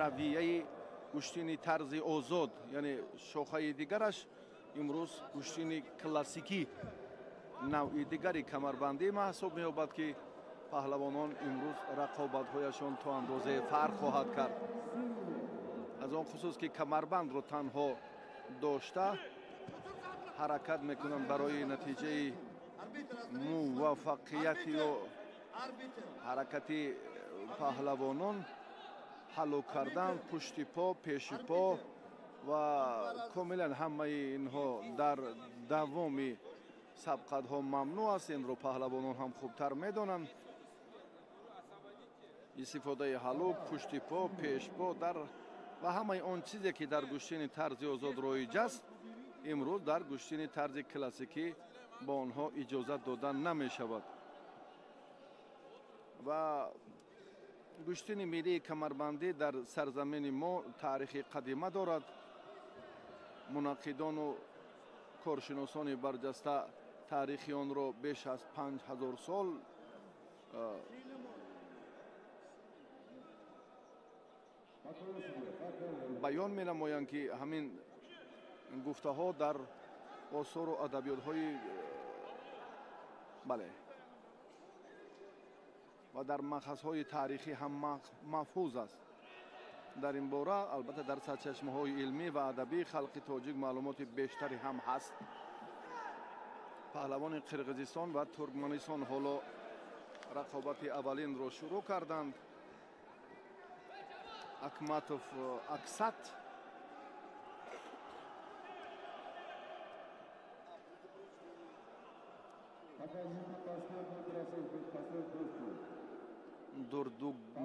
равияи гӯштини тарзи озод, яъне шохаи дигараш имрӯз гӯштини классикӣ навъи дигари камарбандӣ маҳсуб меёбад, ки паҳлавонон имрӯз рақобатҳояшон то андозае фарқ хоҳад кард. аз он хусус ки камарбандро танҳо дошта ҳаракат мекунанд барои натиҷаи муваффақияти ё ҳаракати паҳлавонон, ҳаллу кардан, пушти по, пеши по ва комилан ҳамаи инҳо дар давоми сабқатҳо мамнӯъ аст. инро паҳлавонон ҳам хубтар медонанд. истифодаи ҳаллук, пушти по, пешпо ва ҳамаи он чизе ки дар гӯштини тарзи озод роиҷ аст, имрӯз дар гӯштини тарзи классикӣ ба онҳо иҷозат дода намешавад. ва гӯштини миллии камарбандӣ дар сарзамини мо таърихи қадима дорад. мунаққидону коршиносони барҷаста таърихи онро беш аз 5000 сол баён менамоянд, ки ҳамин гуфтаҳо дар осору адабиётҳои ва дар махазҳои таърихӣ ҳам мафҳуз аст. дар ин бора албатта дар сарчашмаҳои илмӣ ва адабии халқи тоҷик маълумоти бештаре ҳам ҳаст. паҳлавони қирғизистон ва туркманистон ҳоло рақобати аввалинро шурӯъ карданд. акматов аксат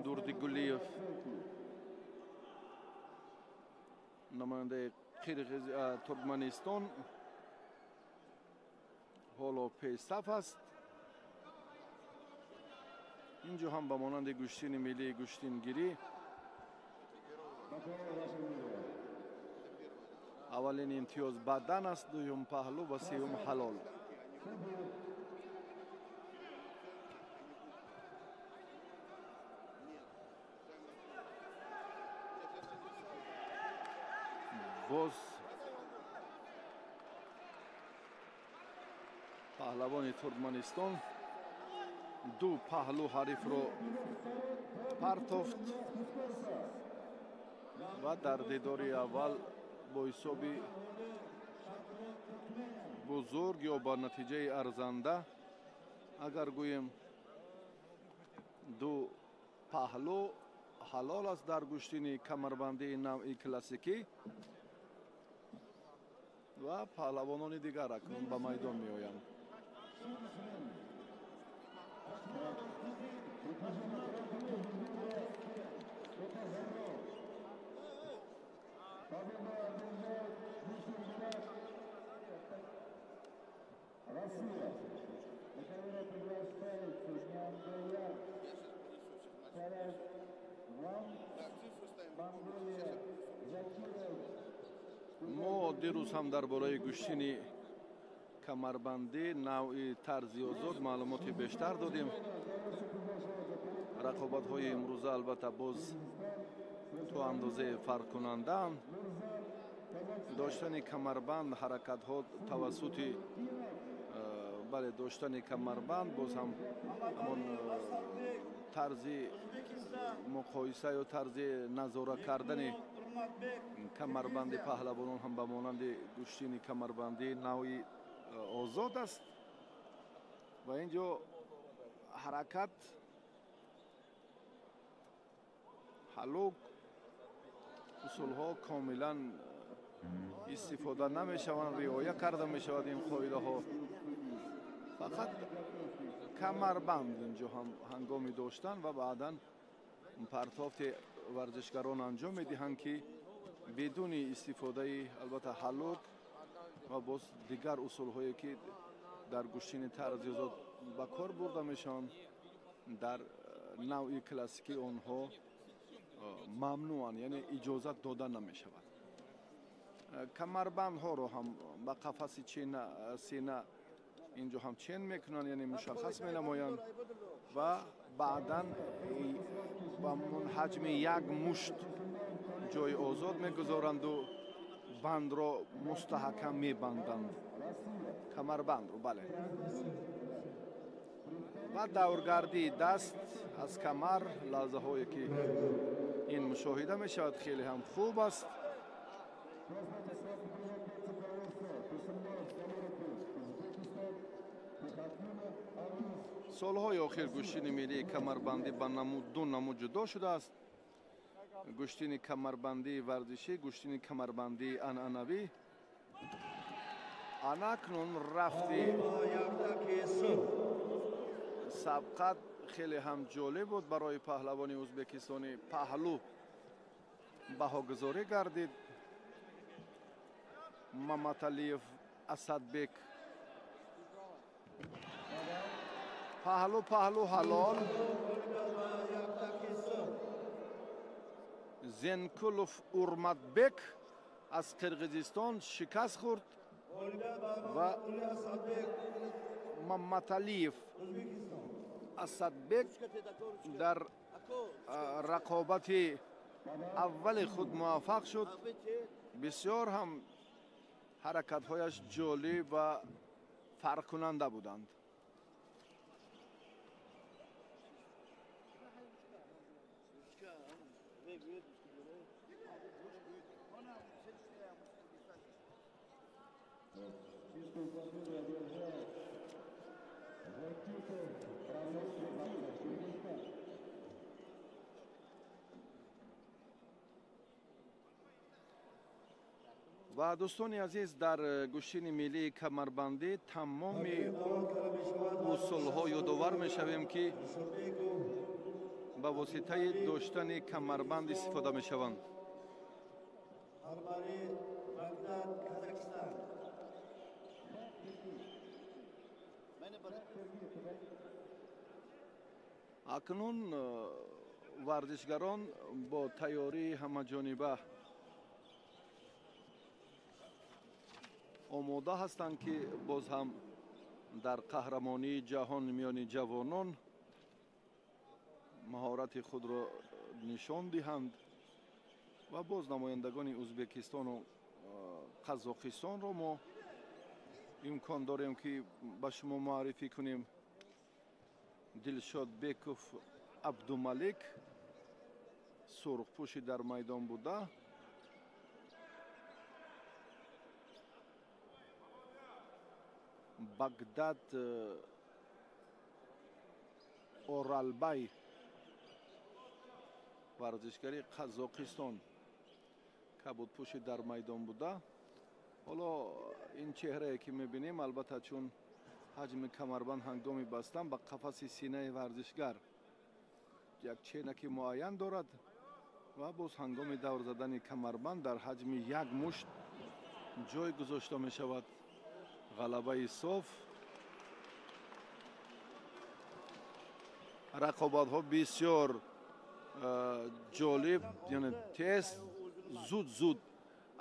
дурдигулиев намояндаи туркманистон ҳоло пешсаф аст. ин ҷо ҳам ба монанди гӯштини миллии гӯштингирӣ аввалин имтиёз бадан аст, дуюм паҳлӯ ва сеюм ҳалол. боз паҳлавони туркманистон ду паҳлӯ ҳарифро партофт ва дар дидори аввал бо ҳисоби бузург ё ба натиҷаи арзанда, агар гӯем ду паҳлӯ ҳалол аст дар гӯштини камарбандии навъи классикӣ ва паҳлавонони дигар акнун ба майдон меоянд. мо дирӯз ҳам дар бораи гӯштини камарбандӣ навъи тарзи озод маълумоти бештар додем. рақобатҳои имрӯза албатта боз то андозае фарқкунандаанд. доштани камарбанд, ҳаракатҳо тавассути доштани камарбанд боз ҳам ҳамон тарзи муқоиса ё тарзи назора кардани камарбанди паҳлавонон ҳам ба монанди гӯштини камарбандии навъи озод аст. ва ин ҷо ҳаракат ҳаллук усулҳо комилан истифода намешаванд, риоя карда мешавад ин қоидаҳо. фақат камарбанд инҷо ҳам ҳангоми доштан ва баъдан партофти варзишгарон анҷом медиҳанд, ки бидуни истифодаи албатта ҳаллук ва боз дигар усулҳое ки дар гӯштини тарзи озод ба кор бурда мешаванд, дар навъи классикӣ онҳо мамнӯъанд, яъне иҷозат дода намешавад. камарбандҳоро ҳам ба қафаси сина инҷо ҳам чен мекунанд, яъне мушаххас менамоянд ва баъдан ба ҳаҷми як мушт ҷои озод мегузоранду бандро мустаҳкам мебанданд. Камарбандро, бале. ва давргардии даст аз камар лаҳзаҳое ки ин мушоҳида мешавад хеле ҳам хуб аст. солҳои охир гӯштини миллии камарбандӣ ба ду намуд ҷудо шудааст. гӯштини камарбандии варзишӣ, гӯштини камарбандии анъанавӣ. анакнун рафти сабқат хеле ҳам ҷолиб буд барои паҳлавони ӯзбекистони паҳлӯ баҳогузорӣ гардид. Маматалиев Асадбек паҳлӯ ҳалол. Зенкулов Урматбек аз Қирғизистон шикаст хӯрд ва Маматалиев Асадбек дар рақобати аввали худ муваффақ шуд. бисёр ҳам ҳаракатҳояш ҷолиб ва фарқкунанда буданд. ва дӯстони азиз, дар гӯштини миллии камарбандӣ тамоми усулҳо ёдовар мешавем, ки ба воситаи доштани камарбанд истифода мешаванд. акнун варзишгарон бо тайёрии ҳамаҷониба омода ҳастанд, ки боз ҳам дар қаҳрамонии ҷаҳон миёни ҷавонон маҳорати худро нишон диҳанд ва боз намояндагони ӯзбекистону қазоқистонро мо имкон дорем, ки ба шумо муаррифӣ кунем. Дилшодбеков Абдумалик сурхпӯши дар майдон буда, Багдад Оралбай варзишгари Қазоқистон кабудпӯши дар майдон буда. ҳоло ин чеҳрае ки мебинем, албатта чун ҳаҷми камарбанд ҳангоми бастан ба қафаси синаи варзишгар як ченаки муайян дорад ва боз ҳангоми давр задани камарбанд дар ҳаҷми як мушт ҷой гузошта мешавад. ғалабаи соф, рақобатҳо бисёр ҷолиб, яъне тез, зуд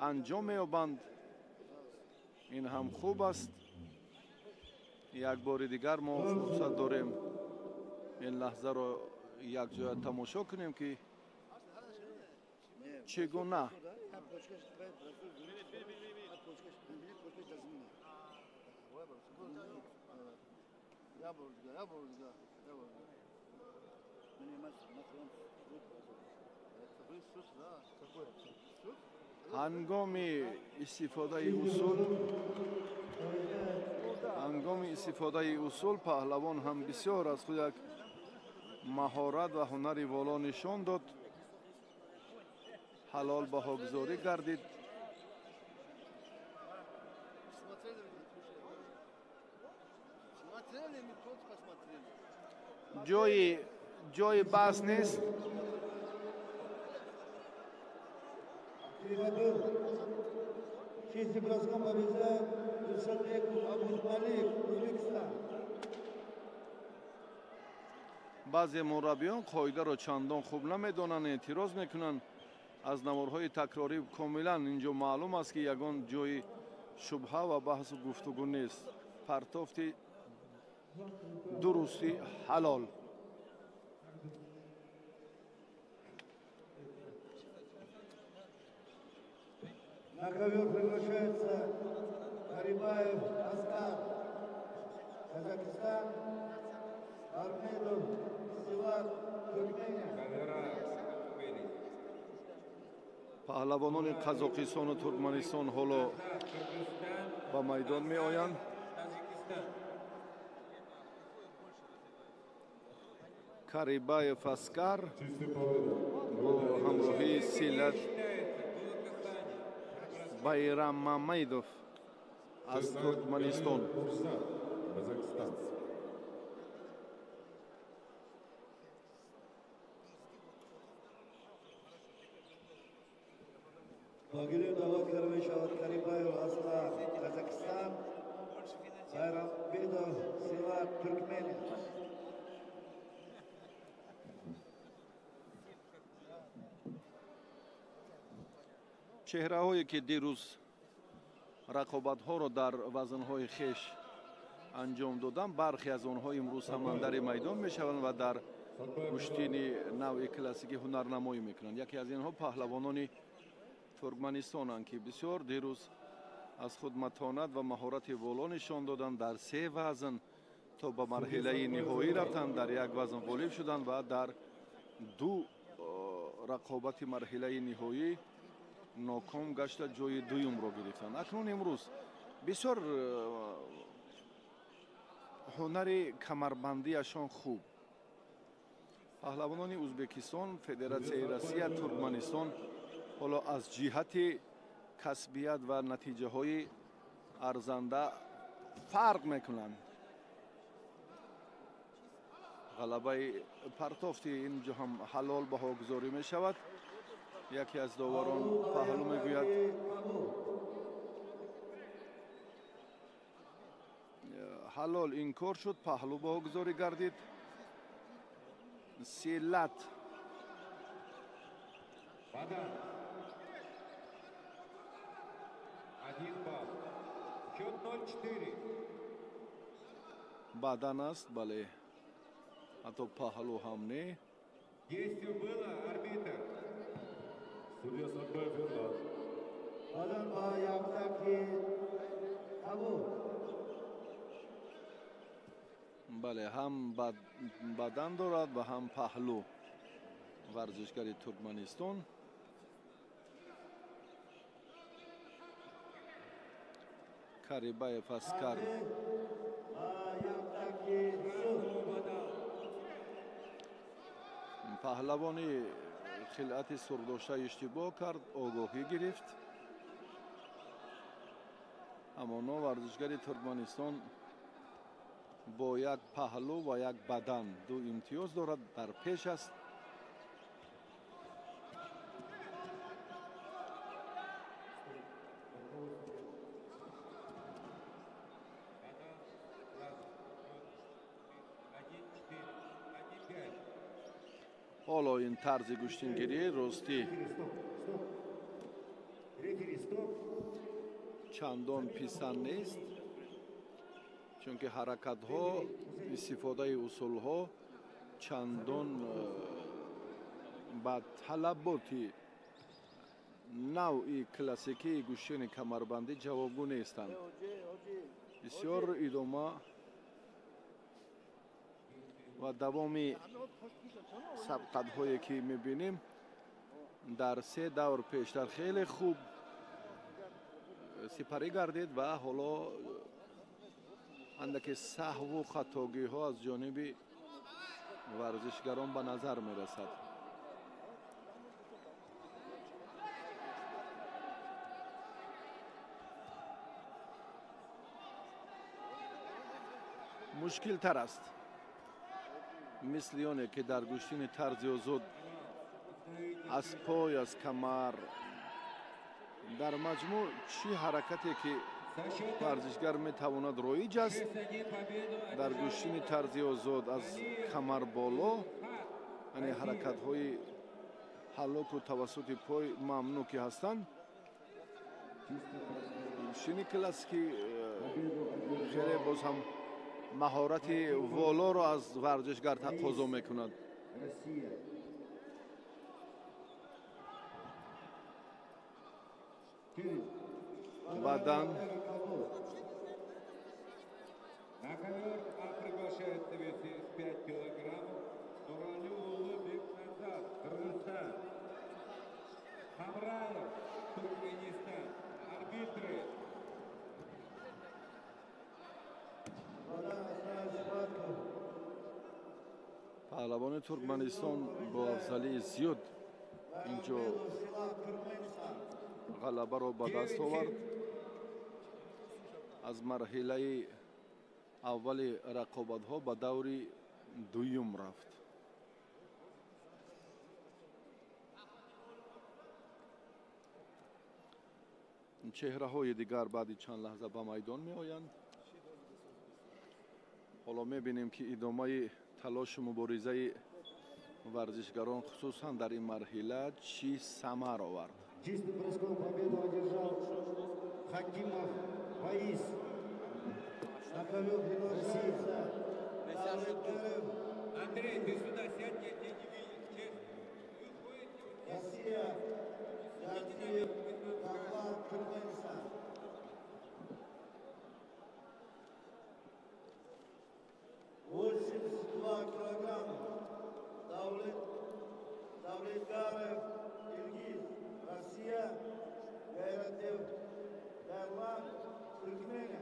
анҷом меёбанд. ин ҳам хуб аст. як бори дигар мо фурсат дорем ин лаҳзаро якҷоя тамошо кунем, ки чӣ гуна ҳангоми истифодаи усул паҳлавон ҳам бисёр аз худ як маҳорат ва ҳунари воло нишон дод. ҳалол баҳогузорӣ гардид. ҷои баҳс нест. баъзе мураббиён қоидаро чандон хуб намедонанд, эътироз мекунанд. аз наворҳои такрорӣ комилан инҷо маълум аст, ки ягон ҷои шубҳа ва баҳсу гуфтугӯ нест. партофти дурусти ҳалол. На ковер приглашается Карибаев Аскар. Казахстан, Армедов, Сивак, Туркмения. پهلوانان قزاقستان و ترکمنستان حالا با میدان می آیند. کاریبایف اسکر با همراهی سیلت байрам мамайдов از ترکمنستان. Bagülü Davakar ve Şahat Karibayev Aslan, Kazakistan, Bayram Bedov, Sivak, Türkmeniya. چهره‌هایی که دیروز رقابت‌ها را در وزن‌های خویش انجام دادند، برخی از آنها امروز هم در میدان می‌شوند و در کشتین نوع کلاسیکی هنرنمایی می‌کنند. یکی از اینها پهلوانان ترکمنستانند که بسیار دیروز از خود متانت و مهارت والا نشان دادند. در 3 وزن تا به مرحله نهایی رفتند، در یک وزن غالب شدند و در 2 رقابت مرحله نهایی ناکام گشته جای دوم را گرفتند. اکنون امروز بسیار هنر کمربندیشان خوب. پهلوانان ازبکستان، فدراسیون روسیه، ترکمنستان حالا از جهت کسبیت و نتیجه های ارزنده فرق میکنند. غلبه پرتافتی اینجا هم حلال بها گذاری می شود. یکی از داوران پهلو میگوید حلال این کار شد، پهلو بها گذاری گردید. سیلت بدن است، بله، حتی پهلو هم نه. Badan Bağ Yaktaki, Kabu. بله، هم بدن دارد و هم پهلو. ورزشگر ترکمنستان کاریبایف اسکر پهلوانی خلعت سرداشته اشتباه کرد، آگاهی گرفت. اما ورزشگر ترکمنستان با یک پهلو و یک بدن 2 امتیاز دارد، در پیش است. حالا این طرز گشتنگیری راستی چندان پیسند نیست، چون که حرکت ها، استفاده اصول ها چندان با طلبات نوع کلاسیکی گوشتن کمربندی جوابگو نیستند. بسیار ادامه و دوام سبقت هایی که میبینیم در 3 دور پیشتر خیلی خوب سپری گردید و حالا اندکی سهو و خطاگی ها از جانب ورزشگران به نظر میرسد. مشکل تر است مثل آنه که در گشتن طرز آزاد از پای، از کمر، در مجموع چی حرکتی که ورزشگر میتواند رایج است در گشتن طرز آزاد از کمر بالا، یعنی حرکت های حلاک و توسط پای ممنوع که هستند. گشتن کلاسیکی خیلی باز هم مهارت والا را از ورزشگر تقاضا میکند. баъдан На ковер приглашается весе 5 килограммов Нуралиулы Бекназар, Кыргызстан. Хамраев, Туркменистан. Арбитры паҳлавони туркманистон бо афзалии зиёд инҷо ғалабаро ба даст овард. аз марҳилаи аввали рақобатҳо ба даври дуюм рафт. чеҳраҳои дигар баъди чанд лаҳза ба майдон меоянд. ҳоло мебинем ки идомаи талошу муборизаи варзишгарон хусусан дар ин марҳила чӣ самар овард. Чистым броском победу одержал Хакимов Фаиз. На ковер приглашается Давлетгаров. Андрей, ты сюда сядь, я тебя не видел. Честно. Россия. Гаджиев. Ахмад, Туркменистан. килограмма. Давлетгаров Илгиз. Россия. Гайратев Дарлан, Туркмения.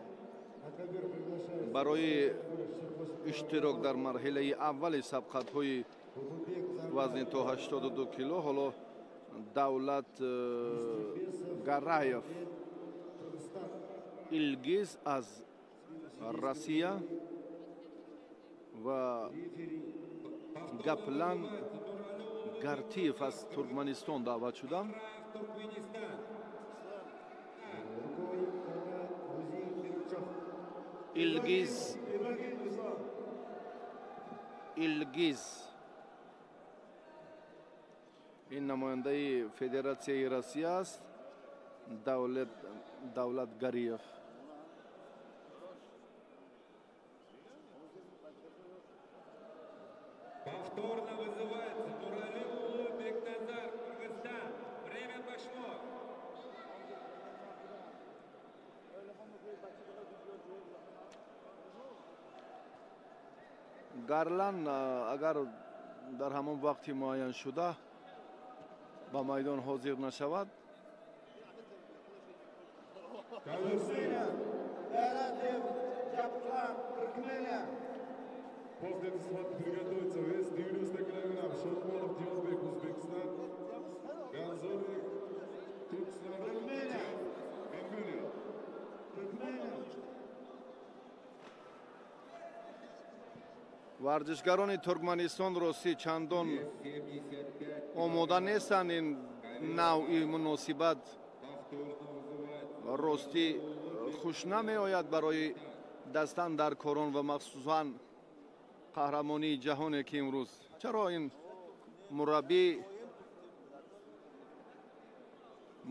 На ковер приглашается барои иштирок дар марҳилаи аввали сабқатҳои вазни то 82 кило ҳоло Давлат Гараев Илгиз аз Россия ва Гаплан Гартиев аз Туркманистон даъват шуданд. Илгиз ин намояндаи Федератсияи Россия аст. Давлат Гариев Повторно вызывается Нуралиулы Бекназар, Кыргызстан. Время пошло. Гарлан агар дар ҳамон вақти муайян шуда ба майдон ҳозир нашавад, После этой схватки приготовиться вес 90 килограмм. Шалмонов Дилбек, Узбекистан. Ганзорик, Туркстан, Эмбюлия. варзишгарони Туркманистонро си чандон омода нестанд. ин навъи муносибат ростӣ хуш намеояд барои дастан дар корон ва махсусан қаҳрамонии ҷаҳоне ки имрӯз чаро ин мураббӣ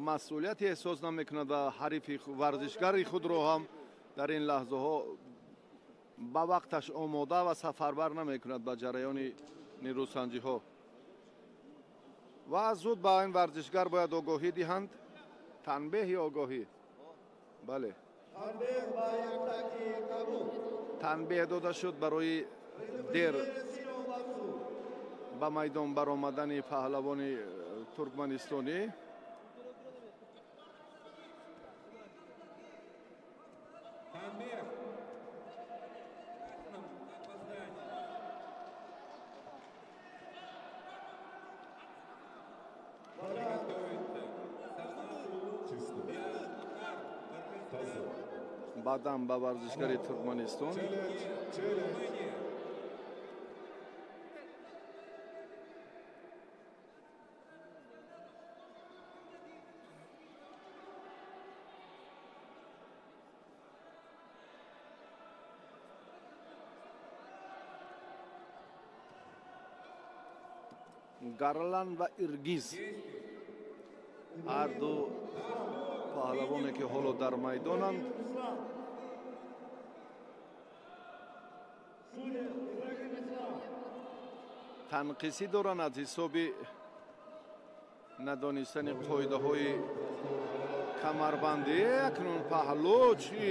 масъулияте эҳсос намекунад ва ҳарифи варзишгари худро ҳам дар ин лаҳзаҳо ба вақташ омода ва сафарбар намекунад ба ҷараёни нирӯсанҷиҳо. ва зуд ба ин варзишгар бояд огоҳӣ диҳанд. танбеҳ ё огоҳӣ? бале, танбеҳ дода шуд барои дер ба майдон баромадани паҳлавони туркманистонӣ. Танбех. баъдан ба варзишгари Туркманистон Гарлан ва Иргиз ҳар ду паҳлавоне ки ҳоло дар майдонанд. танқисӣ доранд аз ҳисоби надонистани қоидаҳои камарбандӣ акнун паҳлӯ чӣ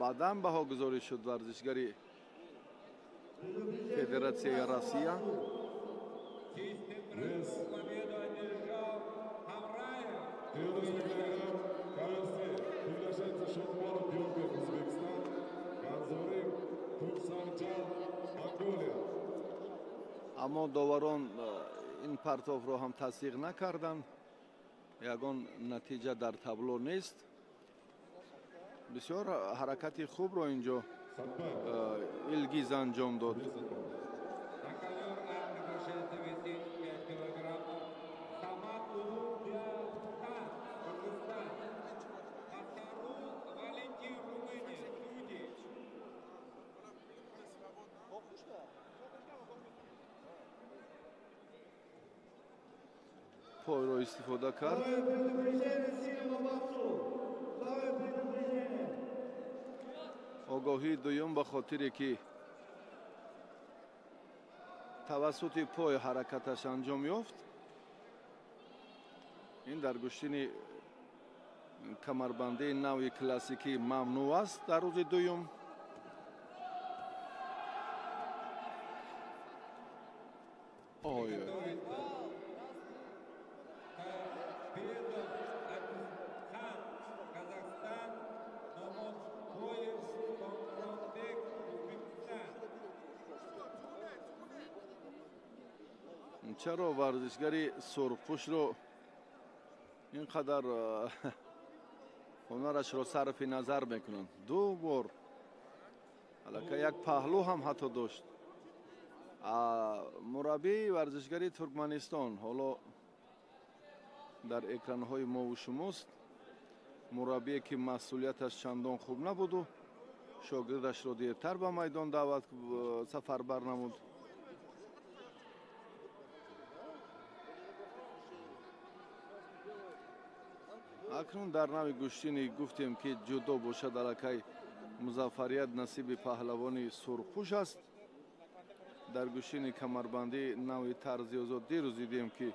баъдан баҳогузорӣ шуд варзишгари Федератсияи Россия. Вес 90 килограмм кавесы приглашается Шохмаров Диёрбек, Узбекистан. Ганзорик Турсанҷан, Монголия. аммо доварон ин партовро ҳам тасдиқ накарданд. ягон натиҷа дар табло нест. бисёр ҳаракати хубро инҷо Илгиз анҷом дод. Ковер приглашается весить 5 килограммов. Самат Улубяхан, Кыргызстан. Хасарул Валентин, Румыния. Судьи. пойро истифода кард. Второе предупреждение сильному борцу. Второе предупреждение. огоҳии дуюм ба хотире ки тавассути пой ҳаракаташ анҷом ёфт. ин дар гӯштини камарбандии нави классикӣ мамнӯъ аст дар рӯзи дуюм. Казахстан. Номонбоев, Комронбек, Узбекистан. чаро варзишгари сурхпӯшро ин қадар ҳунарашро сарфи назар мекунанд? ду бор аллакай як паҳлӯ ҳам ҳатто дошт. мураббии варзишгари Туркманистон ҳоло дар экранҳои мову шумост. мураббие ки масъулияташ чандон хуб набуду шогирдашро дертар ба майдон даъват сафарбар намуд. акнун дар нави гӯштини гуфтем ки ҷудо бошад аллакай музаффарият насиби паҳлавони сурхпӯш аст. дар гӯштини камарбандӣ нави тарзи озод дирӯз дидем ки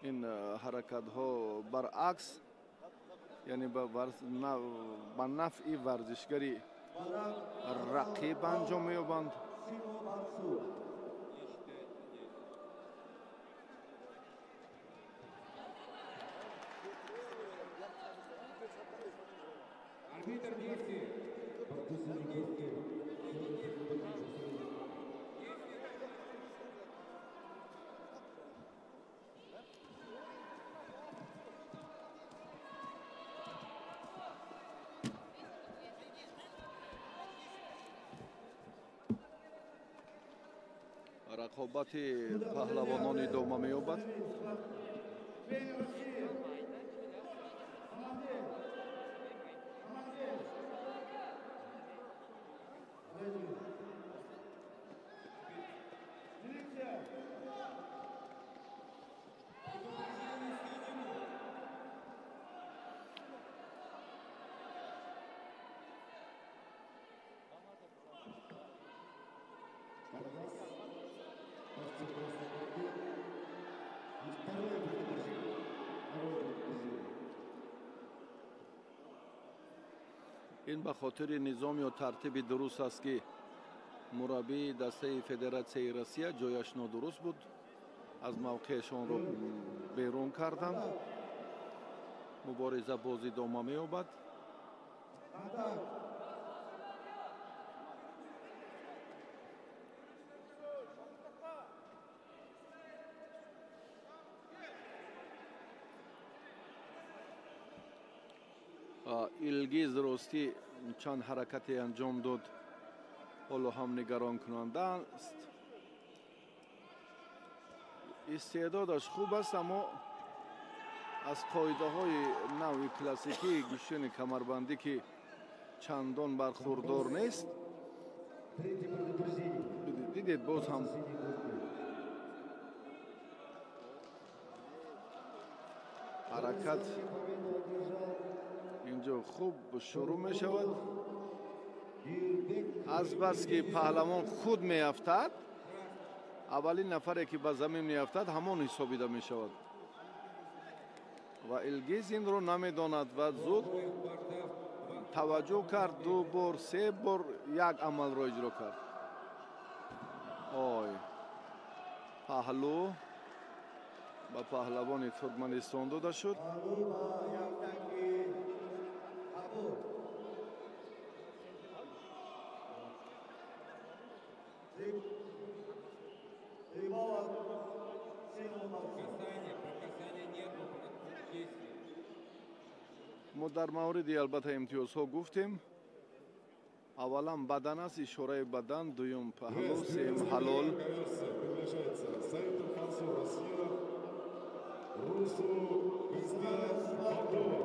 ин ҳаракатҳо баръакс яъне ба нафъи варзишгари рақиб анҷом меёбанд. Сильному борцу. Арбитр действий. рақобати паҳлавонон идома меёбад. Тренер России. Молодец. Молодец. Подойди. Милиция. ин ба хотири низом ё тартиби дуруст аст ки мураббии дастаи Федератсияи Россия ҷояш нодуруст буд. аз мавқеашонро берун карданд. мубориза боз идома меёбад. илгиз ростӣ чанд ҳаракате анҷом дод. ҳоло ҳам нигаронкунанда аст. истеъдодаш хуб аст, аммо аз қоидаҳои нави классикии гӯштини камарбандӣ ки чандон бархурдор нест. дидед боз ҳам ҳаракат инҷо хуб шурӯъ мешавад. азбаски паҳлавон худ меафтад, аввалин нафаре ки ба замин меафтад ҳамон ҳисобида мешавад ва илгиз инро намедонад ва зуд таваҷҷӯҳ кард. ду бор се бор як амалро иҷро кард. ой паҳлӯ ба паҳлавони Туркманистон дода шуд. Касание нету действий. мо дар мавриди албатта имтиёзҳо гуфтем. аввалан бадан аст, ишораи бадан, дуюм паҳлӯ, сеюм ҳалол. Приглашается Саидов Мансур, Россия, Русу Кристиан Молдова.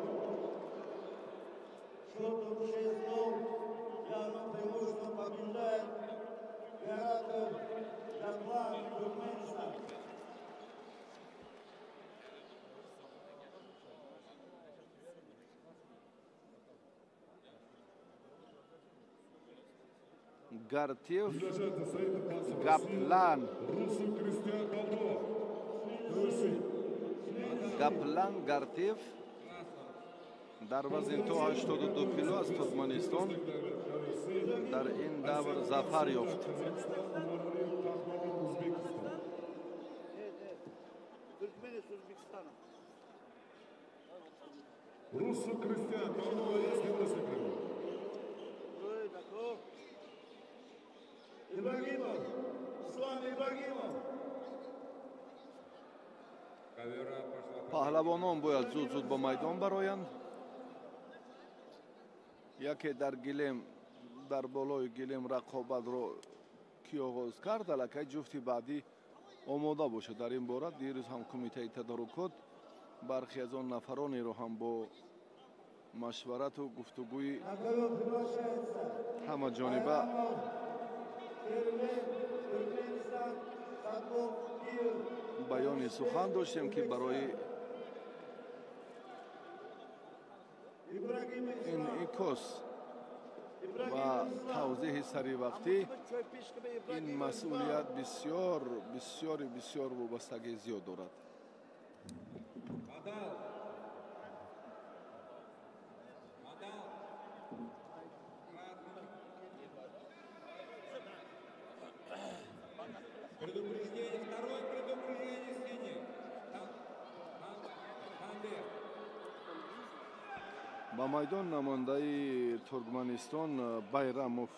Счетом 6-0 явным преимуществом побеждает Гаратов Даплан, Туркменистан. Гартиев, Приглашается Саидов Мансур, Гаплан, Русу Кристиан Молдова. Руси. Гаплан, Гартиев. дар вазни то 82 кило аз Туркманистон дар ин давр зафар ёфт. Русу Кристиан Молдова есть 90 кило. Ибрагимов, Ислам Ибрагимов. Кавера пошла. паҳлавонон бояд зуд ба майдон бароянд. яке дар гилем, дар болои гилем рақобатро ки оғоз кард, аллакай ҷуфти баъдӣ омода бошад. дар ин бора дирӯз ҳам кумитаи тадорукот бархе аз он нафаронеро ҳам бо машварату гуфтугӯи На ковер приглашается ҳамаҷониба Кермен, Туркменистан, Садков, Киев. баёни сухан доштем ки барои Ибрагим Ислам. инъикос ва тавзеҳи саривақтӣ ин масъулият бисёри вобастагии зиёд дорад. Мадал. Предупреждение, второе предупреждение синий. Хандер. ба майдон намояндаи Туркманистон Байрамов,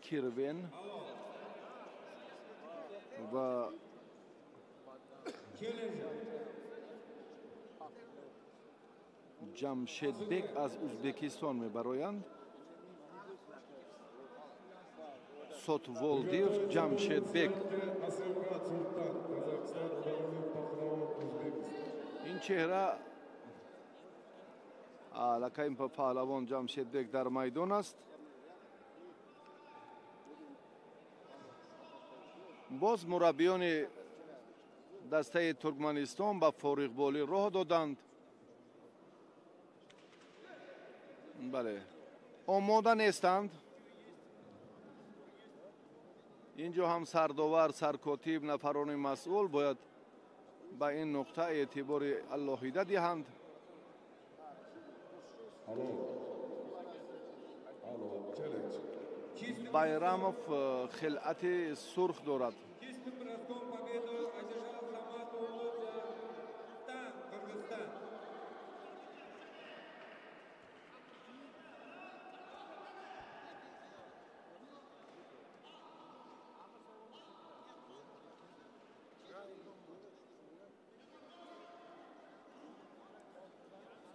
Кирвен ва Ҷамшедбек аз Узбекистон мебароянд. Сотволдиев, Ҷамшедбек. Асемхат Султан, Казахстан, Баронин Пахлавон, Узбекистан. ин чеҳра аллакай паҳлавон Ҷамшедбек дар майдон аст. боз мураббиёни дастаи Туркманистон ба фориғболӣ роҳ доданд. бале, омода нестанд. инҷо ҳам сардовар, саркотиб, нафарони масъул бояд ба ин нуқта эътибори аллоҳида диҳанд. Алло, челлендж. Байрамов хилъати сурх дорад. Чистым броском победу одержал Самат Улуца. Кыргызстан.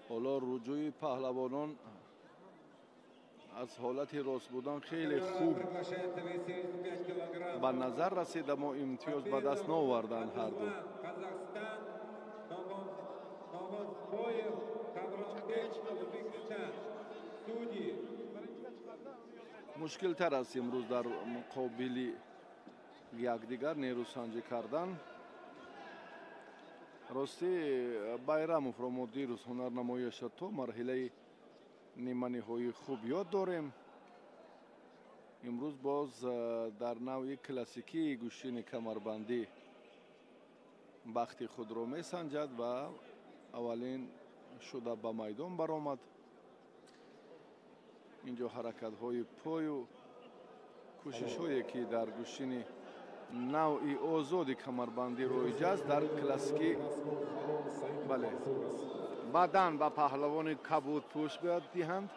ҳоло руҷӯи паҳлавонон аз ҳолати рост будан хеле хуб Приглашается вес 75 килограмм. ба назар расида. мо имтиёз ба даст наоварданд ҳарду. Казахстан. Новосбоев. Кавранбек. Узбекистан. Судьи. мушкилтар аст имрӯз дар муқобили якдигар нерӯсанҷӣ кардан. рости Байрамовро мо дирӯз ҳунарнамоиашро то марҳилаи ниманиҳои хуб ёд дорем. имрӯз боз дар навъи классикии гӯштини камарбандӣ бахти худро месанҷад ва аввалин шуда ба майдон баромад. инҷо ҳаракатҳои пою кӯшишҳое ки дар гӯштини навъи озоди камарбандӣ роиҷ аст дар классикӣ бале баъдан ба паҳлавони кабудпӯш бояд диҳанд.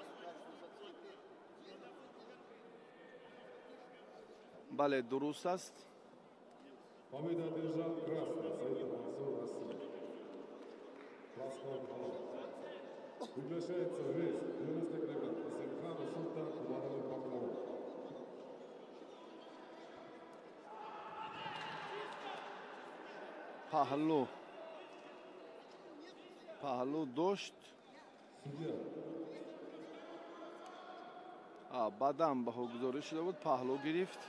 бале дуруст аст. Победа одержал красный Саид Мансур, Россия. Красный балл. Приглашается в вес 90 кг Асемханов Султан Умаровый Поклон. паҳлӯ дошт. Судья. баъдан баҳогузорӣ шуда буд, паҳлӯ гирифт.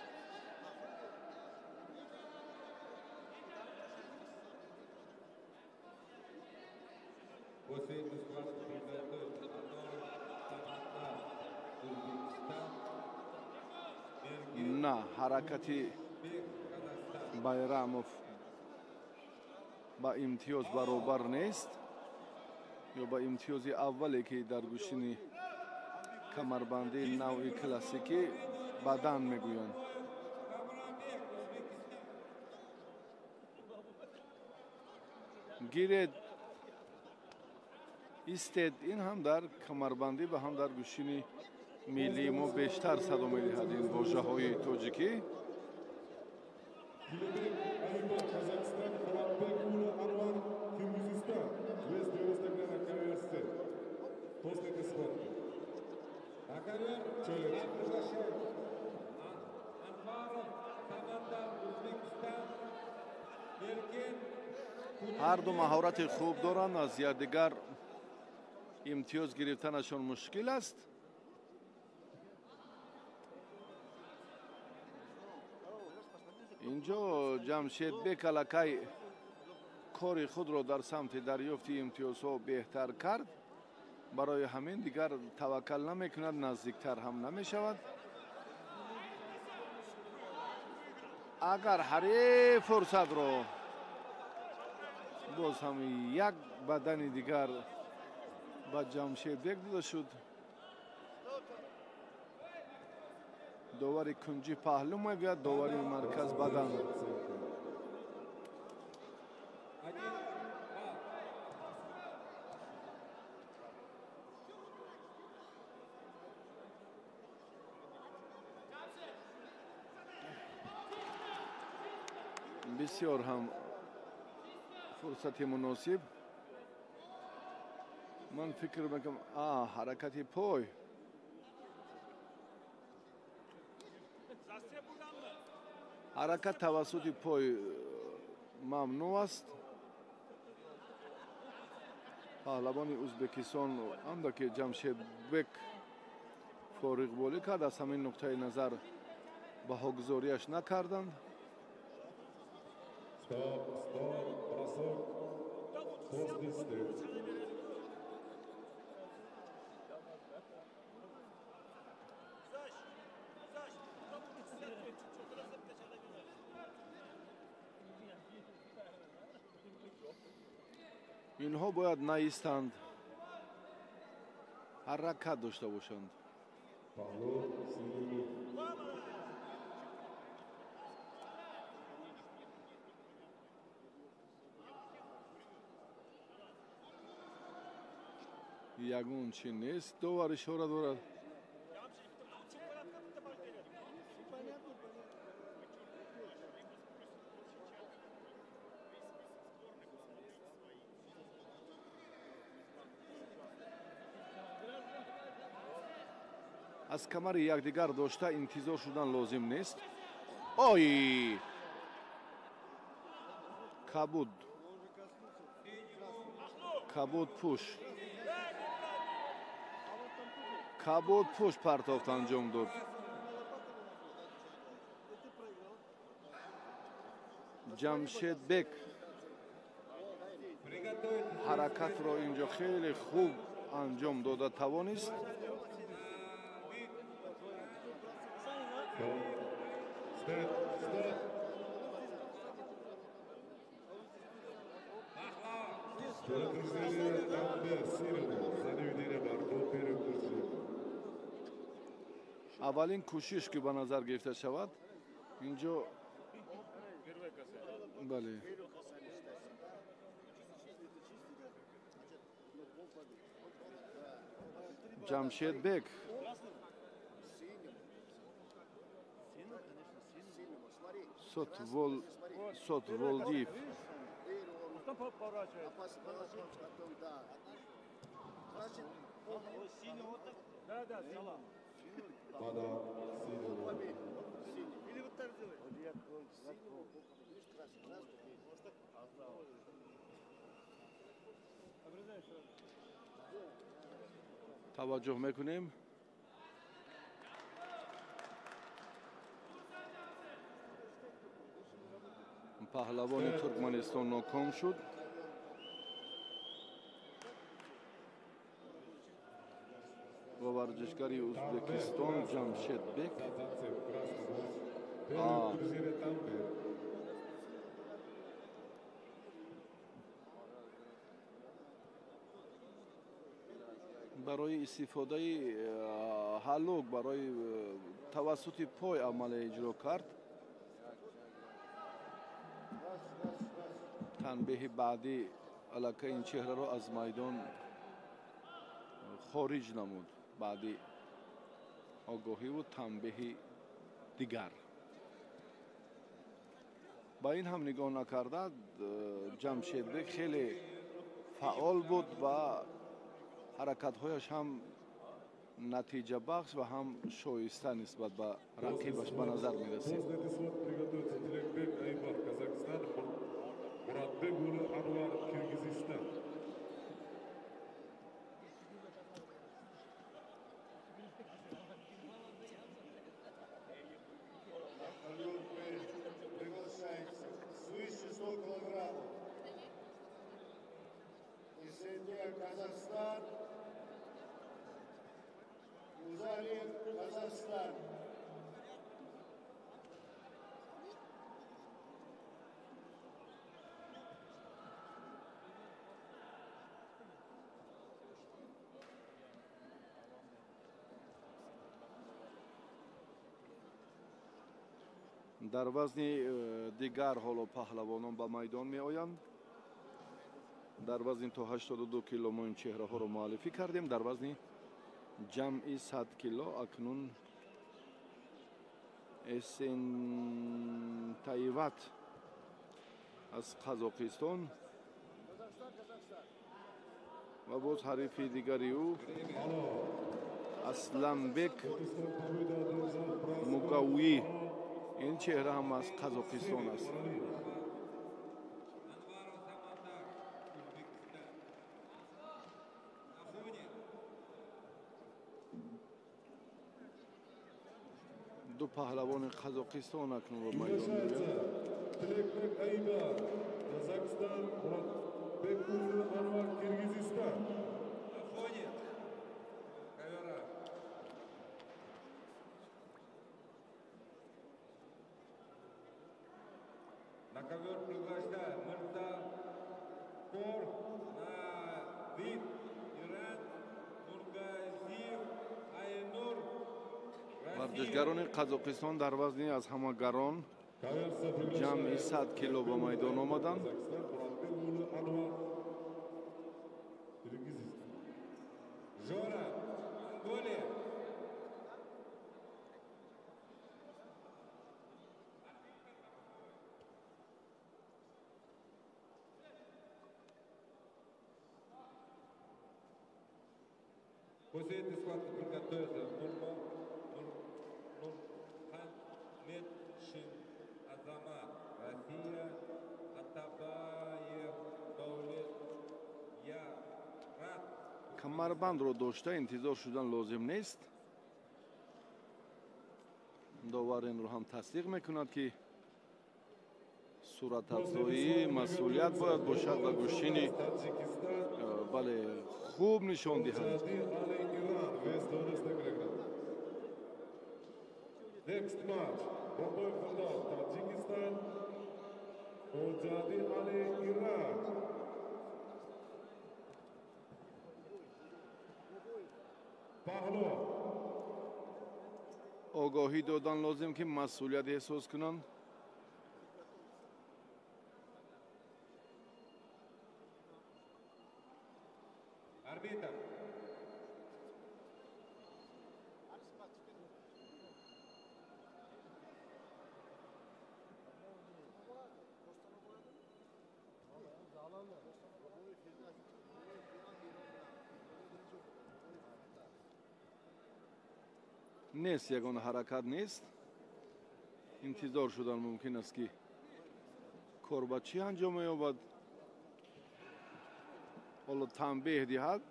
После схватки приготовить на ҳаракати Байрамов ба имтиёз баробар нест ё ба имтиёзи аввале ки дар гӯштини камарбандии навъи классикӣ бадан мегӯянд. гиред истед ин ҳам дар камарбандӣ ва ҳам дар гӯштини миллии мо бештар садо медиҳад ин вожаҳои тоҷикӣ. Гилебек Алибек, Казахстан, Муратбек Ула Анвар, Киргизистан. Вес 90 кг ковер. После этой схватки. На ковер я приглашаю Анваров, Самандар, Узбекистан, Еркен. ҳар ду маҳорати хуб доранд, аз якдигар имтиёз гирифтанашон мушкил аст. инҷо ҷамшедбек аллакай кори худро дар самти дарёфти имтиёзҳо беҳтар кард. барои ҳамин дигар таваккал намекунад, наздиктар ҳам намешавад. агар ҳариф фурсатро боз ҳам як бадани дигар ба ҷамшедбек дода шуд. довари кунҷи паҳлӯ мегӯяд, довари марказ бадан. бисёр ҳам фурсати муносиб. ман фикр мекунам ҳаракати пой. ҳаракат тавассути пой мамнӯъ аст. паҳлавони ӯзбекистон ҳамдаки ҷамшедбек фориғболӣ кард, аз ҳамин нуқтаи назар баҳогузориаш накарданд. Стоп, бросок. После степ. инҳо бояд наистанд, ҳаракат дошта бошанд. Павлов, Синюлин. ягон чӣ нест, довар ишора дорад. аз камари якдигар дошта интизор шудан лозим нест. ой кабуд пуш партофт анҷом дод. ҷамшедбек ҳаракатро инҷо хеле хуб анҷом дода тавонист. Предупреждение Тамбе Сирова. Занявидение Барко первый курс. اولین کوشش که به نظر گرفته شود اینجا بله جمشید بک Сотволдиев. Потом поворачивает. Потом, да. Значит, Да, салам. Пада Сирова. или вот так делай. توجه میکنیم پهلوان ترکمنستان ناکام شد و ورزشکاری ازبکستان جمشید بک Первый курс Тамбе. برای استفاده هالوگ برای توسط پای عمل اجرا کرد تنبیه بعدی علاقه این چهره را از میدان خارج نمود بعدی آگاهی و تنبیه دیگر با این هم نگاه نکرده جمشید بک خیلی فعال بود و حرکت‌هایش هم نتیجه بخش و هم شایسته نسبت به رقیبش به نظر می‌رسید. После этой схватки приготовится Тилекбек Айбар, Казахстан, Муратбек Улы Анвар, Киргизистан. Приглашается свыше 100 килограммов. Исендия, Казахстан. Узалиев, Казахстан. در وزن دیگر حالا پهلوانان به میدان می‌آیند. در وزن تا 82 کیلو ما این چهره ها رو معرفی کردیم. در وزن جمعی 100 کیلو اکنون اسنتایوات از قزاقستان و باز حریف دیگری او اسلامبek مقوی این چهره هم از قزاقستان است. دو پهلوان قزاقستان اکنون رو میدان می‌آیند. Тилекбек Айбар, Казахстан, Муратбек Улы Анвар, Киргизистан. Отходит. Ковера. На ковер приглашаю Мырза Кор, Надид, Иран, Нургазиев, Айнур, ورزشگران قزاقستان در وزنی از همه گران Каверса приглашает جمعی 100 کیلو به میدان آمدند. Казахстан, Муратбек Улы Анвар, Киргизистан. Жора, Монголия. После этой схватки приготовиться Нурханметшин Азамат, Россия, Атабаев, Давлет, Ярат. کمربند رو داشته انتظار شدن لازم نیست. داور این رو هم تصدیق میکند که صورت افزایی مسئولیت باید باشد و گوشینی بله خوب نشان دهند. Next match, Boboy Khodal, Tajikistan, Ojadi Ali, Iran. Pahlo. آگاهی دادن لازم که مسئولیت احساس کنن. Арбитр. نیست یگان حرکت نیست. انتظار شدن ممکن است که کار با چی انجام یابد. حالا تنبیه دهد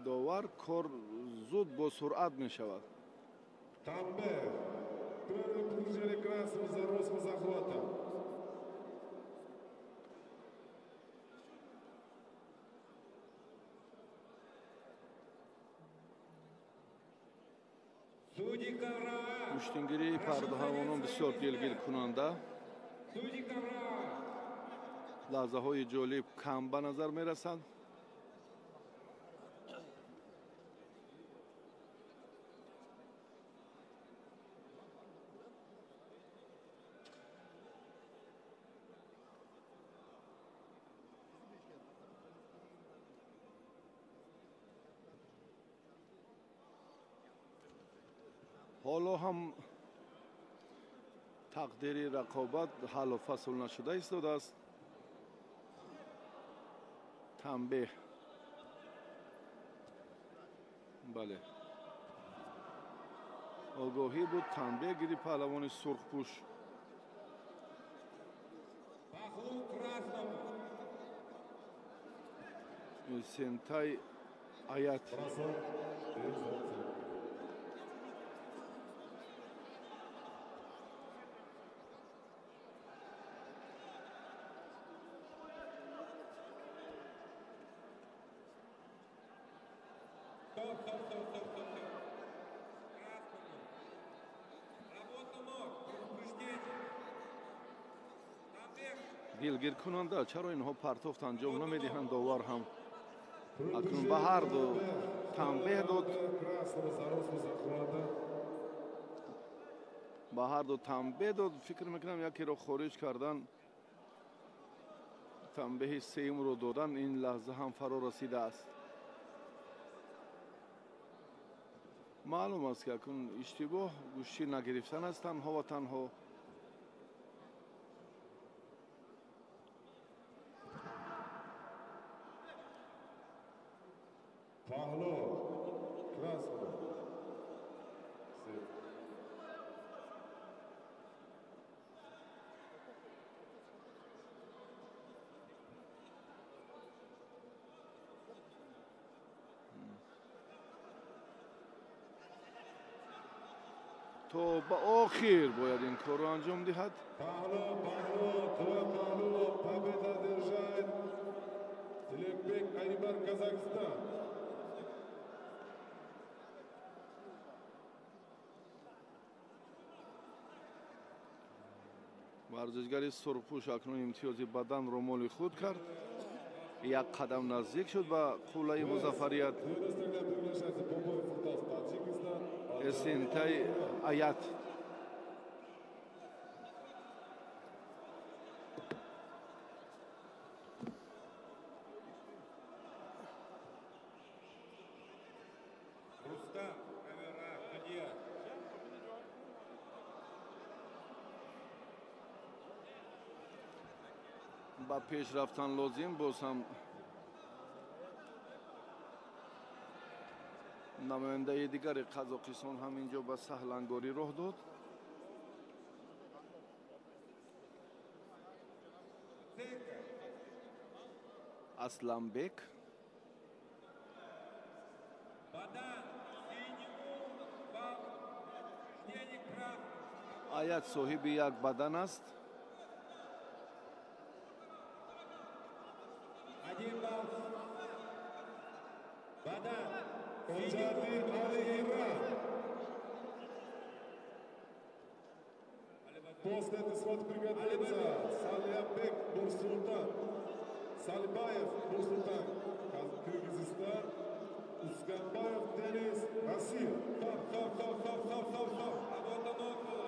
داور کار زود با سرعت می شود. Тамбе. Первый получили красного за рост захвата. Судьи ковра. Куштингири пардоҳавонон бисёр пилгиркунанда. Судьи ковра. лаҳзаҳои ҷолиб кам ба назар мерасанд. ҳоло ҳам тақдири рақобат ҳаллу фасл нашуда истодааст. танбеҳ. бале. огоҳӣ буд танбеҳ гири паҳлавони сурхпӯш. Пахлу красному. сентай аят. Бросок. Стоп. Красному. Работа ног. Предупреждение. Тамбех. дилгиркунанда чаро инҳо партофт анҷом намедиҳанд. довар ҳам акнун ба ҳар ду танбеҳ дод. Красного за рост захвата. ба ҳар ду танбеҳ дод. фикр мекунам якеро хориҷ кардан, танбеҳи сеюмро додан. ин лаҳза ҳам фаро расидааст. маълум аст ки акун иштибоҳ гӯшти нагирифтан аст танҳо ва танҳо. Пахло. Красного. Сет. то ба охир бояд ин корро анҷом диҳад. Пахло. Твой Пахло. Победа держит. Тилекбек Айбар, Казахстан. варзишгари сурхпӯш акнун имтиёзи баданро моли худ кард. як қадам наздик шуд ба қуллаи музаффарият. Тогда приглашается по бою футбол Таджикистан. эсентай аят. Рустам. Ковера. Судья. ба пеш рафтан лозим. боз ҳам намояндаи дигари қазоқистон ҳам инҷо ба саҳлангорӣ роҳ дод. Цека. асланбек. Бадан. Синему. Бал. Предупреждение красному. аят соҳиби як бадан аст. Один балл. Бадан. Ходжадин Али Иран. После этой схватки приготовится Салиябек Нурсултан. Салибаев Нурсултан. Кыргызстан. Усканбаев Денис, Россия. Работа около.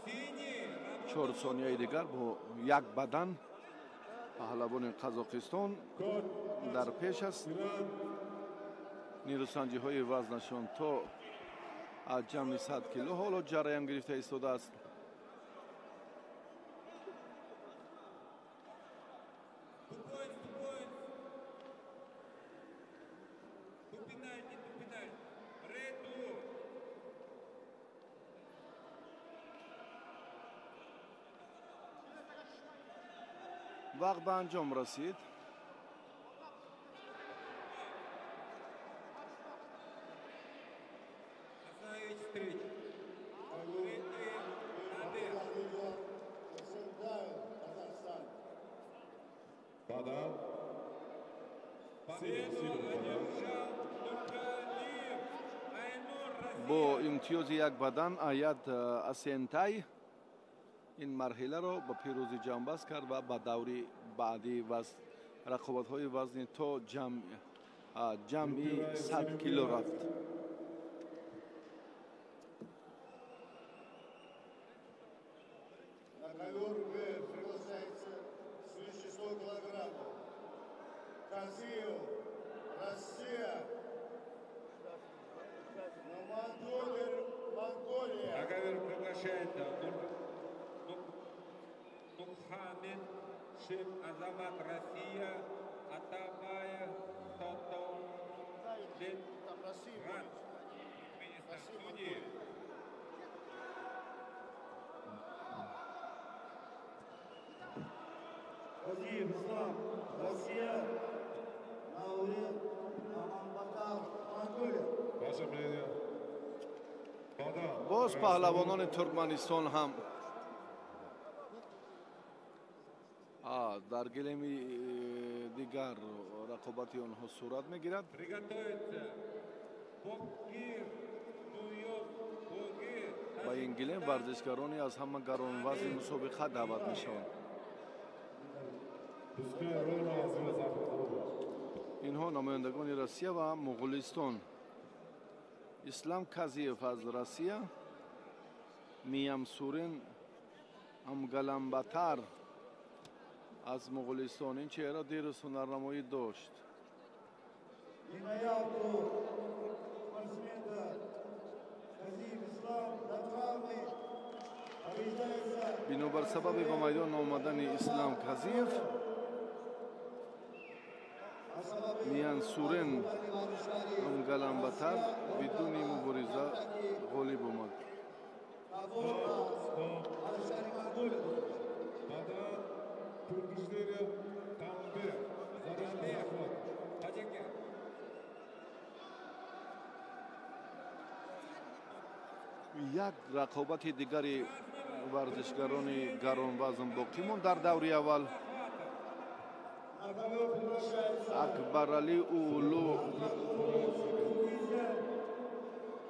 Синий. 4 ثانیه دیگر با یک بدن پهلوان قزاقستان در پیش است. نیروسنجی های وزنشان تا از جمعی 100 کیلو حالا جریان گرفته ایستاده است. وقت به انجام رسید. Остановить встречу. Badan. Победу одержал Тукалиев Айнур Россия. با امتیاز یک بدن آید اسنتای این مرحله را به پیروزی جنبست کرد و به دوری بعدی رقابت های وزنی تا جمعی 100 کیلو رفت. На ковер приглашается свыше 100 килограммов. Казиев, Россия. Монголия. На ковер приглашается Нурхамин Шейх Азамат Россия, Атабаев Тотов Там Россия. министр судьи. Казиев, Ислам, Россия. Наурен, Аманбатар, Монголия. Ваше мнение? Badan. باز پهلوانان ترکمنستان هم در گلمی دیگر رقابتی آنها صورت میگیرد. Приготовиться. Бокир, Дуев, Богир. با این گلم ورزشکارانی از همه گران وزن مسابقه دعوت میشوند. Pускай Рома развязал голову. اینها نمایندگان روسیه و مغولستان. اسلام کازیف از روسیه، میام سورین امگلمباتر از مغولستان. این چهره دیروز هنرنمایی داشت. И на явку спортсмена Казиев, Ислам, до травмы. Побеждается. بنابر سبب به میدان آمدن اسلام کازیف، میان سورین امگلمباتر بدون مبارزه غالب آمد. Badan. Turkishleri Tambe. Zaten Таджики. یک رقابت دیگری ورزشکاران گران وزن باقی ماند در دوره اول. اکبر علی اولو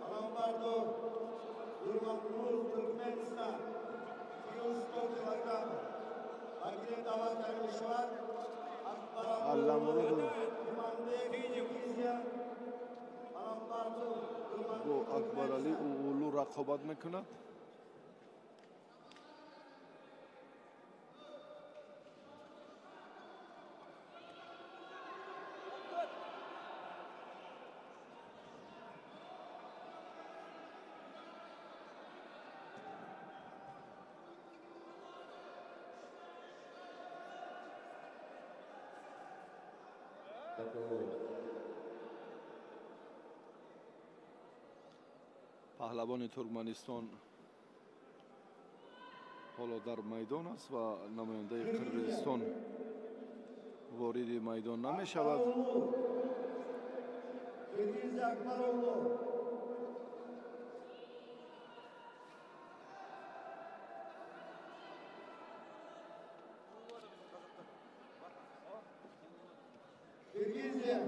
Alambardo, Durmanpur, Türkmenistan. 210 kilogram. Akile davat vermiş var. Allamurud İmanbek, Kirgizya. Alambardo, با Durmanpur, اکبر علی اولو رقابت میکند. پهلوان ترکمنستان حالا در میدان است و نماینده قرقیزستان وارد میدان نمی شود. Kirgizya Akbaroğlu. Kirgizya.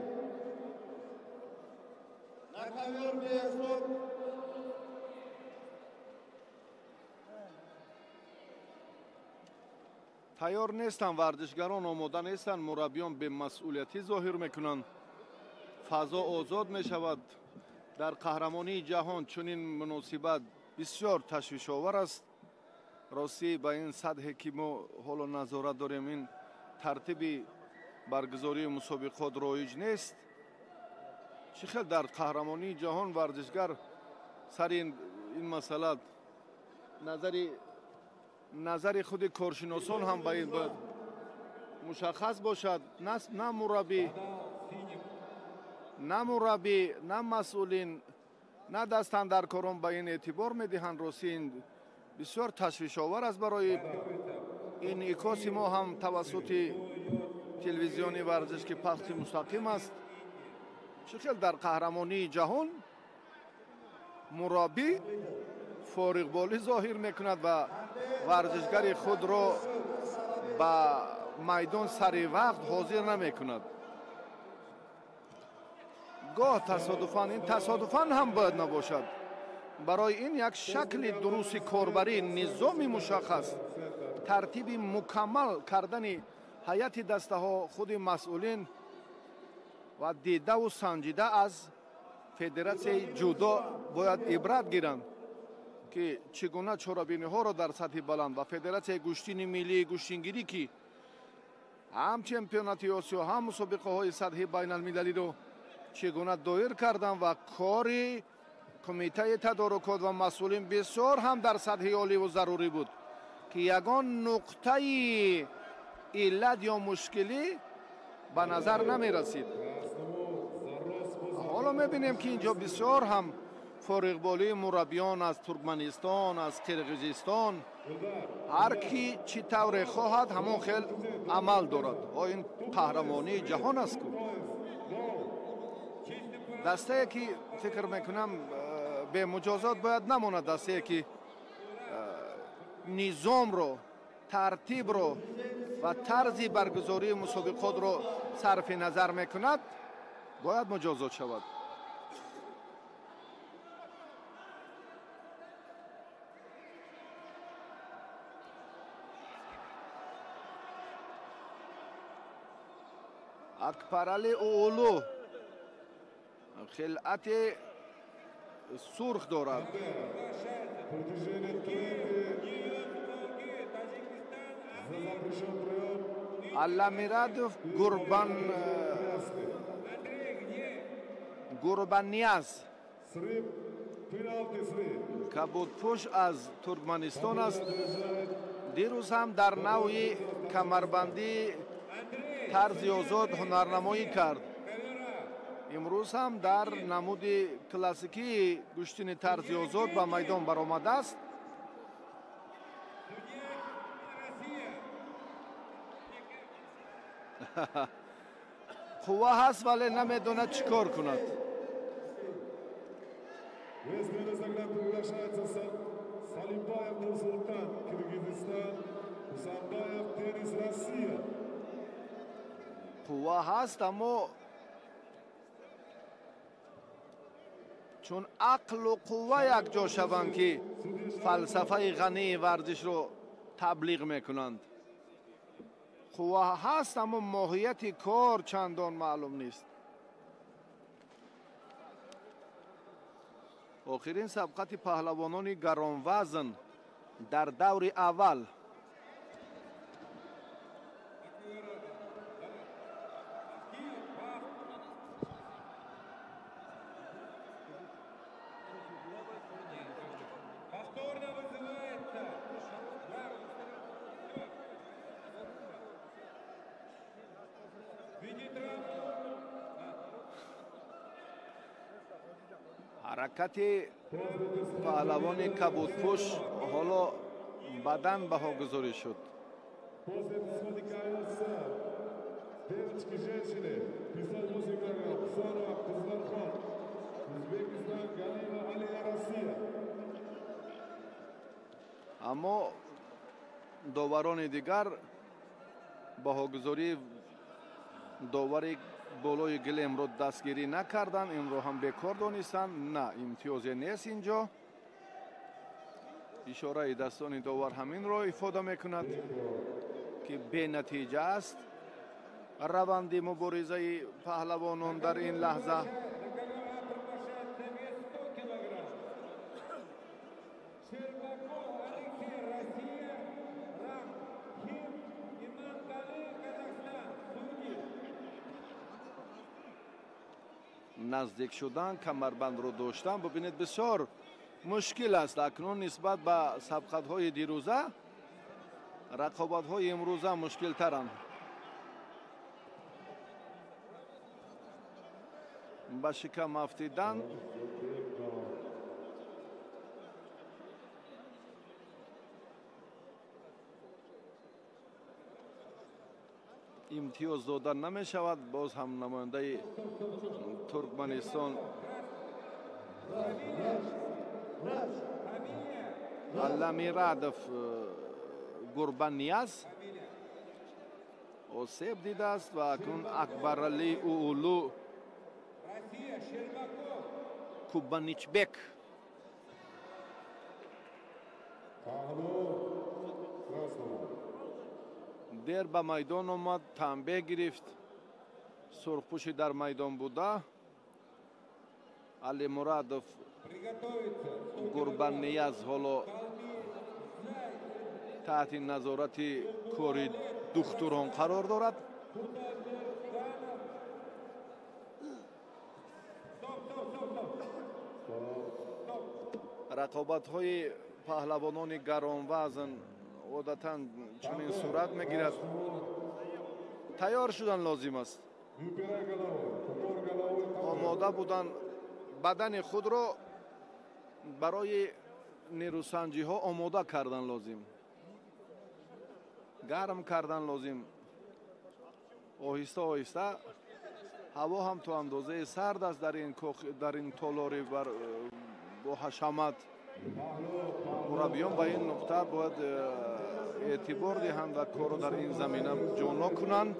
На ковер Бейсов. تیار نیستند ورزشگران، آماده نیستند. مربیان به مسئولیتی ظاهر میکنند. фазо озод мешавад дар қаҳрамонии ҷаҳон чунин муносибат бисёр ташвишовар аст. ростӣ ба ин сатҳе ки мо ҳоло назорат дорем, ин тартиби баргузории мусобиқот роиҷ нест. чӣ хел дар қаҳрамонии ҷаҳон варзишгар сари ин масъала назари худи коршиносон ҳам ба ин бояд мушаххас бошад. на мураббӣ, на масъулин, на дастандаркорон ба ин эътибор медиҳанд. ростӣ ин бисёр ташвишовар аст барои инъикоси мо ҳам тавассути телевизиони варзиш ки пахши мустақим аст. чӣ хел дар қаҳрамонии ҷаҳон мураббӣ фориғболӣ зоҳир мекунад ва варзишгари худро ба майдон сари вақт ҳозир намекунад. гоҳ тасодуфан, ин тасодуфан ҳам бояд набошад. барои ин як шакли дурусти корбарӣ, низоми мушаххас, тартиби мукаммал кардани ҳайати дастаҳо, худи масъулин ва дидаву санҷида аз федератсияи ҷудо бояд ибрат гиранд ки чӣ гуна чорабиниҳоро дар сатҳи баланд ва федератсияи гӯштини миллии гӯштингирӣ ки ҳам чемпионати осиё, ҳам мусобиқаҳои сатҳи байналмилалиро чӣ гуна доир карданд ва кори кумитаи тадорукот ва масъулин бисёр ҳам дар сатҳи оливу зарурӣ буд ки ягон нуқтаи иллат ё мушкилӣ ба назар намерасид. ҳоло мебинем ки инҷо бисёр ҳам фориғболии мураббиён аз Туркманистон, аз Қирғизистон, ҳар ки чӣ тавре хоҳад ҳамон хел амал дорад. ин қаҳрамонии ҷаҳон аст ку дастае ки фикр мекунам бемуҷозот бояд намонад, дастае ки низомро, тартибро ва тарзи баргузории мусобиқотро сарфи назар мекунад, бояд муҷозот шавад. акбарали оълу хилъати сурх дорад. алламирадов гурбанияз кабудпуш аз Туркманистон аст. дирӯз ҳам дар навъи камарбандӣ тарзи озод ҳунарнамоӣ кард. имрӯз ҳам дар намуди классикии гӯштини тарзи озод ба майдон баромадааст. қувва ҳаст вале намедонад чӣ кор кунад. Салимбаев Нурсултан, Киргизистон, Усанбаев Денис, Россия. қувва ҳаст, аммо чун ақлу қувва якҷо шаванд ки фалсафаи ғании варзишро таблиғ мекунанд. қувва ҳаст, аммо моҳияти кор чандон маълум нест. охирин сабқати паҳлавонони гаронвазн дар даври аввал ҳаракати паҳлавони кабудпуш ҳоло бадан баҳогузорӣ шуд. аммо доварони дигар баҳогузории довари болои гилемро дастгирӣ накарданд, инро ҳам бекор донистанд. на, имтиёзе нест инҷо. ишораи dastoни довар ҳаминро ифода мекунад ки бенатиҷа аст. раванди муборизаи паҳлавонон дар ин лаҳза. наздик шудан, камарбандро доштан. бубинед бисёр мушкил аст акнун нисбат ба сабқатҳои дирӯза. рақобатҳои имрӯза мушкилтаранд. ба шикам афтидан имтиёз дода намешавад. боз ҳам намояндаи туркманистон аламирадов гурбанияз осеб дидааст ва акнун акбарали уулу кубаничбек дер ба майдон омад, танбеҳ гирифт. сурхпӯши дар майдон буда алимурадов гурбанияз ҳоло таҳти назорати кори духтурон қарор дорад. рақобатҳои паҳлавонони гаронвазн одатан чунин сурат мегирад. тайёр шудан лозим аст. омода будан бадани худро барои нерӯсанҷиҳо омода кардан лозим. гарм кардан лозим. оҳиста оҳиста ҳаво ҳам то андозаи сард аст дар ин толори бо ҳашамат. мураббиён ба ин нуқта бояд эътибор диҳанд ва корро дар ин замина ҷоно кунанд.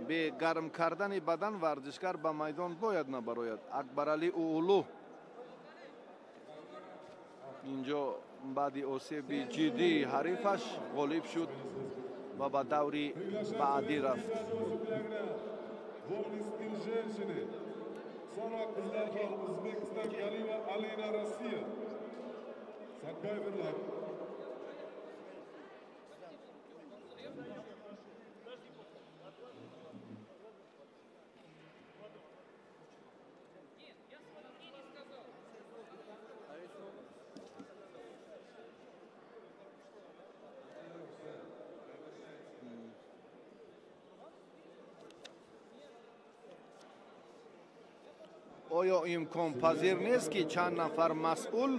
бе гарм кардани бадан варзишгар ба майдон бояд набарояд. акбарали уулу инҷо баъди осеби ҷиддии ҳарифаш ғолиб шуд ва ба даври баъдӣ рафт. Sonra kızlardan Uzbekistan Galiva Alina Rossiya. Sakbayverlar. оё имконпазир нест ки чанд нафар масъул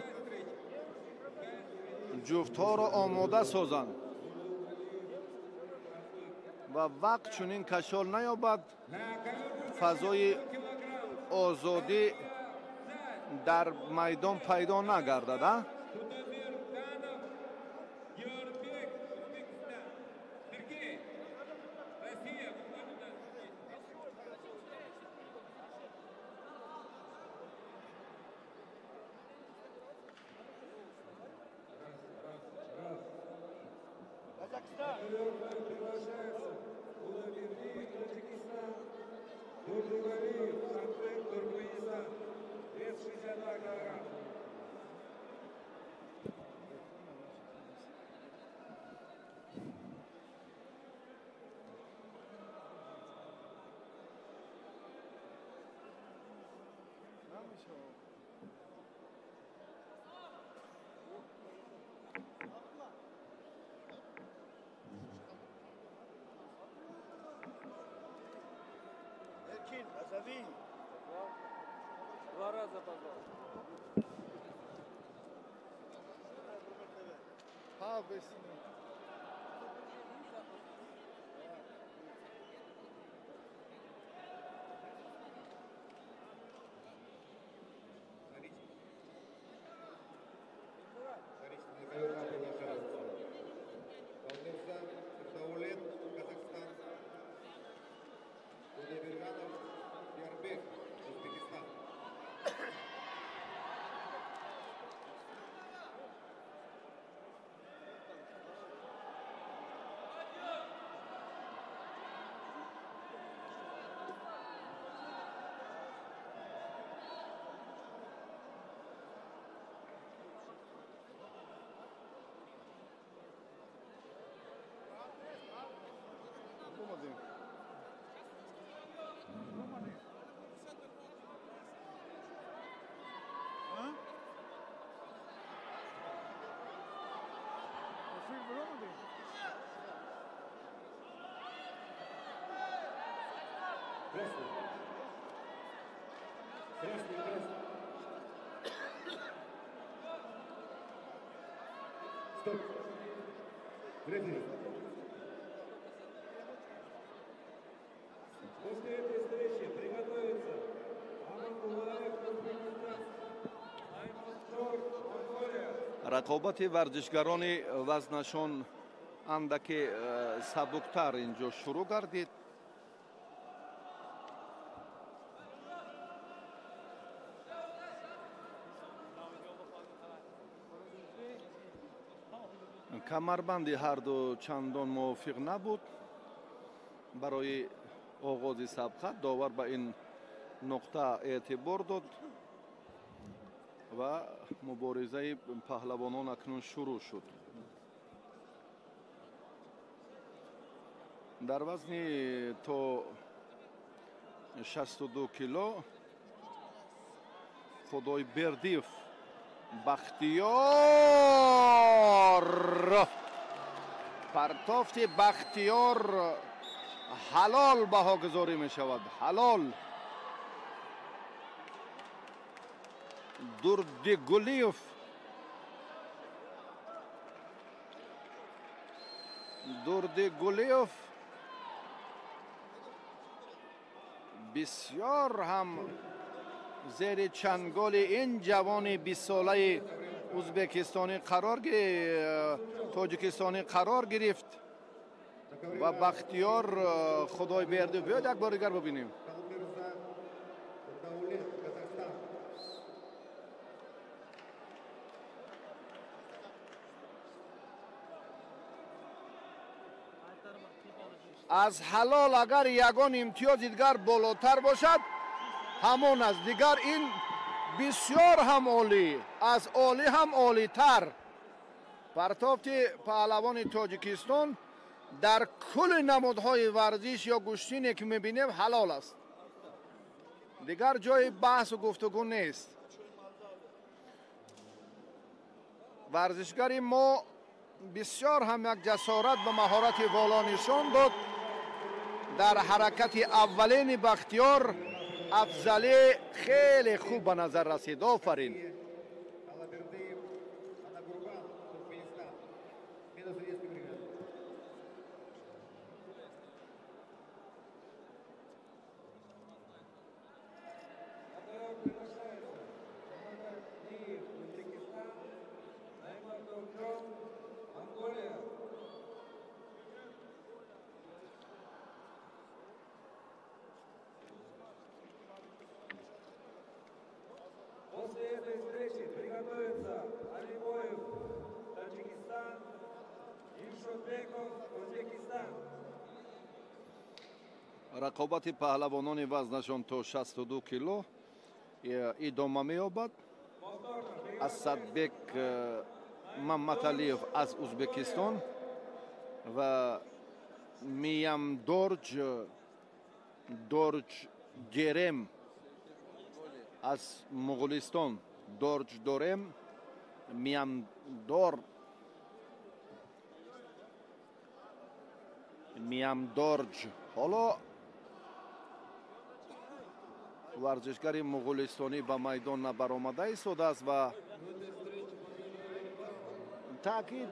ҷуфтҳоро омода созанд ва вақт чунин кашол наёбад, фазои озодӣ дар майдон пайдо нагардад. Erkin, Azavi. Два раза позвал. Красный. Красный, красный. Стоп. Рефери. После этой встречи приготовиться. Амангулаев, Узбекистан. Аймонтор, Монголия. рақобати варзишгарони вазнашон андаке сабуктар инҷо шурӯъ гардид. камарбанди ҳарду чандон мувофиқ набуд. барои оғози сабқа довар ба ин нуқта эътибор дод ва муборизаи паҳлавонон акнун шурӯъ шуд. дар вазни то 62 кило худойбердиев бахтиёр партофти бахтиёр ҳалол баҳогузорӣ мешавад. ҳалол дурдигулиев бисёр ҳам зери чанголи ин ҷавони 20 солаи ӯзбекистонӣ тоҷикистонӣ қарор гирифт ва бахтиёр худойбердиев. биёед як бори дигар бубинем. аз ҳалол агар ягон имтиёзи дигар болотар бошад ҳамон аст. дигар ин бисёр ҳам олӣ, аз олӣ ҳам олитар. партофти паҳлавони тоҷикистон дар кулли намудҳои варзиш ё гӯштине ки мебинем ҳалол аст. дигар ҷои баҳсу гуфтугӯ нест. варзишгари мо бисёр ҳам як ҷасорат ва маҳорати воло нишон дод. дар ҳаракати аввалини бахтиёр афзалӣ хеле хуб ба назар расид. офарин. Алабердиев, Анагурбан, Туркменистан. Медосудейский бригада. На дорогу приглашается Мамат Диев, Узбекистан. Аймонтор Джон, Монголия. После этой встречи приготовиться Алибоев, Таджикистан, Ильшотбеков, Узбекистан. рақобати паҳлавонони вазнашон то 62 кило идома меёбад. асадбек мамматалиев аз ӯзбекистон ва миямдорҷ дорҷдерем аз муғулистон. дорҷдорем миямдорҷ. ҳоло варзишгари муғулистонӣ ба майдон набаромада истодааст ва таъкид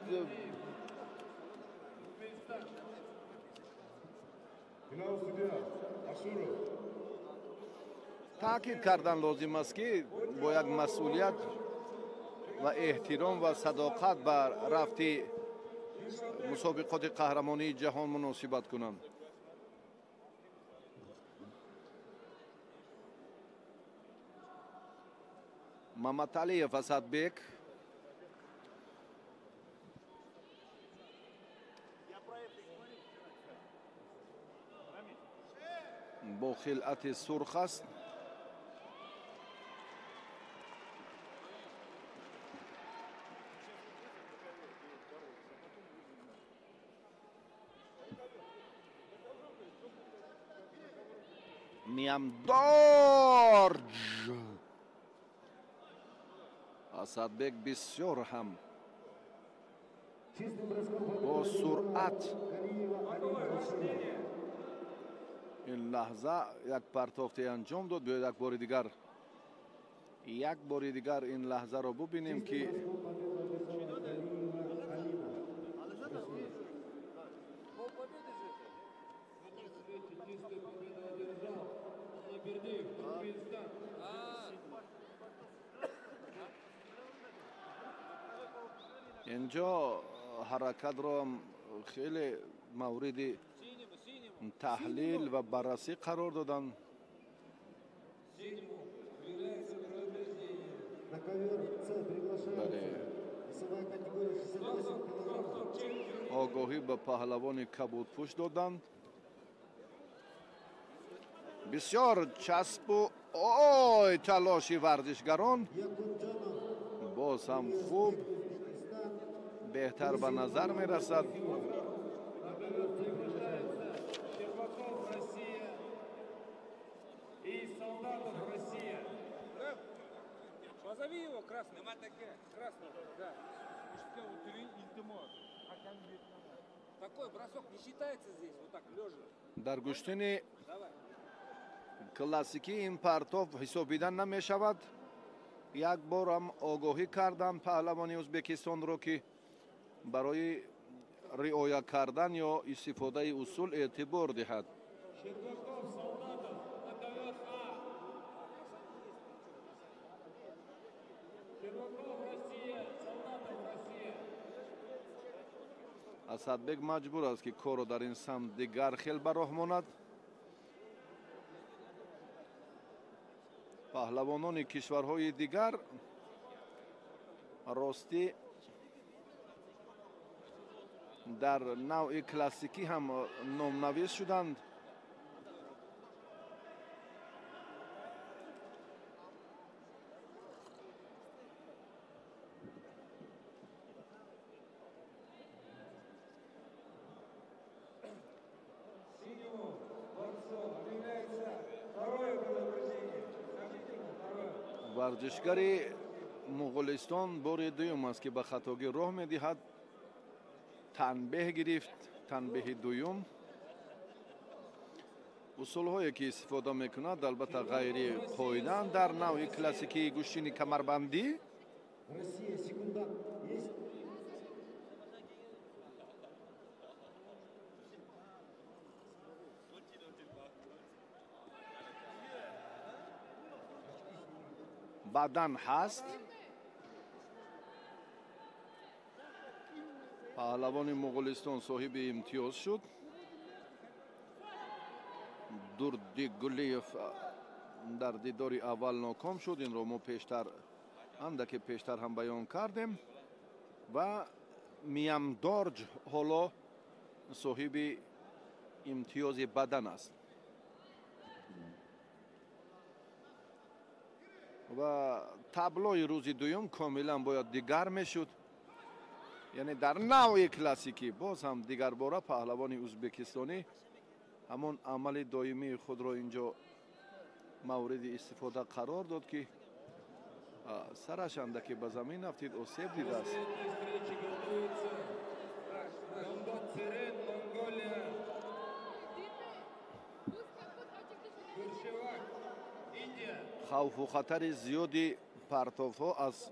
таъкид кардан лозим аст ки бо як масъулият ва эҳтиром ва садоқат ба рафти мусобиқоти қаҳрамонии ҷаҳон муносибат кунанд. маматалиев асадбек бо хилъати сурх аст. миямдорҷ асадбек бисёр ҳам با سرعت این لحظه یک پرتافته انجام داد. بیاید یک بار دیگر این لحظه رو ببینیم که اینجا حرکت رو خیلی مورد تحلیل و بررسی قرار دادن. На ковер С приглашается весовая категория 68 килограммов. آگاهی به پهلوان کبودپوش دادند. بسیار چسب و تلاشی ورزشگران Якубджанов, باز هم خوب Узбекистан. بهتر به نظر می رسد. Щербаков Россия и Солдатов Россия. Позови его, красный. Красный, да. Такой бросок не считается здесь, вот так, лежа. در گشتن Давай. کلاسیکی این پرتاب حسابیدن نمی شود. یک بار هم آگاهی کردن پهلوان ازبکستان رو که برای رعایت کردن یا استفاده اصول اعتبار دهد. Щербаков, Солдатов, на ковер А. Щербаков Россия, Солдатов Россия. اسدبек مجبور است که کار در این سمت دیگر خیلی به راه ماند. پهلوانان کشورهای دیگر راستی در نوع کلاسیکی هم نامنویس شدند. Синему борцу объявляется второе предупреждение. Скажите ему второе. ورزشگری مغولستان بار دوم است که به خطاگی راه می‌دهد. تنبیه گرفت، تنبیه دوم. اصول‌هایی که استفاده می‌کند البته غیر پایدار در نوع کلاسیکی گوشتنی کمربندی. Россия, секундант. Есть? بدن هست. پهلوان مغولستان صاحب امتیاز شد. دوردیگولیف در دیدار اول ناکام شد. این رو ما پیشتر اندکی پیشتر هم بیان کردیم. و میامدارج حالا صاحب امتیاز بدن است. و تابلوی روز دوم کاملا باید دیگر میشد. یعنی در نوع کلاسیکی باز هم دیگر باره پهلوان ازبکستانی همون عمل دائمی خود را اینجا مورد استفاده قرار داد که سرش اندکی به زمین افتید آسیب دیده است. Гамбат-Церен, Монголия. Гуршевак, Индия. خوف و خطر زیادی پرتاف‌ها از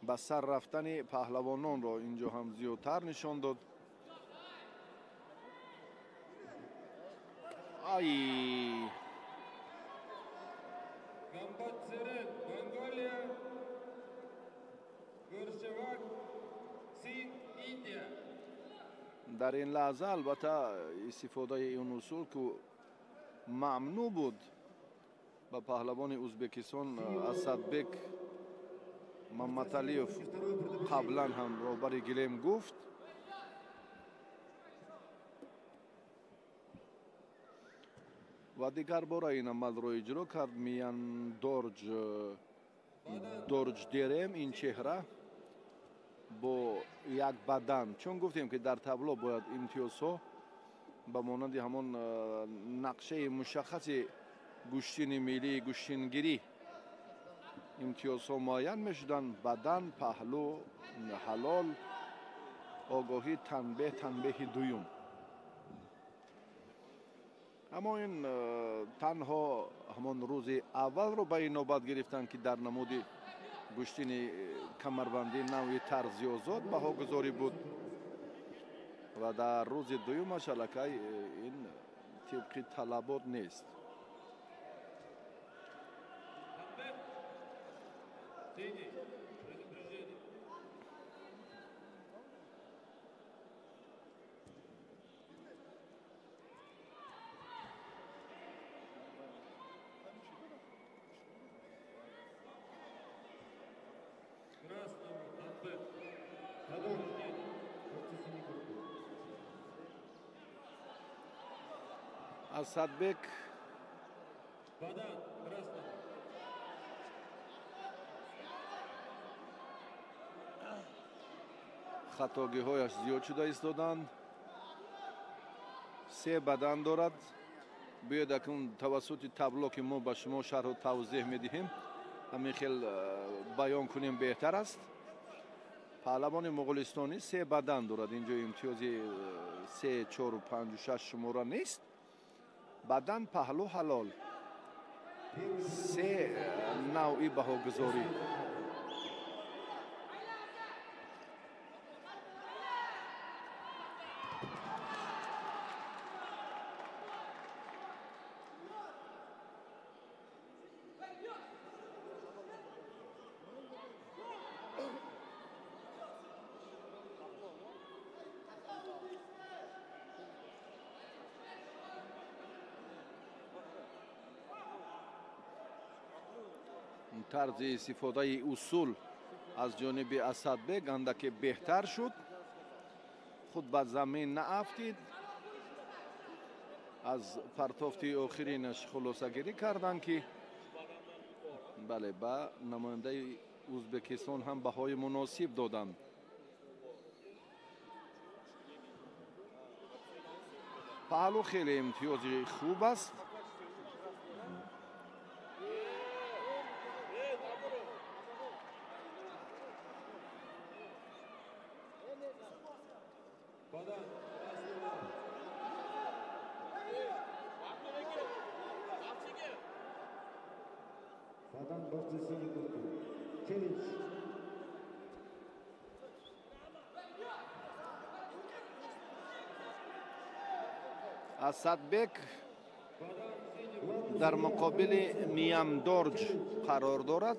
به سر رفتن پهلوانان را اینجا هم زیادتر نشان داد. Гамбат-Церен, Монголия. Гуршевак, Син, Индия. در این لحظه البته استفاده این اصول که ممنوع بود به پهلوان ازبکستان اسدبek محمدعلیف قبلا هم رهبر گلیم گفت. و دیگر بار این عمل را اجرا کرد. میان دورج دیرم این چهره با یک بدن، چون گفتیم که در تابلو باید امتیازها به مانند همون نقشه مشخص گوشتن ملی گوشتنگیری امتیازها معین میشدن. بدن، پهلو، حلال آگاهی تنبیه دویم. اما این تنها همان روز اول رو به این نوبت گرفتن که در نمود گشتین کمربندی نوعی طرزی آزاد بهاگذاری بود و در روز دویمش الکی این طبق طلبات نیست. Асадбек хатогиҳояш зиёд шуда истоданд. 3 бадан дорад. биёед акун тавассути табло ки мо ба шумо шарҳу тавзеҳ медиҳем ҳамин хел баён кунем беҳтар аст. паҳлавони муғулистонӣ 3 бадан дорад. инҷо имтиёзи 3, 4, 5, 6 шумора нест. бадан паҳлу ҳалол. 3 навъи баҳогузорӣ. طرز استفاده اصول از جانب اسدبек اندکی بهتر شد. خود به زمین نافتید. از پرتافتی آخرینش خلاصه گیری کردن که بله با نماینده ازبکستان هم بهای مناسب دادند. پهلو خیلی امتیازی خوب است. اسدبек در مقابل میامدورج قرار دارد.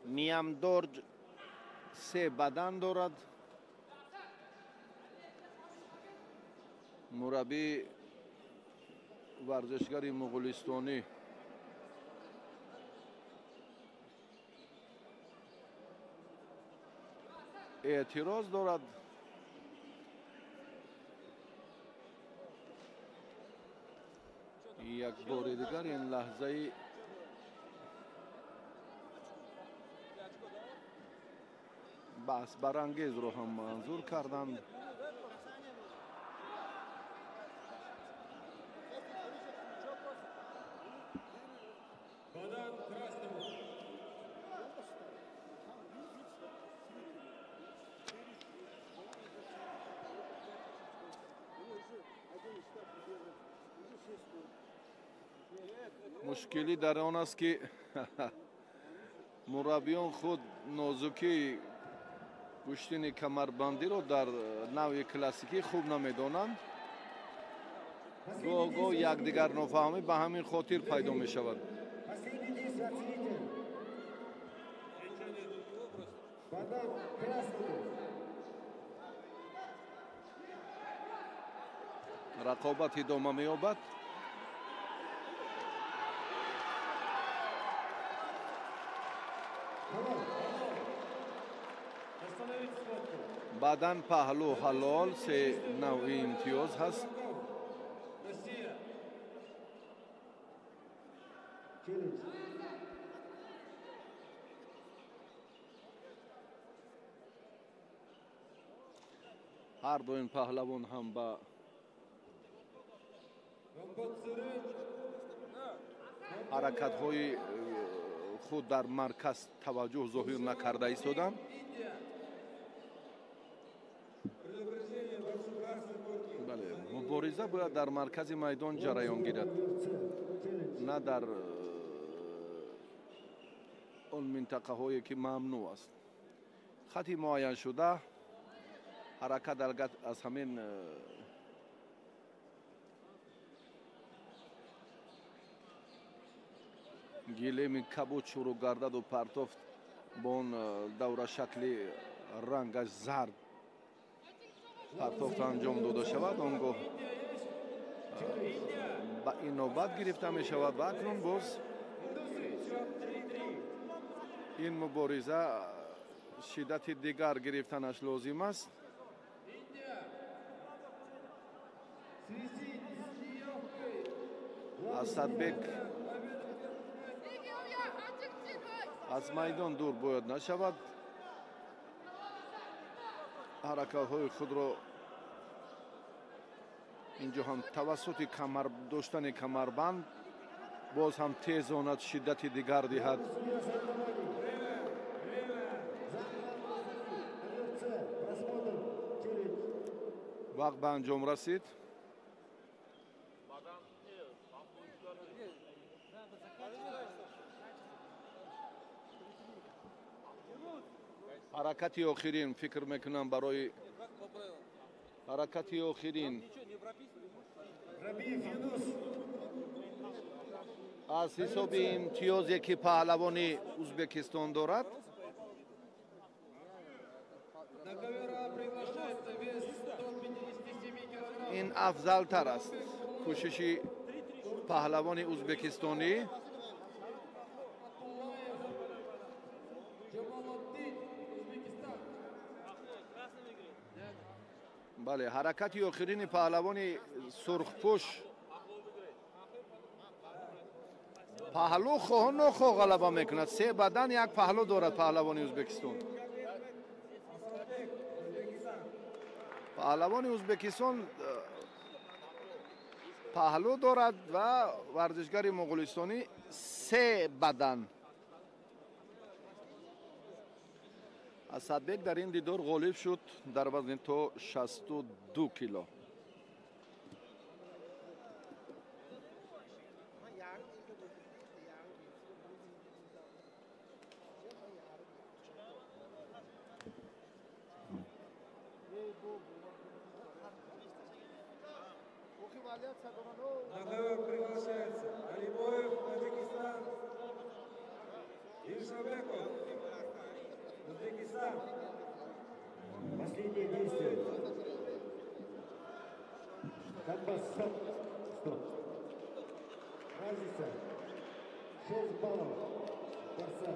میامدورج 3 بدن دارد. مربی ورزشگری مغولستانی اعتراض دارد. یک بار دیگر این لحظه بحث برانگیز رو هم منظور کردند. مشکلی در آن است که مربیان خود نازکی گشتین کمربندی رو در نوع کلاسیکی خوب نمیدانند. گاه یکدیگر نفهمی به همین خاطر پیدا می شود. رقابت ادامه می یابد. بدن پهلو حلال 3 نوعی امتیاز هست. هر دو این پهلوان هم با ҳаракатҳои худ дар марказ таваҷҷӯҳ зоҳир накарда истоданд. бале, мубориза бояд дар маркази майдон ҷараён гирад, на дар он минтақаҳое ки мамнӯъ аст. хати муайяншуда ҳаракат албат аз ҳамин гилеми кабуд шурӯъ гардаду партофт бо он даврашакли рангаш зард партофт анҷом дода шавад, он гоҳ ба инобат гирифта мешавад ва акнун боз ин мубориза шиддати дигар гирифтанаш лозим аст. асадбек аз майдон дур бояд нашавад. ҳаракатҳои худро инҷо ҳам тавассути доштани камарбанд боз ҳам тезонад шиддати дигар диҳад. вақт ба анҷом расид. ҳаракати охирин фикр мекунам барои ҳаракати охирин аз ҳисоби имтиёзе ки паҳлавони ӯзбекистон дорад, ин афзалтар аст. кӯшиши паҳлавони ӯзбекистонӣ бале, ҳаракати охирини паҳлавони сурхпӯш паҳлӯ хоҳу нохоҳ ғалаба мекунад. се бадан як паҳлӯ дорад паҳлавони ӯзбекистон. паҳлавони ӯзбекистон паҳлӯ дорад ва варзишгари моғулистонӣ се бадан. асадбек дар ин дидор ғолиб шуд дар вазни то 62 кило. На ковер приглашается Алибоев, Таджикистан, Ильшабеков, Узбекистан. Последнее действие. Донбасс, стоп. Стоп. Разница. 6 баллов. Борца.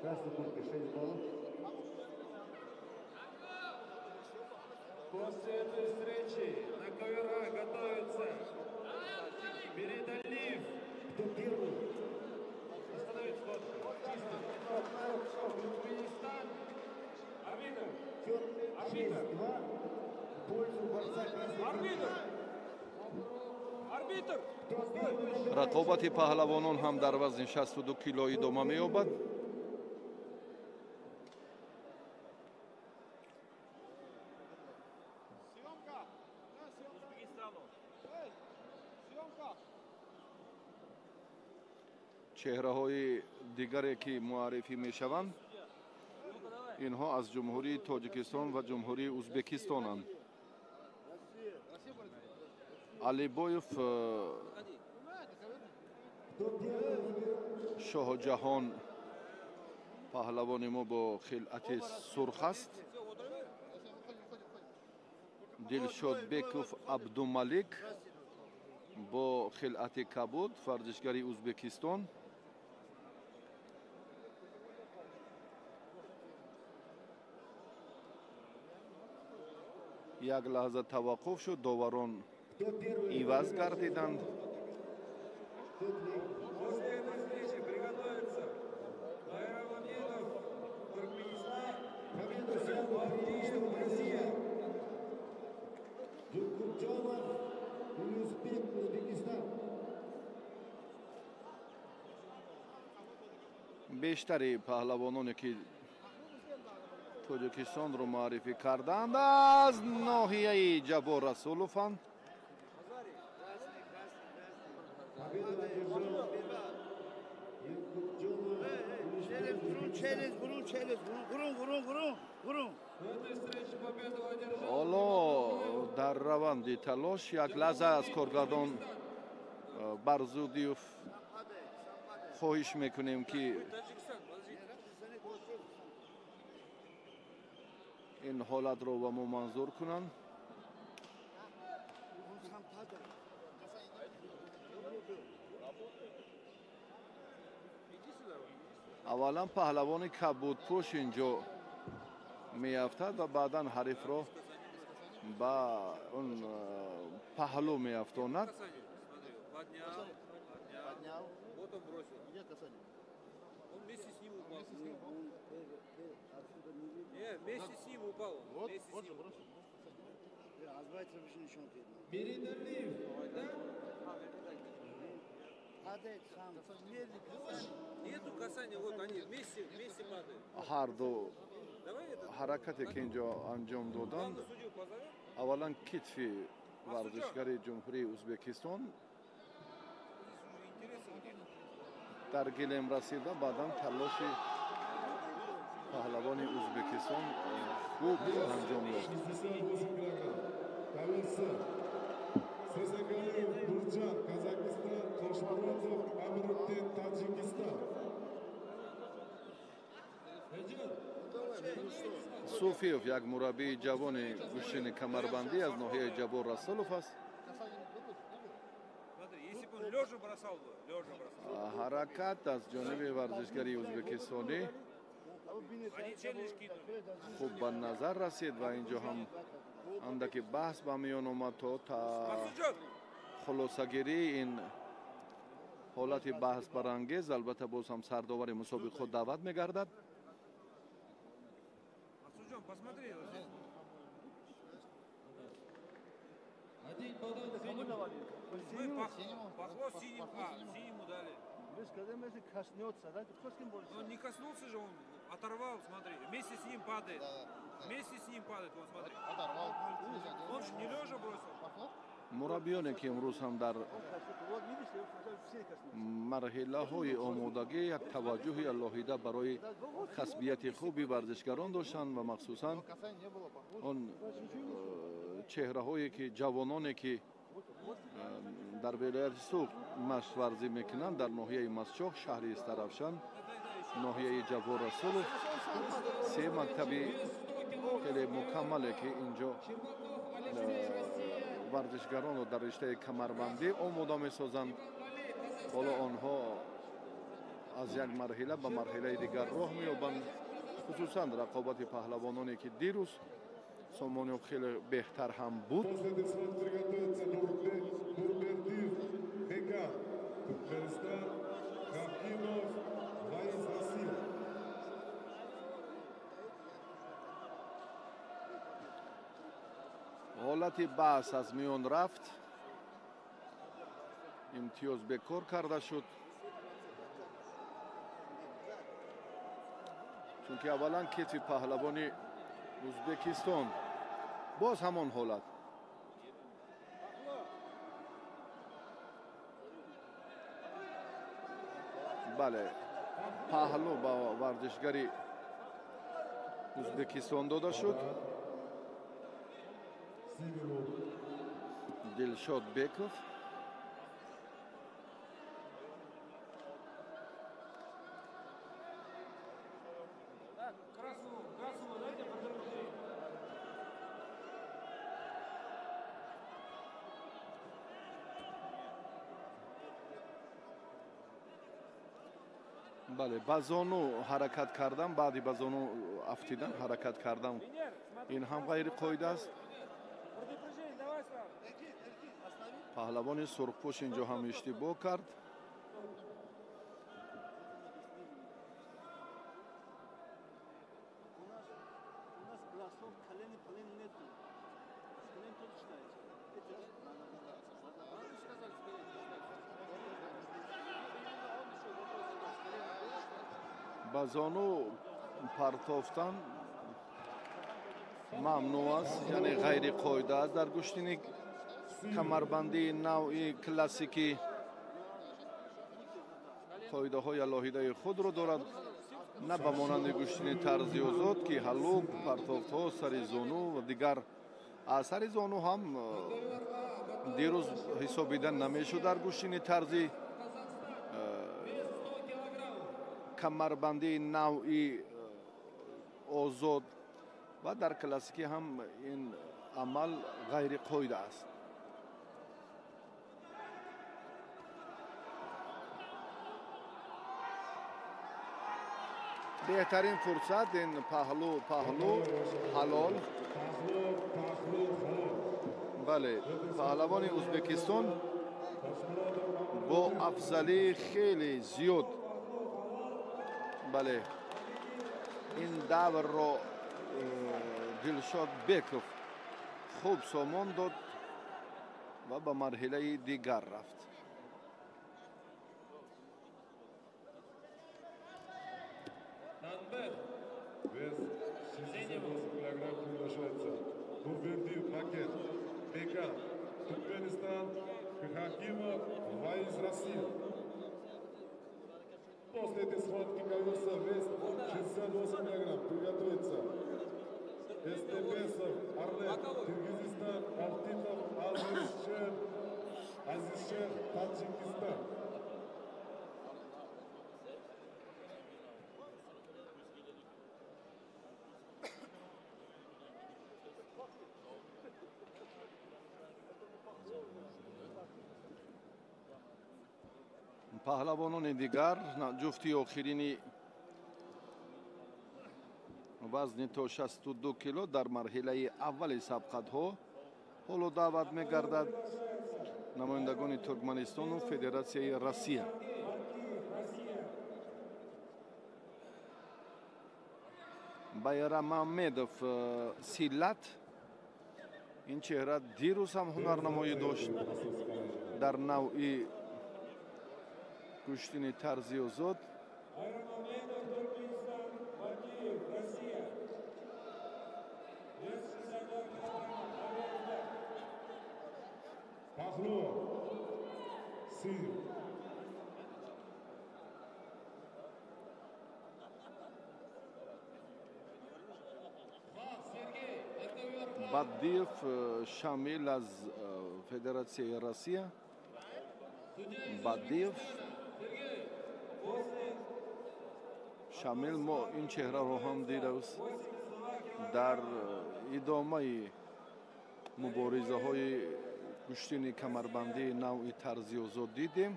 Красной куртки 6 баллов. После этой встречи на ковера готовится Беридалиев. Кто первый? Остановить ход. Чисто. Туркменистан. Арбитр. Счет 6-2 в пользу борца красной куртки. Арбитр. Арбитр. Кто первый? рақобати паҳлавонон ҳам дар вазни 62 кило идома меёбад. чеҳраҳои дигаре ки муаррифӣ мешаванд, инҳо аз ҷумҳурии тоҷикистон ва ҷумҳурии ӯзбекистонанд. алибоев шоҳоҷаҳон паҳлавони мо бо хилъати сурх аст. дилшодбеков абдумалик бо хилъати кабуд, варзишгари ӯзбекистон. як лаҳза таваққуф шуд, доварон иваз гардиданд. После этой встречи приготовится Байрамамедов, Туркменистан, Победу взял Балтийская Россия. Джукубджанов и Узбек, Узбекистан. бештари паҳлавононе ки тоҷикистонро маърифӣ карданд аз ноҳияи Ҷабор Расулованд. ҳоло дар раванди талош як лаҳза аз коргардон Барзудиев хоҳиш мекунем ки ин ҳолатро ба мо манзур кунанд. аввалан паҳлавони кабудпӯш инҷо меафтад ва баъдан ҳарифро ба он паҳлу меафтонад. Вот он бросил. Он вместе с ним упал. Нет, вместе с ним упал. Вместе с ним. Нету касания, вот они вместе падают. ҳар ду Давай это. ҳаракате ки инҷо анҷом доданд, Главный судью позовем. аввалан китфи варзишгари ҷумҳурии Ӯзбекистон дар гилем расида, баъдан талоши паҳлавони Ӯзбекистон хуб анҷом ёфт. 68 килограмм. Колеса. Сесагалиев Нурҷан, Казакистан, Тошмуродов, Амируддин, Таҷикистон. Суфиев як мураббии ҷавони гӯштини камарбандӣ аз ноҳияи Ҷабор Расулов аст. Смотри, если бы он лежа бросал бы, ҳаракат аз ҷониби варзишгари ӯзбекистонӣ Они челюшки кинули. хуб ба назар расид ва инҷо ҳам андаки баҳс ба миён омад то Масуджон! хулосагирии ин ҳолати баҳсбарангез албатта боз ҳам сардовари мусобиқаҳо даъват мегардад. Масуджон, посмотри. Вот здесь. Мы пахло синим, синему дали. Он не коснулся же, он оторвал, смотри. Вместе с ним падает. Вместе с ним падает, вон смотри. Он же не лежа бросил. мураббиёне ки имрӯз ҳам дар марҳилаҳои омодагӣ як таваҷҷӯҳи алоҳида барои касбияти хуби варзишгарон доштанд ва махсусан он чеҳраҳое ки ҷавононе ки дар вилояти суғ машқварзӣ мекунанд дар ноҳияи Масчоҳ, шаҳри Истаравшан, ноҳияи Ҷабор Расулов, се мактаби хеле мукаммале ки инҷо варзишгаронро дар риштаи камарбандӣ омода месозанд. ҳоло онҳо аз як марҳила ба марҳилаи дигар роҳ меёбанд, хусусан рақобати паҳлавононе ки дирӯз Сомониёв хеле беҳтар ҳам буд. После десант приготовится Нурбердиев, Бекан, Туркменистан, Хакимов, Ваиз Расил. ҳолати баҳс аз миён рафт, имтиёз бекор карда шуд, чунки аввалан китфи паҳлавони Ӯзбекистон боз ҳамон ҳолат. бале, паҳлу ба варзишгари Ӯзбекистон дода шуд. Дилшод Беков. бале, ба зону ҳаракат кардан, баъди ба зону афтидан ҳаракат кардан, ин ҳам ғайриқоида аст. паҳлавони сурхпӯш инҷо ҳам иштибоҳ кард. ба зону партофтан мамнӯъ аст, яъне ғайриқоида аст. дар куштини камарбандии навъи классикӣ қоидаҳои алоҳидаи худро дорад, на ба монанди куштини тарзи озод ки ҳаллук, партофтҳо, сари зону ва дигар. аз сари зону ҳам дирӯз ҳисобида намешуд дар куштини тарзи камарбандии навъи озод ва дар классикӣ ҳам ин амал ғайриқоида аст. беҳтарин фурсат ин паҳлу ҳалол. бале, паҳлавони ӯзбекистон бо афзалии хеле зиёд бале ин даврро Дилшод Беков хуб сомон дод ва ба марҳилаи дигар рафт. Вес 68 килограмм приглашается. Нурбердиев Пакет, Бекан, Туркменистан, Хакимов, Ваиз, Россия. После этой схватки ковёрся вес 68 килограмм. Приготовиться. Эстепесов, Арнет, Киргизистан, Алтитов, Азизшер, Таджикистан. паҳлавонони дигар ҷуфти охирини вазни то 62 кило дар марҳилаи аввали сабқатҳо ҳоло даъват мегардад намояндагони Туркманистону Федератсияи Россия. Байраммамедов Силлат ин чеҳра дирӯз ҳам ҳунарнамоӣ дошт дар навъи куштини тарзи озод. Пахлов, Сир. Баддиев Шамил аз Федератсияи Россия. Баддиев Шамил мо ин чеҳраро ҳам дидамс дар идомаи муборизаҳои куштини камарбандии навъи тарзи озод дидем.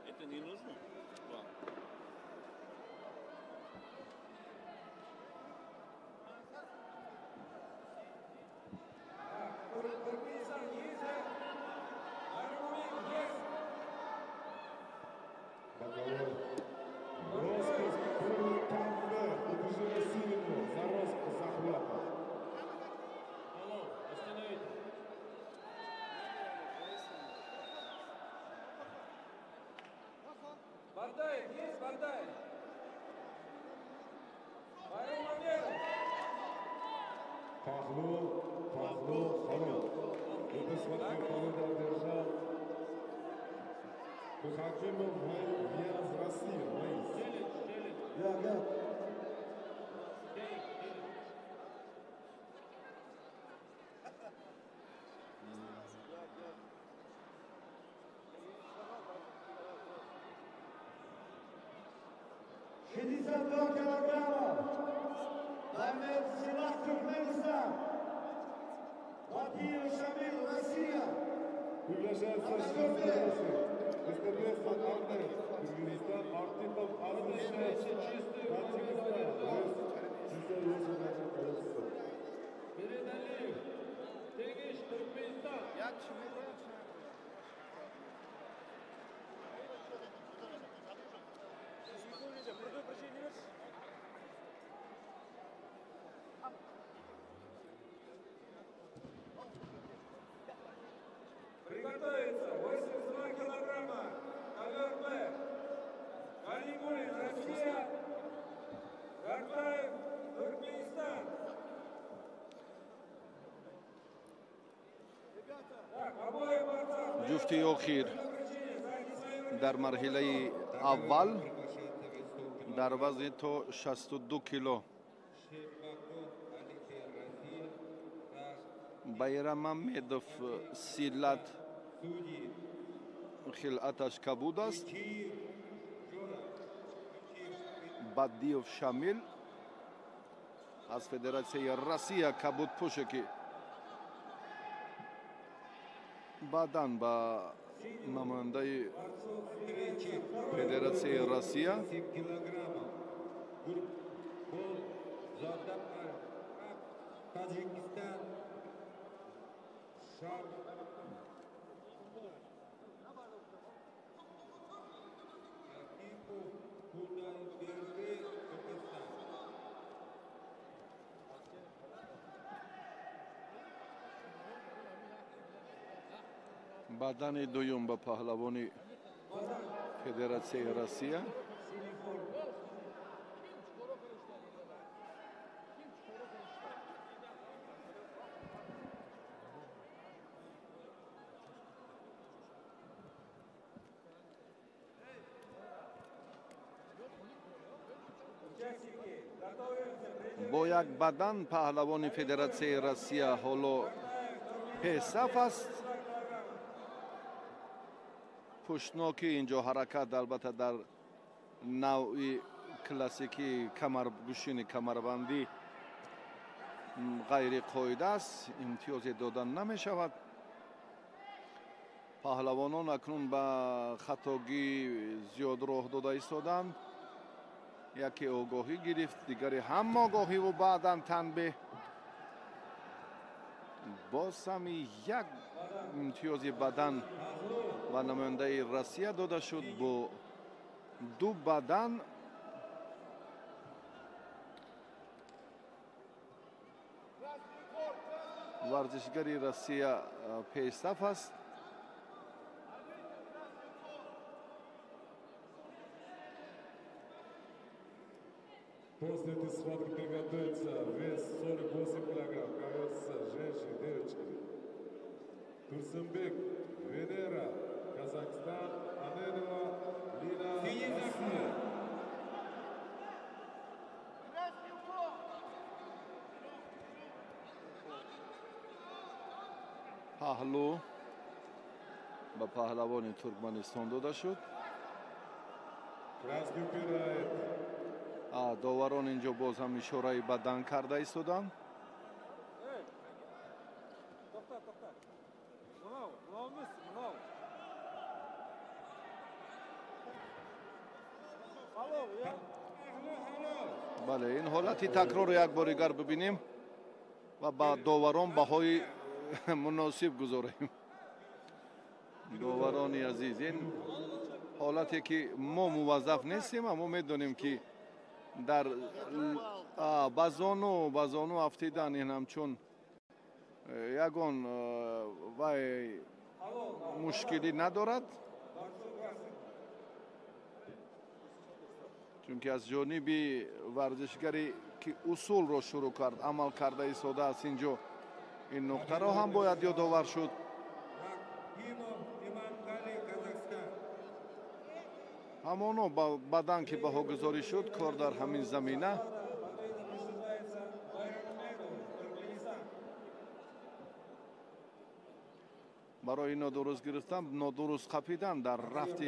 Это не нужно вам? Договор. Роскос, первый камбэ, движение Сирину, за роскос захвата. Алло, остановите. Бардаев, есть Бардаев? Байраммамедов. Пахлов, Халил. Это схватку победу одержал Кухакимов Виаз Россия. Ahmed Silah Turkmenistan. Владимир Шамил, Россия. Приглашается Шестидесятый. Эстепесов Арнет, Кыргызстан, Артипов, Азизшер, Таджикистан. Вес 68 количество. Передалиев. Тегиш, Туркменистан. Бактаев, Туркменистан. Так, обоим борцам. جفتی آخر در مرحله اول در وزن تا 62 کیلو Байрамамедов силат خلعتش کبود است. بدیوف شامل از فدراسیون روسیه کبود پوشه که بعداً با نماینده فدراسیون روسیه Tacikistan, Şam, Yakipov, Kudayberdi, Türkistan. بدن دویم با پهلوانی فدراسیون روسیه با یک بدن پهلوان فدراسیون روسیه حالا پیصف است. پشتناکی اینجا حرکت البته در نوع کلاسیکی گوشین کمربندی غیر قاعده است، امتیاز دادن نمی شود. پهلوانان اکنون به خطاگی زیاد راه داده ایستادند. یکی آگاهی گرفت، دیگری هم آگاهی و بعداً تنبیه. باز هم یک امتیاز بدن و نماینده روسیه داده شد با دو بدن. ورزشگری روسیه پیشرفت است. После этой схватки приготовится вес 48 килограмм. Ковер женщин, девочки. Турсынбек, Венера, Казахстан, Аненова, Лина, Россия. پهلو به پهلوان ترکمنستان داده شد. Красный упирает. داوران اینجا باز هم اشاره بدن کرده ایستادند. بله این حالتی تکرار یک بار دیگر ببینیم و با داوران بهای مناسب گذاریم. داوران عزیز، این حالتی که ما موظف نیستیم اما میدونیم که در بازانو افتیدن این همچون یگان وای مشکلی ندارد، چون که از جانب ورزشگری که اصول را شروع کرد عمل کرده ایستاده است. اینجا این نکته را هم باید یادآور شد. همانا بدن که بها گذاری شد کار در همین زمینه. برای نادرست گرفتن، نادرست خپیدن در رفت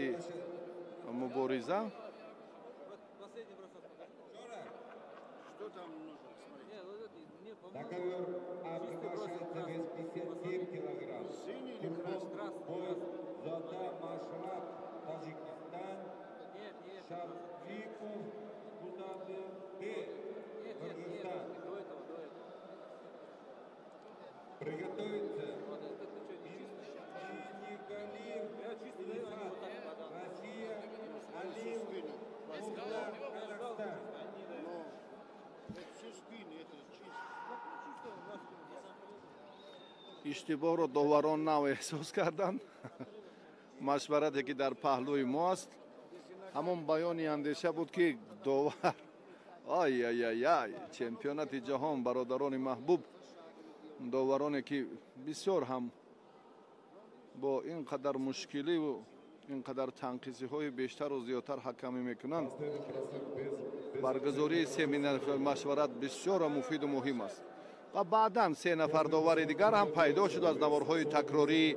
مبارزه. На ковер приглашается вес 57 килограмм. Турбой Зода Машраб, Таджикистан, Шапиков, Кудайберди, Кыргызстан. Приготовиться. Николаев, Илхат, Россия, Алиев, Мухтар, Казахстан. اشتباه رو داوران نو احساس کردند. مشورتی که در پهلوی ما است همون بیانی اندیشه بود که داور ای ای ای ای چمپیونات جهان برادران محبوب داورانی که بسیار هم با اینقدر مشکلی و اینقدر تنقیصی های بیشتر و زیادتر حکمی میکنند برگزاری سمینار مشورت بسیار مفید و مهم است و بعدا 3 نفر داور دیگر هم پیدا شد از داورهای تکراری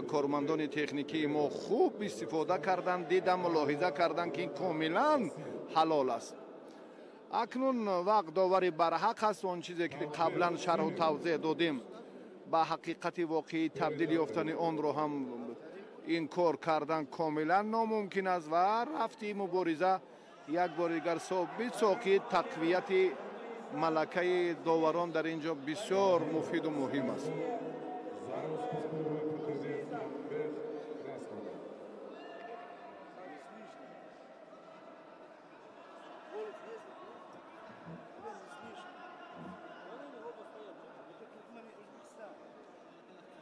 کارمندان تکنیکی ما خوب استفاده کردند دیدم ملاحظه کردند که این کاملا حلال است اکنون وقت داوری برحق است اون چیزی که قبلا شرح و توضیح دادیم به حقیقت واقعی تبدیل یافتن آن رو هم این کار کردن کاملا ناممکن است و رفتی مبارزه یک بار دیگر ثابت ساخت تقویت ملکه داوران در اینجا بسیار مفید و مهم است.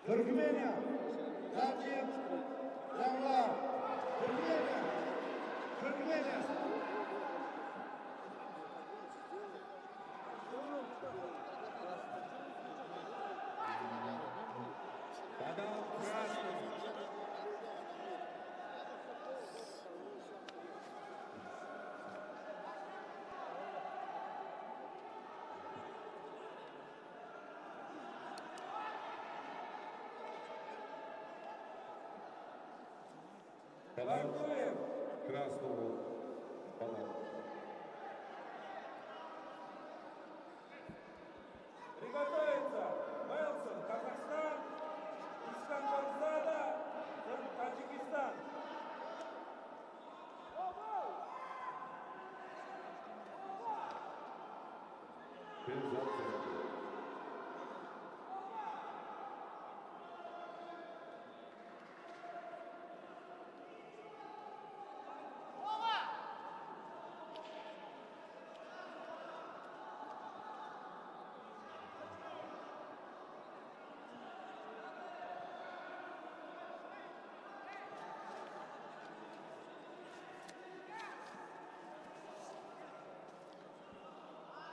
Туркмения, Таджик, Jamla, Туркмения, Туркмения. Adam Krasnov. Красного банана. Приготовиться! Мелсон, Казахстан, Искандарзада, Таджикистан.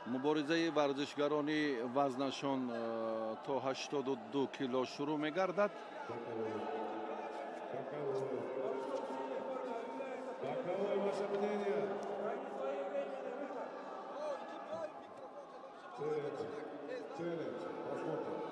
مبارزه ورزشگرانی وزنشان تا 82 کیلو شروع می‌گردد. Каково ваше мнение? Челлендж. Посмотрим.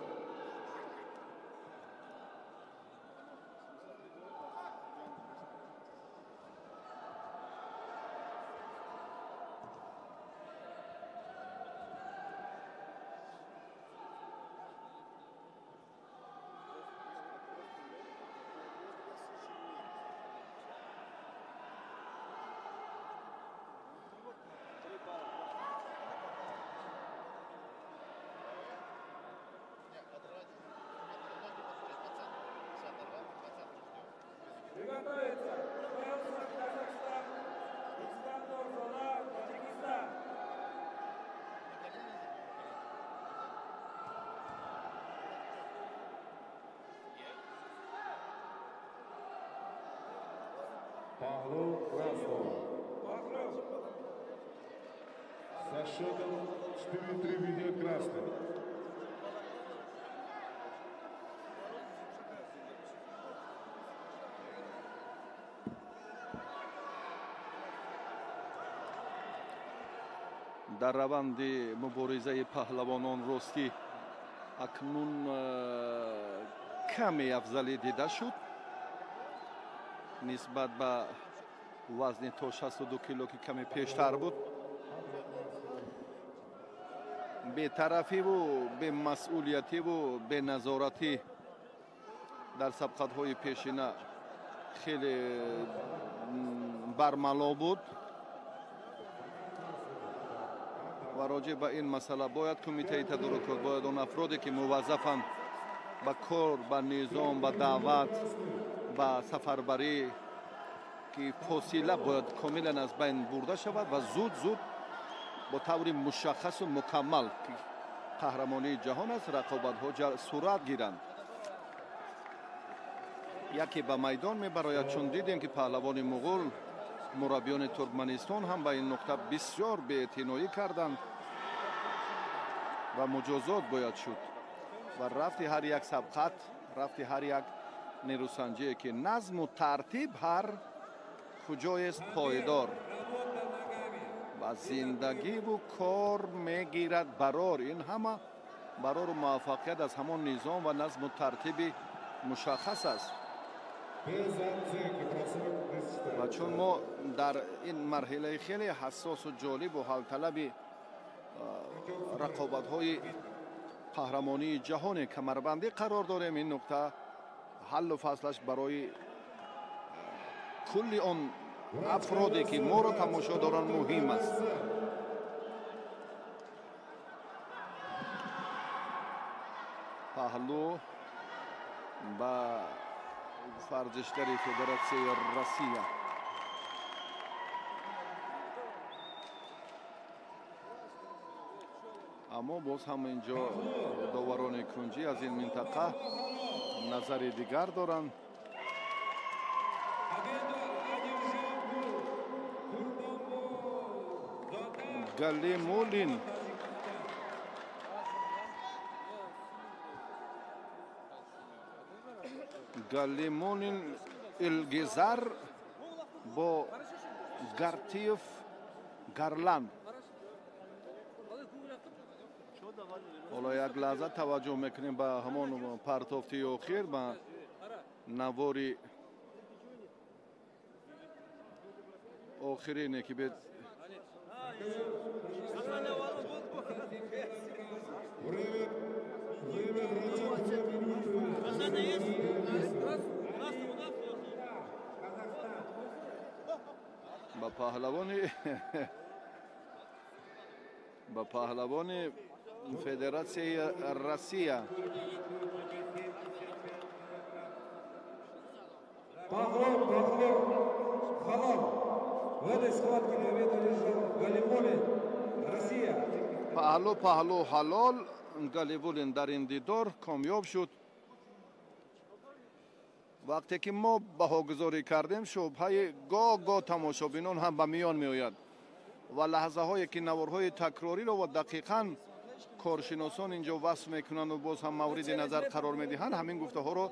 Приготовиться! Мелсон, Казахстан, Искандарзада, Таджикистан. Павлу Краснову. Покров. Со счетом 4-3 ведет красный. در روند مبارزه پهلوانان راستی اکنون کمی افضلی دیده شد نسبت به وزن تا 62 کیلو که کمی پیشتر بود بی‌طرفی و بی‌مسئولیتی و بی‌نظارتی در سبقت‌های پیشینه خیلی برملا بود و راجع به این مسئله باید کمیته تدارکات باید اون افرادی که موظفند به کار به نظام به دعوت به سفربری که فاصله باید کاملا از بین برده شود و زود با طور مشخص و مکمل که قهرمانی جهان است رقابت ها صورت گیرند یکی به میدان میبراید چون دیدیم که پهلوان مغول мураббиёни Туркманистон ҳам ба ин нуқта бисёр беэътиноӣ карданд ва муҷозот бояд шуд ва рафти ҳар як сабқат, рафти ҳар як нерӯсанҷие ки назму тартиб ҳар куҷоест пойдор ва зиндагиву кор мегирад барор. Ин ҳама барору муваффақият аз ҳамон низом ва назму тартиби мушаххас аст. Без оценки просрок без ва чун мо дар ин марҳилаи хеле ҳассосу ҷолибу ҳалталаби рақобатҳои қаҳрамонии ҷаҳоне камарбандӣ қарор дорем, ин нуқта ҳаллу фаслаш барои кулли он афроде ки моро тамошо доранд муҳим аст. паҳлӯ ба варзишгари Федератсияи Россия. аммо боз ҳам инҷо доварони кунҷӣ аз ин минтақа назари дигар доранд. Галимуллин Илгизар бо Гартиев Гарлан. ҳоло як лаҳза таваҷҷӯҳ мекунем ба ҳамон партофти охир, ба навори охирине ки бед ба паҳлавони Федератсияи Россия Халал. В этой схватке победу одержал Галимуллин, Россия. паҳлӯ ҳалол Галимуллин дар ин дидор комёб шуд. вақте ки мо баҳогузорӣ кардем, шубҳаи гоҳ тамошобинон ҳам ба миён меояд ва лаҳзаҳое ки наворҳои такрориро ва дақиқан коршиносон инҷо васф мекунанду боз ҳам мавриди назар қарор медиҳанд, ҳамин гуфтаҳоро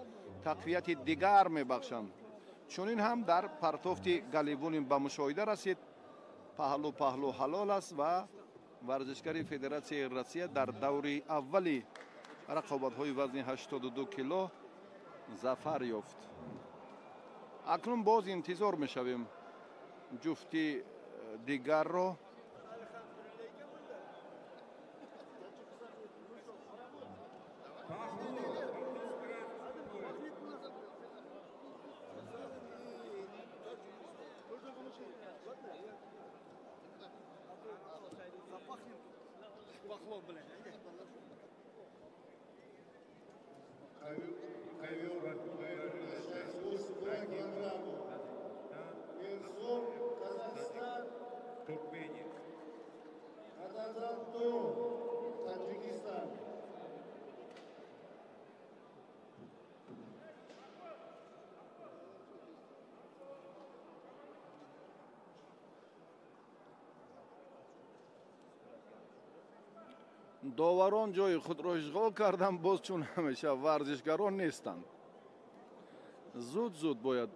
тақвияти дигар мебахшанд. чунин ҳам дар партофти Галимуллин ба мушоҳида расид. паҳлӯ ҳалол аст ва варзишгари Федератсияи Россия дар даври аввали рақобатҳои вазни 82 кило зафар ёфт. акнун боз интизор мешавем ҷуфти дигарро. Туркмения. Таджикистан. доварон ҷои худро ишғол кардан, боз чун ҳамеша варзишгарон нестанд. зуд бояд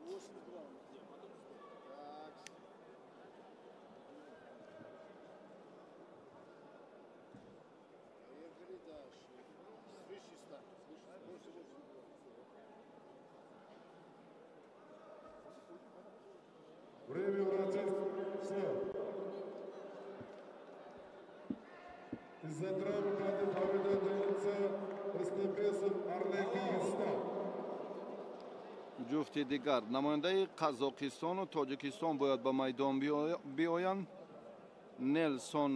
Время врачей. Все. Из-за травмы победа дается эстафетом Арне Кыргызстан. ҷуфти дигар намояндаи Қазоқистону Тоҷикистон бояд ба майдон биёянд. Нелсон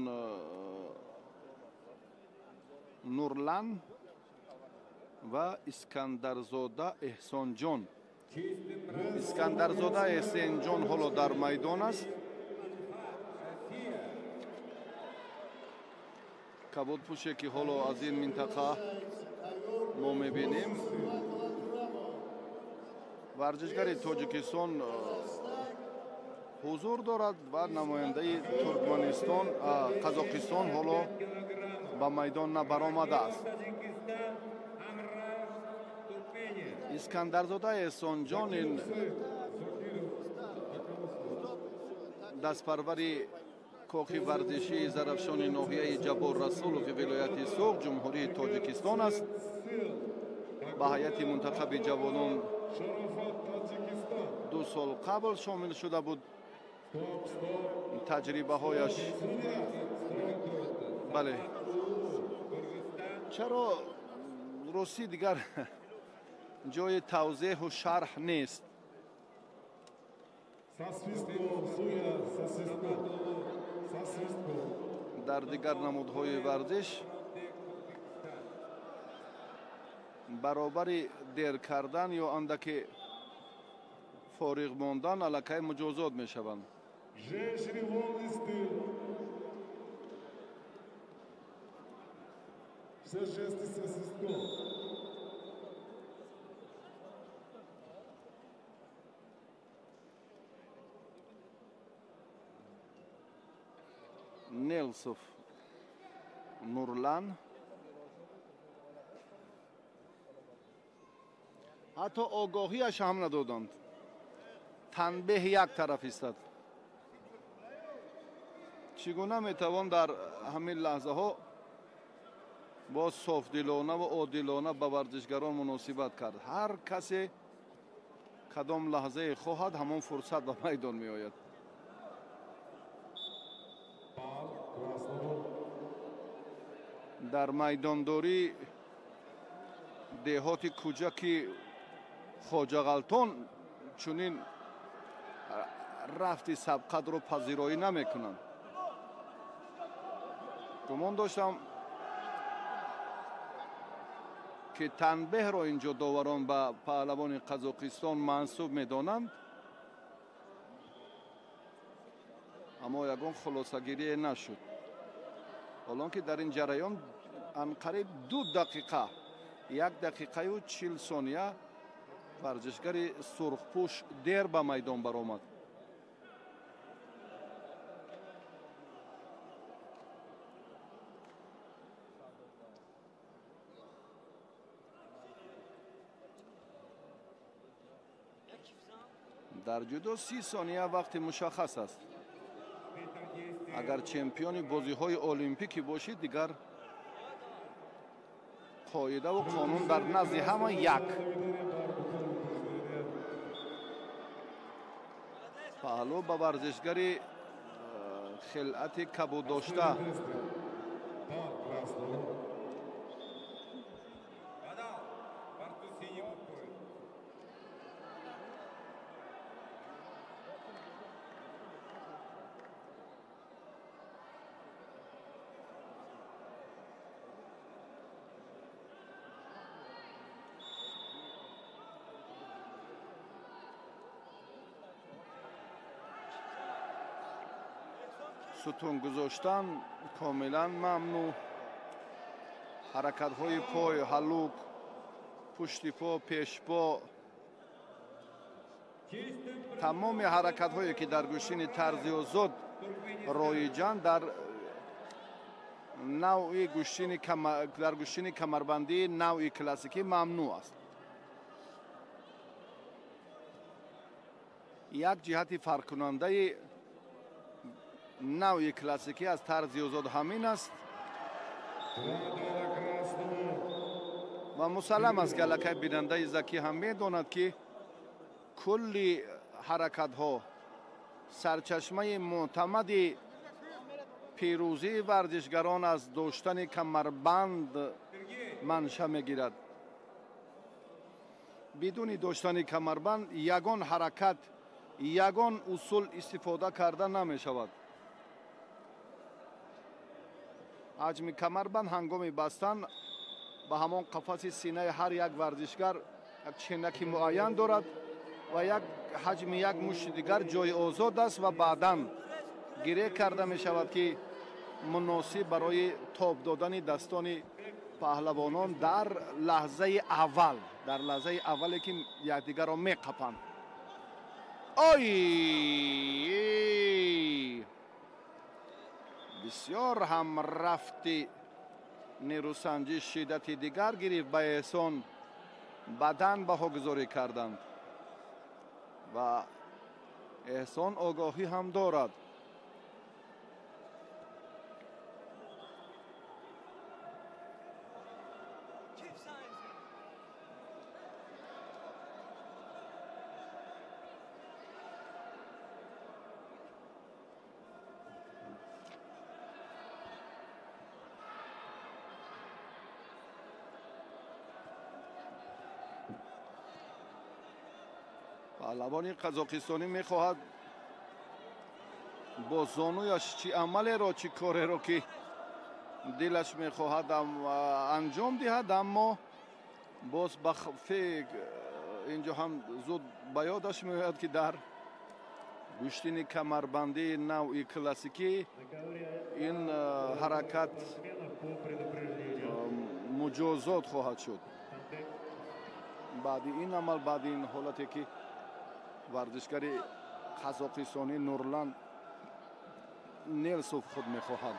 Нурлан ва Искандарзода Эҳсонҷон. Искандарзода Эҳсонҷон ҳоло дар майдон аст. кабудпӯше ки ҳоло аз ин минтақа мо мебинем. варзишгари Тоҷикистон ҳузур дорад ва намояндаи Туркманистон, Қазоқистон ҳоло ба майдон набаромадааст. Искандарзода Эҳсонҷон ин дастпарвари кохи варзишии зарафшони ноҳияи Ҷабор Расулови вилояти Суғ, ҷумҳурии Тоҷикистон аст. ба ҳайати мунтахаби ҷавонон 2 сол қабл шомил шуда буд. таҷрибаҳояш бале чаро русӣ дигар ҷои тавзеҳу шарҳ нест. дар дигар намудҳои варзиш баробари дер кардан ё андаке фориғ мондан аллакай муҷозот мешаванд. Женщины волны стыл. Все жесты со свистком. Нелсов Нурлан ҳатто огоҳияш ҳам надоданд. танбеҳ як тараф истад. чӣ гуна метавон дар ҳамин лаҳзаҳо боз софдилона ва одилона ба варзишгарон муносибат кард. ҳар касе кадом лаҳзае хоҳад ҳамон фурсат ба майдон меояд. дар майдондорӣ деҳоти кӯҷаки хоҷағалтон чунин рафти сабқадро пазироӣ намекунанд. гумон доштам ки танбеҳро инҷо доварон ба паҳлавони Қазоқистон мансуб медонанд, аммо ягон хулосагирие нашуд. ҳолон ки дар ин ҷараён анқариб 2 дақиқа 1 дақиқаю 40 сония варзишгари сурхпӯш дер ба майдон баромад. дар ҷудо 30 сония вақти мушаххас аст. агар чемпиони бозиҳои олимпикӣ бошид, дигар қоидаву қонун дар назди ҳама як. паҳлӯ ба варзишгари хилъати кабуддошта сутун гузоштан комилан мамнӯъ. ҳаракатҳои пой, ҳаллук, пушти по, пешпо, тамоми ҳаракатҳое ки дар гӯштини тарзи озод роиҷанд дар навъи дар гӯштини камарбандии навъи классикӣ мамнӯъ аст. як ҷиҳати фарқкунандаи навъи классикӣ аз тарзи озод ҳамин аст ва мусаллам аст ки аллакай бинандаи закӣ ҳам медонад ки кулли ҳаракатҳо сарчашмаи мӯътамади пирӯзии варзишгарон аз доштани камарбанд манша мегирад. бидуни доштани камарбанд ягон ҳаракат, ягон усул истифода карда намешавад. ҳаҷми камарбанд ҳангоми бастан ба ҳамон қафаси синаи ҳар як варзишгар як ченаки муайян дорад ва як ҳаҷми як мушти дигар ҷои озод аст ва баъдан гире карда мешавад ки муносиб барои тоб додани dastoни паҳлавонон дар лаҳзаи аввале ки якдигарро меқапанд. ой بسیار هم رفتی نیروسنجی شدتی دیگر گرفت به احسان بدن بهاگذاری کردند و احسان آگاهی هم دارد. پهلوانی قزاقستانی میخواهد با زانویش چی عملی را چی کاری را که دلش میخواهد انجام دهد، اما باز فکر اینجا هم زود به یادش میآید که در گوشتین کمربندی نوع کلاسیکی این حرکت مجازات خواهد شد. بعد این عمل، بعد این حالتی که ورزشگر قزاقستانی نورلند نیلسوف خود میخواهد.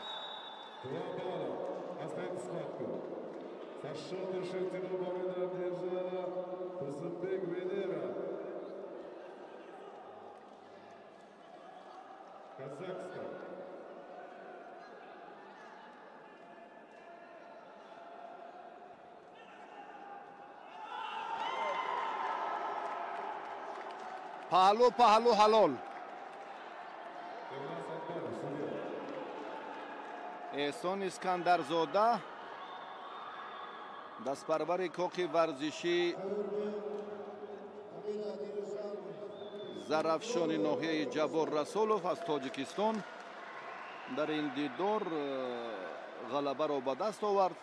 پهلو پهلو حلال. احسان اسکندرزاده دستپرور کاخ ورزشی زرافشان ناحیه جبار رسولوف از تاجیکستان در این دیدار غلبه را به دست آورد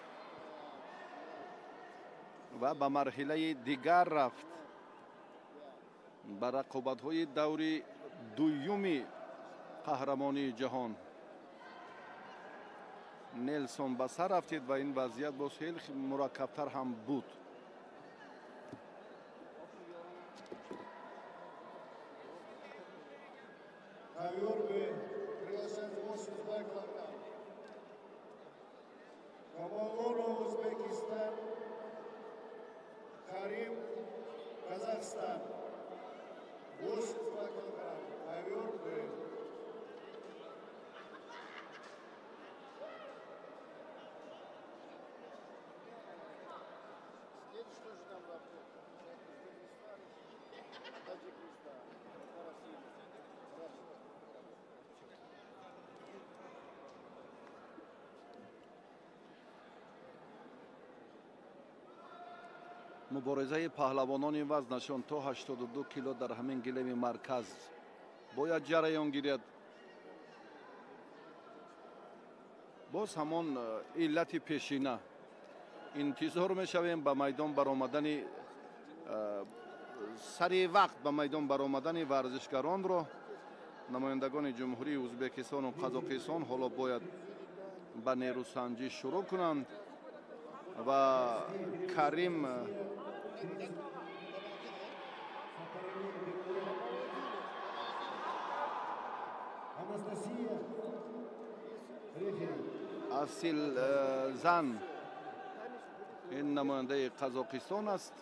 و به مرحله دیگر رفت. به رقابت‌های دوری دومی قهرمانی جهان نیلسون به سر رفتید و این وضعیت باز خیلی مرکب‌تر هم بود. Uzbekistan, Karim, Kazakhstan. مبارزه پهلوانان وزنشان تا 82 کیلو در همین گلیم مرکز باید جریان گیرد. باز همان علت پیشینه انتظار میشویم به میدان برآمدن سریع وقت به میدان برآمدن ورزشکاران را. نمایندگان جمهوری ازبکستان و قزاقستان حالا باید به نیروسنجی شروع کنند و کریم اصیل زن این نماینده قزاقستان است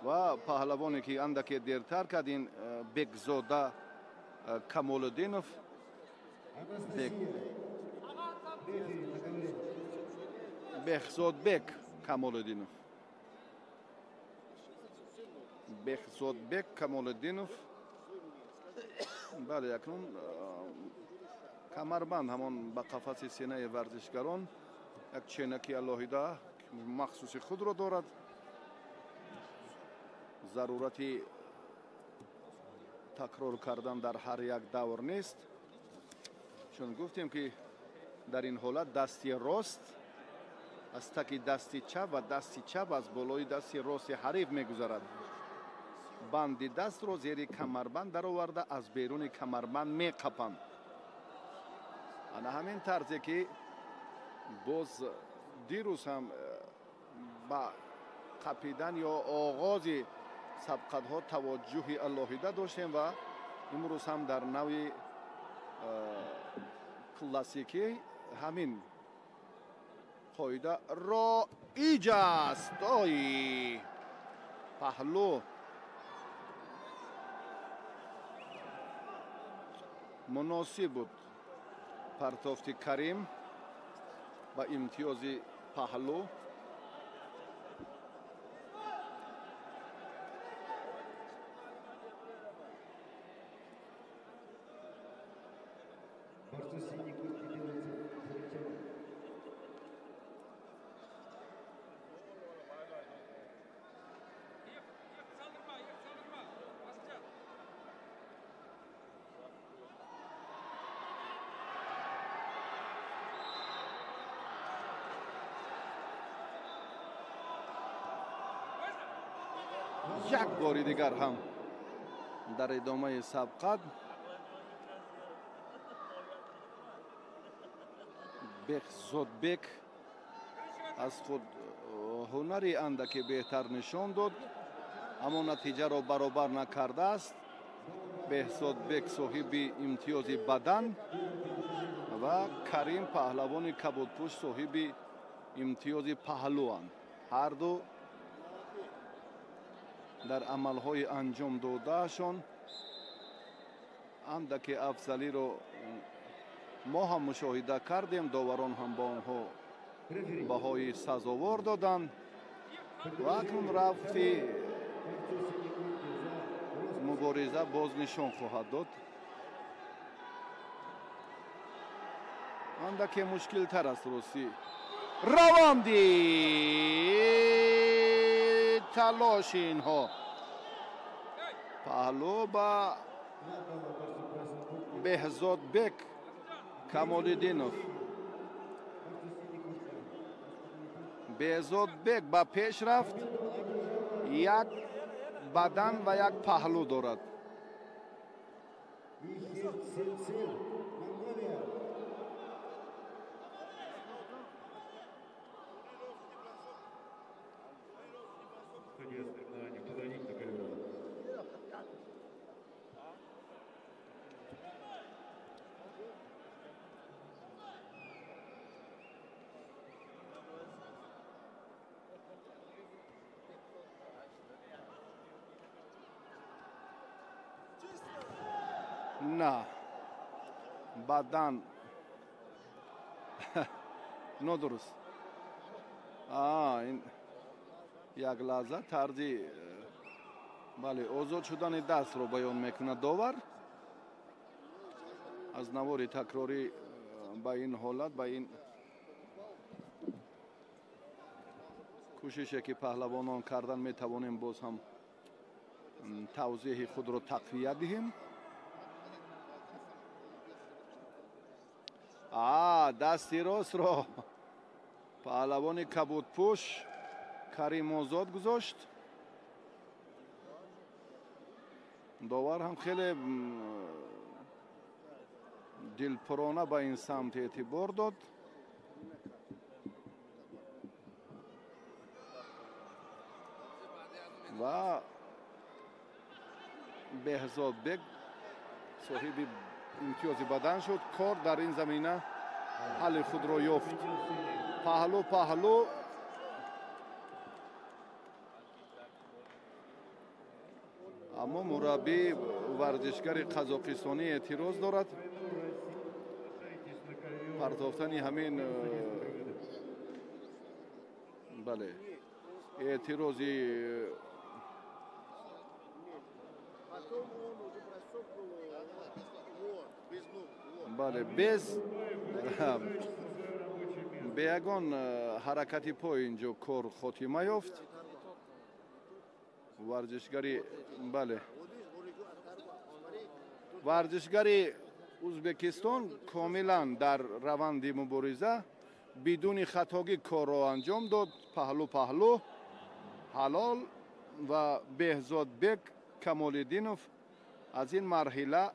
و پهلوانی که اندکی دیرتر کرد این بگزاده کمالالدینوف بهزاد بک کمالالدینوف بهزاد بک کمالالدینوف بله اکنون کمربند همان به قفس سینه ورزشگران یک چینکی الهیده مخصوص خود را دارد. ضرورتی تکرار کردن در هر یک دور نیست، چون گفتیم که در این حالت دستی راست از تک دستی چپ و دستی چپ از بالای دستی راست حریف میگذرد. بندی دست را زیر کمربند در آورده از بیرون کمربند میقپند. انا همین طرزی که باز دیروز هم با قپیدن یا آغاز سبقت ها توجه الهیده داشتیم و امروز هم در نوع کلاسیکی ҳамин қоида роиҷ аст. Ой, паҳлӯ муносиб буд. партофти Карим ба имтиёзи паҳлӯ. Barcha siyning ko'zga keluvchi Saldırma, saldırma. Basacağız. як бори дигар ҳам дар идомаи сабқат беҳзодбек аз худ ҳунари андаке беҳтар нишон дод, аммо натиҷаро баробар накардааст. беҳзодбек соҳиби имтиёзи бадан ва Карим паҳлавони кабудпӯш соҳиби имтиёзи паҳлӯанд. ҳарду дар амалҳои анҷом додаашон андаке афзалиро мо ҳам мушоҳида кардем. доварон ҳам ба онҳо баҳои сазовор доданд ва акнун рафти мубориза боз нишон хоҳад дод. андаке мушкилтар аст рости раванди талоши инҳо. паҳлӯ ба беҳзодбек камолиддинов. беҳзодбек ба пеш рафт. як бадан ва як паҳлӯ дорад. Mongolia. Конец соревнований. Куда ник договаривал? на бадан нодуруст. ин як лаҳза тарзи бале озод шудани дастро баён мекунад довар. аз навори такрорӣ ба ин ҳолат, ба ин кӯшише ки паҳлавонон кардан метавонем боз ҳам тавзеҳи худро тақвият диҳем. дасти ростро паҳлавони кабудпӯш Карим озод гузошт. довар ҳам хеле дилпурона ба ин самт эътибор дод. ва беҳзодбек соҳиби имтиёзи бадан шуд. кор дар ин замина ҳалли худро ёфт. паҳлӯ аммо мураббии варзишгари қазоқистонӣ эътироз дорад. партофтани ҳамин бале эътирози бале без به یگان حرکتی پای اینجا کار خاتمه یافت. ورزشگری بله ورزشگری ازبکستان کاملا در روند مبارزه بدون خطاگی کار را انجام داد. پهلو حلال و بهزادبک کمال‌الدینوف از این مرحله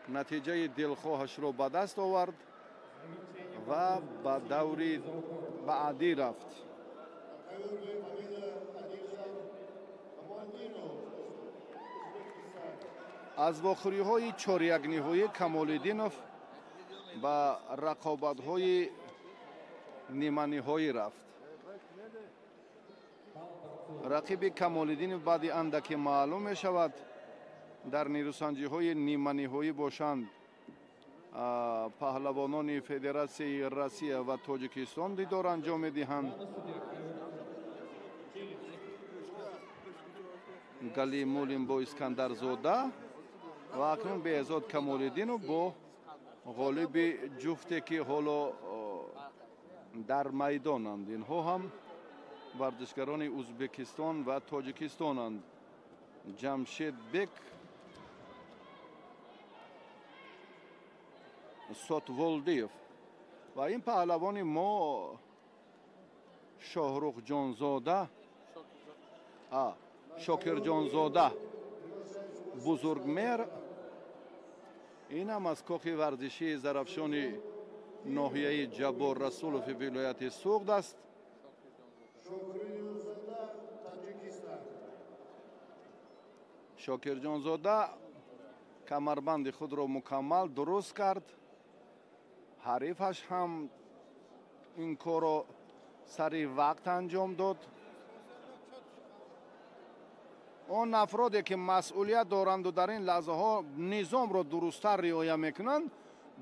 نتیجه دلخواهش را به دست آورد و به دوری بعدی رفت. از واخوری‌های چهار یک نهایی کمال‌الدینوف ба рақобатҳои ниманиҳоӣ рафт. рақиби Камолиддинов баъди андаке маълум мешавад дар нерӯсанҷиҳои ниманиҳоӣ бошанд паҳлавонони Федератсияи Россия ва Тоҷикистон дидор анҷом медиҳанд. Галимулин бо Искандарзода ва акнун Беҳзод Камолиддинов бо ғолиби ҷуфте ки ҳоло дар майдонанд. Инҳо ҳам варзишгарони Узбекистон ва Тоҷикистонанд. Ҷамшедбек Сотволдиев ва ин паҳлавони мо Шоҳрухҷонзода Шокирҷонзода Бузургмер ин ҳам аз кохи варзишии Зарафшони ноҳияи Ҷаббор Расулови вилояти Суғд аст. Шокирҷонзода камарбанди худро мукаммал дуруст кард. ҳарифаш ҳам ин корро сари вақт анҷом дод. он афроде ки масъулият доранду дар ин лаҳзаҳо низомро дурусттар риоя мекунанд,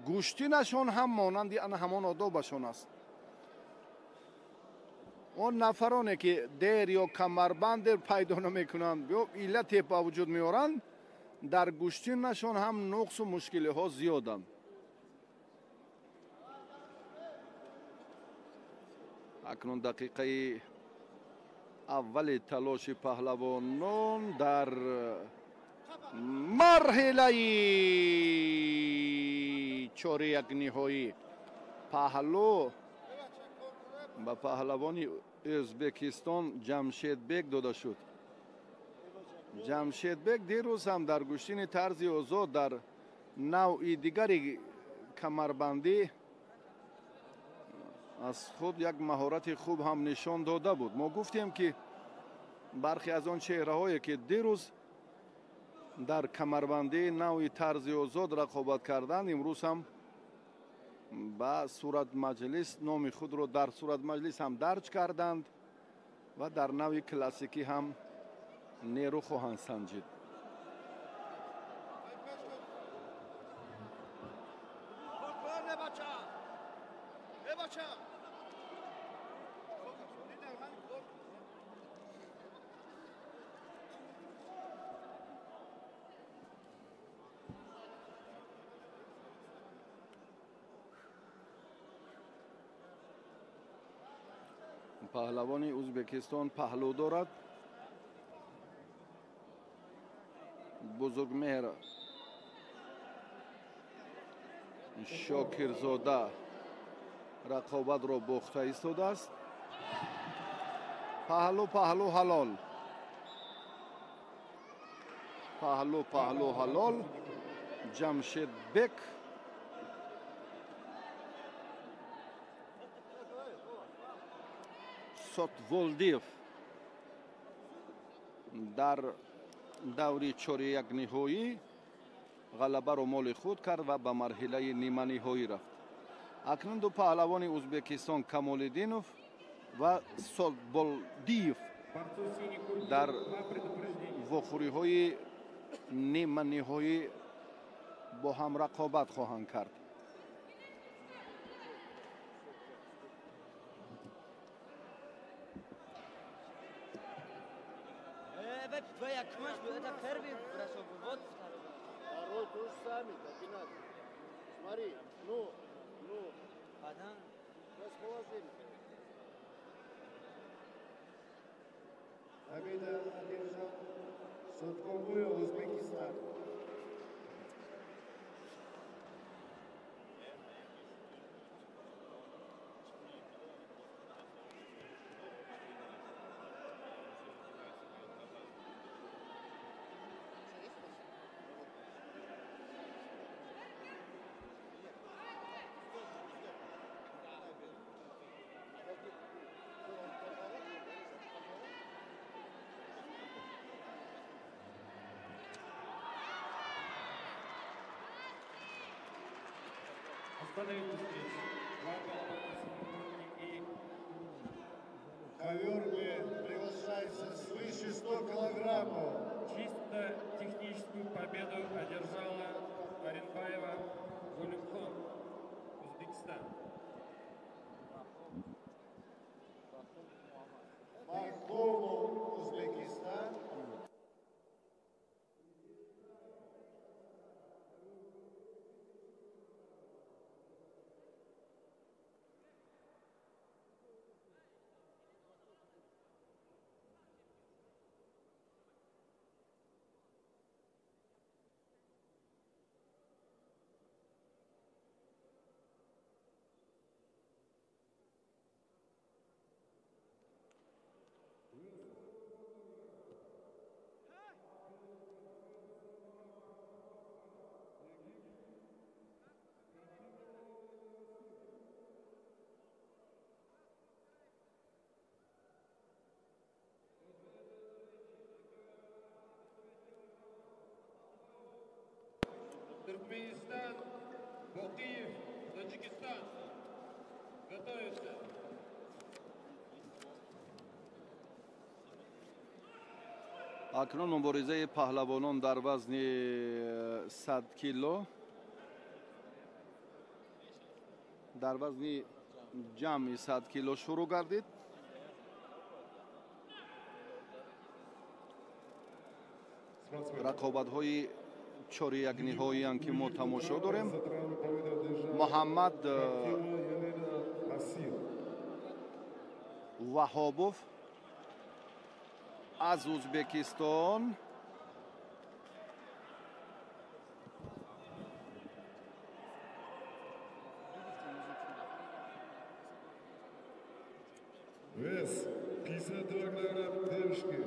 гӯштинашон ҳам монанди ҳамон одобашон аст. он нафароне ки дер ё камарбанде пайдо намекунанд ё иллате ба вуҷуд меоранд, дар гӯштинашон ҳам нуқсу мушкилиҳо зиёданд. акнун дақиқаи аввали талоши паҳлавонон дар марҳилаи чорякниҳоӣ паҳлу ба паҳлавони Ӯзбекистон Ҷамшедбек дода шуд. Ҷамшедбек дирӯз ҳам дар гӯштини тарзи озод дар навъи дигари камарбандӣ аз худ як маҳорати хуб ҳам нишон дода буд. мо гуфтем ки бархе аз он чеҳраҳое ки дирӯз дар камарбандии навъи тарзи озод рақобат карданд, имрӯз ҳам ба суратмаҷлис номи худро дар суратмаҷлис ҳам дарҷ карданд ва дар навъи классикӣ ҳам нерӯ хоҳанд санҷид. پهلوانی ازبکستان پهلو دارد. بزرگمهر شاکرزاده رقابت را باخته ایستاده است. پهلو پهلو حلال، پهلو پهلو حلال. جمشید بک ساتولدیف در دوری چهار یک نهایی غلبه را مال خود کرد و به مرحله نیمه نهایی رفت. اکنون دو پهلوان ازبکستان کمالدینوف و ساتولدیف در واخوری های نیمه نهایی با هم رقابت خواهند کرد. Победа одержал Сотковой Узбекистан. Остановите встречу. Два балла и Ковер приглашается свыше 100 килограммов. чисто техническую победу одержала Аренбаева Гулюкхон, Узбекистан. Махмудов, Узбекистан. Туркменистан, Бокиев, Таджикистан. Готовится. اکنون مبارزه پهلوانان در وزن 100 کیلو در وزن جمع 100 کیلو شروع گردید. رقابت‌های چهار یک نهایی هم که ما تماشا داریم. محمد وهابوف از ازبکستان Вес 52 килограмм девушки.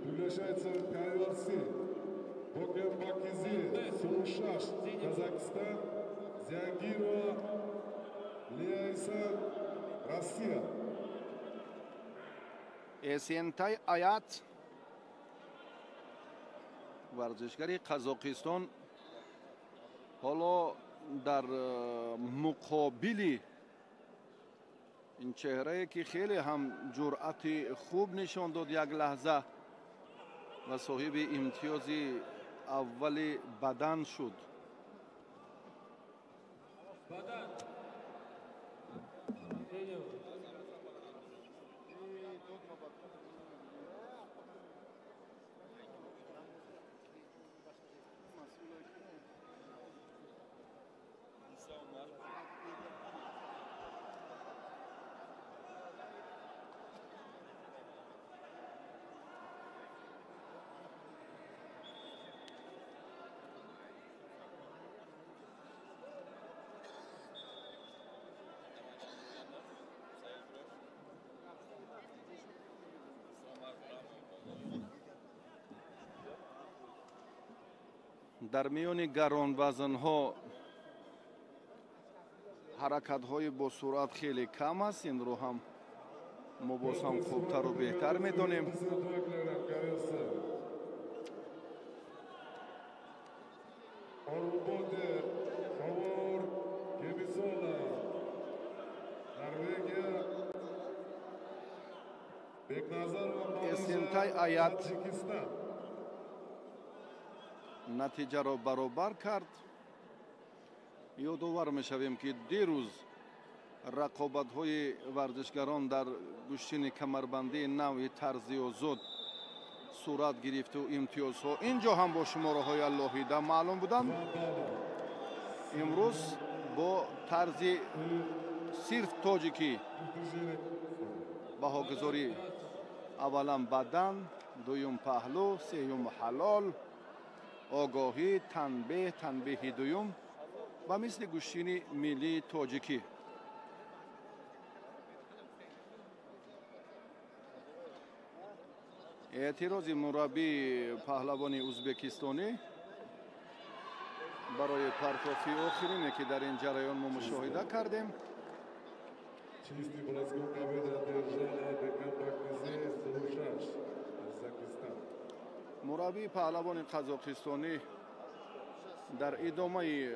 Приглашается ковер С. Бокер Бакизи, Сулушаш, Казахстан. Зиагирова, Лейса, Россия. اسینتای آیت ورزشگری قزاقستان حالا در مقابل این چهره که خیلی هم جرأت خوب نشان داد یک لحظه و صاحب امتیاز اول بدن شد. در میان گرانوزن‌ها حرکت‌های با سرعت خیلی کم است. این رو هم ما باز هم خوبتر و بهتر می‌دانیم. 52 килограмм ковер С. Орбоде, Ховор, Кебисола, Норвегия, Бекназарова, اسینتای آیت Таджикистан. نتیجه را برابر کرد. یادآور می‌شویم که دیروز رقابت‌های ورزشگران در گشتن کمربندی نوع طرزی آزاد صورت گرفت و امتیازها اینجا هم با شماره‌های اللهیده معلوم بودند. امروز با طرز صرف تاجیکی بهاگذاری اولا بدن، دویم پهلو، سوم حلال، آگاهی، تنبیه دویم و مثل گشتین ملی تاجیکی. اعتراض مربی پهلوان ازبکستانی برای پرتافی آخرینه که در این جریان ما مشاهده کردیم. Чистый бросок победы одержала Бекам Бакизи, Сулушаш, Казахстан. مربی پهلوان قزاقستانی در ادامه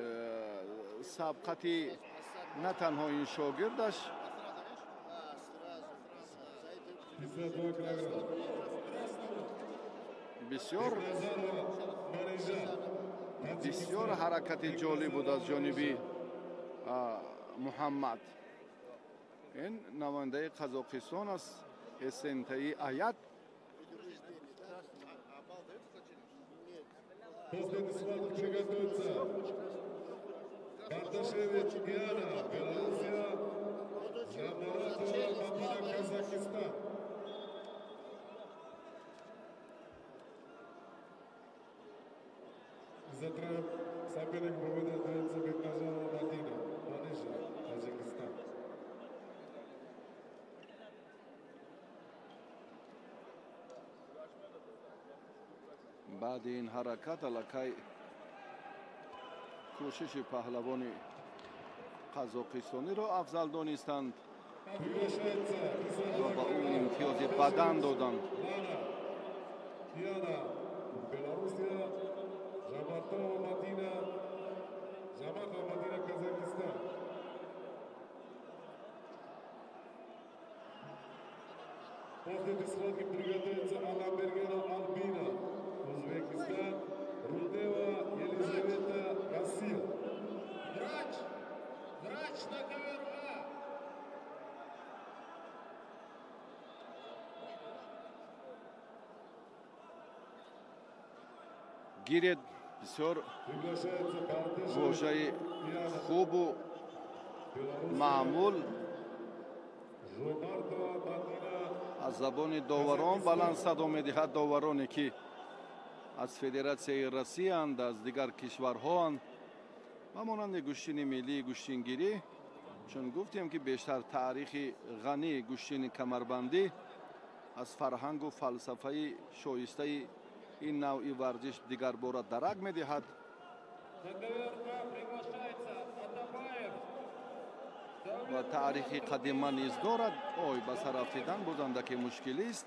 سبقت на танҳо ин шогирдаш 52 килограмм. бисёр Назарова Марижа. бисёр ҳаракати ҷолиб буд аз ҷониби муҳаммад. ин навояндаи Қазоқистон аст, Эсентаи Аят. Последний схваток приготовится. Бардашевич Диана, Белоруссия. Жамаратова Мадина, Казахстан. Завтра соперник победитель Бекназарова Мадина, Манежа, Таджикистан. баъди ин ҳаракат аллакай кӯшиши паҳлавони қазоқистониро афзал донистанд Приглашается ва ба ӯ имтиёзи бадан доданд. Диана, Белоруссия. Жаматова Мадина, Казахстан. После этой схватки приготовится Аламбергена Альбина, Узбекистан, Рудева Елизавета, Россия. Врач на ковер А. гиред бисёр Приглашается Бардашев, бошаи Диана, хубу маъмул Жомартова Мадина, аз забони доварон баланд садо медиҳад. довароне ки аз федератсияи россияанд, аз дигар кишварҳоанд ва монанди гӯштини миллии гӯштингирӣ, чун гуфтем ки бештар таърихи ғании гӯштини камарбандӣ аз фарҳангу фалсафаи шоистаи ин навъи варзиш дигарбора дарак медиҳад. На ковер А приглашается Атабаев. ва таърихи қадима низ дорад. ой ба сар рафтидан бозандаки мушкилист.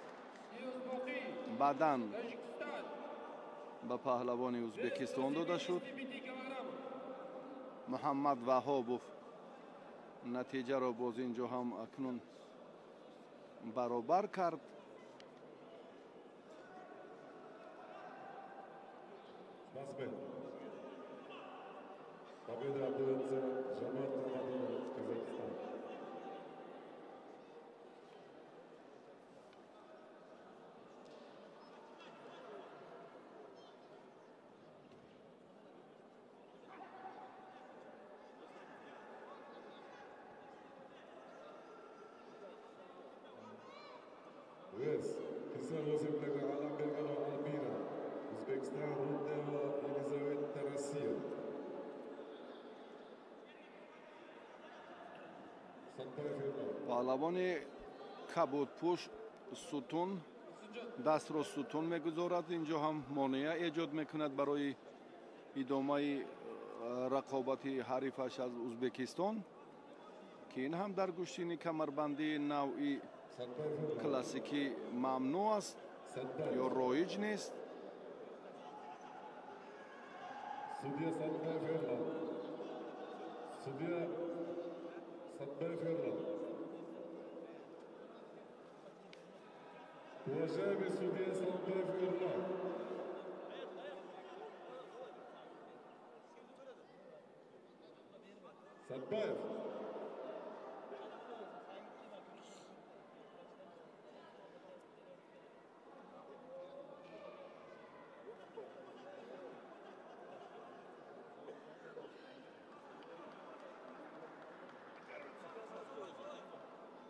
Юзбаки, баъдан Таджикистан. ба паҳлавони ӯзбекистон дода шуд. 55 килограмм. муҳаммад ваҳобов натиҷаро боз ин ҷо ҳам акнун баробар кард. спортсмен. Победа отдается Жамартова Мадина, Казахстан. Вес 58 килограмм Аламбергена Альбина, Узбекистан, Рудева Елизавета, Россия. Сатпаев Иран. паҳлавони кабудпӯш сутун дастро сутун мегузорад. ин ҷо ҳам монеа эҷод мекунад барои идомаи рақобати ҳарифаш аз ӯзбекистон, ки ин ҳам дар гӯштини камарбандии навъи Сатпаев Иран. классикӣ мамнӯъ аст Сатпаев. ё роиҷ нест. Судья Сатпаев Иран. Судья Сатпаев Иран. Уважаемый судья Сатпаев Иран. Сатпаев.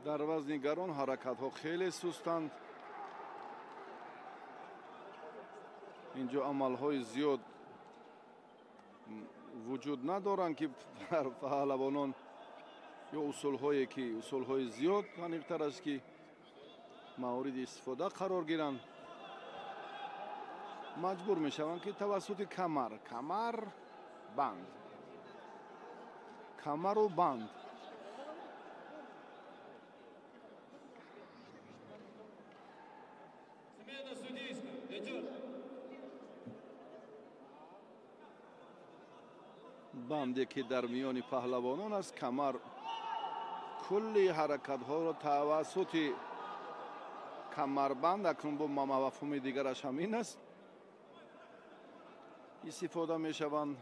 дар вазни гарон ҳаракатҳо хеле сустанд. ин ҷо амалҳои зиёд вуҷуд надоранд ки паҳлавонон ё усулҳое ки усулҳои зиёд аниқтар аст ки мавриди истифода қарор гиранд. маҷбур мешаванд ки тавассути камар банд, камару банд. Смена судейская. Идет. банде ки дар миёни паҳлавонон аст. Камар кулли ҳаракатҳоро тавассути камарбанд, акнун бо мафҳуми дигараш ҳамин аст, истифода мешаванд.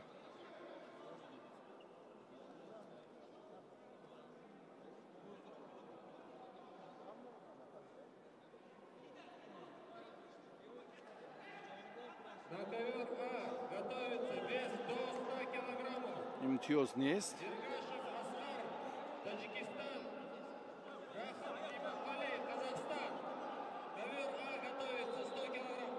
На ковер А готовится вес до 100 килограммов. имтиёз нест. Дергашев Аскар, Таджикистан. Рахат Имамали, Казахстан. Ковер А готовится 100 килограмм.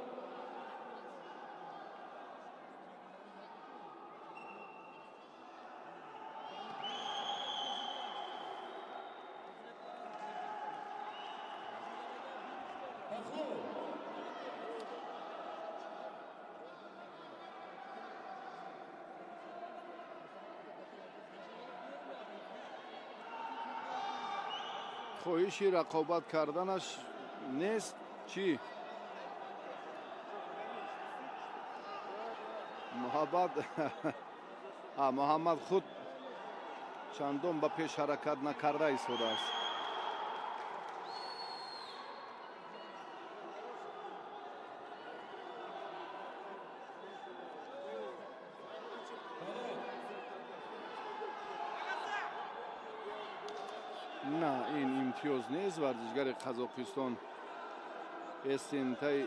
Пахлов. хоҳиши рақобат карданаш нест. Чӣ? муҳаммад худ чандон ба пеш ҳаракат накарда истодааст. на ин имтиёз нест. варзишгари қазоқистон эстентай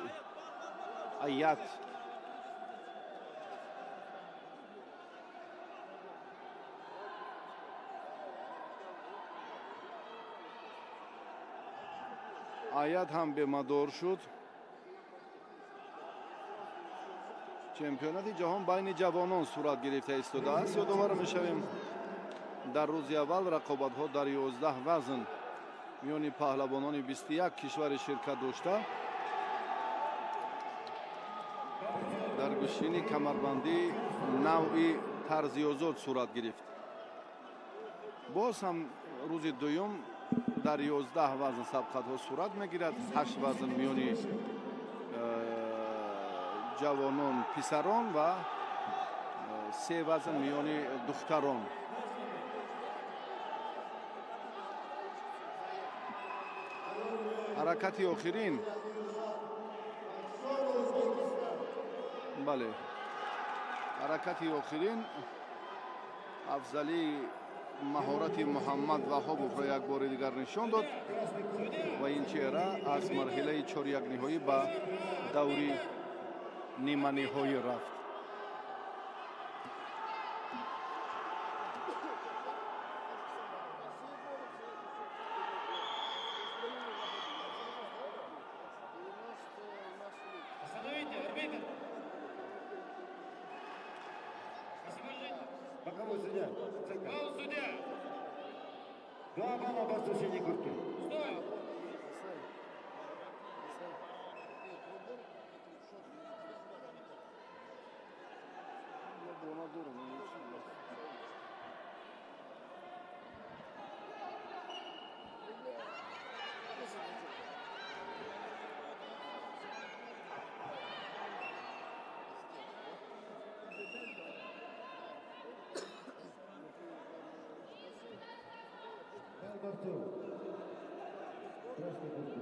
аят ҳам бемадор шуд. чемпионати ҷаҳон байни ҷавонон сурат гирифта истодааст. ёдовар мешавем дар рӯзи аввал рақобатҳо дар 11 вазн миёни паҳлавонони 21 кишвари ширкат дошта. дар гӯшини камарбандӣ навъи тарзи озод сурат гирифт. боз ҳам рӯзи дуюм дар 11 вазн сабқатҳо сурат мегирад. 8 вазн миёни ҷавонон писарон ва 3 вазн миёни духтарон. ҳаракати охирин, бале, ҳаракати охирин афзалии маҳорати муҳаммад ваҳобовро як бори дигар нишон дод ва ин чеҳра аз марҳилаи чорякниҳоӣ ба даври ниманиҳоӣ рафт. Остановите, арбитр. Освобождение. Боковой судья. ЦК. Фаул, судья. 2 балла по сушению куртки. Стой. Борцов. Красной куртки.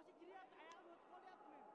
boshi giryapti, oyog'im o'tib qolyapti men.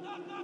Stop it.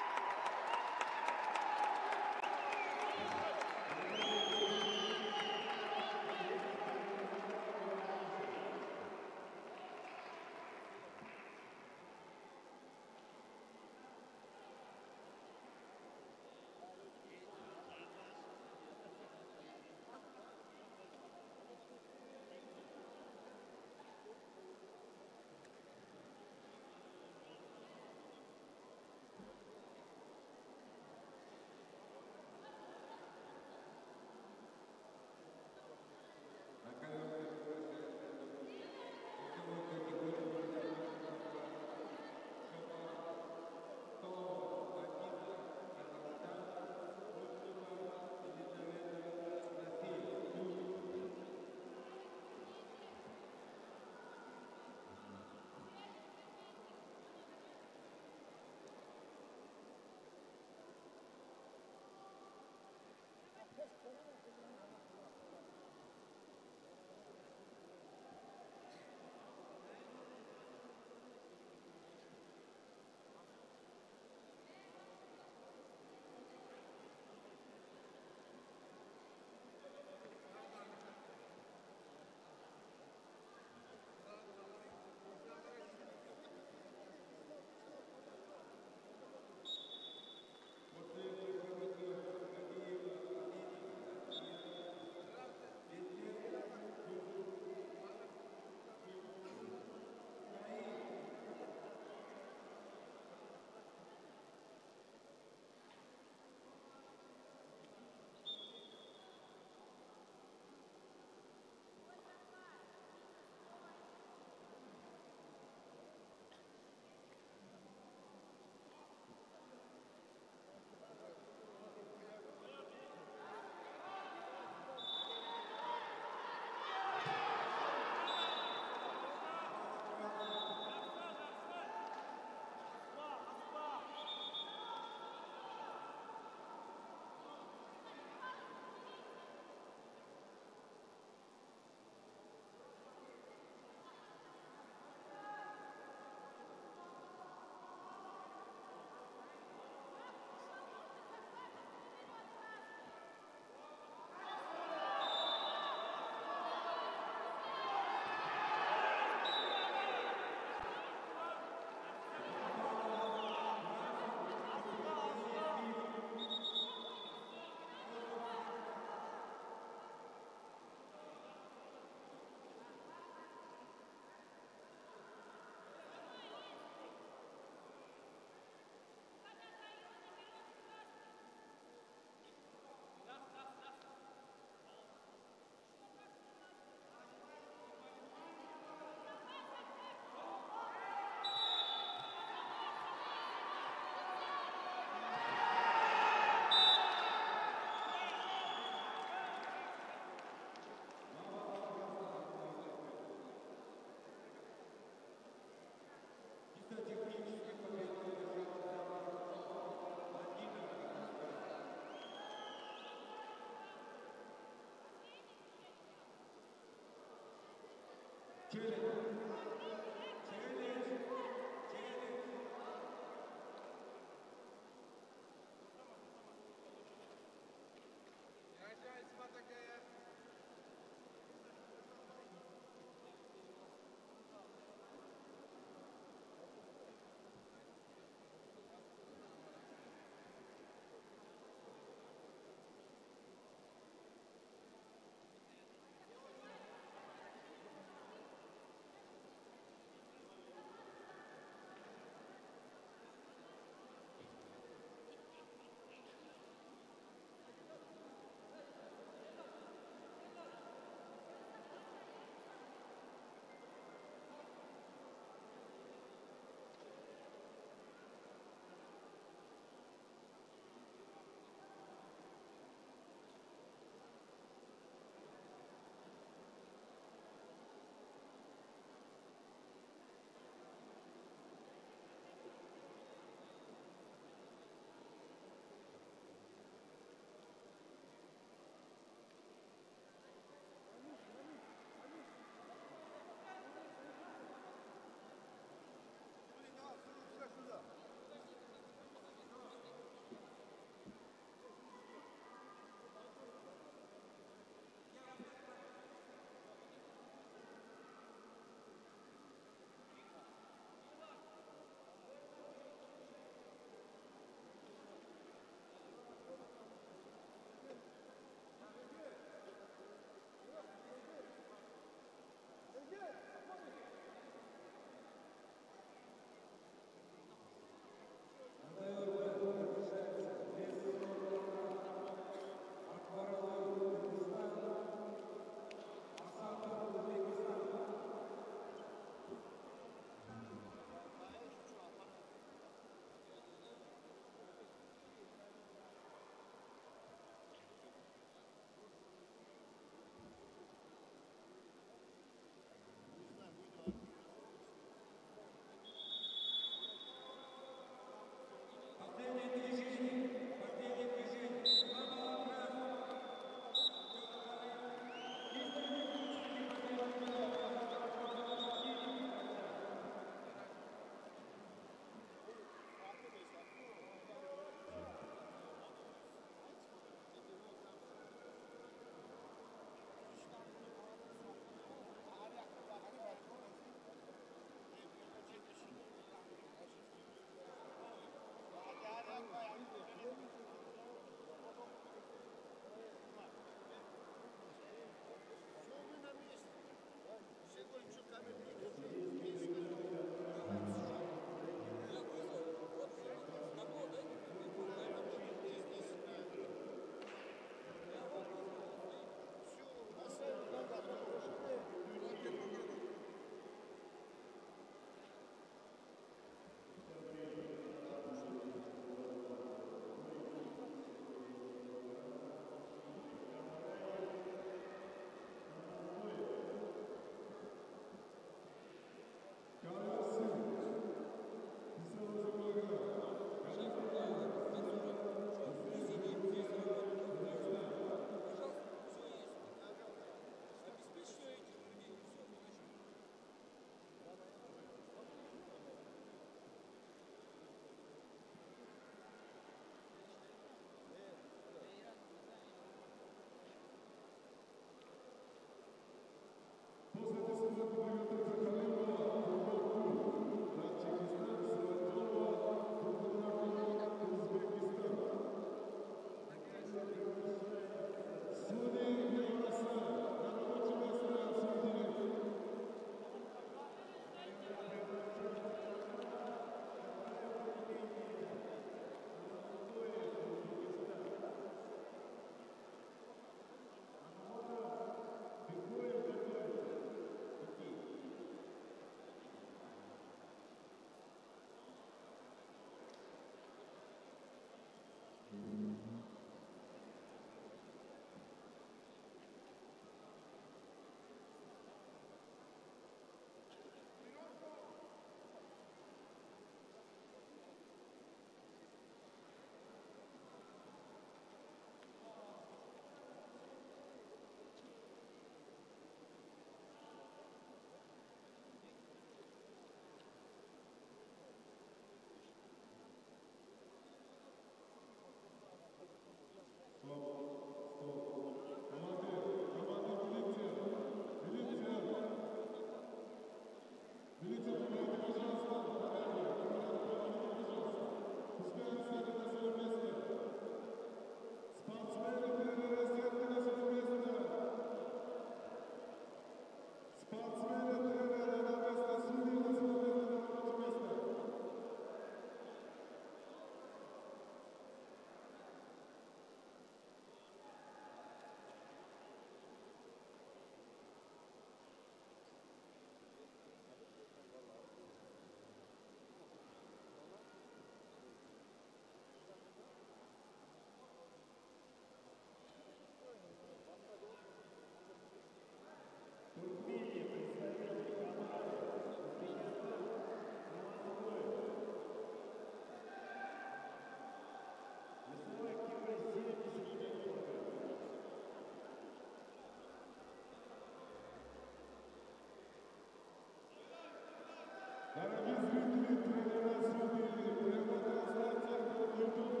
Дорогие зрители, тренера судили, прямая трансляция в YouTube,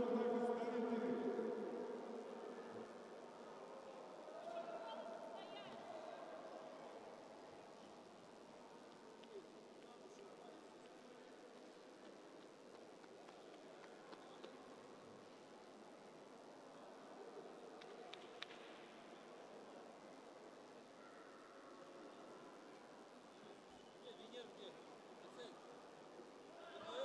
Дагестаните.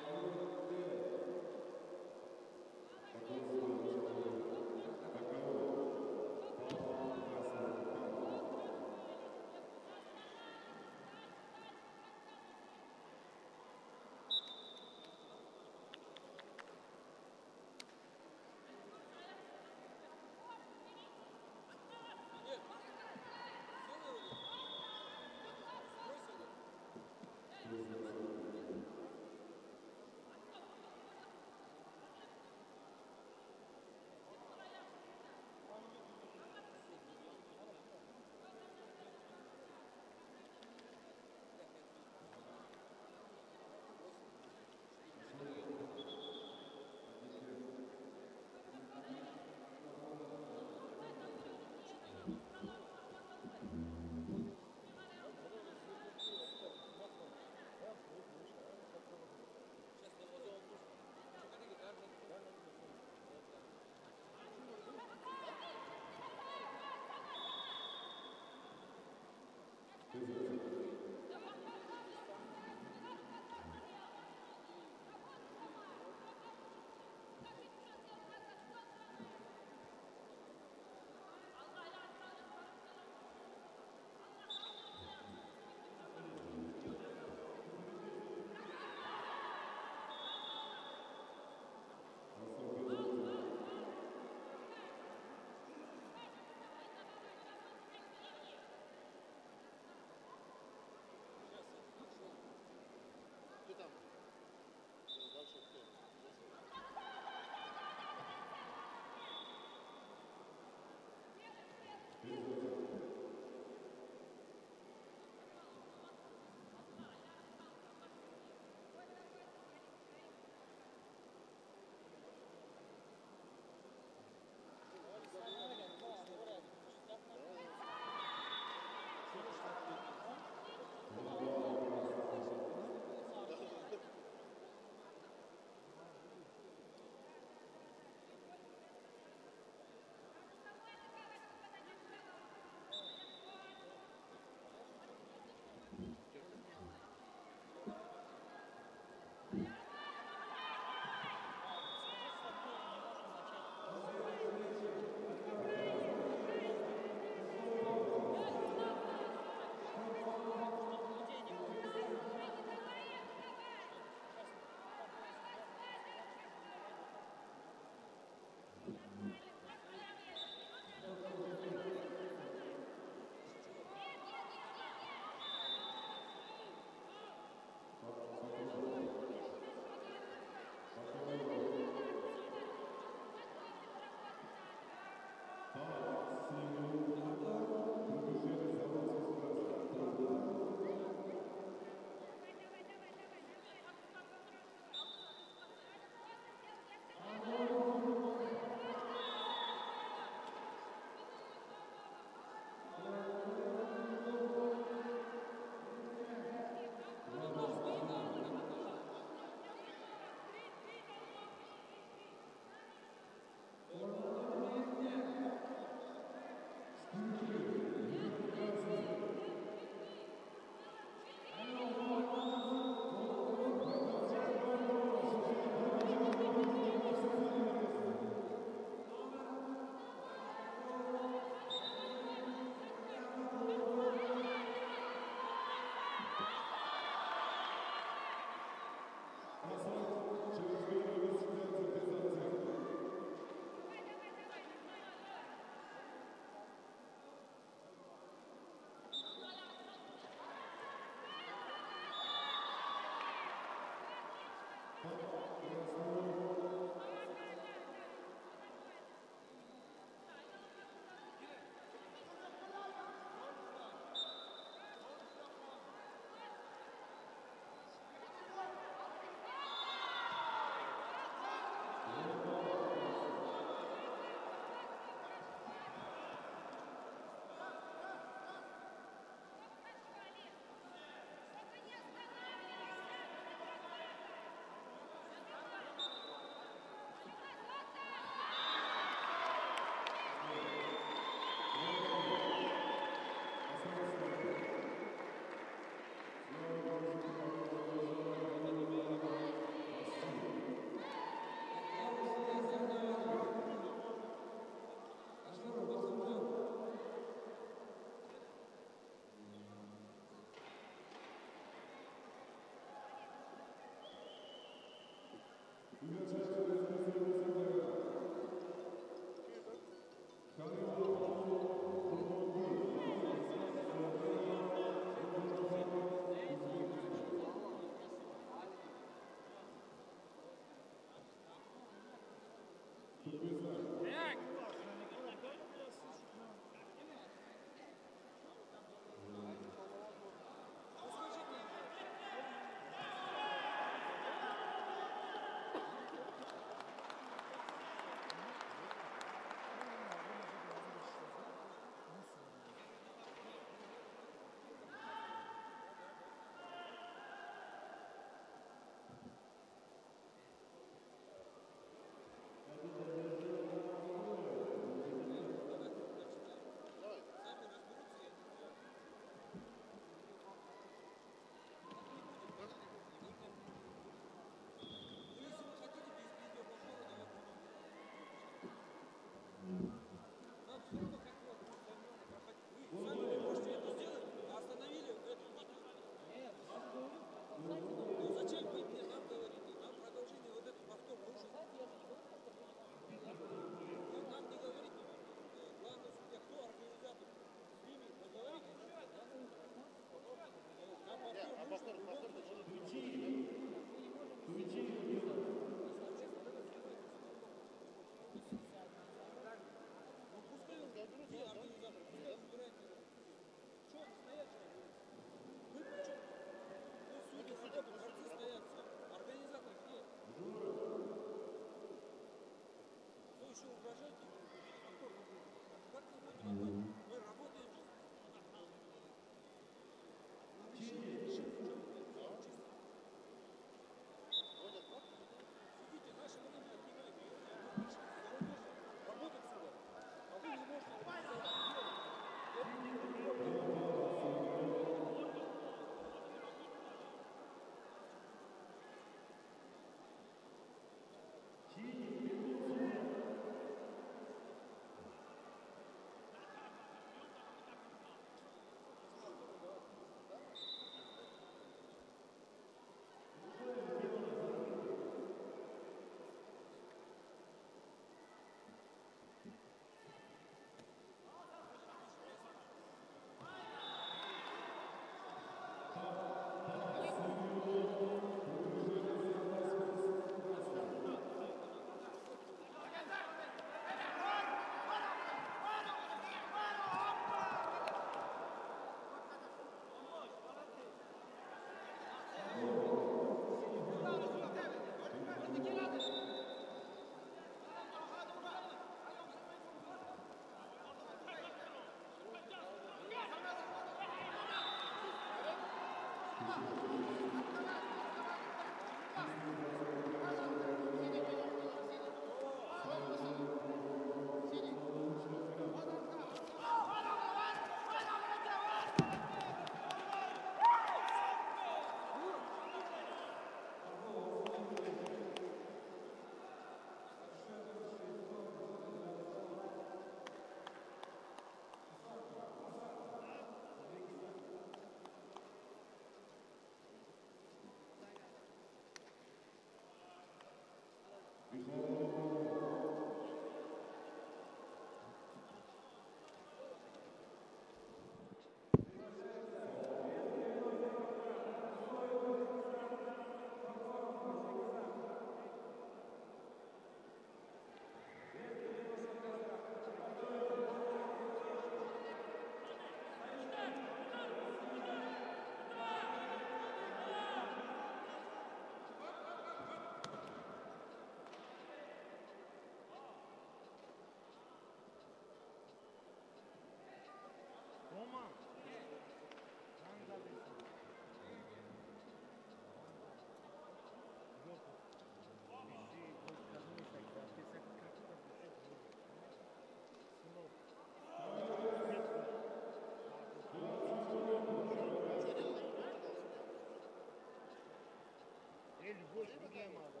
любовь не надо.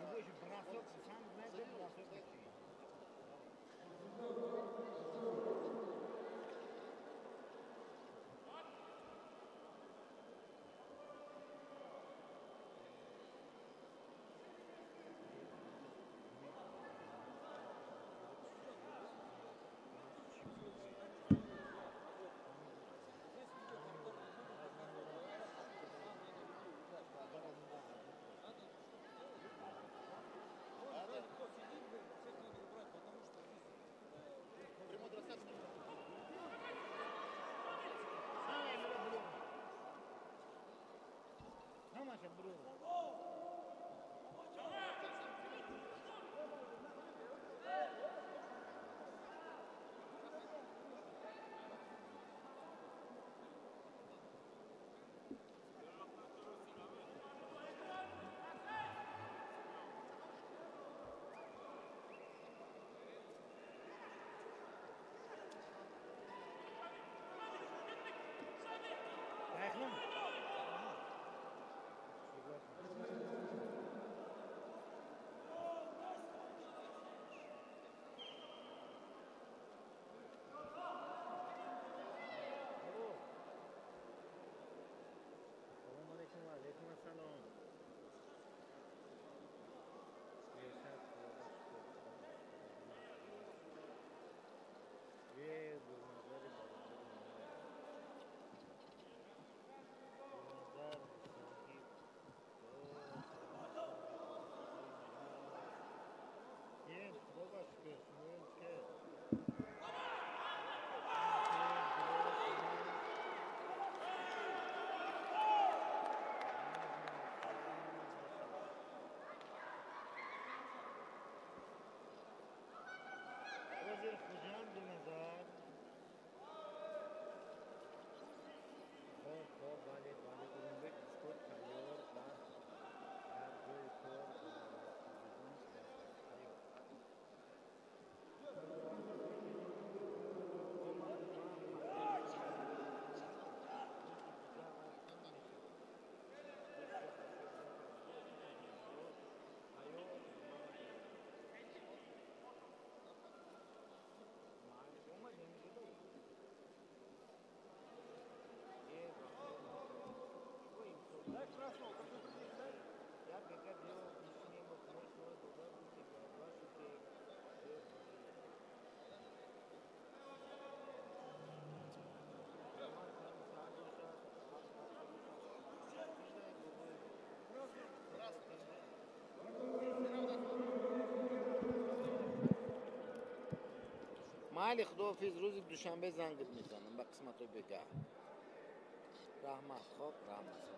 Любовь бросок, сам знаешь, бросок какие. مالی خداحافظ روز دوشنبه زنگت میزنم به قسمت رو بگه رحمت خواب رحمت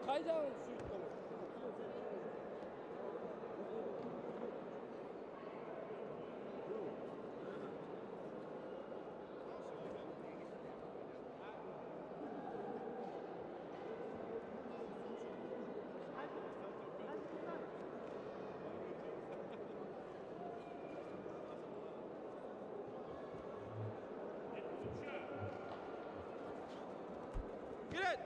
Hayda sürükleme. Giret!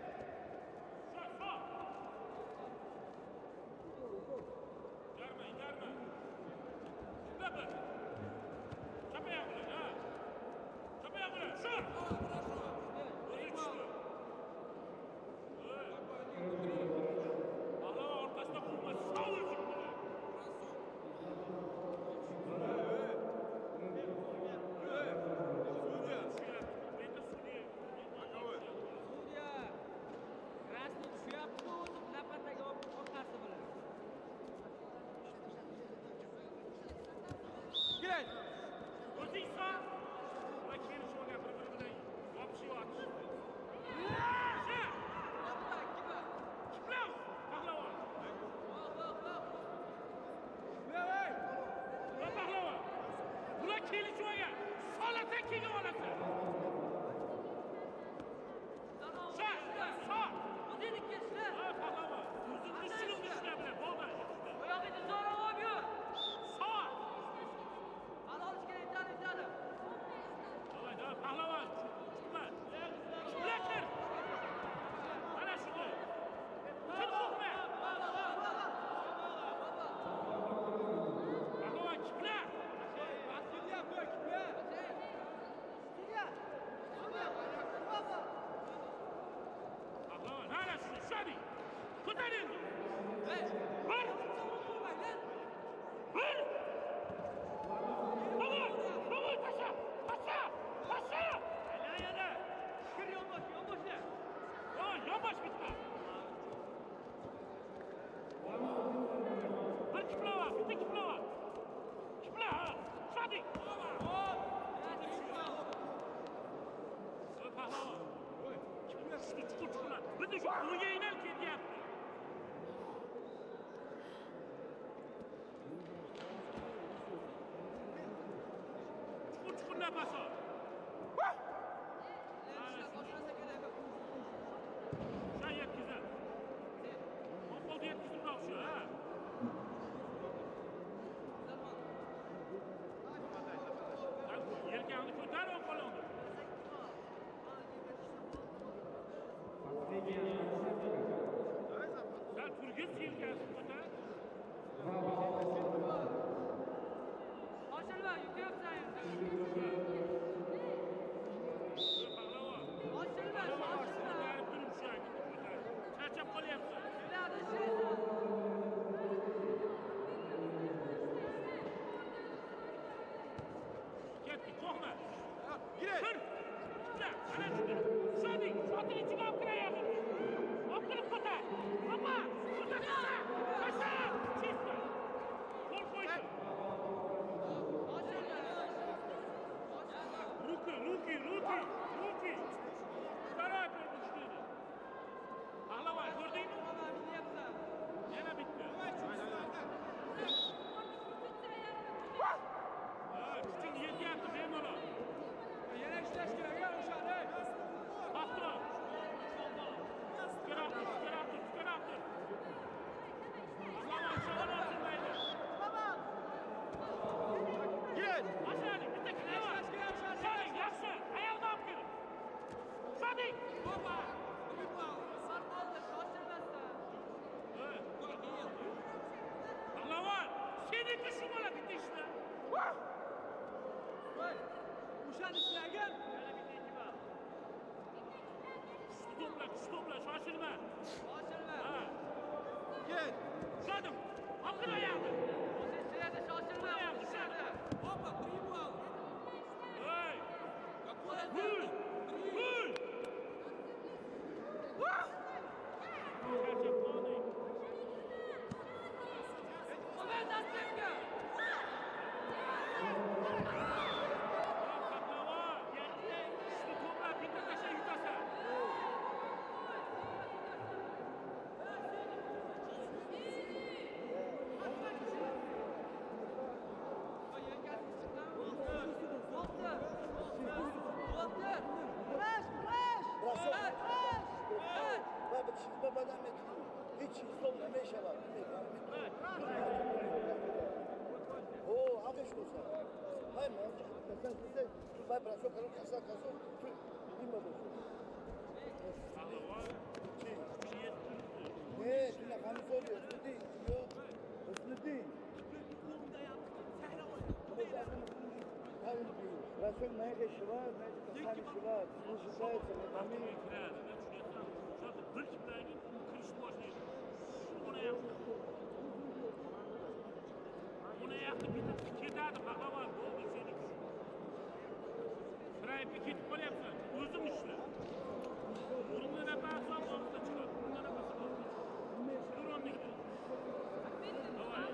Красный шляпку, нападай. ikiga olasan. Sağ. O'zing ketishlar. Pahlavon. O'zingni shilingni ishla bilan bo'ldi. Oyog'ingni zo'rg'a olib yur. Sağ. Hali olish kerak tanishadi. Davay, pahlavon. Chiqma. Chiqma. Mana shunday. Chiqma. Pahlavon chiqma. Pahlavon, mana shu shadi. Ko'tar endi. Bir. Davay, tasha. Yana. Kir yonboshla. Yonbosh bitdi. Bir kiplava, bitta kiplava. Kipla, shadi. Pahlavon. Chuqur. Bitta shu o'yinlar ketyapti. Chuqur nafas ol. Sen yetkizin. Qo'lda yetkizibroq shu, ha? Yelkangni ko'tar, qo'lingni. Sen turgis yelkasini ko'tar. Oshilma, yukyapsan endi. Pahlavon. Oshilma. Ko'tarib turib shu angini ko'tar. Charchab qolyapsan. Keladi, shayza. Ketdi, qo'rqma. Tur. Chiqma. Ana shunday. Shoding, shotini ichiga olib kirayapti. Olib kirib ko'tar. Opa, ko'tar. Tasha. Chizma. Qo'l qo'ydi. Ruki. Qaroq berdi. Pahlavon, ko'rdingmi? Yana bitti. Kuching yetyapti, bemalol. Yana ishlash kerak o'shani. Pastro. Tukaroqdir. Pahlavon, shavon olsinmaydi. Gel. Aşağıda, bitta kilovar. Shoning, yaxshi. Ayolni olib kelin. Shoning. Pahlavon, seniki shu bola bitta ishla. O'shani ishlagin. Kuchli to'pla, shoshilma. Ha. Gel. Shodim, olib kir oyoqni. Hey! Vuy! Charchab qoldik. Pahlavon, kuchli to'plab bitta tasha yutasan. Baba çiz babadan metin. Hiç İstanbul'da meşe var. Oo, hafif olsa. Hayır mı? Sen baba bırak sokalım kasa. Bilme bu. Pahlavon, Ne? Şimdi kamis oluyor. Üstü değil. Yok. Üstü değil. Rasyon neye işi var? Neye işi var? Bu şikayet Avtomobil kiradi, men tushunyapman. Shodim, bir kimdagi kirishni boshlaydi. Uni yoqda bitta ketadi, pahlavon, bo'ldi seniki. Straypga ketib qolyapsan, o'zing ishla. Burunga nafas ol, og'izda chiqadi. Burunga nafas ol, og'izda chiqadi. Tur o'rningda. Davay.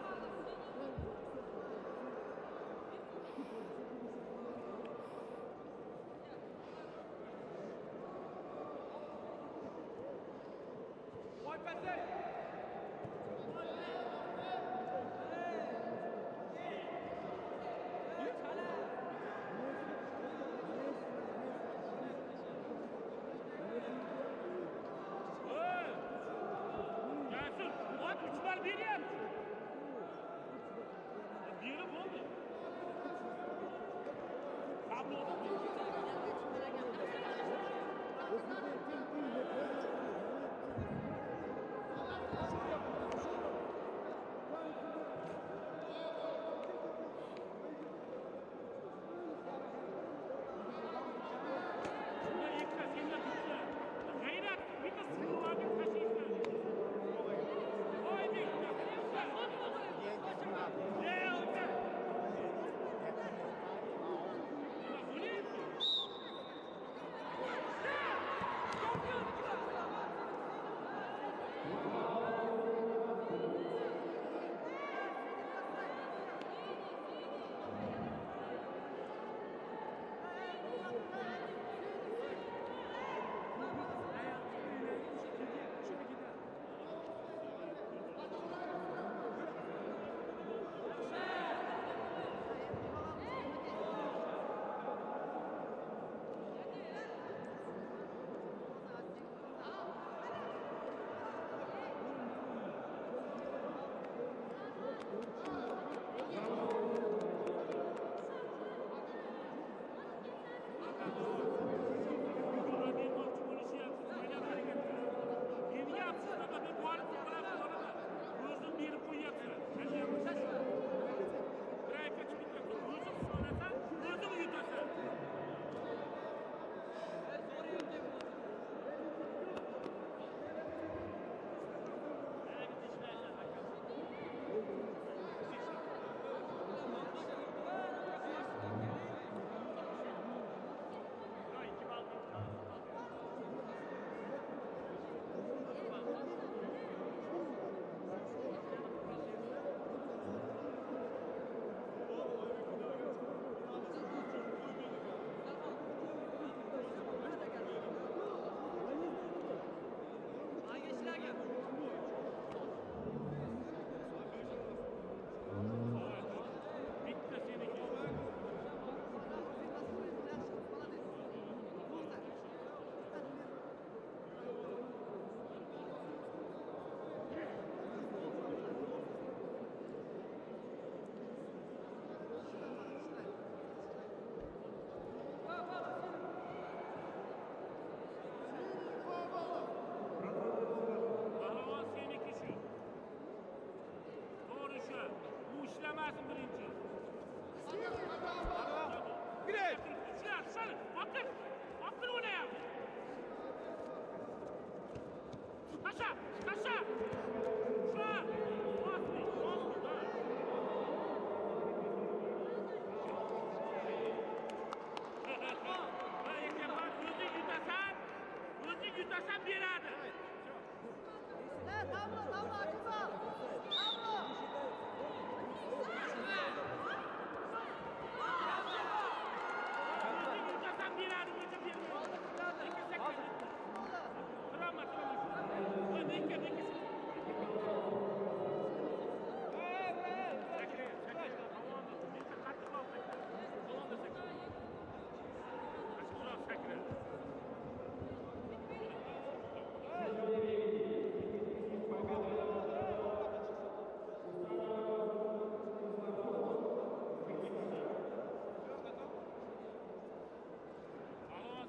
Kaşa! Kaşa! Şuna! Basma! Basma! Özü yutasan beradi. Özü yutasan beradi, o'zi bermaydi. Turama. O'zi ikki.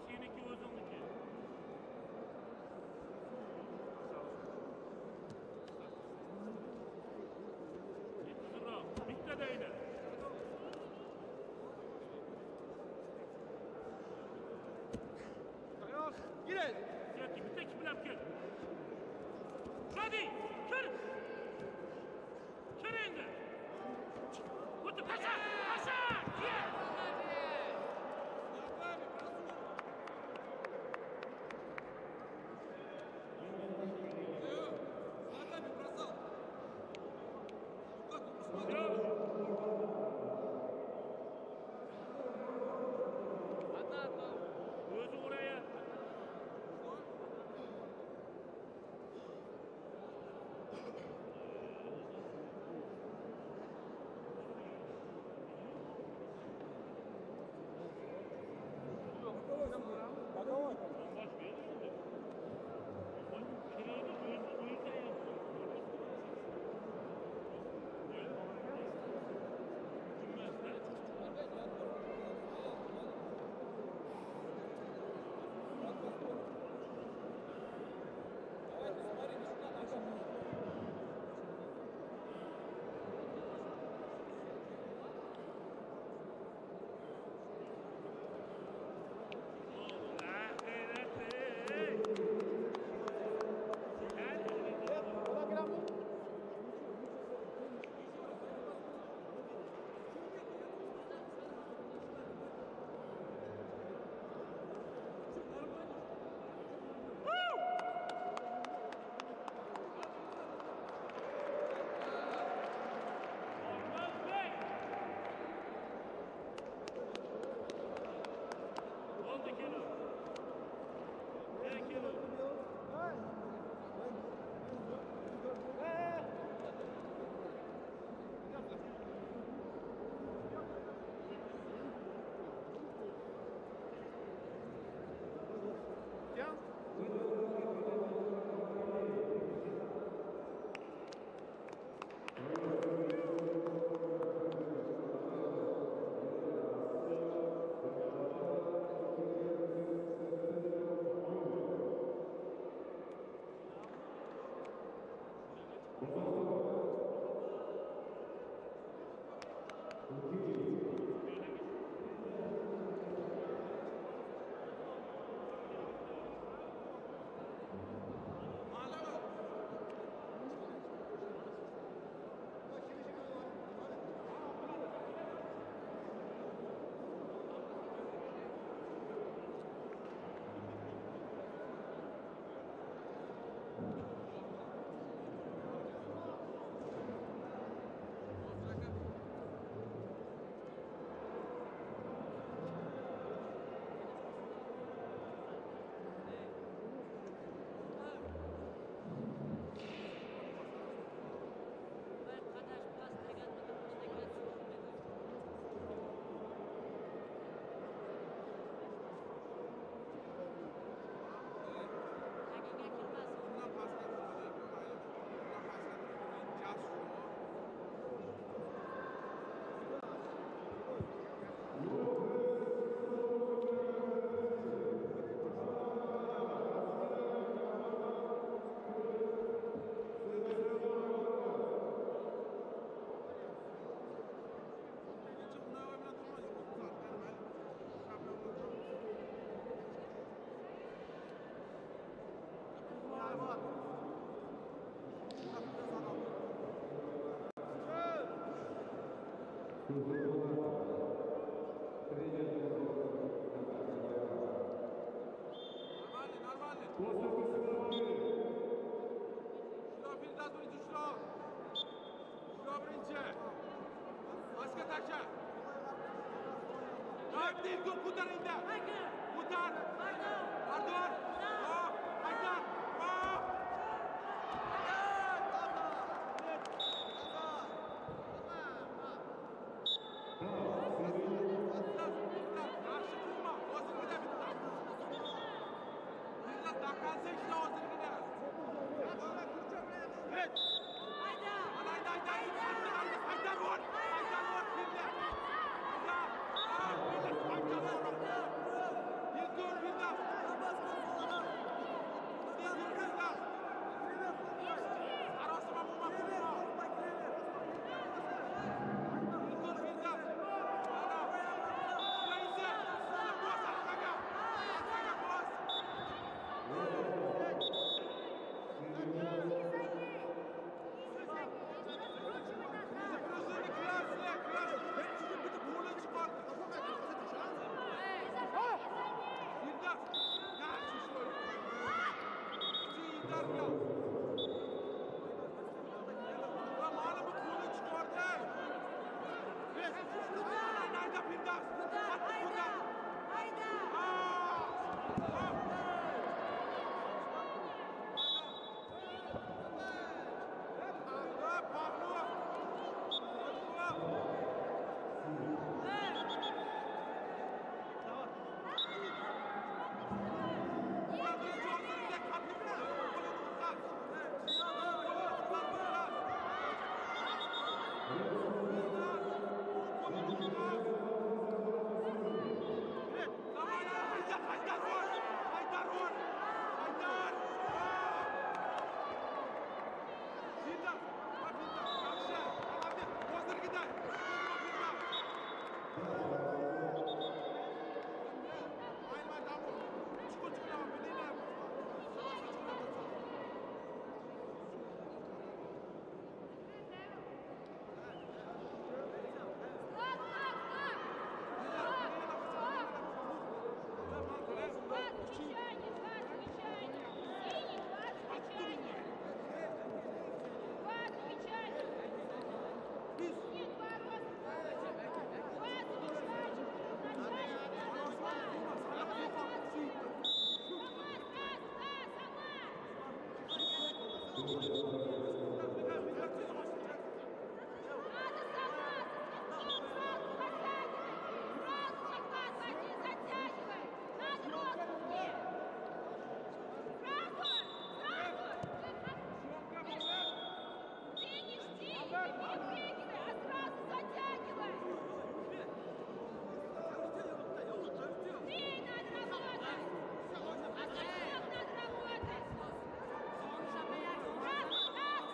Seniki o'zingniki. Bitta deydi. Giret. Yoki bitta kiplab kel. Shodi, kir. Kir endi. O'ti Kaşa! Kel. O'zi oraya. Нормально. Şuna biraz birinci şuna. Şuna birinci. Başka taşa. Haydi değil dur kutar indi. Kutar. Pardon. Haydar. Karşı durma. Ağzını da bitti. Biraz dakansa işte ağzını gider. Evet. Haydar vur. Haydar vur. Birle. Bir dur birle. Arasıma vurma. Bir dur birle. Neyse. Boz arkaga. Arkaga boz. Gözünü kıyasla. Ben sizin bir de buğulayı çıkarttım. Yıllar. Ya şu şöyle. Şu yıllar ya. Ya malum bu buğulayı çıkarttı. Nerede Firdevs? Раз,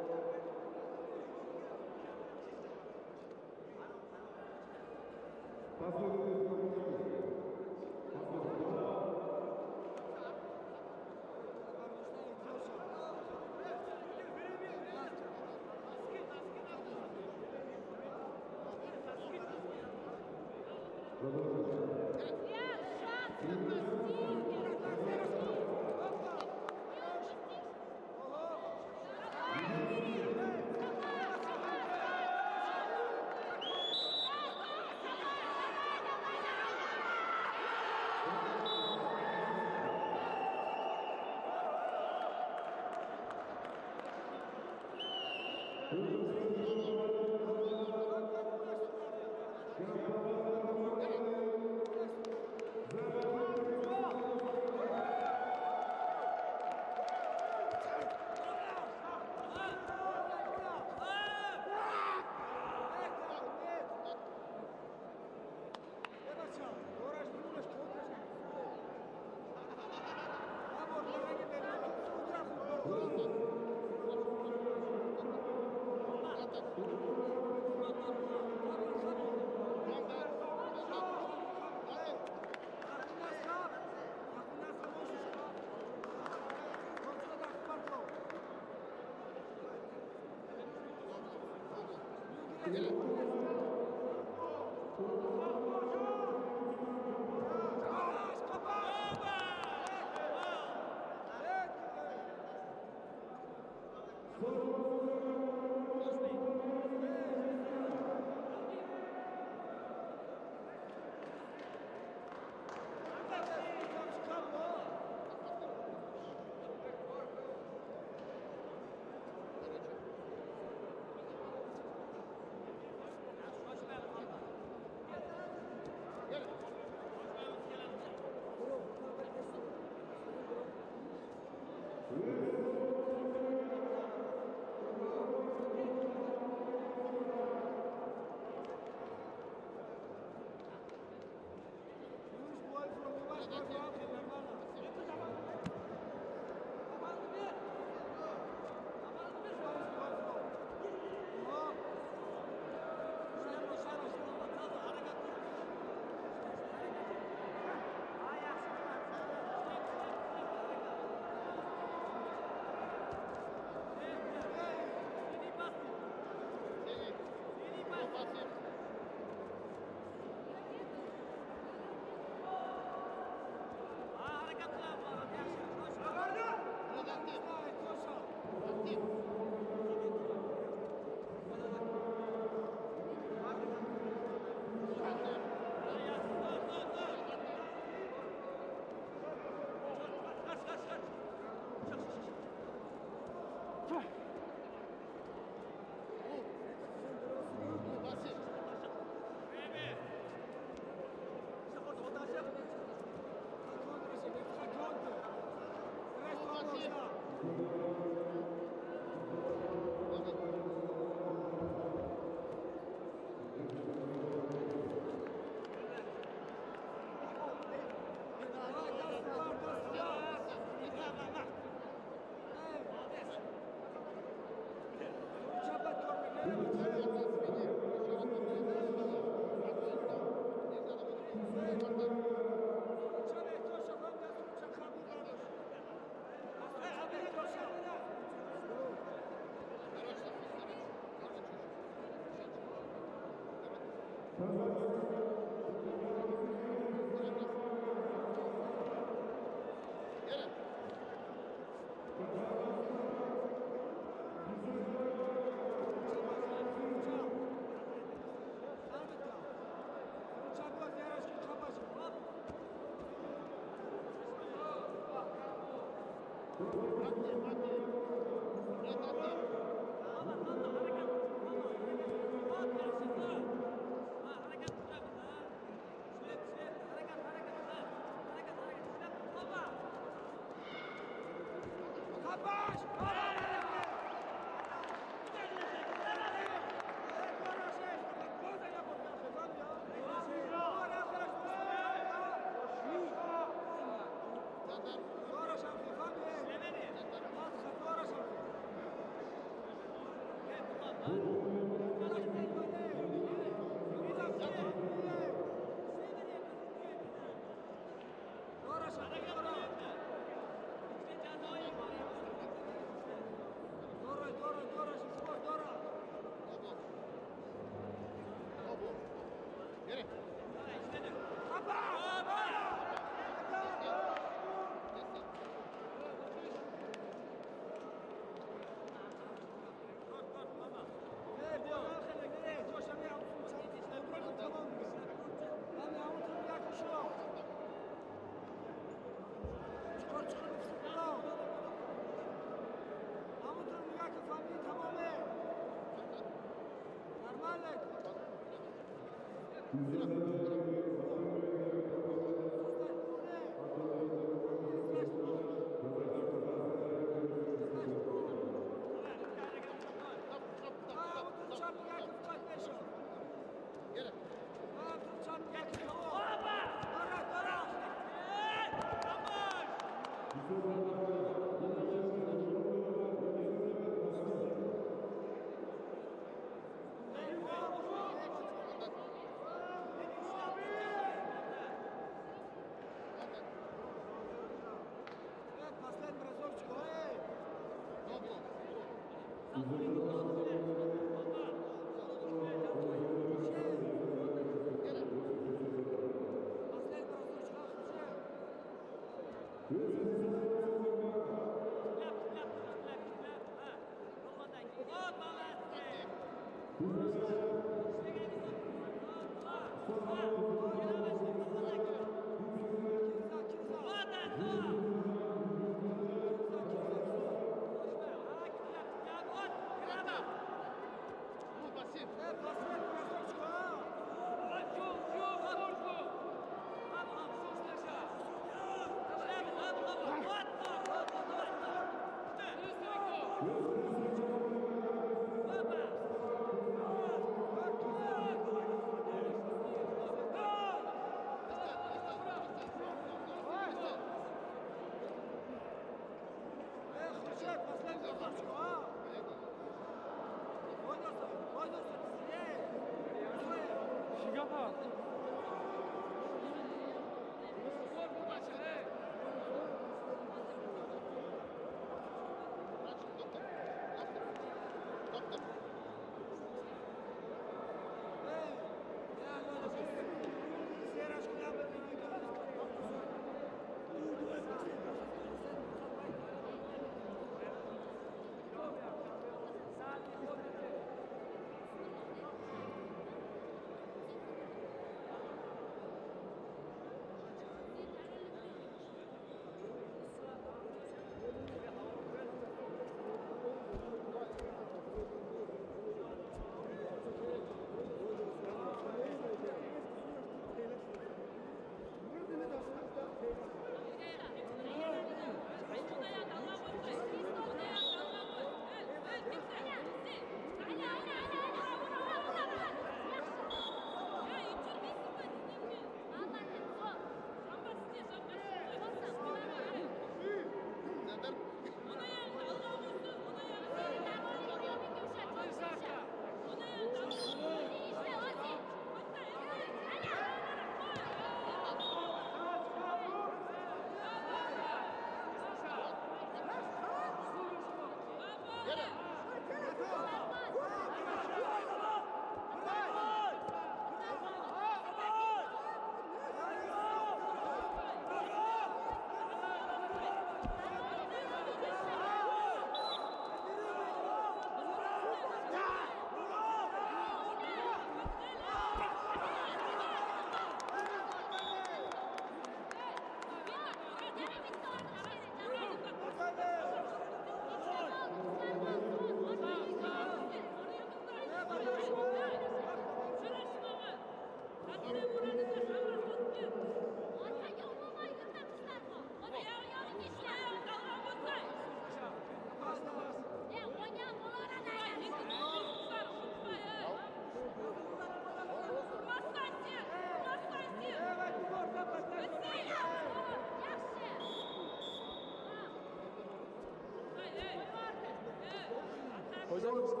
Hadi.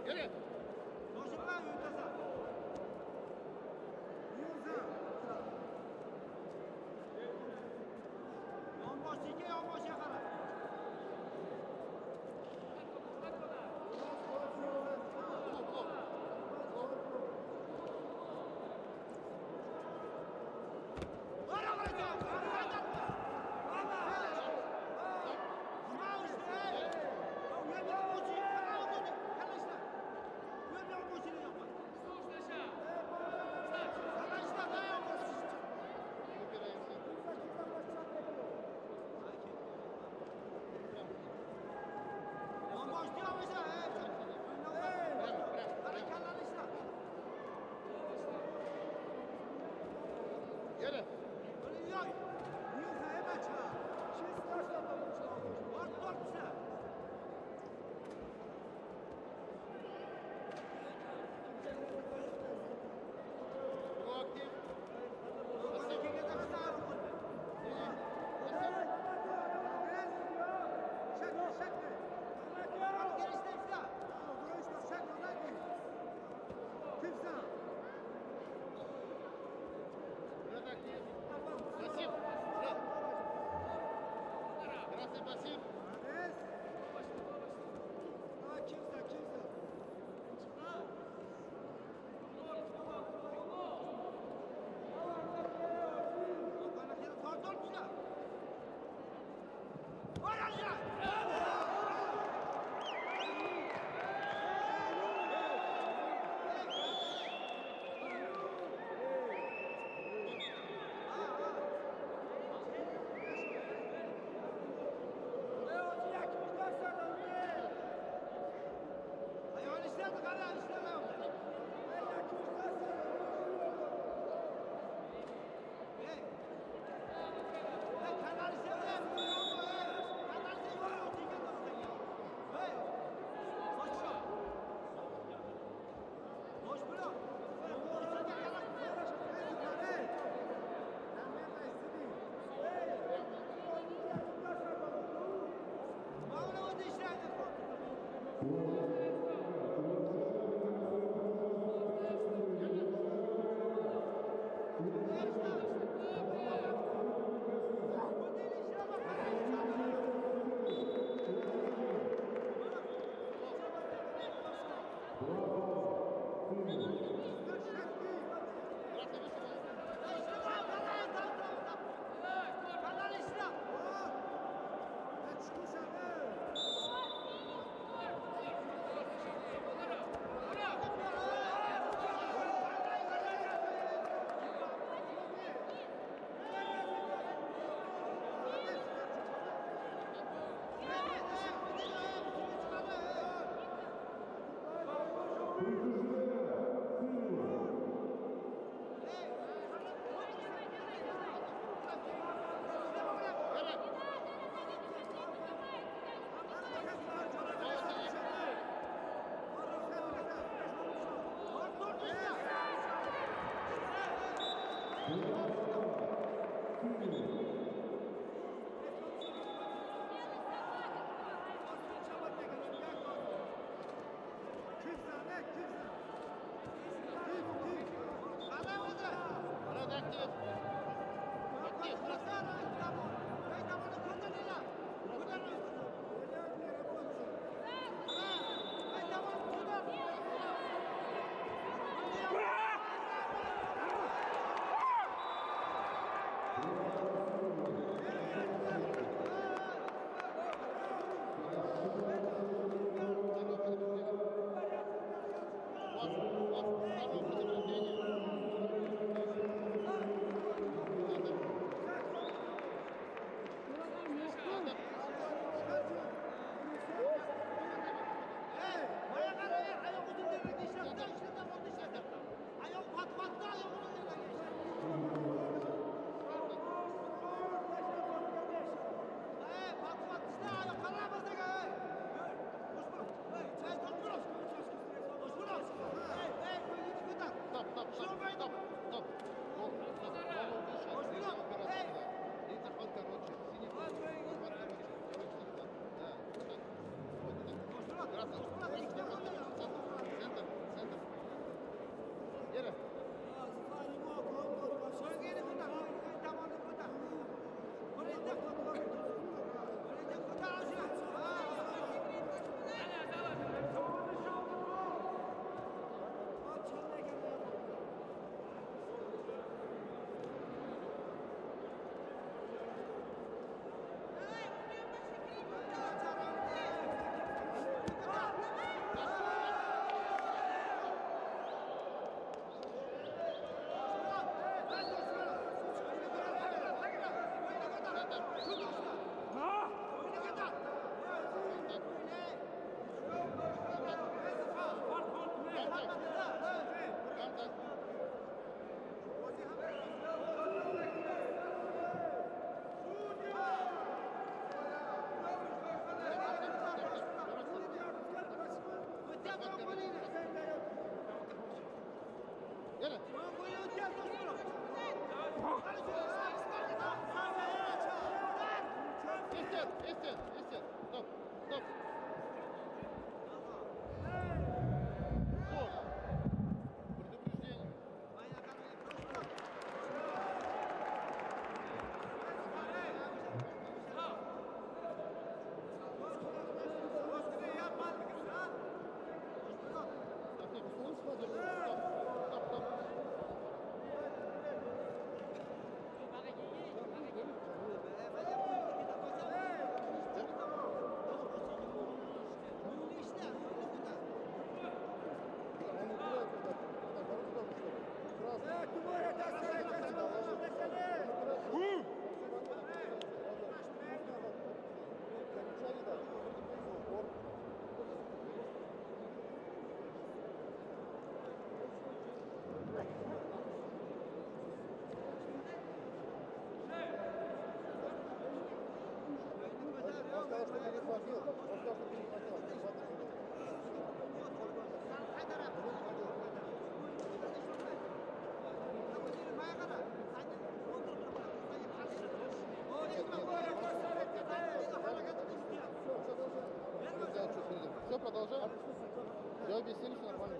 Yürü. Yürü. Bu aktif. Burada aktif. Basip. Biraz basip. Kimse ne? Kimse. Yere. İstet. Stop. Gol. Предупреждение. Все, продолжаем. Я объяснил, что нормально.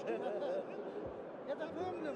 Это помним.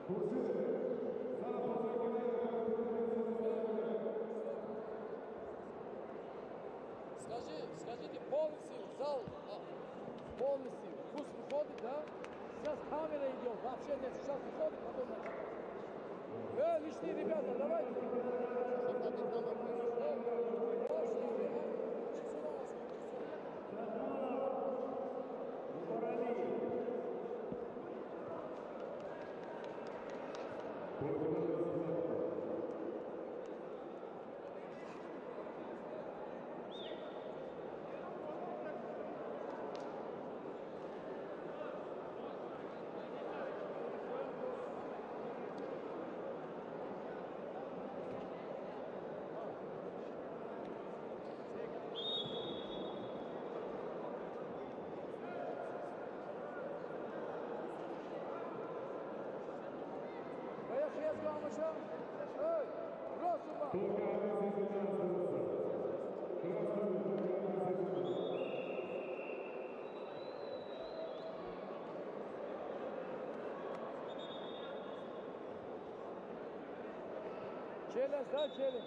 Скажите, полностью в зал, полностью, пусть выходит, да? Сейчас камера идет, вообще нет, сейчас выходит, потом на лишние ребята, давайте. Челлендж, да, челлендж.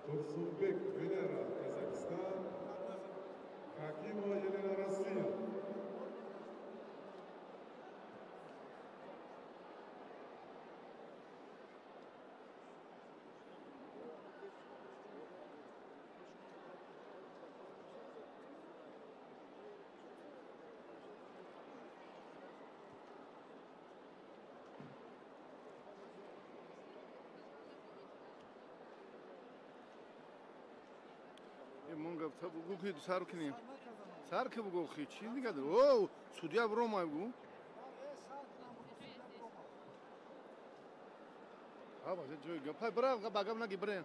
Tursunbek Venera, Kazakhstan. Hakimova Yelena, Россия. Monga tabu guki sarkni. Sarkı bu guki. Şimdi kadar. Oo, Sudiya Roma bu. Ha bak joy gapay bırak bagamna gibre.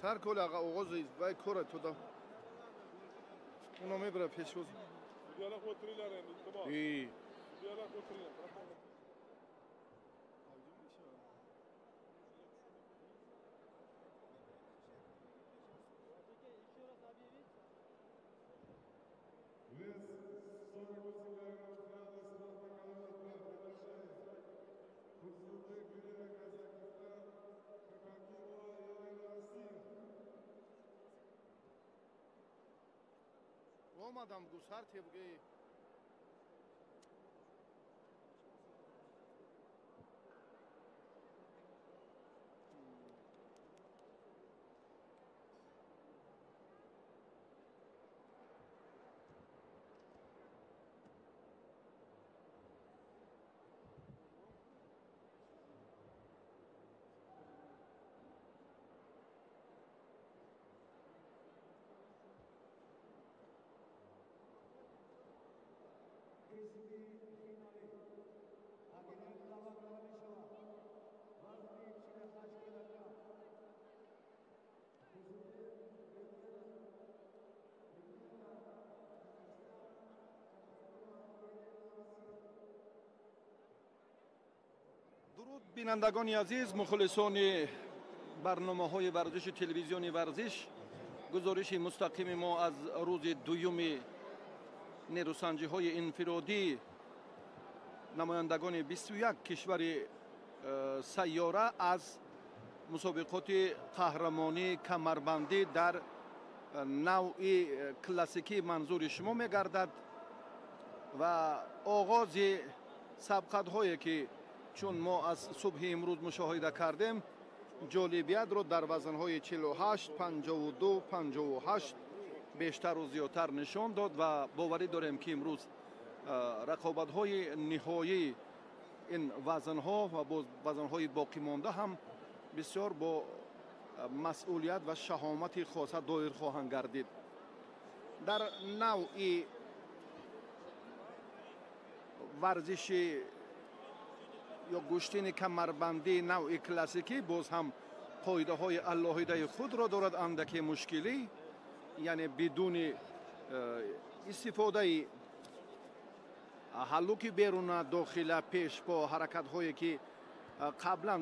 Sarkı ola oğuz vay kora toda. Ona me bırak peşoz. Sudiyala kotriler yani. Tamam. İyi. Sudiyala kotriler. Вес 48 килограмм, сразу приглашаем. Турсунбек Venera, Казахстан. Hakimova Yelena, Россия. Olmadan bu sart ya bu gay. درود بینندگان عزیز، مخلصان برنامه‌های ورزش تلویزیونی ورزش، گزارش مستقیم ما از روز دوم نیروسنجی‌های انفرادی نمایندگان 21 کشور سیاره از مسابقات قهرمانی کمربندی در نوع کلاسیکی منظور شما می‌گردد و آغاز سبقت‌هایی که چون ما از صبح امروز مشاهده کردیم جالبیت رو در وزن‌های 48 52 58 بیشتر و زیادتر نشان داد و باوری داریم که امروز رقابت‌های نهایی این وزن‌ها و وزن‌های باقی مانده هم بسیار با مسئولیت و شهامت خاصه دایر خواهند گردید. در نوع ورزش یا گشتین کمربندی نوع کلاسیکی باز هم قاعده های علاهیده خود را دارد، اندکی مشکلی، یعنی بدون استفاده حلوک بیرون داخل پیش با حرکت هایی که قبلا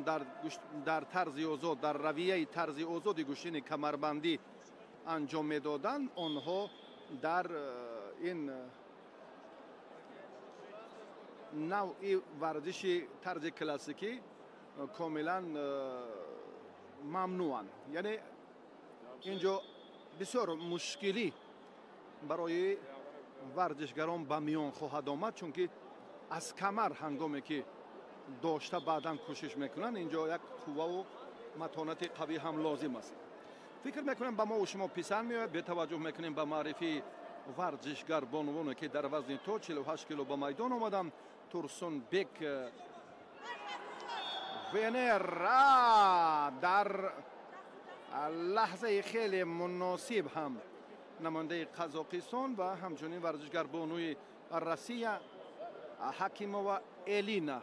در طرز آزاد در رویه طرز آزاد گشتین کمربندی انجام میدادند، آنها در این نوع ورزش طرز کلاسیکی کاملا ممنوعند. یعنی اینجا بسیار مشکلی برای ورزشگران به میان خواهد آمد، چون که از کمر هنگامی که داشته بعدا کوشش میکنن اینجا یک قوه و متانت قوی هم لازم است. فکر میکنم به ما و شما پسند میاد به توجه میکنیم به معرفی ورزشگر بانوانی که در وزن تا 48 کیلو به میدان آمدن. تورسونبک ونرا در لحظه خیلی مناسب هم نماینده قزاقستان و همچنین ورزشگر بانوی روسیه حکیمووا الینا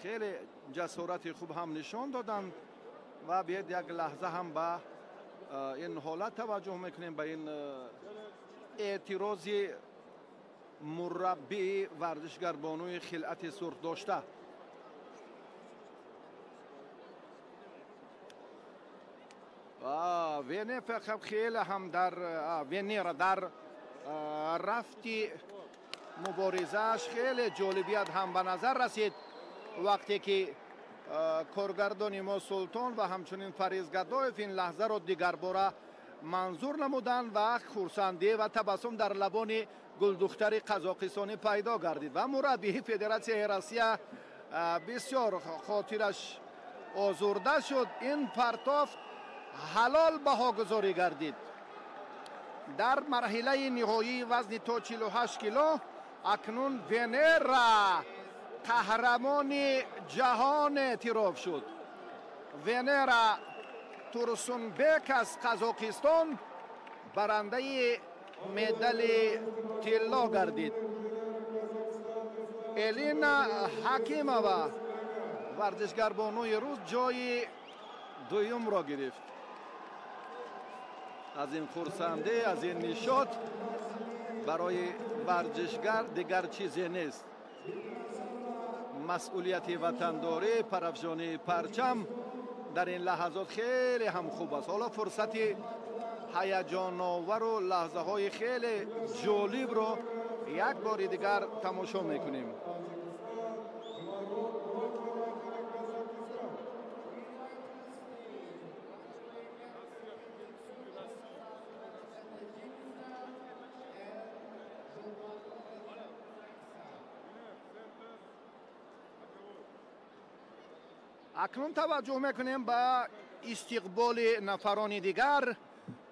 خیلی جسارت خوب هم نشان دادند و بیاید یک لحظه هم با این حالت توجه میکنیم به این اعتراض مربی ورزشگر بانوی خلعت سرخ داشته. وینه فقط خیلی هم در وینه در رفتی مبارزش خیلی جالبیت هم به نظر رسید وقتی که کارگردان ما سلطان و همچنین فریز گدایف این لحظه را دیگر باره منظور نمودند و خورسندی و تبسم در لبان گلدختر قزاقستانی پیدا گردید و مربی فدراسیون روسیه بسیار خاطرش آزرده شد. این پرتافت حلال بهاگذاری گردید. در مرحله نهایی وزن تا 48 کیلو اکنون ونرا قهرمان جهان اعتراف شد. ونرا تورسونبک از قزاقستان برنده مدال طلا گردید. الینا حکیمова ورزشگر بانوی روز جای دوم را گرفت. از این خرسنده، از این نشاط برای ورزشگر دیگر چیزی نیست. مسئولیت وطنداری، پرافشانی پرچم در این لحظات خیلی هم خوب است. حالا فرصت هیجان آور و لحظه های خیلی جالب رو یک بار دیگر تماشا میکنیم. اکنون توجه میکنیم به استقبال نفران دیگر.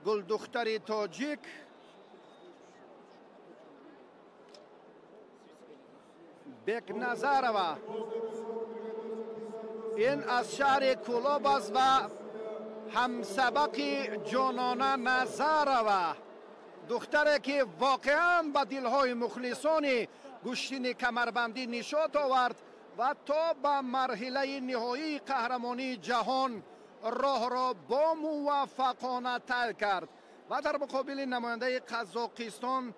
گلدختر تاجیک بکنظرova این از شهر کولاب است و همسبق جانانه نظرova دختری که واقعا به دلهای مخلصان گشتین کمربندی نشاط آورد و تا به مرحله نهایی قهرمانی جهان راه را با موفقانه طی کرد و در مقابل نماینده قزاقستان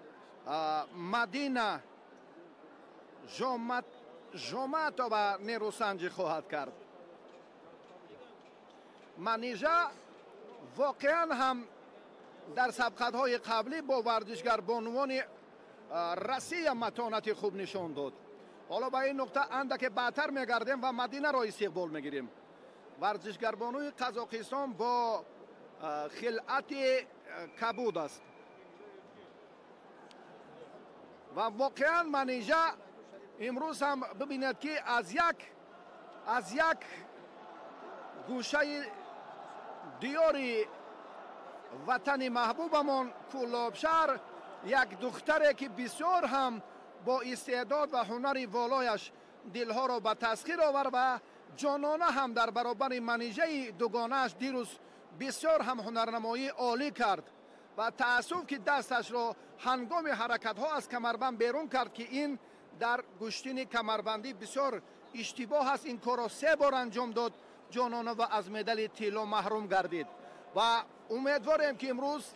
مدینه ژاماتووا نیروسنجی خواهد کرد. منیژه واقعا هم در سبقت‌های قبلی با ورزشگر بانوان روسیه متانت خوب نشان داد. حالا به این نقطه اندک بهتر میگردیم و مدینه را استقبال میگیریم. ورزشگر بانوی قزاقستان با خلعت کبود است و واقعا منیژه امروز هم ببینید که از یک گوشه دیاری وطن محبوبمان کولابشهر یک دختری که بسیار هم با استعداد و هنر والایش دلها را به تسخیر آورد و جانانه هم در برابر منیژه دوگانه‌اش دیروز بسیار هم هنرنمایی عالی کرد و تأسف که دستش را هنگام حرکت ها از کمربند بیرون کرد که این در گشتین کمربندی بسیار اشتباه است. این کار را 3 بار انجام داد جانانه و از مدال طلا محروم گردید و امیدواریم که امروز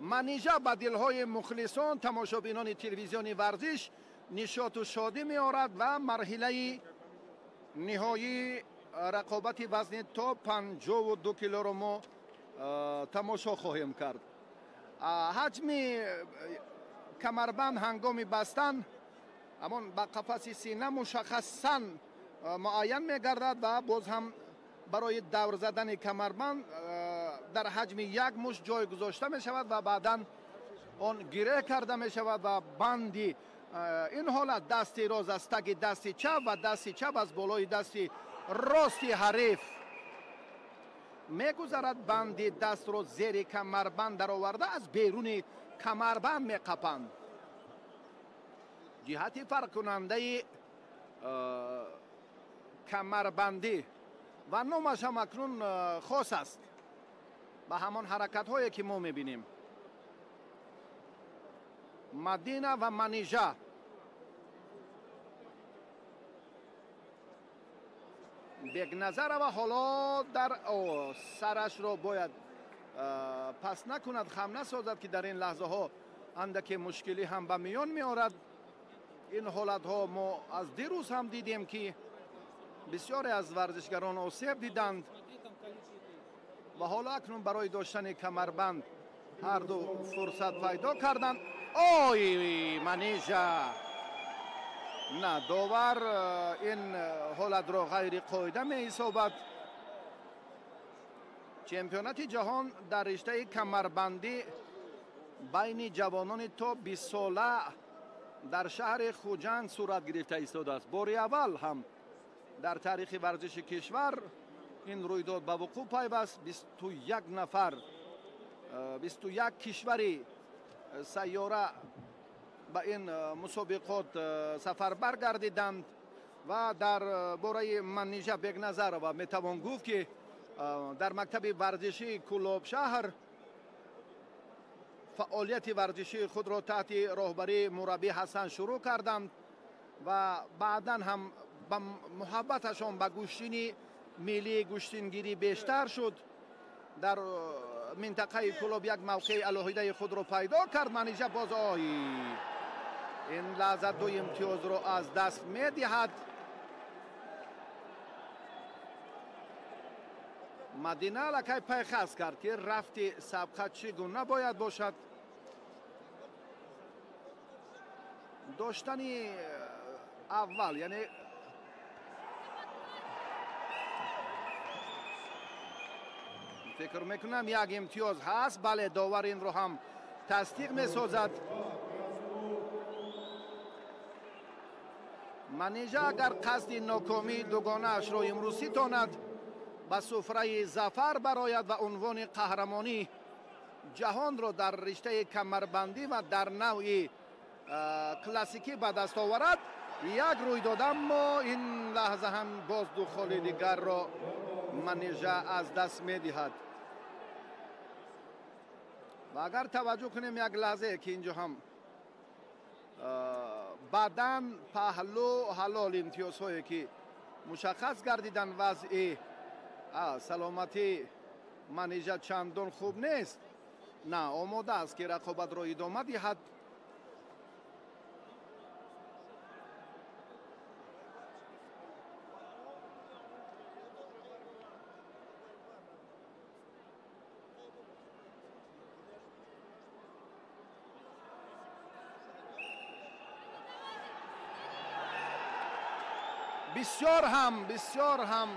منیژه به دلهای مخلصان تماشابینان تلویزیون ورزش نشاط و شادی می آورد و مرحله نهایی رقابت وزن تا 52 کیلو را ما تماشا خواهیم کرد. حجم کمربند هنگام بستن اما با قفس سینه مشخصاً معین می گردد و باز هم برای دور زدن کمربند در حجم یک مش جای گذاشته می شود و بعدا آن گره کرده می شود و بندی این حالت دست راست از تگ دست چپ و دست چپ از بالای دست راست حریف میگذرد. بند دست را زیر کمربند در آورده از بیرون کمربند میقپند. جهت فرق کننده کمربندی و نامش هم اکنون خاص است به همان حرکت هایی که ما میبینیم. مدینه و منیژه бегназара ва ҳоло дар сарашро бояд пас накунад, хам насозад ки дар ин лаҳзаҳо андаке мушкилӣ ҳам ба миён меорад. ин ҳолатҳо мо аз дирӯз ҳам дидем ки бисёре аз варзишгарон осеб диданд ва ҳоло акнун барои доштани камарбанд ҳарду фурсат пайдо карданд. ой Манижа на довар ин ҳолатро ғайриқоида меҳисобад. чемпионати ҷаҳон дар риштаи камарбандӣ байни ҷавонони то 20 сола дар шаҳри хуҷанд сурат гирифта истодааст. бори аввал ҳам дар таърихи варзиши кишвар ин рӯйдод ба вуқӯъ пайваст. 21 нафар 21 кишвари сайёра ба ин мусобиқот сафарбар гардиданд ва дар бораи Манижа Бегназарова метавон гуфт ки дар мактаби варзишии Кулобшаҳр фаъолияти варзишии худро таҳти роҳбарии мураббӣ Ҳасан шурӯъ карданд ва баъдан ҳам ба муҳаббаташон ба гӯштини миллии гӯштингирӣ бештар шуд. дар минтақаи Кулоб як мавқеи алоҳидаи худро пайдо кард. Манижа боз ин лаҳза ду имтиёзро аз даст медиҳад. Мадина аллакай пайхас кард ки рафти сабқа чӣ гуна бояд бошад. доштани аввал яъне фикр мекунам як имтиёз ҳаст. бале довар инро ҳам тасдиқ месозад. Манижа агар қасди нокомии дугонаашро имрӯз ситонад ба суфраи зафар барояд ва унвони қаҳрамонӣ ҷаҳонро дар риштаи камарбандӣ ва дар навъи классикӣ ба даст оварад. як рӯйдод, аммо ин лаҳза ҳам боз ду холи дигарро Манижа аз даст медиҳад. ва агар таваҷҷӯҳ кунем як лаҳзае ки инҷо ҳам баъдан паҳлӯ ҳалол имтиёзҳое ки мушаххас гардидан вазъи саломати Манижа чандон хуб нест. на омода аст ки рақобатро идома диҳад. بسیار هم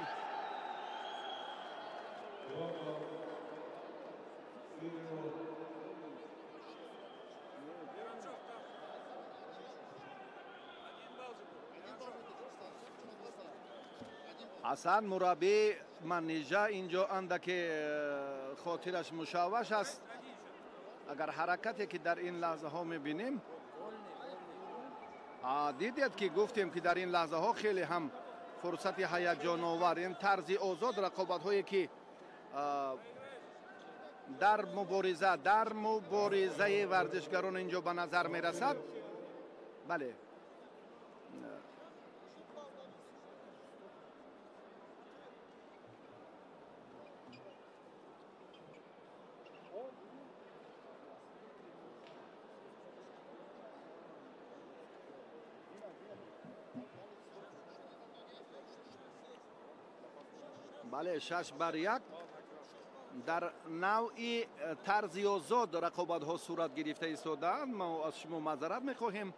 ҳасан мураббии Манижа инҷо андаке хотираш мушавваш аст. агар ҳаракате ки дар ин лаҳзаҳо мебинем, дидед ки гуфтем ки дар ин лаҳзаҳо хеле ҳам фурсати ҳаяҷоновар, ин тарзи озод, рақобатҳое ки дар муборизаи варзишгарон инҷо ба назар мерасад. бале бале 6-1 дар навъи тарзи озод рақобатҳо сурат гирифта истодаанд. мо аз шумо маъзарат мехоҳем,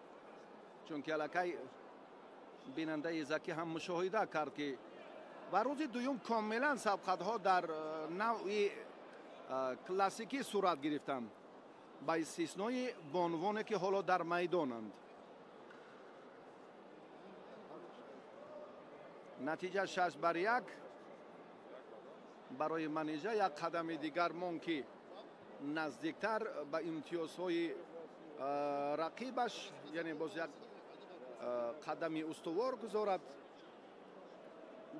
чунки аллакай бинандаи закӣ ҳам мушоҳида кард ки ва рӯзи дуюм комилан сабқатҳо дар навъи классикӣ сурат гирифтанд, ба истиснои бонвоне ки ҳоло дар майдонанд. натиҷа 6-1 барои Манижа. як қадами дигар монд ки наздиктар ба имтиёзҳои рақибаш, яъне боз як қадами устувор гузорад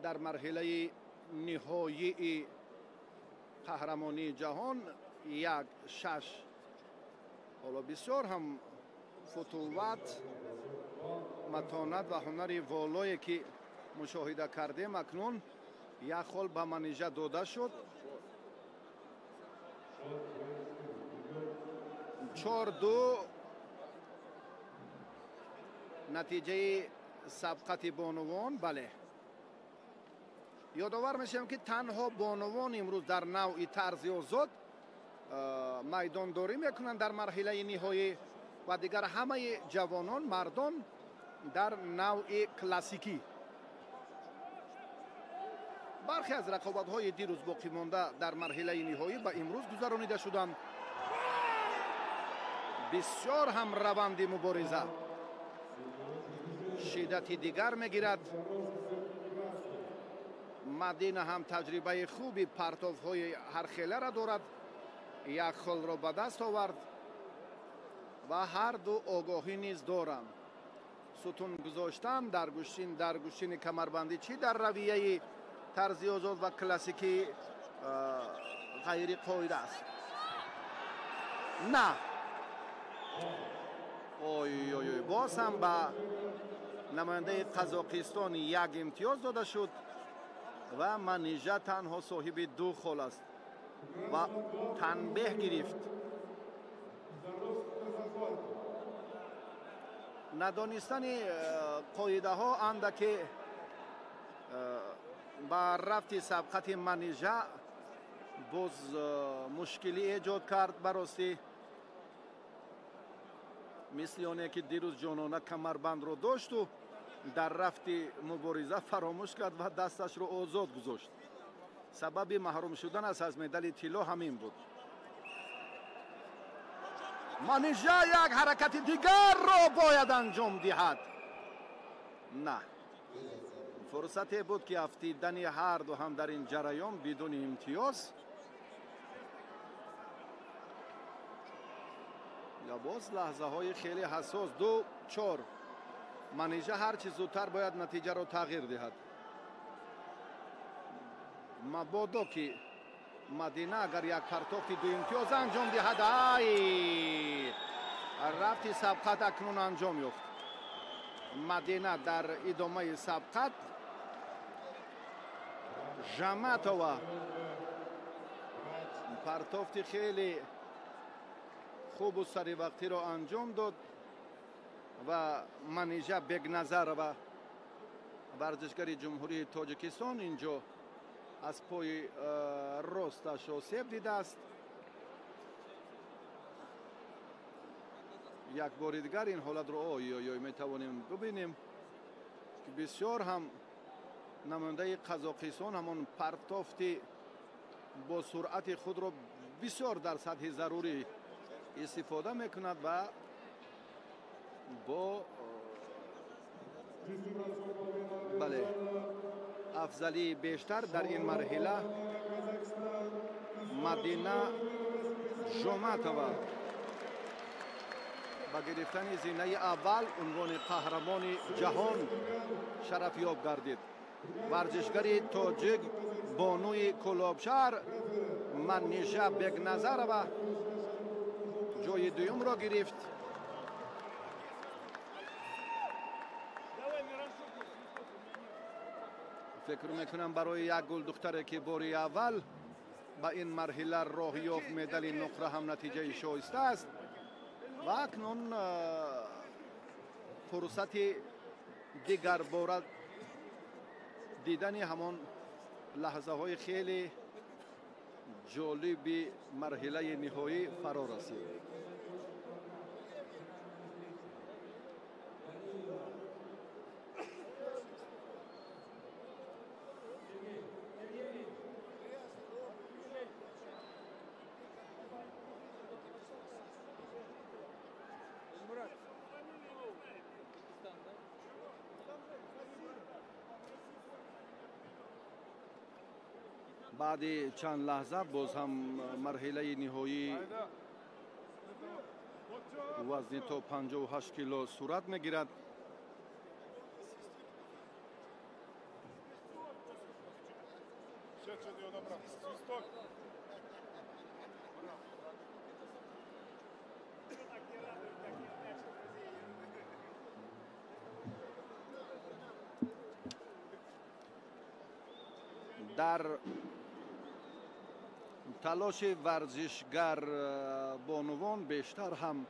дар марҳилаи ниҳоии қаҳрамонии ҷаҳон. 1-6. ҳоло бисёр ҳам футуват, матонат ва ҳунари волое ки мушоҳида кардем акнун یک خال به منیژه داده شد. 4-2 نتیجه سبقت بانوان. بله، یادآور میشم که تنها بانوان امروز در نوع طرز آزاد میدانداری میکنند در مرحله نهایی و دیگر همه جوانان مردان در نوع کلاسیکی. برخی از رقابت‌های دیروز باقی مانده در مرحله نهایی به امروز گذرانیده شدند. بسیار هم روند مبارزه شدت دیگر میگیرد. مدینه هم تجربه خوبی پرتاب‌های هر خیله را دارد. یک خال را به دست آورد و هر دو آگاهی نیز دارند. ستون گذاشتن در گوشین کمربندی چی در رویه طرز آزاد و کلاسیکی غیر قاعده است. نه، اوی اوی اوی، باز هم به نماینده قزاقستان یک امتیاز داده شد و منیژه تنها صاحب 2 خال است و تنبیه گرفت. ندانستن قاعده ها اندکی با رفت سبقت منیژه باز مشکلی ایجاد کرد. براستی مثل آنه که دیروز جانانه کمربند رو داشت و در رفت مبارزه فراموش کرد و دستش رو آزاد گذاشت. سبب محروم شدن از مدال طلا همین بود. منیژه یک حرکت دیگر را باید انجام دهد. نه، فرصتی بود که افتیدن هر دو هم در این جریان بدون امتیاز. یا باز لحظه های خیلی حساس. 2-4 منیژه هرچی زودتر باید نتیجه را تغییر دهد. مبادا که مدینه اگر یک پرتافت 2 امتیاز انجام دهد، رفت سبقت اکنون انجام یافت. مدینه در ادامه سبقت ژماتووا پرتافت خیلی خوب و سری وقتی را انجام داد و منیژه بگنظر و ورزشکار جمهوری تاجیکستان اینجا از پای راستش آسیب دیده است. یک بار دیگر این حالت را می توانیم ببینیم که بسیار هم نماینده قزاقستان همان پرتافت با سرعت خود را بسیار در سطح ضروری استفاده میکند و با بله افضلی بیشتر در این مرحله مدینه ژماتووا با گرفتن زینه اول عنوان قهرمان جهان شرف یاب گردید. ورزشکار تاجیک بانوی کلابشهر منیژه بگنظرova جای دوم را گرفت. فکر میکنم برای یک گل دختره که باری اول با این مرحله راه یافت مدال نقره هم نتیجه شایسته است و اکنون فرصت دیگر بار دیدن همان لحظه های خیلی جالب مرحله نهایی فرا رسید. بعد چند لحظه باز هم مرحله نهایی وزن تا 58 کیلو صورت میگیرد. در تلاش ورزشگر بانوان بیشتر هم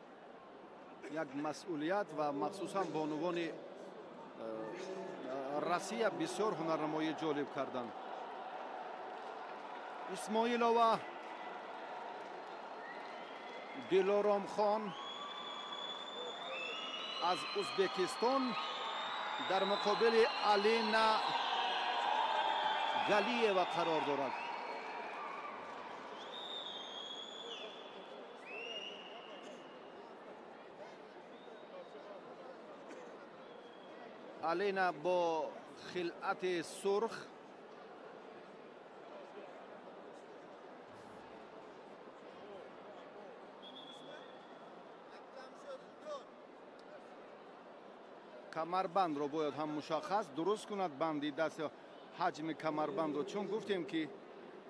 یک مسئولیت و مخصوصا بانوان روسیه بسیار هنرنمایی جالب کردند. اسماعیلова دلارام خان از ازبکستان در مقابل الینا گلیeva قرار دارد. الینا با خلعت سرخ کمربند رو باید هم مشخص درست کند، بندی دست حجم کمربند رو، چون گفتیم که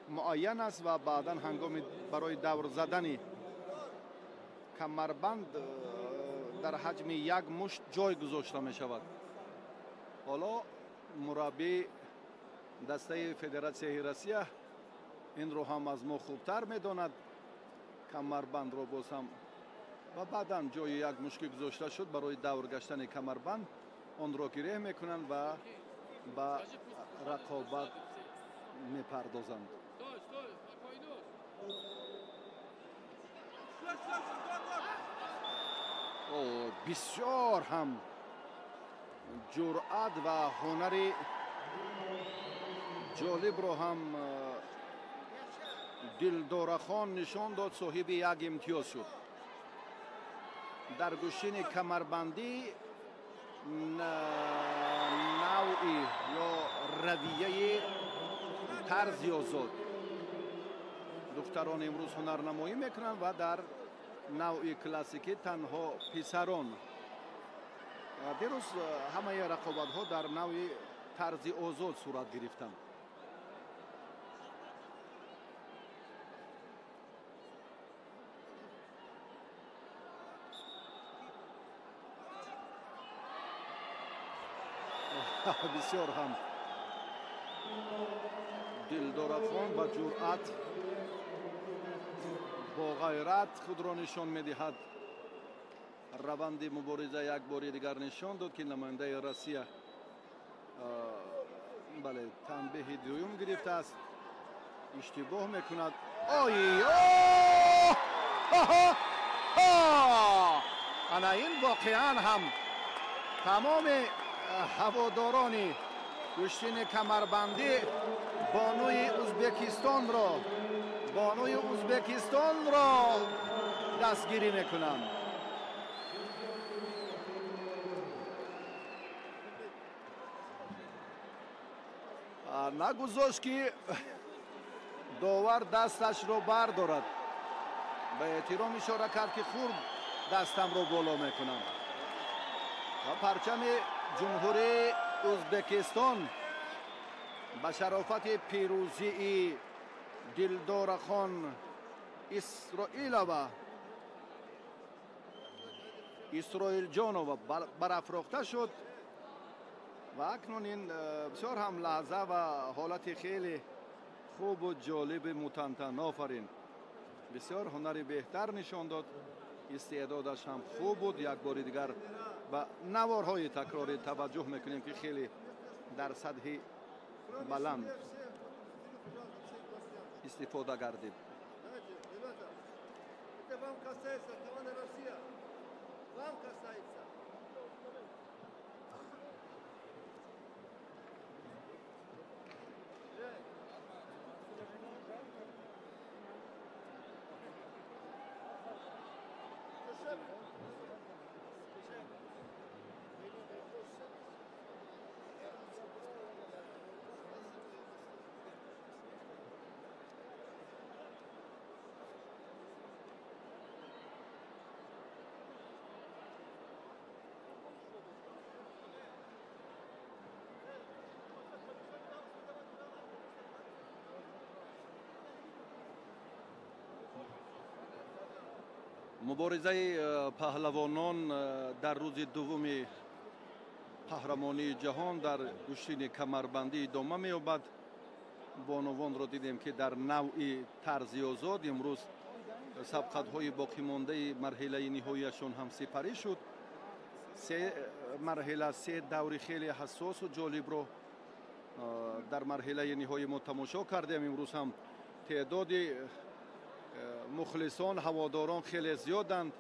معین است و بعدا هنگام برای دور زدن کمربند در حجم یک مشت جای گذاشته می شود. حالا مربی دسته فدراسیون روسیه این رو هم از ما خوبتر می داند، کمربند رو باز هم و بعدا جای یک مشت گذاشته شد برای دور گشتن کمربند آن را گره میکنند و به رقابت میپردازند. بسیار هم جرأت و هنر جالب را هم دلدارخان نشان داد، صاحب یک امتیاز شد. در گشتن کمربندی نوعی یا رویه طرز آزاد دختران امروز هنرنمایی میکنند و در نوع کلاسیکی تنها پسران. دیروز همه رقابت ها در نوع طرز آزاد صورت گرفتند. بسیار هم دلدارخان با جرأت با غیرت خود را نشان میدهد. روند مبارزه یک بار دیگر نشان داد که نماینده روسیه بله تنبیه دوم گرفته است، اشتباه میکند. انا این واقعا هم تمام هواداران کشتین کمربندی بانوی ازبکستان را دستگیری میکنند. نگذاشت که داور دستش را بردارد، به احترام اشاره کرد که خورد دستم را بالا میکنم و پرچم جمهوری ازبکستان به شرافت پیروزی دلدارخان اسرائیل جانووا برافراخته شد و اکنون این بسیار هم لحظه و حالت خیلی خوب و جالب متنتن آفرین. بسیار هنری بهتر نشان داد، استعدادش هم خوب بود. یک بار دیگر به نوارهای تکراری توجه میکنیم که خیلی در سطح بلند استفاده گردید. مبارزه پهلوانان در روز دوم قهرمانی جهان در کشتین کمربندی ادامه می‌یابد. бонувонро дидем ки дар навъи тарзи озод имрӯз сабқатҳои боқимондаи марҳилаи ниҳоияшон ҳам сипарӣ шуд. се марҳила, се даври хеле ҳассосу ҷолибро дар марҳилаи ниҳоӣ мо тамошо кардем. имрӯз ҳам теъдоди мухлисон, ҳаводорон хеле зиёданд.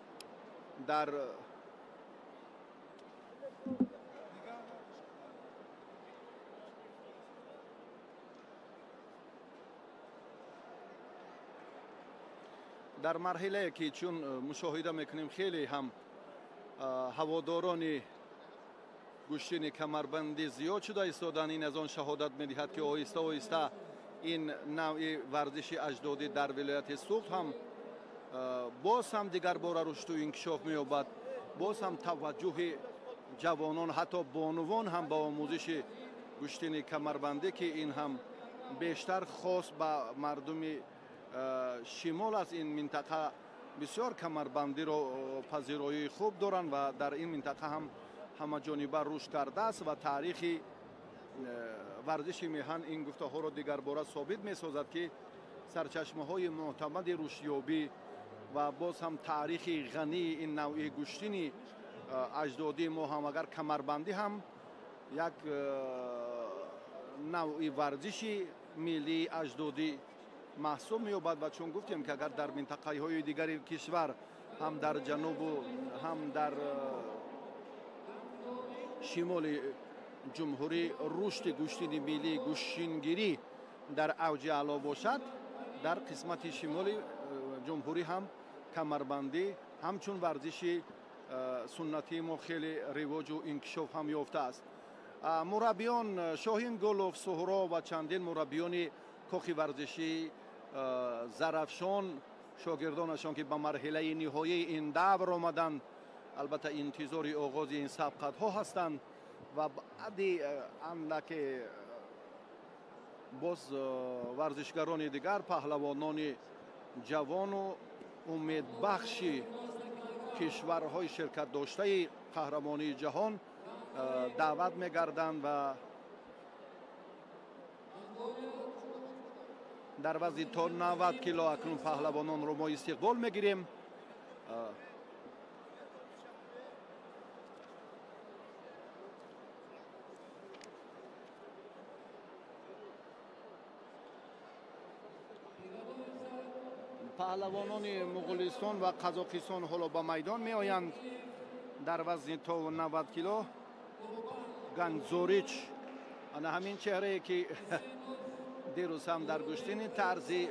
дар марҳилае ки чун мушоҳида мекунем хеле ҳам ҳаводорони гӯштини камарбандӣ зиёд шуда истоданд. ин аз он шаҳодат медиҳад ки оҳиста оҳиста ин навъи варзиши аҷдодӣ дар вилояти Суғд ҳам боз ҳам дигар бора рушду инкишоф меёбад. боз ҳам таваҷҷӯҳи ҷавонон, ҳатто бонувон ҳам ба омӯзиши гӯштини камарбандӣ ки ин ҳам бештар хос ба мардуми шимол аз ин минтақа бисёр камарбандиро пазироии хуб доранд ва дар ин минтақа ҳам ҳамаҷониба рушд кардааст ва таърихи варзиши меҳан ин гуфтаҳоро дигарбора собит месозад ки сарчашмаҳои мӯътамади рушдёбӣ ва боз ҳам таърихи ғании ин навъи гӯштини аҷдодии мо ҳам агар камарбандӣ ҳам як навъи варзиши миллии аҷдодӣ маҳсуб меёбад. ва чун гуфтем ки агар дар минтақаҳои дигари кишвар ҳам дар ҷанубу ҳам дар шимоли ҷумҳурӣ рушди гӯштини миллии гӯштингирӣ дар авҷи аъло бошад, дар қисмати шимоли ҷумҳурӣ ҳам камарбандӣ ҳамчун варзиши суннатии мо хеле ривоҷу инкишоф ҳам ёфтааст. мураббиён Шоҳин Гулов, Суҳро ва чандин мураббиёни кохи варзишӣ Зарафшон, шогирдонашон ки ба марҳилаи ниҳоии ин давр омаданд, албатта интизори оғози ин сабқатҳо ҳастанд ва баъди андаке боз варзишгарони дигар, паҳлавонони ҷавону умедбахши кишварҳои ширкатдоштаи қаҳрамонии ҷаҳон даъват мегарданд ва дар вазни то 90 кило акнун паҳлавононро мо истиқбол мегирем. паҳлавонони муғулистон ва қазоқистон ҳоло ба майдон меоянд дар вазни то 90 кило. Ганзорич ана ҳамин чеҳрае ки дирӯз ҳам дар гӯштини тарзи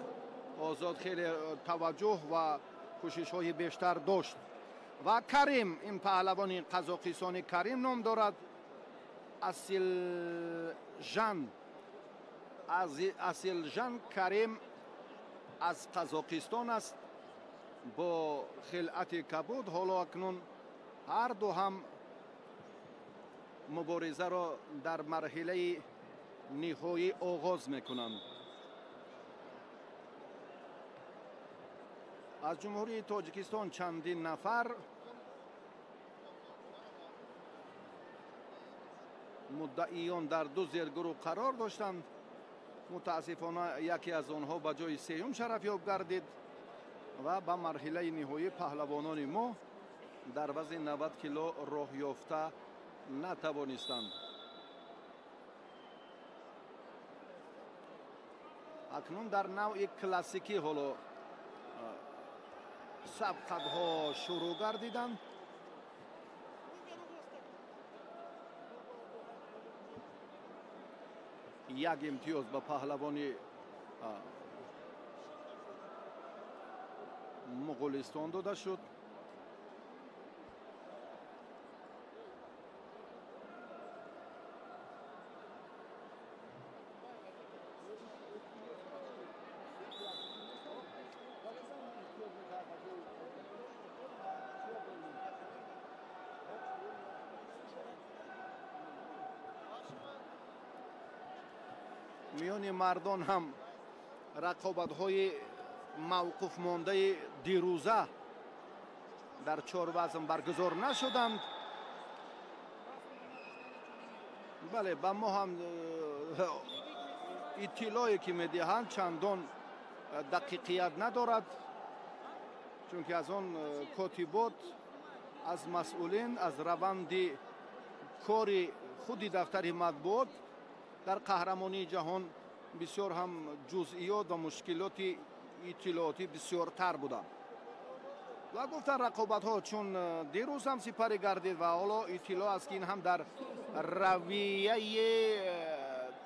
озод хеле таваҷҷӯҳ ва кӯшишҳои бештар дошт. ва Карим, ин паҳлавони қазоқистони Карим ном дорад. Асилжан Карим аз қазоқистон аст бо хилъати кабуд. ҳоло акнун ҳарду ҳам муборизаро дар марҳилаи ниҳоӣ оғоз мекунанд. аз ҷумҳурии Тоҷикистон чандин нафар муддаиён дар ду зергурӯҳ қарор доштанд. мутаассифона яке аз онҳо ба ҷои сеюм шарафёб гардид ва ба марҳилаи ниҳоӣ паҳлавонони мо дар вазни 90 кило роҳ ёфта натавонистанд. акнун дар навъи классикӣ ҳоло сабқатҳо шурӯъ гардиданд. як имтиёз ба паҳлавони муғулистон дода шуд. миёни мардон ҳам рақобатҳои мавқуфмондаи дирӯза дар чор вазн баргузор нашуданд. бале, ба мо ҳам اطلاعی که میدهند چندان دقیقیت ندارد، چون که از آن کاتبات از مسئولین از روند کار خود دفتر مطبوعات در قهرمانی جهان بسیار هم جزئیات و مشکلات اطلاعاتی بسیارتر بودند و گفتن رقابت ها چون دیروز هم سپری گردید و حالا اطلاع است که این هم در رویه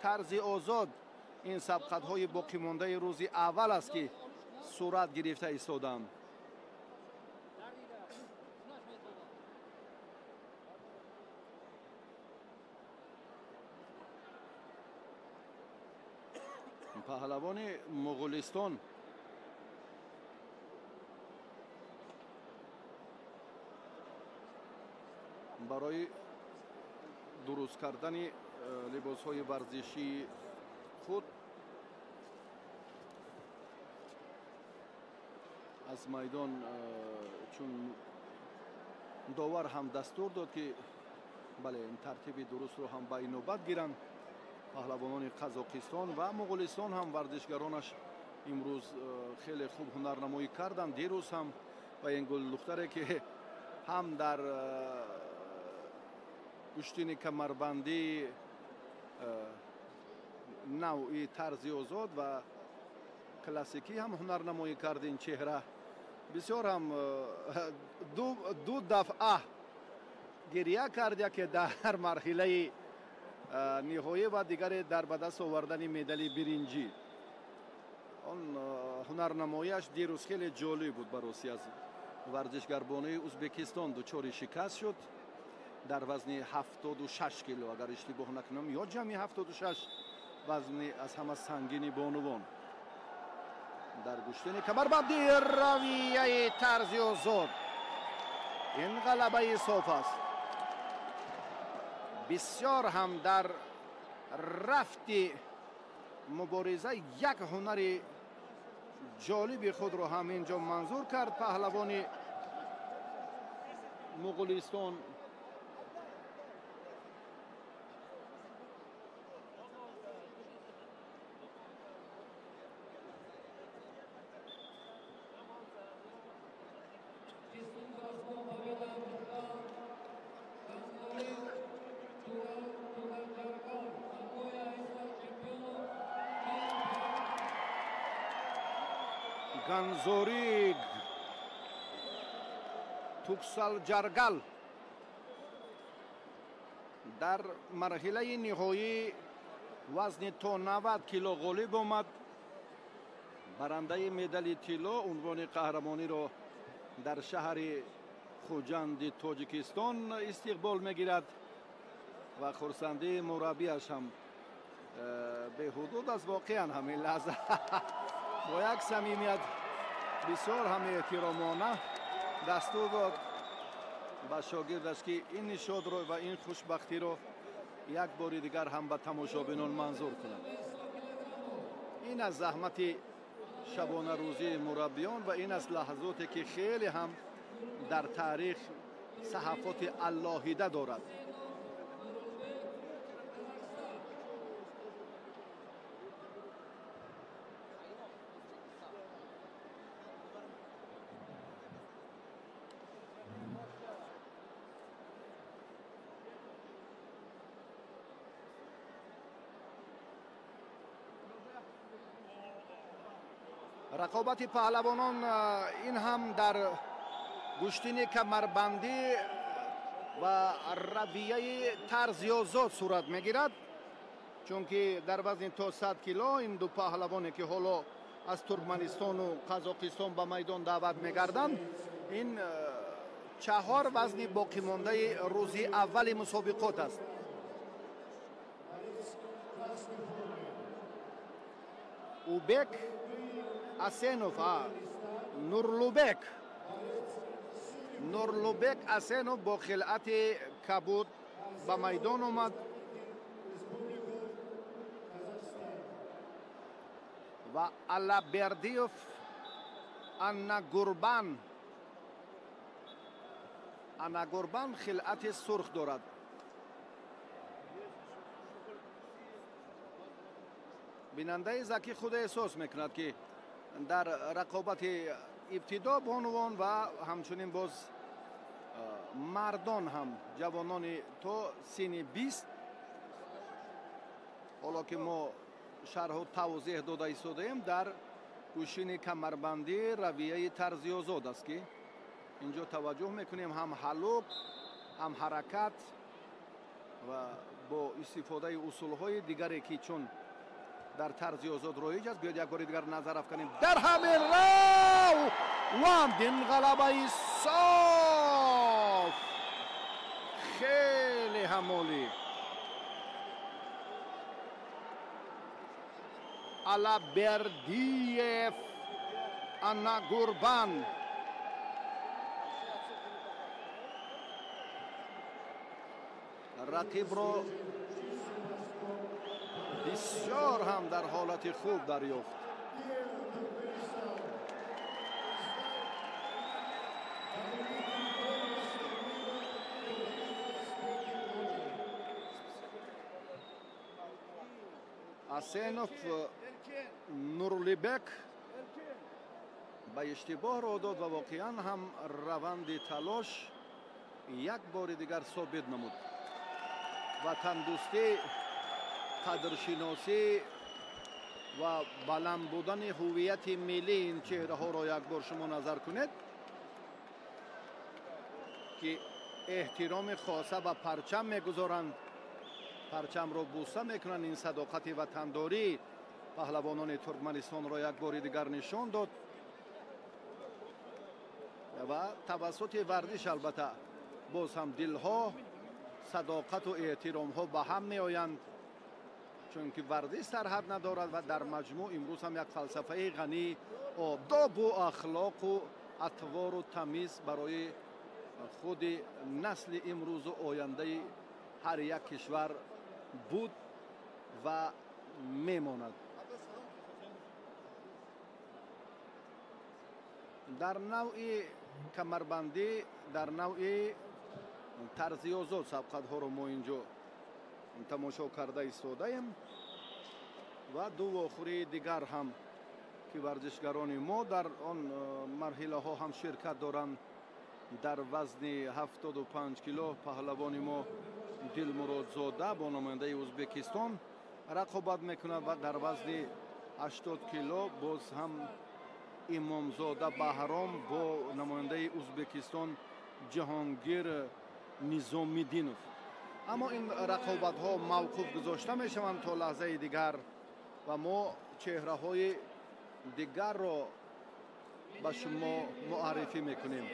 طرز آزاد این سبقت های باقی مانده روز اول است که صورت گرفته ایستادند. پهلوان مغولستان برای درست کردن لباس های ورزشی خود از میدان چون داور هم دستور داد که بله این ترتیب درست رو هم به این نوبت گیرند. پهلوانان قزاقستان و مغولستان هم ورزشگرانش امروز خیلی خوب هنرنمایی کردند. دیروز هم و این گل دختره که هم در کشتین کمربندی نوعی طرز آزاد و کلاسیکی هم هنرنمایی کرد. این چهره بسیار هم دو دفعه گریه کرد که در مرحله نهایی و دیگر در به دست آوردن مدال برنجی. آن هنرنماییش دیروز خیلی جالب بود. بررسی از ورزشگربانه ازبکستان دچار شکست شد در وزن 76 کیلو اگر اشتباه نکنم یا جمعی 76 وزن از همه سنگین بانوان در گشتن کمربندی رویه طرز آزاد. این غلبه صاف است. بسیار هم در رفت مبارزه یک هنر جالب خود رو هم اینجا منظور کرد پهلوان مغولستان. گنزوریگ توکسال جرگل در مرحله نهایی وزن تا 90 کیلو غالب آمد. برنده مدال طلا عنوان قهرمانی را در شهر خوجند تاجیکستان استقبال میگیرد و خرسندی مربیش هم به حدود از واقعا همین لحظه با یک صمیمیت بسیار هم احترامانه دستور داد به شاگردش که این نشاط رو و این خوشبختی رو یک بار دیگر هم به تماشابینان منظور کنند. این از زحمت شبانه روزی مربیان و این از لحظاتی که خیلی هم در تاریخ صحفات اللهیده دارد. رقابت پهلوانان این هم در گشتین کمربندی و رویه طرز آزاد صورت میگیرد، چون که در وزن تا 100 کیلو این دو پهلوانی که حالا از ترکمنستان و قزاقستان به میدان دعوت میگردند این 4 وزن باقی مانده روزی اول مسابقات است. اوبک اسنوف نورلوبک اسنوف با خلعت کبود به میدان آمد و الابردیوف اناگوربان خلعت سرخ دارد. بیننده زکی خود احساس میکند که در رقابت ابتدا بانوان و همچنین باز مردان هم جوانان تا سن 20 حالا که ما شرح و توضیح داده ایستادیم در گوشین کمربندی رویه طرزی آزاد است که اینجا توجه میکنیم هم حلق هم حرکت و با استفاده اصول های دیگری که چون در طرزی آزاد رایج است. بیاید یک بار دیگر نظر افکنیم در همین رو و این غلبه صاف خیلی همالی Alaberdiev Anna Gurban رقیب را بسیار هم در حالت خوب دریافت. Asenov Nurlibek به اشتباه را داد و واقعا هم روند تلاش یک بار دیگر ثابت نمود و تندرستی قدرشناسی و بلند بودن هویت ملی این چهره ها را یک بار شما نظر کنید که احترام خاصه و پرچم میگذارند، پرچم را بوسه میکنند. این صداقت وطنداری پهلوانان ترکمنستان را یک بار دیگر نشان داد و توسط ورزش البته باز هم دلها صداقت و احترام ها به هم می آیند چون که ورزش سرحد ندارد و در مجموع امروز هم یک فلسفه غنی آداب و اخلاق و اطوار و تمیز برای خود نسل امروز و آینده هر یک کشور بود و میماند. در نوع کمربندی در نوع طرزی آزاد سبقت ها رو ما اینجا تماشا کرده ایستاده ایم و دو آخری دیگر هم که ورزشگران ما در آن مرحله ها هم شرکت دارند. در وزن 75 کیلو پهلوان ما دلمراد زاده با نماینده ازبکستان رقابت میکند و در وزن 80 کیلو باز هم امامزاده بهرام با نماینده ازبکستان جهانگیر نظامیدینов. اما این رقابت ها موقوف گذاشته می شوند تا لحظه دیگر و ما چهره های دیگر را به شما معرفی میکنیم.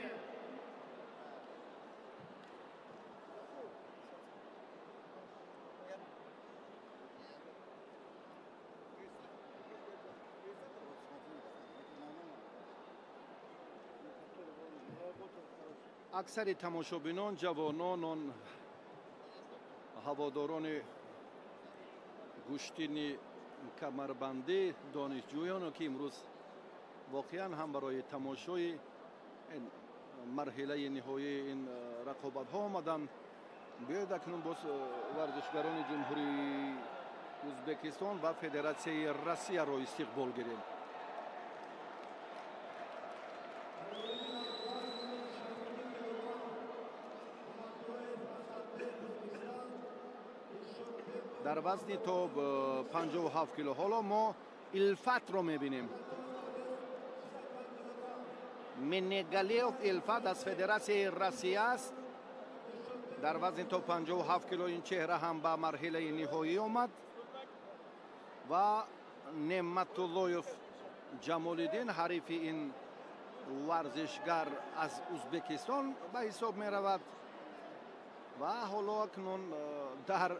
اکثر تماشابینان جوانان هواداران گوشتین کمربندی دانشجویان که امروز واقعا هم برای تماشای مرحله نهایی این رقابت ها آمدند. بیاید اکنون باز ورزشگران جمهوری ازبکستان و فدراسیون روسیه را استقبال گیریم. در وزن تا 57 کیلو حالا ما الفت رو میبینیم. منگالیف الفت از فدراسیون روسیه است. در وزن تا 57 کیلو این چهره هم به مرحله نهایی آمد و نعمتاللهیف جمالالدین حریف این ورزشگر از ازبکستان به حساب می رود و حالا اکنون در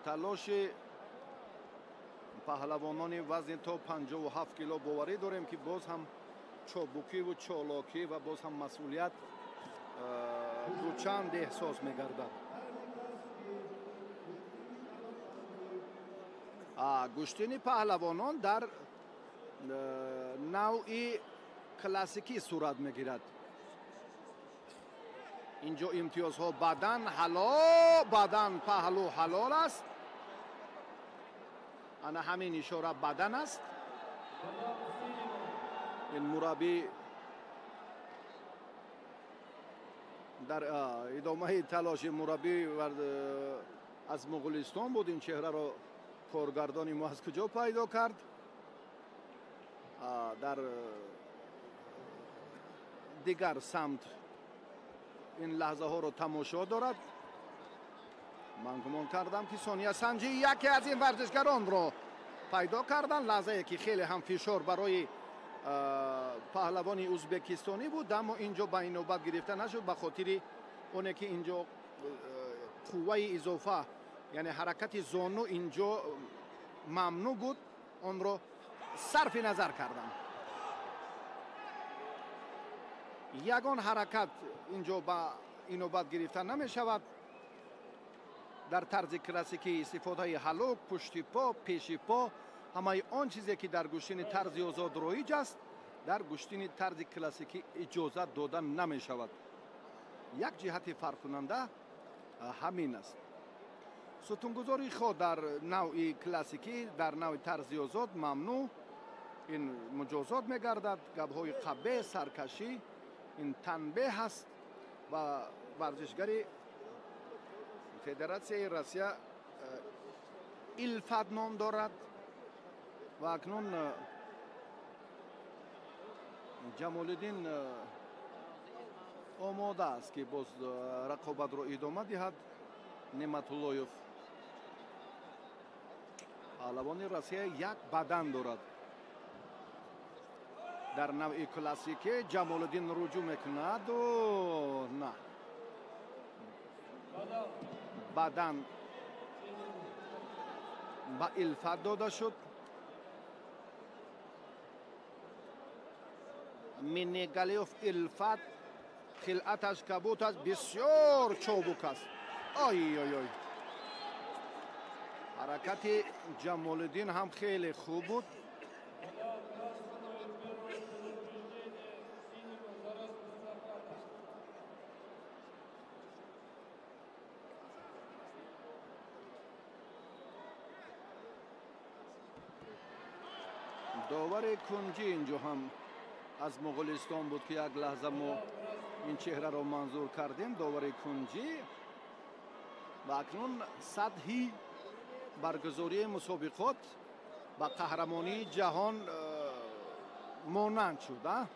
تلاش پهلوانان وزن تا 57 کیلو باوری داریم که باز هم چابکی و چالاکی و باز هم مسئولیت دوچند احساس می‌گردد. گوشتین پهلوانان در نوع کلاسیکی صورت می‌گیرد. اینجا امتیازها بدن پهلو حلال است ana همین اشاره بدن است. این مربی در ادامه تلاش مربی از مغولستان بود این چهره رو کارگردانی ما از کجا پیدا کرد. در دیگر سمت این لحظه ها رو تماشا دارد. من گمان کردم که سونیا سنجی یکی از این ورزشگران رو پیدا کردن. لحظه که خیلی هم فشار برای پهلوانی ازبکستانی بود، اما اینجا به این نوبت گرفته نشد به خاطر اونه که اینجا قوه اضافه یعنی حرکت زانو اینجا ممنوع بود، اون رو صرف نظر کردن. یگان حرکت اینجا به این نوبت گرفته نمی شود. در طرز کلاسیکی استفاده هلوک، پشت پا، پیش پا، همه آن چیزی که در گوشتن طرز آزاد رایج است در گوشتن طرز کلاسیکی اجازه داده نمی شود. یک جهت فرق کننده همین است. ستونگذاری خود در نوع کلاسیکی در نوع طرز آزاد ممنوع، این مجازات میگردد. گبهای قبه، سرکشی، این تنبیه هست و ورزشگری فدراسیون روسیه الفت نام دارد و اکنون جمال الدین آماده است که باز رقابت رو ادامه دهد. نعمت اللهیف پهلوان روسیه یک بدن دارد. در نوع کلاسیکی جمال الدین رجوع میکند و نه، بدن با الفت داده شد. منگالیوف الفت خلعتش کبوت است، بسیار چابک است. آی آی آی، حرکت جمال الدین هم خیلی خوب بود. داور کنجی اینجا هم از مغولستان بود که یک لحظه ما این چهره را منظور کردیم. داور کنجی و اکنون سطحی برگزاری مسابقات با قهرمانی جهان مانند شد.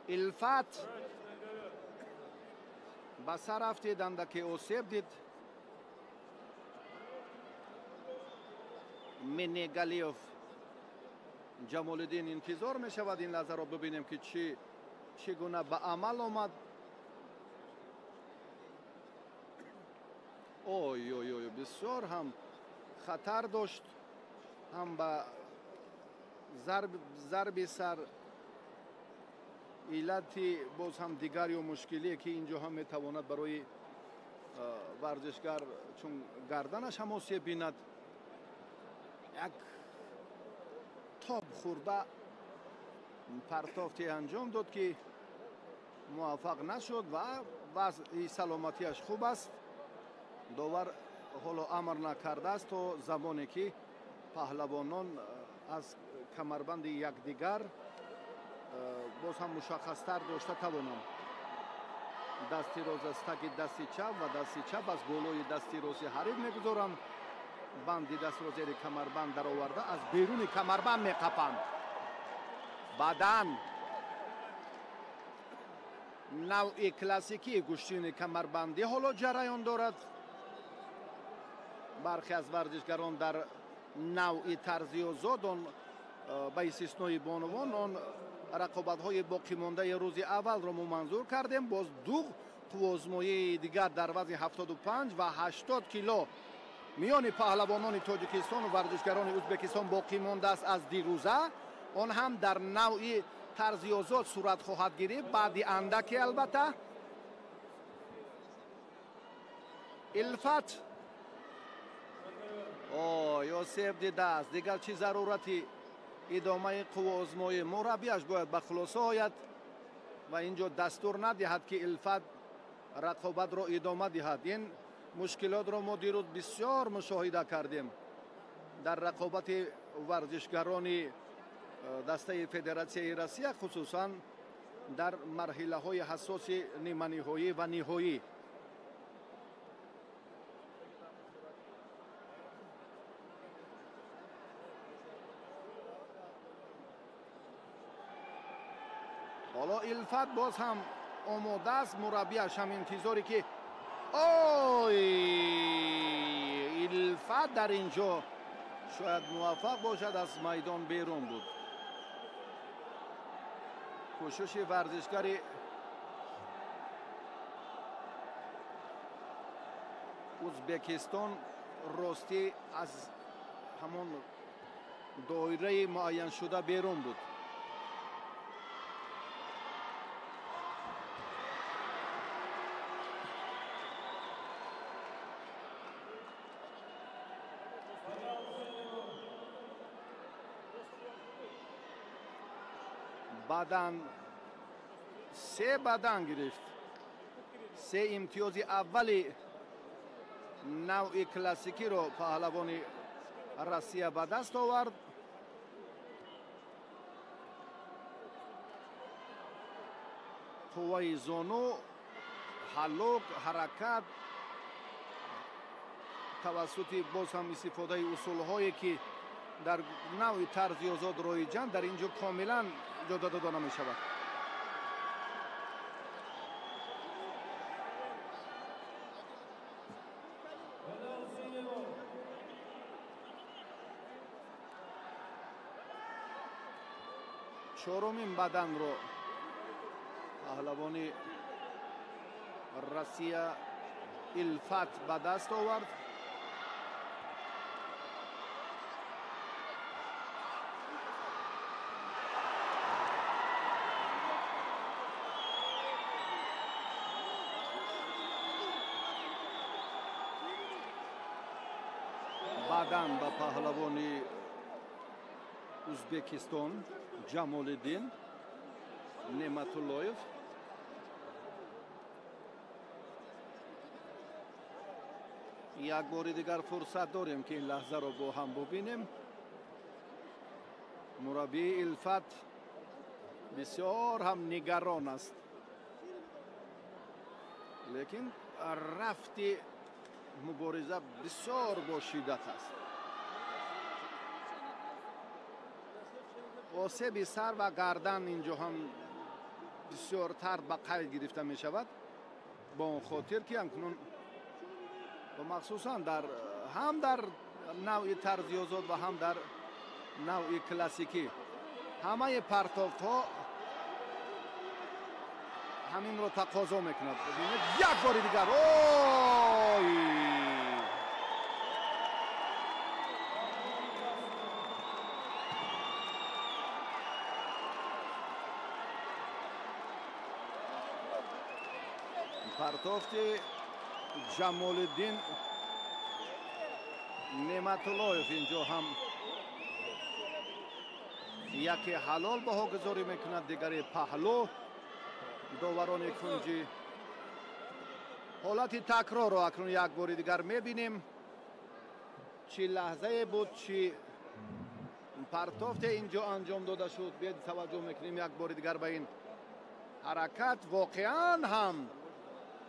الفت به سر رفتیدند که آسیب دید. منگالیوف جمال الدین انتظار می شود این لحظه را ببینیم که چگونه به عمل آمد. اوی اوی اوی، بسیار هم خطر داشت، هم به ضرب سر علتی باز هم دیگر یا مشکلی که اینجا هم میتواند برای ورزشگر چون گردنش هم آسیب بیند. یک تاب خورده پرتافتی انجام داد که موفق نشد و وضع سلامتیش خوب است. داور حالا امر نکرده است تا زمانی که پهلوانان از کمربند یکدیگر باز هم مشخصتر داشته توانند. دستی راز از تک دستی چپ و دستی چپ از بالای دستی رازی حریف میگذارند. بندی دست را زیر کمربند در آورده از بیرون کمربند میقپند. بدن نوع کلاسیکی گوشتن کمربندی حالا جریان دارد. برخی از ورزشگران در نوع طرزی آزاد به استثنای بانوان آن رقابت‌های باقی مانده روز اول را منظور کردیم. باز دو قوازمایی دیگر در وزن 75 و 80 کیلو میان پهلوانان تاجیکستان و ورزشگران ازبکستان باقی مانده است از دیروزه. آن هم در نوع طرزی آزاد صورت خواهد گرفت بعد اندکی. البته الفت آسیب دیده است. دیگر چی ضرورتی ادامه قوا آزمایی مربیش باید به خلاصه آید و اینجا دستور ندهد که الفت رقابت را ادامه دهد. این مشکلات را ما دیروز بسیار مشاهده کردیم. дар рақобати варзишгарони дастаи федератсияи Россия, хусусан дар марҳилаҳои ҳассоси ниманиҳоӣ ва ниҳоӣ. ҳоло Илфат боз ҳам омода аст, мураббиаш ҳам интизоре ки ой Илфат дар ин ҷо шояд муваффақ бошад, аз майдон берун буд. кӯшиши варзишгари узбекистон ростӣ аз ҳамон доираи муайяншуда берун буд. бадан се бадан гирифт. се имтиёзи аввали навъи классикиро паҳлавони Россия ба даст овард. қувваи зону, ҳаллук, ҳаракат тавассути боз ҳам истифодаи усулҳое ки дар навъи тарзи озод роиҷанд дар ин ҷо комилан ҷода дода намешавад. чорумин баданро паҳлавони Россия Илфат ба даст овард. баъдан ба паҳлавони узбекистон Ҷамолиддин Неъматуллоев. як бори дигар фурсат дорем ки ин лаҳзаро бо ҳам бубинем. мураббии Илфат бисёр ҳам нигарон аст, лекин рафти мубориза бисёр бо шиддат аст. осеби сар ва гардан ин ҷо ҳам бисёртар ба қайд гирифта мешавад, бо он хотир ки акнун махсусан ҳам дар навъи тарзи озод ва ҳам дар навъи классикӣ ҳамаи партофтҳо ҳаминро тақозо мекунад. бибинед як бори дигар ой партофти Ҷамолиддин Неъматуллоев ин ҷо ҳам яке ҳалол баҳогузорӣ мекунад, дигаре паҳлӯ. доварони кунҷӣ ҳолати такрорро акнун як бори дигар мебинем. чӣ лаҳзае буд, чӣ партофте ин ҷо анҷом дода шуд. бед таваҷҷӯҳ мекунем як бори дигар ба ин ҳаракат.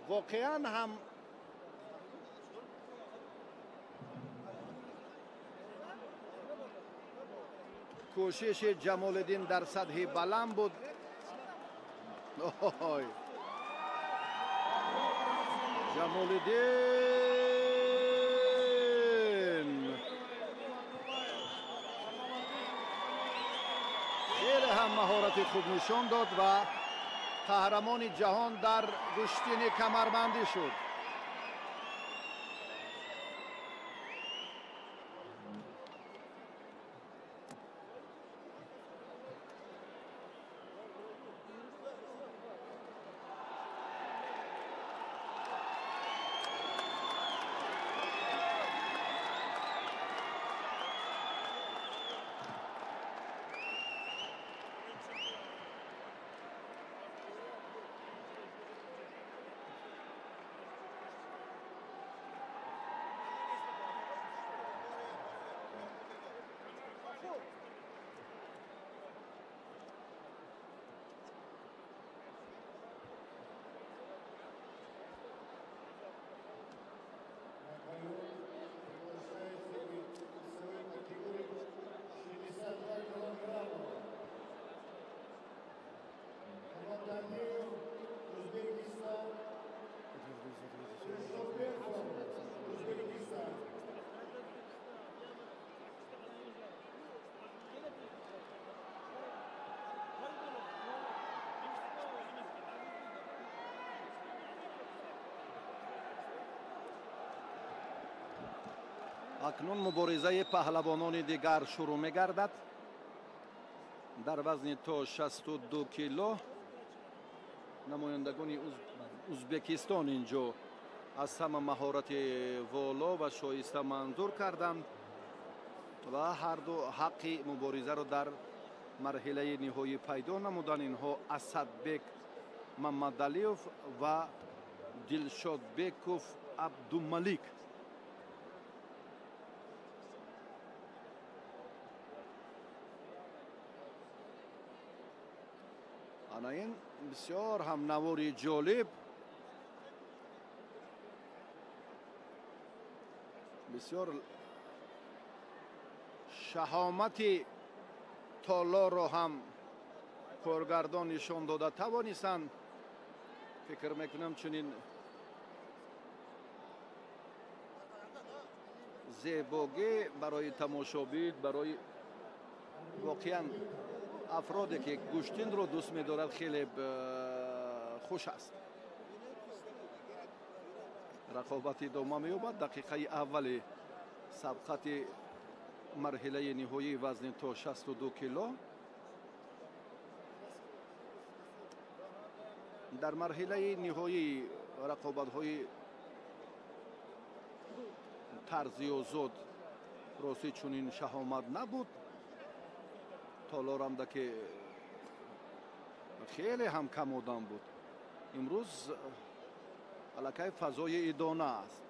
воқеан ҳам кӯшиши Ҷамолиддин дар сатҳи баланд буд. Ҷамолиддин хеле ҳам маҳорати хуб нишон дод ва қаҳрамони ҷаҳон дар гӯштини камарбандӣ шуд. اکنون مبارزه پهلوانان دیگر شروع می‌گردد. در وزن تا 62 کیلو نمایندگان ازبکستان اینجا از همه مهارت والا و شایسته منظور کردند و هر دو حق مبارزه را در مرحله نهایی پیدا نمودند. اینها اسدبک محمدعلیوف و دلشادبکوف عبدالملیک. این بسیار هم نواری جالب، بسیار شهامت تالار را هم کارگردان نشان داده توانستند. فکر میکنم چنین زیبایی برای تماشابین، برای واقعا افرادی که گوشتین رو دوست می‌دارد خیلی خوش است. رقابت ادامه می‌یابد. دقیقه اول سبقت مرحله نهایی وزن تا 62 کیلو. در مرحله نهایی رقابت‌های طرزی و زود راستی چنین شهامت نبود. تالار هم که خیلی هم کم آدم بود. امروز علاقه فضای ادانه است.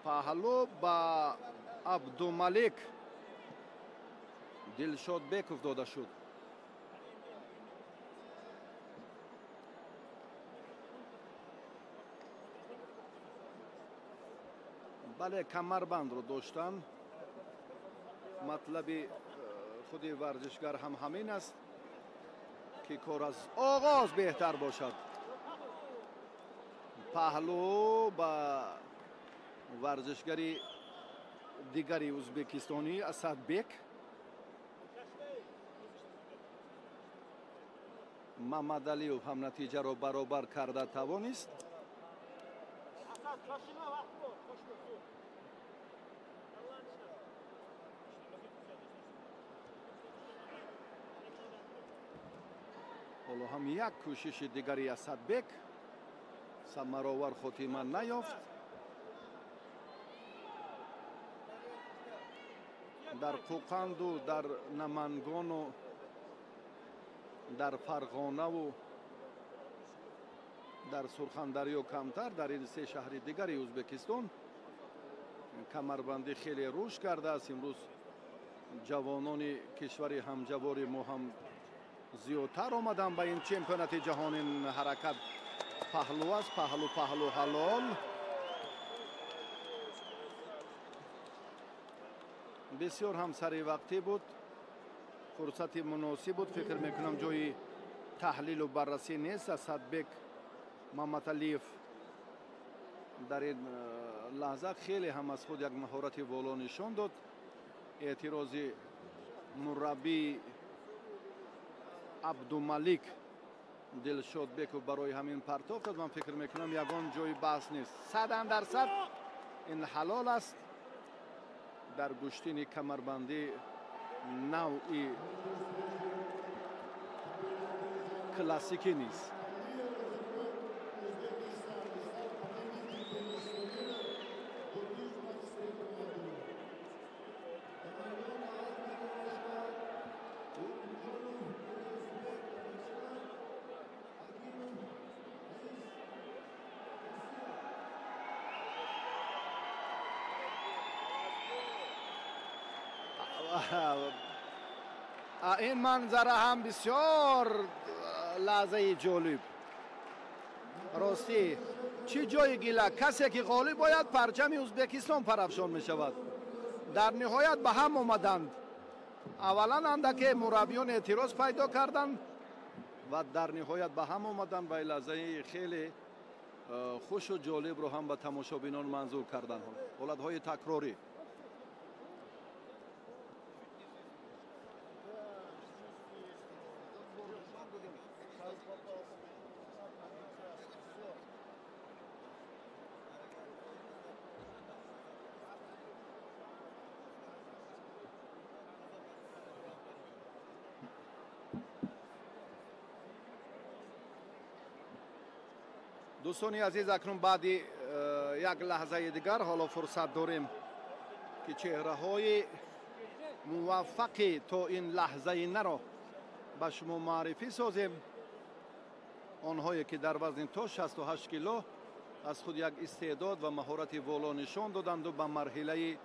پهلو با عبدالملیک دلشادبکوف داده شد. بله، کمربند رو داشتن. مطلب خود ورزشگر هم همین است که کار از آغاز بهتر باشد. پهلو با ورزشگری دیگری ازبکستانی اسدبک محمدعلیوف هم نتیجه را برابر کرده توانست. حالا هم یک کوشش دیگری اسدبک ثمرآور خاتمه نیافت. در قوقند و در نمنگان و در فرغانه و در سرخندریا کمتر، در این سه شهر دیگری ازبکستان کمربندی خیلی رشد کرده است. امروز جوانان کشور همجوار ما هم زیادتر آمدن به این چمپیونات جهان. این حرکت پهلو است. پهلو حلال. بسیار هم سری وقتی بود، فرصت مناسب بود. فکر میکنم جای تحلیل و بررسی نیست. اسدبک محمدعلیوف در این لحظه خیلی هم از خود یک مهارت والا نشان داد. اعتراض مربی عبدالملیک دلشادبکوف برای همین پرتاب کرد. من فکر میکنم یگان جای بحث نیست. 100% این حلال است. در گشتین کمربندی نوعی کلاسیکی نیست. این منظره هم بسیار لحظه جالب. راستی چی جای گیله، کسی که غالب باید پرچم ازبکستان پرافشان می شود. در نهایت به هم آمدند. اولا اندک مربیان اعتراض پیدا کردند و در نهایت به هم آمدند و لحظه خیلی خوش و جالب رو هم به تماشابینان منظور کردند. حالتهای تکراری. دوستانی عزیز اکنون بعد یک لحظه دیگر حالا فرصت داریم که چهره های موفق تا این لحظه نرو به شما معرفی سازیم. آنهایی که در وزن تا 68 کیلو از خود یک استعداد و مهارت والا نشان دادند و به مرحله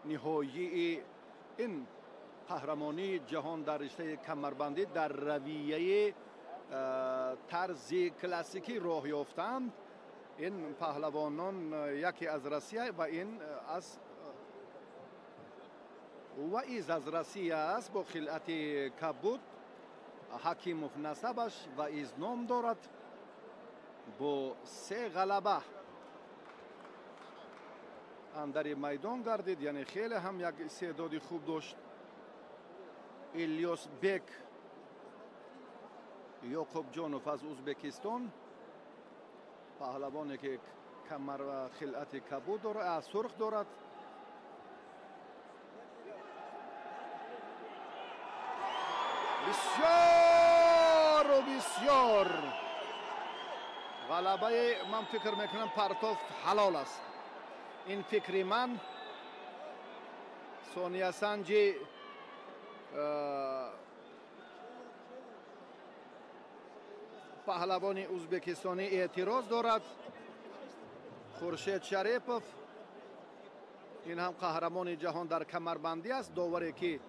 نهایی این قهرمانی جهان در رشته کمربندی در رویه طرز کلاسیکی راه یافتند. این پهلوانان یکی از روسیه و این از از روسیه است با خلعت کبود. حکیموف نسبش و از نام دارد با 3 غلبه اندر میدان گردید، یعنی خیلی هم یک استعداد خوب داشت. الیاس بک یعقوب جانوف از ازبکستان، پهلوانی که کمر و خلعت کبود دارد، سرخ دارد. بسیار و بسیار غلبه من فکر میکنم پرتوف حلال است. این فکری من سونیا سنجی پهلوان ازبکستانی اعتراض دارد. خورشید شریپوف این هم قهرمان جهان در کمربندی است. داوری که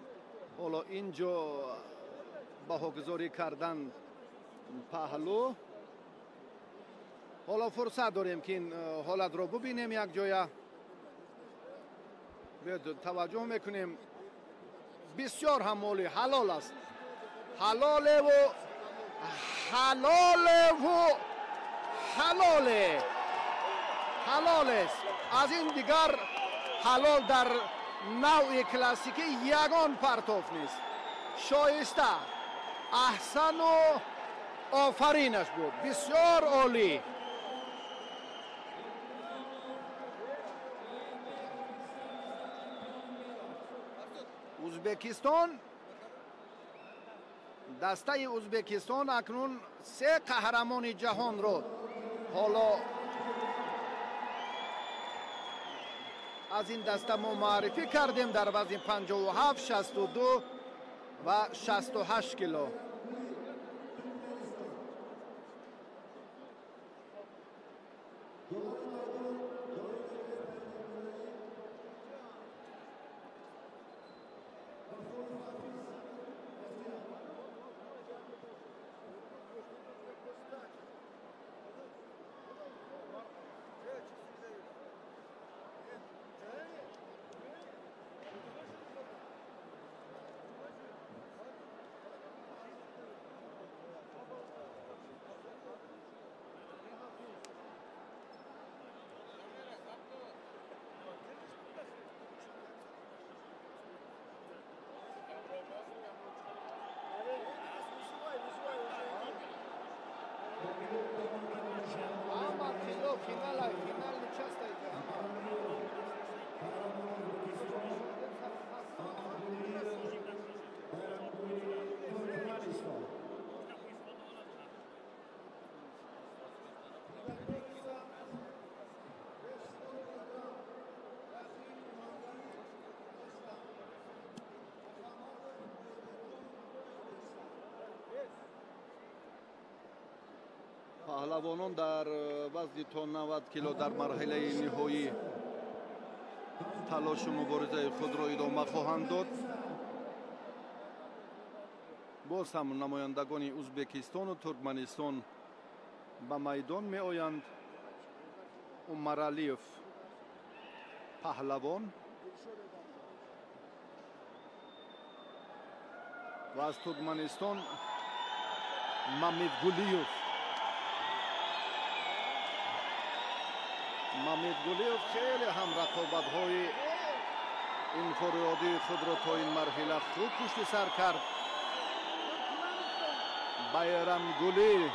حالا اینجا بهاگذاری کردن پهلو. حالا فرصت داریم که این حالت رو ببینیم یک جای. توجه میکنیم بسیار هم مالی حلال است. حلاله و حلاله و حلاله حلال است. از این دیگر حلال در نوع کلاسیکی یگان پرتوف نیست. شایسته احسن و آفرینش بود. بسیار عالی. ازبکستان، دسته ازبکستان اکنون 3 قهرمان جهان رو حالا از این دسته ما معرفی کردیم در وزن 57 62 و 68 کیلو. پهلوانان در وزن تا 90 کیلو در مرحله نهایی تلاش و مبارزه خود را ادامه خواهند داد. باز هم نمایندگان ازبکستان و ترکمنستان به میدان می آیند. عمر علیف پهلوان و از ترکمنستان مامد گولیوف. مامد گولیوف خیلی هم رقابت‌های انفرادی خود را تا این مرحله خوب پشت سر کرد. بایرام گولی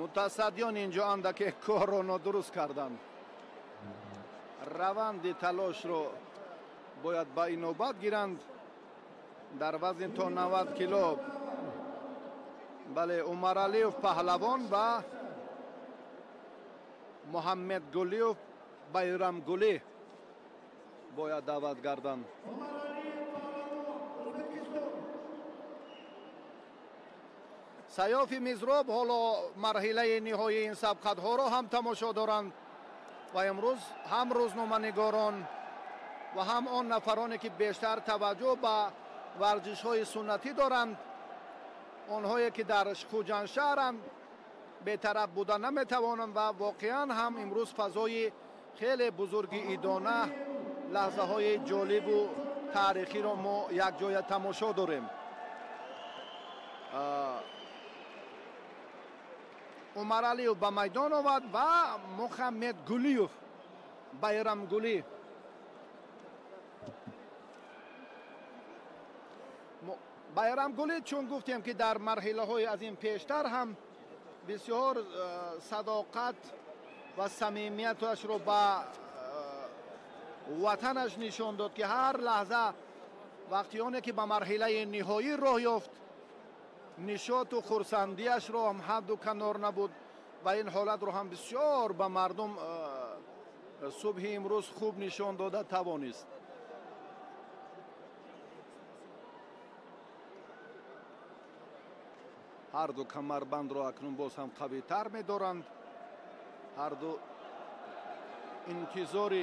متصدیان اینجا اندک کارو درست کردن. روند تلاش رو باید با این نوبت گیرند. در وزن تا 90 کیلو بله عمر علیوف پهلوان و محمد گلیوف بایرام گلی باید دعوت گردند. سیاف میزروب حالا مرحله نهایی این سبقت ها را هم تماشا دارند و امروز هم روزنامه‌نگاران و هم آن نفرانی که بیشتر توجه به ورزش های سنتی دارند، آنهایی که در خوجند شهرند، بی‌طرف بودن نمیتوانند و واقعا هم امروز فضای خیلی بزرگ ایدانه، لحظه های جالب و تاریخی را ما یک جای تماشا داریم. عمر علیوف به میدان آمد و محمد گلیوف بایرام گلی بایرام گلی چون گفتیم که در مرحله های از این پیشتر هم بسیار صداقت و صمیمیتش رو به وطنش نشان داد که هر لحظه وقتی آنی که به مرحله نهایی راه یافت نشاط و خرسندیش رو هم حد و کنار نبود و این حالت رو هم بسیار به مردم صبح امروز خوب نشان داده توانست. هر دو کمربند رو اکنون باز هم قوی تر می دارند. هر دو انتظار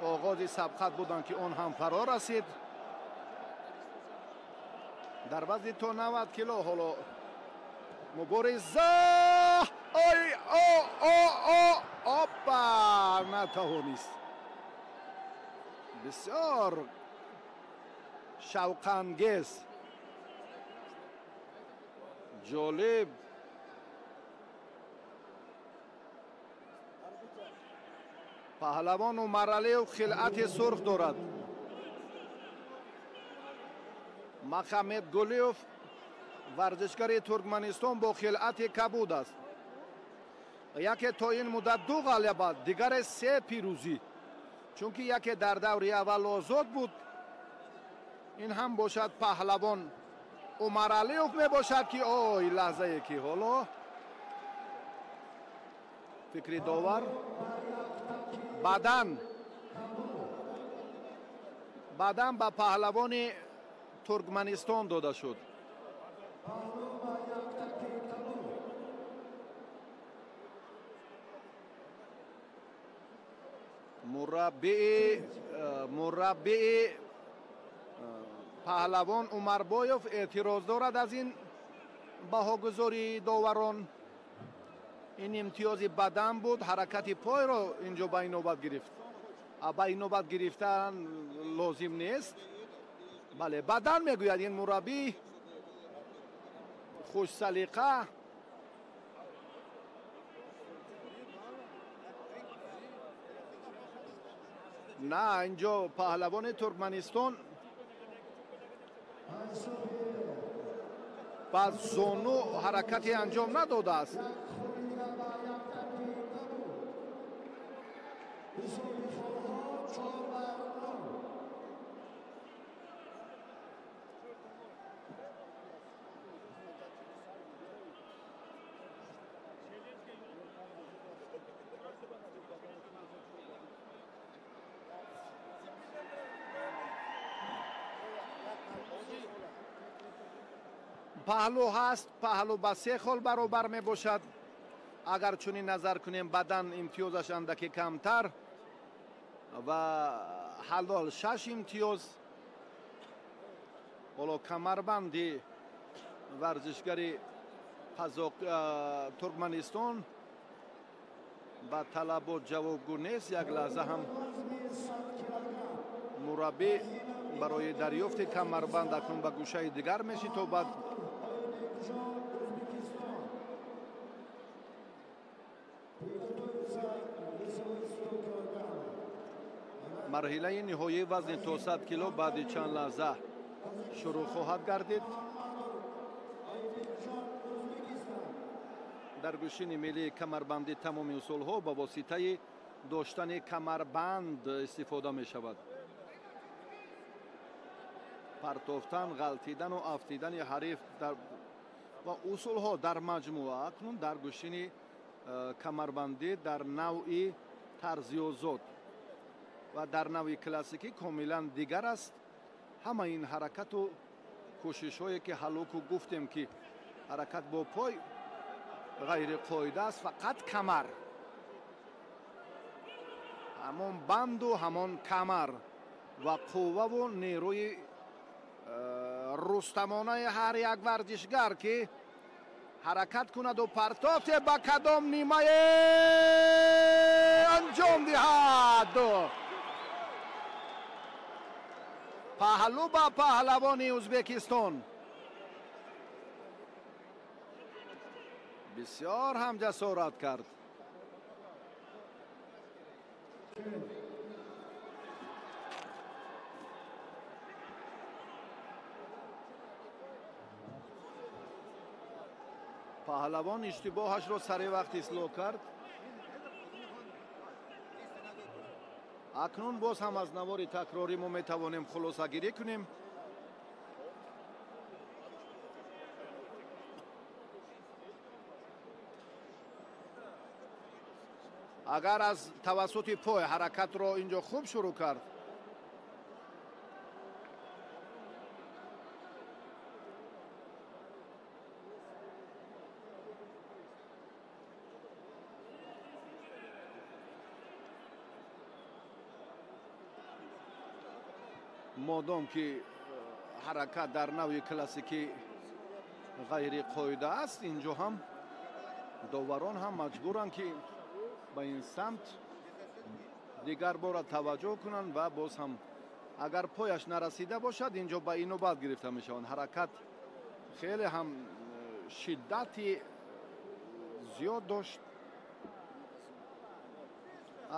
آغاز سبقت بودند که آن هم فرا رسید. در وزن تا 90 کیلو حالا مبارزه نتوانست. بسیار شوق‌انگیز، جالب. پهلوان عمر علیوف خلعت سرخ دارد. محمد گلیوف ورزشکار ترکمنستان با خلعت کبود است. یکی تا این مدت 2 غلبه، دیگر 3 پیروزی، چون که یکی در دوره اول آزاد بود. این هم باشد پهلوان عمر علیوف می باشد که اوه لحظه ای که حالا فکری داور بعداً به پهلوان ترکمنستان داده شد. مربع پهلوان عمربایوف اعتراض دارد از این بهاگذاری داوران. این امتیاز بدن بود، حرکت پای را اینجا به این نوبت گرفت. به این نوبت گرفتن لازم نیست. بله بدن میگوید این مربی خوش سلیقه. نه اینجا پهلوان ترکمنستان بعد زانو حرکتی انجام نداده است. پهلو هست، پهلو با 3 خال برابر می باشد. اگر چونین نظر کنیم بدن امتیازش اندکی کمتر و حلال 6 امتیاز. حالا کمربندی ورزشگری ترکمنستان با طلبات جوابگو نیست. یک لحظه هم مربی برای دریافت کمربند اکنون به گوشه دیگر میشه تا بعد مرحله نهایی وزن تا 100 کیلو بعد چند لحظه شروع خواهد گردید. дар гӯшини миллии камарбандӣ тамоми усулҳо ба воситаи доштани камарбанд истифода мешавад. партофтан, ғалтидану афтидани ҳариф ва усулҳо дар маҷмӯа акнун дар гӯшини камарбандӣ дар навъи тарзиозод ва дар навъи классикӣ комилан дигар аст. ҳама ин ҳаракату кӯшишҳое ки ҳалуку гуфтем ки ҳаракат бо пой ғайриқоида аст, фақат камар, ҳамон банду ҳамон камар ва қувваву нерӯи рустамонаи ҳар як варзишгар ки ҳаракат кунаду партофте ба кадом нимае анҷом диҳад. паҳлу ба паҳлавони ӯзбекистон бисёр ҳам ҷасорат кард. паҳлавон иштибоҳашро сари вақт ислоҳ кард. акнун боз ҳам аз навори такрорӣ мо метавонем хулосагирӣ кунем. агар аз тавассути пой ҳаракатро инҷо хуб шурӯъ кард, модом ки ҳаракат дар навъи классикӣ ғайриқоида аст, инҷо ҳам доварон ҳам маҷбуранд ки ба ин самт дигар бора таваҷҷӯҳ кунанд ва боз ҳам агар пояш нарасида бошад, инҷо ба инобат гирифта мешаванд. ҳаракат хеле ҳам шиддати зиёд дошт.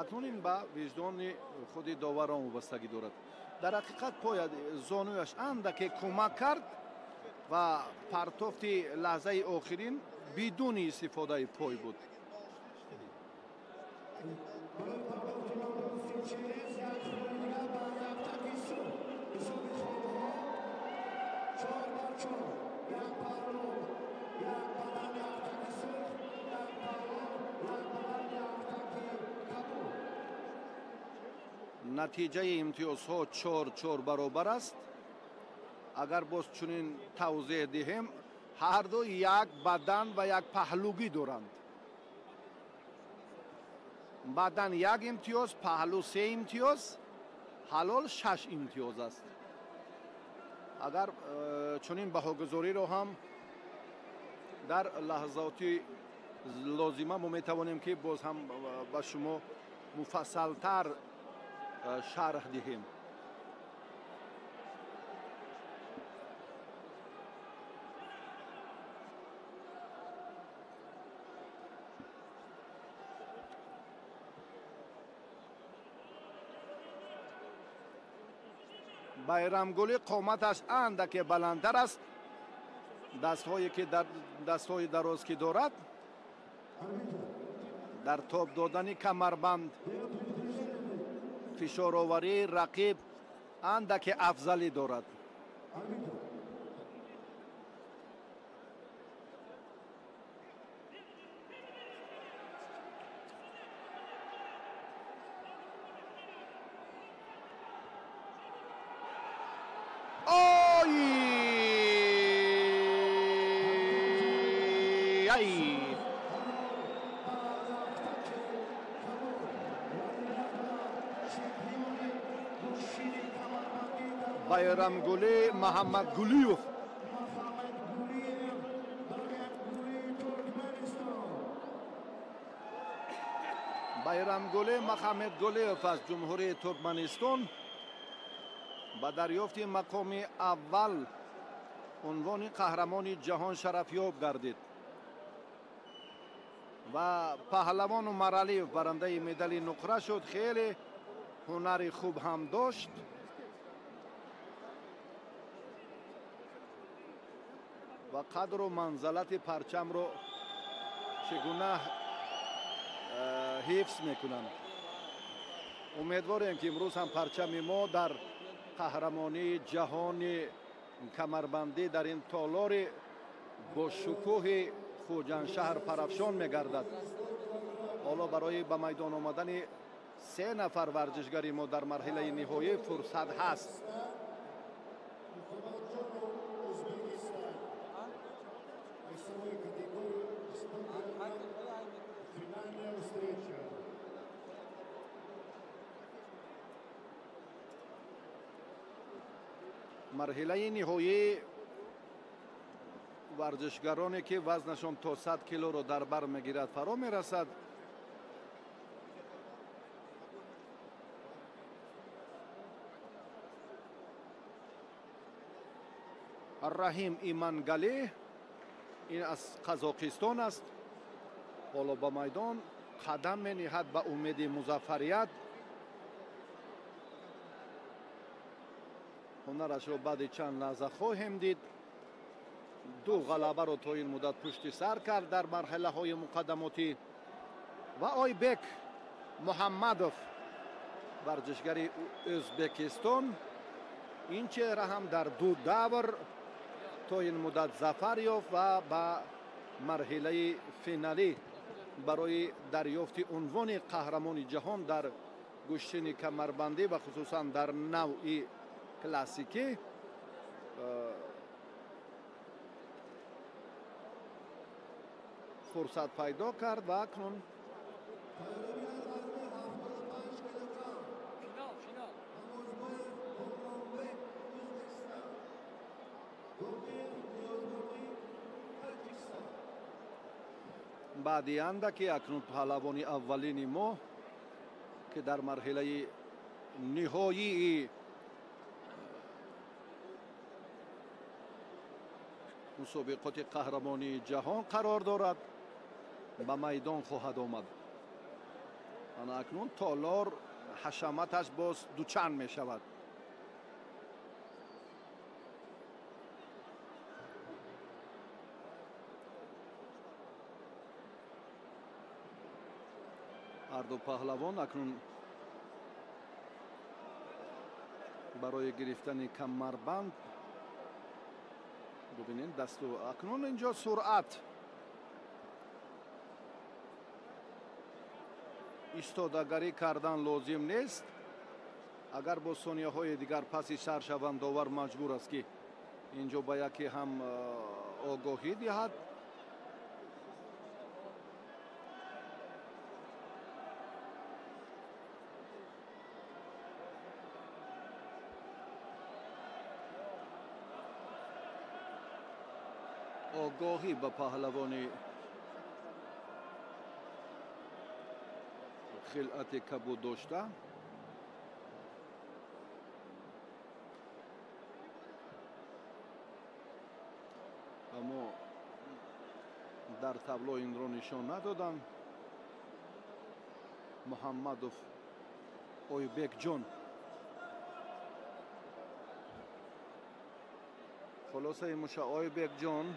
акнун ин ба виҷдони худи доварон вобастагӣ дорад. дар ҳақиқат поя зонуяш андаке кӯмак кард ва партофти лаҳзаи охирин бидуни истифодаи пой буд. натиҷаи имтиёзҳо 4-4 баробар аст. агар боз чунин тавзеҳ диҳем, ҳарду як бадан ва як паҳлугӣ доранд. бадан 1 имтиёз, паҳлу 3 имтиёз, ҳалол 6 имтиёз аст. агар чунин баҳогузориро ҳам дар лаҳзоти лозима мо метавонем ки боз ҳам ба шумо муфассалтар шарҳ диҳем. байрамгулӣ қоматаш андаке баландтар аст. дастҳое ки дастҳои дароз ки дорад, дар тоб додани камарбанд фишороварии рақиб андаке афзалӣ дорад. байрамгулӣ Маҳаммадгулиев байрамгулӣ Маҳаммадгулиев аз ҷумҳурии Туркманистон ба дарёфти мақоми аввал унвони қаҳрамони ҷаҳон шарафёб гардид ва Паҳлавону Маралиев барандаи медали нуқра шуд. хеле ҳунари хуб ҳам дошт. ва қадру манзалати парчамро چگونه حفظ میکنند. امیدواریم که امروز هم پرچم ما در قهرمانی جهان کمربندی در این تالار با شکوه خوجندشهر پرافشان میگردد. حالا برای به میدان آمدن 3 نفر ورزشگری ما در مرحله نهایی فرصت هست. مرحله نهایی ورزشگرانی که وزنشان تا 100 کیلو را در بر میگیرد فرا میرسد. رحیم ایمانگلی این از قزاقستان است. حالا به میدان قدم می‌نهد به امید مظفریت. هنرش را بعد چند لحظه خواهیم دید. 2 غلبه را تا این مدت پشت سر کرد در مرحله های مقدماتی. و آیبک محمدوف ورزشگر ازبکستان این چهره هم در 2 دور تا این مدت ظفر یافت و به مرحله فینالی برای دریافت عنوان قهرمان جهان در گشتن کمربندی و خصوصا در نوع کلاسیکی فرصت پیدا کرد و اکنون بعدی اندکی اکنون پهلوانی اولین ما که در مرحله نهایی مسابقات قهرمانی جهان قرار دارد به میدان خواهد آمد. انا اکنون تالار حشمتش باز دوچند می شود. هر دو پهلوان اکنون برای گرفتن کمربند ببینید دستو اکنون اینجا سرعت ایستادگی کردن لازم نیست. اگر با ثانیه های دیگر پسی سر شوند داور مجبور است که اینجا با یکی هم آگاهی دهد. آگاهی به پهلوانی خلعت کبود داشته. اما در تابلو این را نشان ندادن. محمدوف آیبک جان خلاصه مشه آیبک جان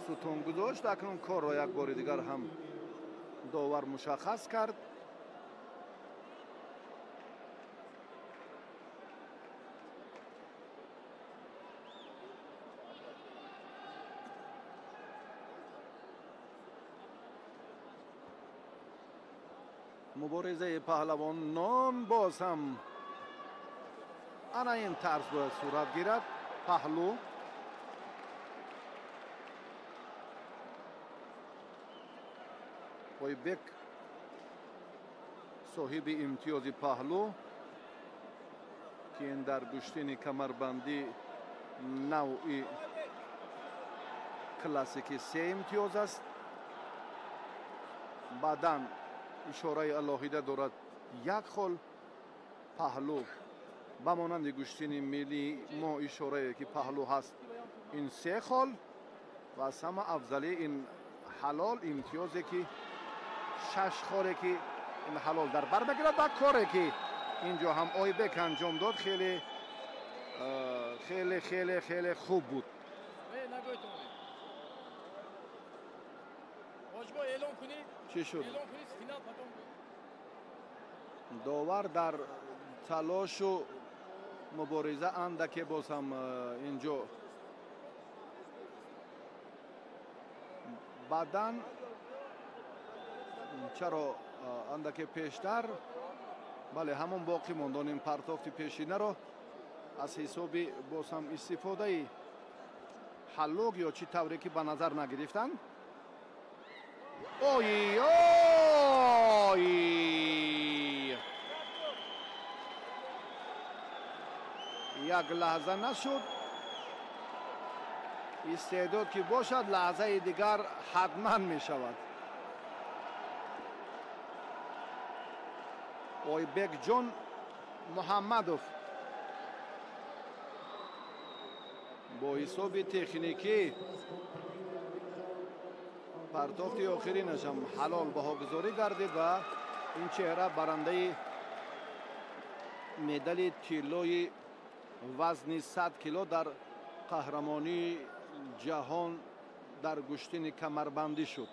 ستون گذاشت. اکنون کار را یک بار دیگر هم داور مشخص کرد. مبارزه پهلوانان باز هم انا این طرز باید صورت گیرد. پهلو آیبک صاحب امتیاز پهلو که این در گشتن کمربندی نوعی کلاسیکی 3 امتیاز است. بعداً اشاره الهیده دارد 1 خال پهلو به مانند گشتن ملی ما اشاره که پهلو هست این 3 خال و از همه افضلی این حلال امتیازی که 6 خاله که این حلال در بر بگیرد و کاری که اینجا هم آیبک انجام داد خیلی خیلی خیلی خیلی خوب بود. Hacıma e'lon kunid. چی شد؟ E'lon kunid final potom. داور در تلاش و مبارزه اندک باز هم اینجا بعدن چرا اندک پیشتر بله همون باقی موندن این پرتافت پیشینه رو از حسابی باز هم استفاده حلوق یا چی طوری که به نظر نگرفتن اوی اوی یک لحظه نشد استعداد که باشد لحظه دیگر حتما می شود اویبک جون محمدوف با حساب تکنیکی پرتافت آخرینش هم حلال بهاگذاری گردید و این چهره برنده مدال طلای وزن 100 کیلو در قهرمانی جهان در گشتن کمربندی شد.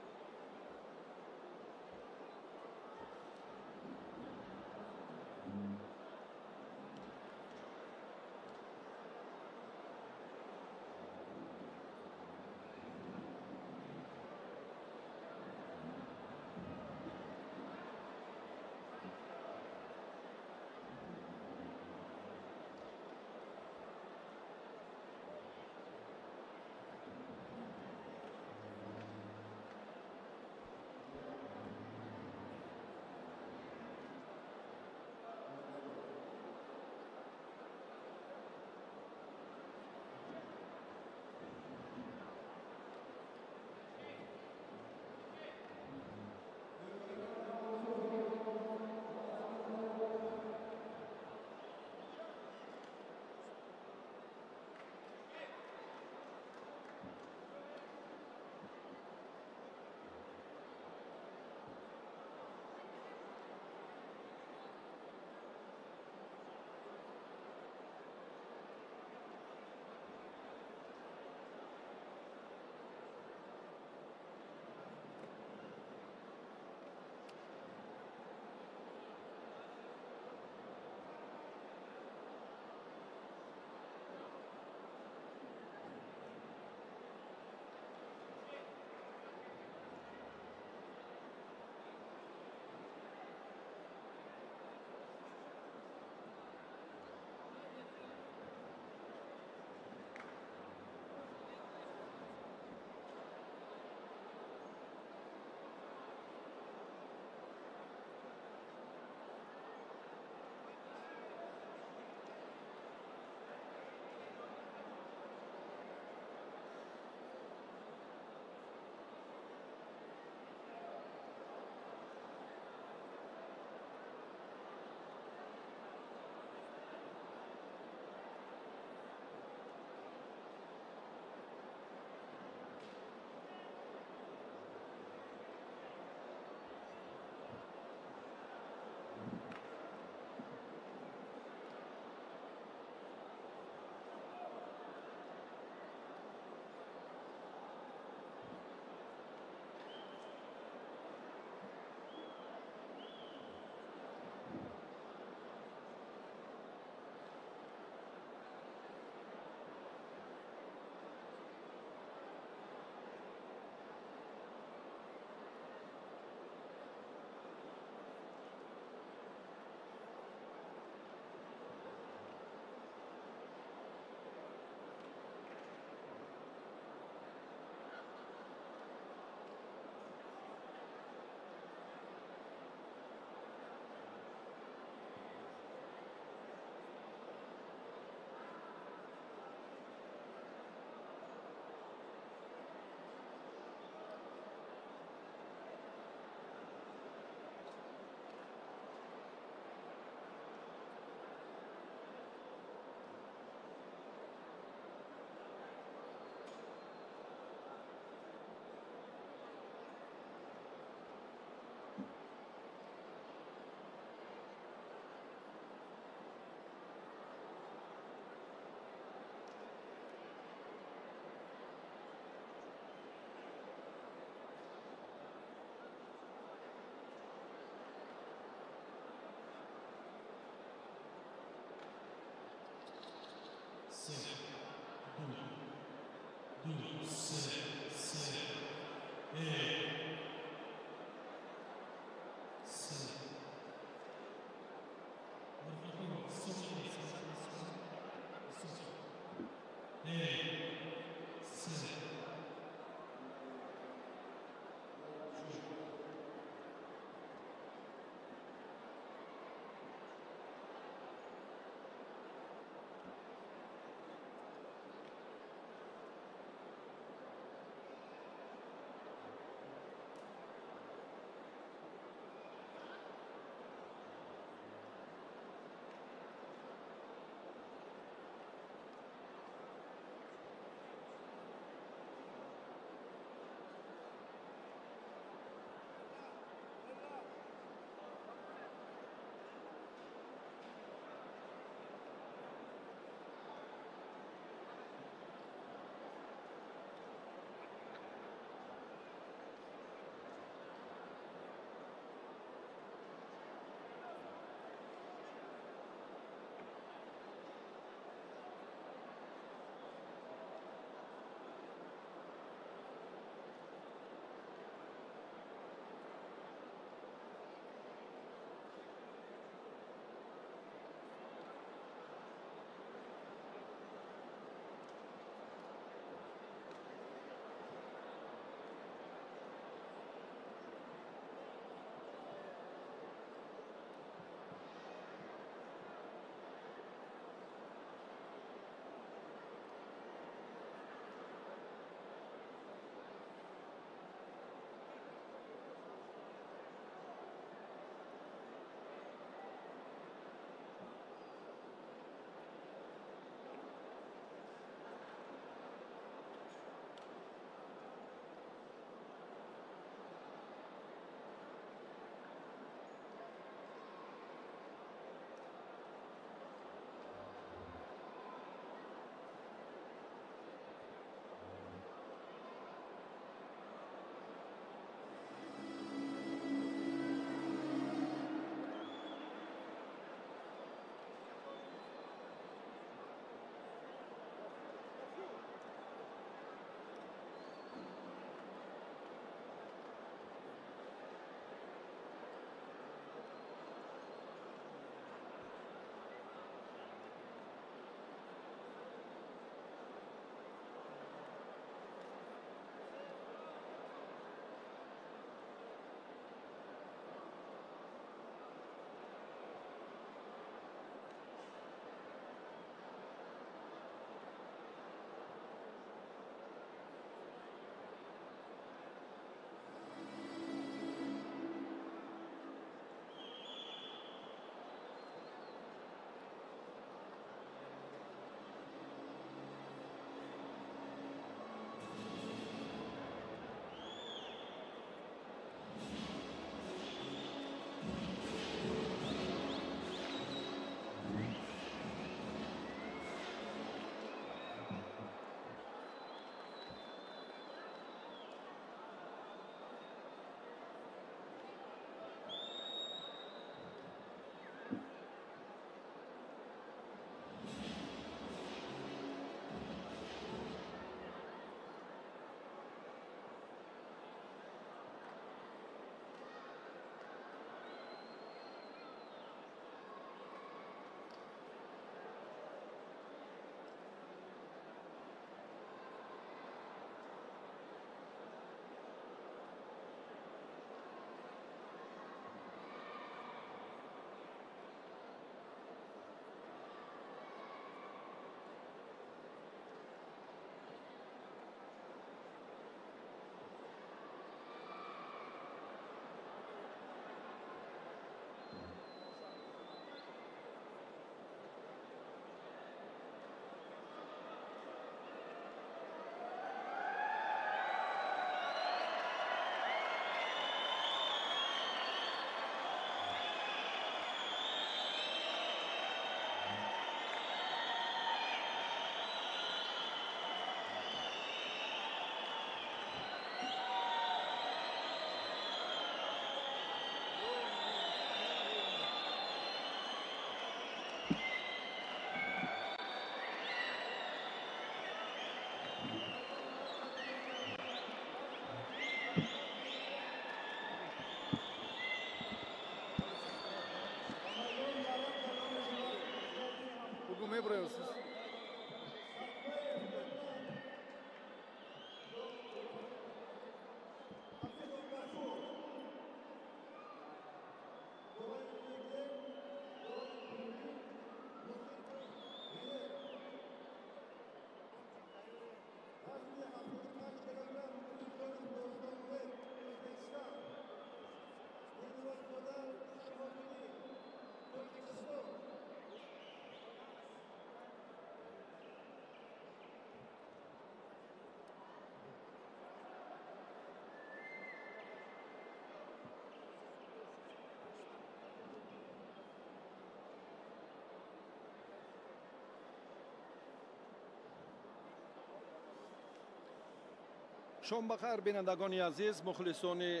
شام بخیر بینندگان عزیز، مخلصان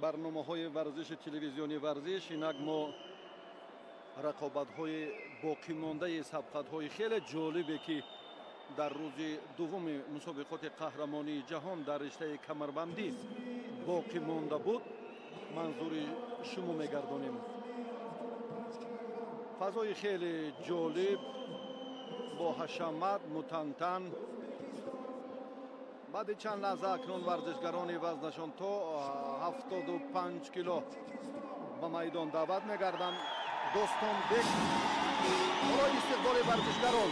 برنامه‌های ورزش تلویزیونی ورزش. اینک ما رقابت‌های باقی مانده سبقت‌های خیلی جالبی که در روز دوم مسابقات قهرمانی جهان در رشته کمربندی باقی مانده بود منظور شما می‌گردانیم. فضای خیلی جالب با حشمت متنتن. بعد چند لحظه اکنون ورزشگران وزنشان تا 75 کیلو به میدان دعوت می‌گردند. دوستان بک برای استقبال ورزشگران.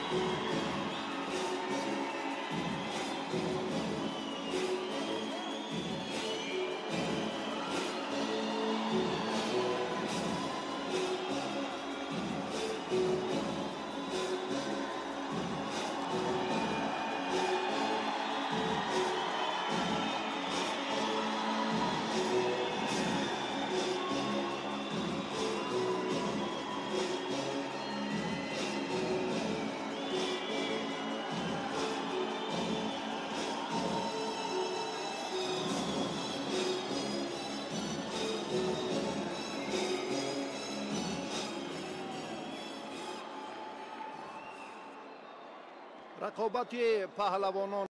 رقابت پهلوانان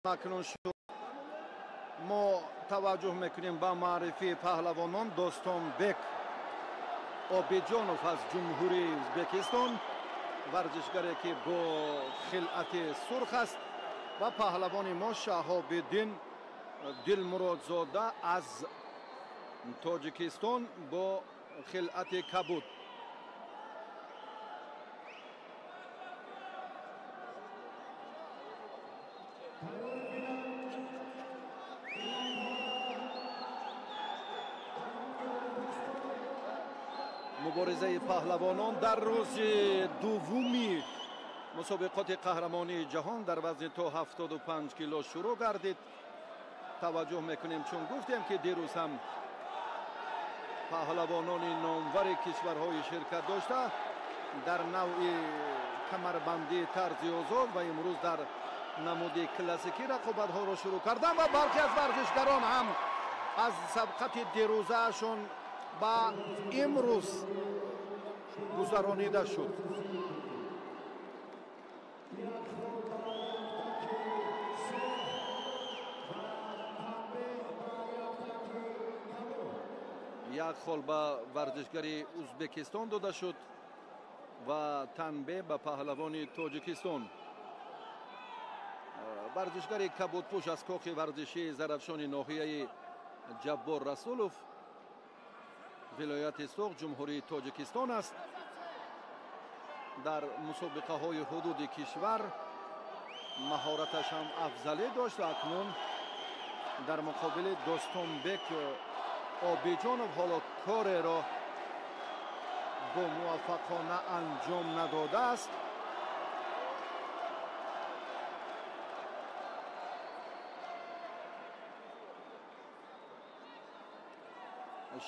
اکنون شد. ما توجه میکنیم به معرفی پهلوانان. دوستان بک آبیجانوف از جمهوری ازبکستان، ورزشگری که با خلعت سرخ است، و پهلوان ما شهاب‌الدین دلمرادزاده از تاجیکستان با خلعت کبود. مبارزه پهلوانان در روز دومی مسابقات قهرمانی جهان در وزن تا 75 کیلو شروع گردید. توجه میکنیم چون گفتیم که دیروز هم پهلوانان نامور کشورهای شرکت داشته در نوع کمربندی طرز آزاد و امروز در نمود کلاسیکی رقابت ها را شروع کردن و برخی از ورزشگران هم از سبقت دیروزه شون با امروز گذرانیده شد. یک خال به ورزشگری ازبکستان داده شد و تنبیه به پهلوان تاجیکستان. ورزشگری کبودپوش از کاخ ورزشی زرافشان ناحیه جبار رسولوف ولایت استوق جمهوری تاجیکستان است. در مسابقه های حدود کشور مهارتش هم افضلی داشت و اکنون در مقابل دوستانبک آبیجانوف حالا کار را با موفقانه انجام نداده است.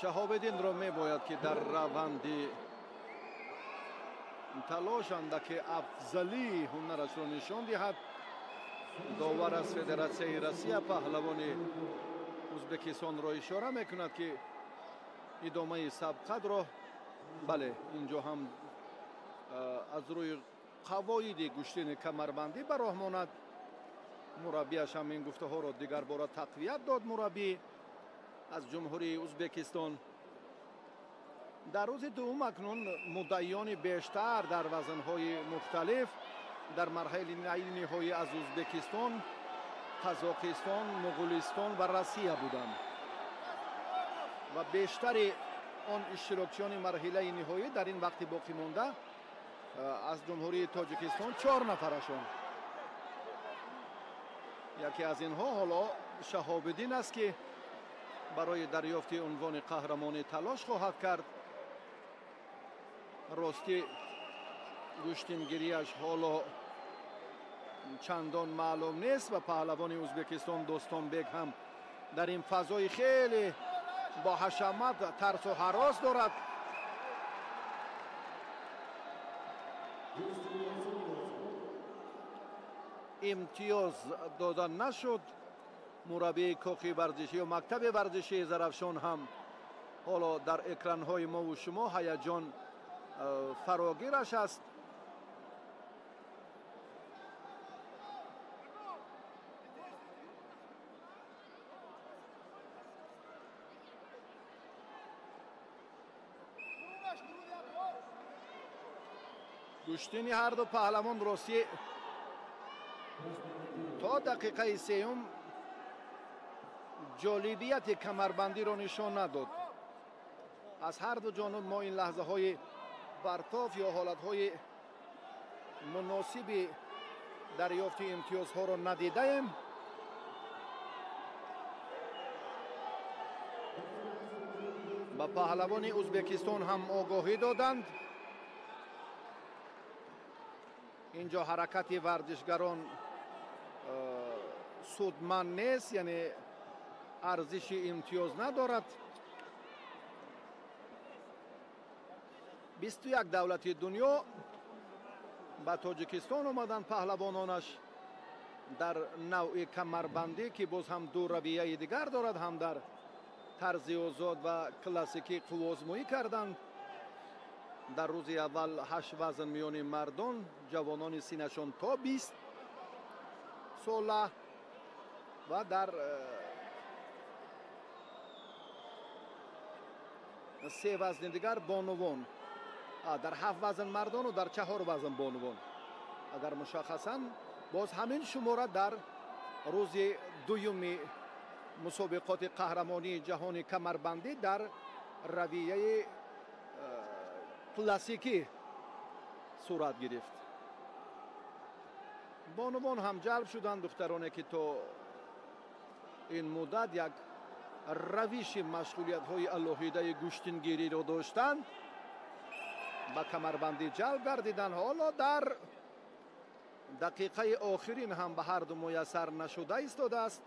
شهاب‌الدین را میباید که در روند تلاش اندک افضلی هنرش را نشان دهد. داور از فدراسیون روسیه پهلوان ازبکستان را اشاره میکند که ادامه سبقت را بله اینجا هم از روی قواعد گشتن کمربندی به راه ماند. مربیش هم این گفته ها را دیگر بار تقویت داد. مربی از جمهوری ازبکستان در روز دوم اکنون مدعیان بیشتر در وزن‌های مختلف در مرحله نهایی از ازبکستان، قزاقستان، مغولستان و روسیه بودند و بیشتر آن اشتراکچیان مرحله نهایی در این وقت باقی مانده از جمهوری تاجیکستان 4 نفرشان. یکی از اینها حالا شهاب‌الدین است که برای دریافت عنوان قهرمانی تلاش خواهد کرد. راستی گشتنگیریش حالا چندان معلوم نیست و پهلوان ازبکستان دوستانبک هم در این فضای خیلی با حشمت ترس و هراس دارد. امتیاز دادن نشد. مربی کاخ ورزشی و مکتب ورزشی زرافشان هم حالا در اکران‌های ما و شما هیجان فراگیرش است. کشتن هر دو پهلوان راستی تا دقیقه سیوم جالبیت کمربندی را نشان نداد. از هر دو جانب ما این لحظه های برطاف یا حالت های مناسب دریافت امتیازها را ندیده ایم. با پهلوان ازبکستان هم آگاهی دادند. اینجا حرکت ورزشگران سودمند نیست، یعنی ارزش امتیاز ندارد. 21 دولت دنیا به تاجیکستان آمدند پهلوانانش در نوع کمربندی که باز هم دو رویه دیگر دارد، هم در طرز آزاد و کلاسیکی قوازمایی کردند. در روز اول 8 وزن میان مردان جوانان سینشان تا 20 ساله و در 3 وزن دیگر بانوان، در 7 وزن مردان و در 4 وزن بانوان. اگر مشخصاً باز همین شماره در روز دوم مسابقات قهرمانی جهان کمربندی در رویه کلاسیکی صورت گرفت. بانوان هم جلب شدند، دخترانی که تا این مدت یک روش مشغولیت های الهیده گوشتنگیری را داشتند به کمربندی جلب گردیدند. حالا در دقیقه آخرین هم به هر دو میسر نشده ایستاده است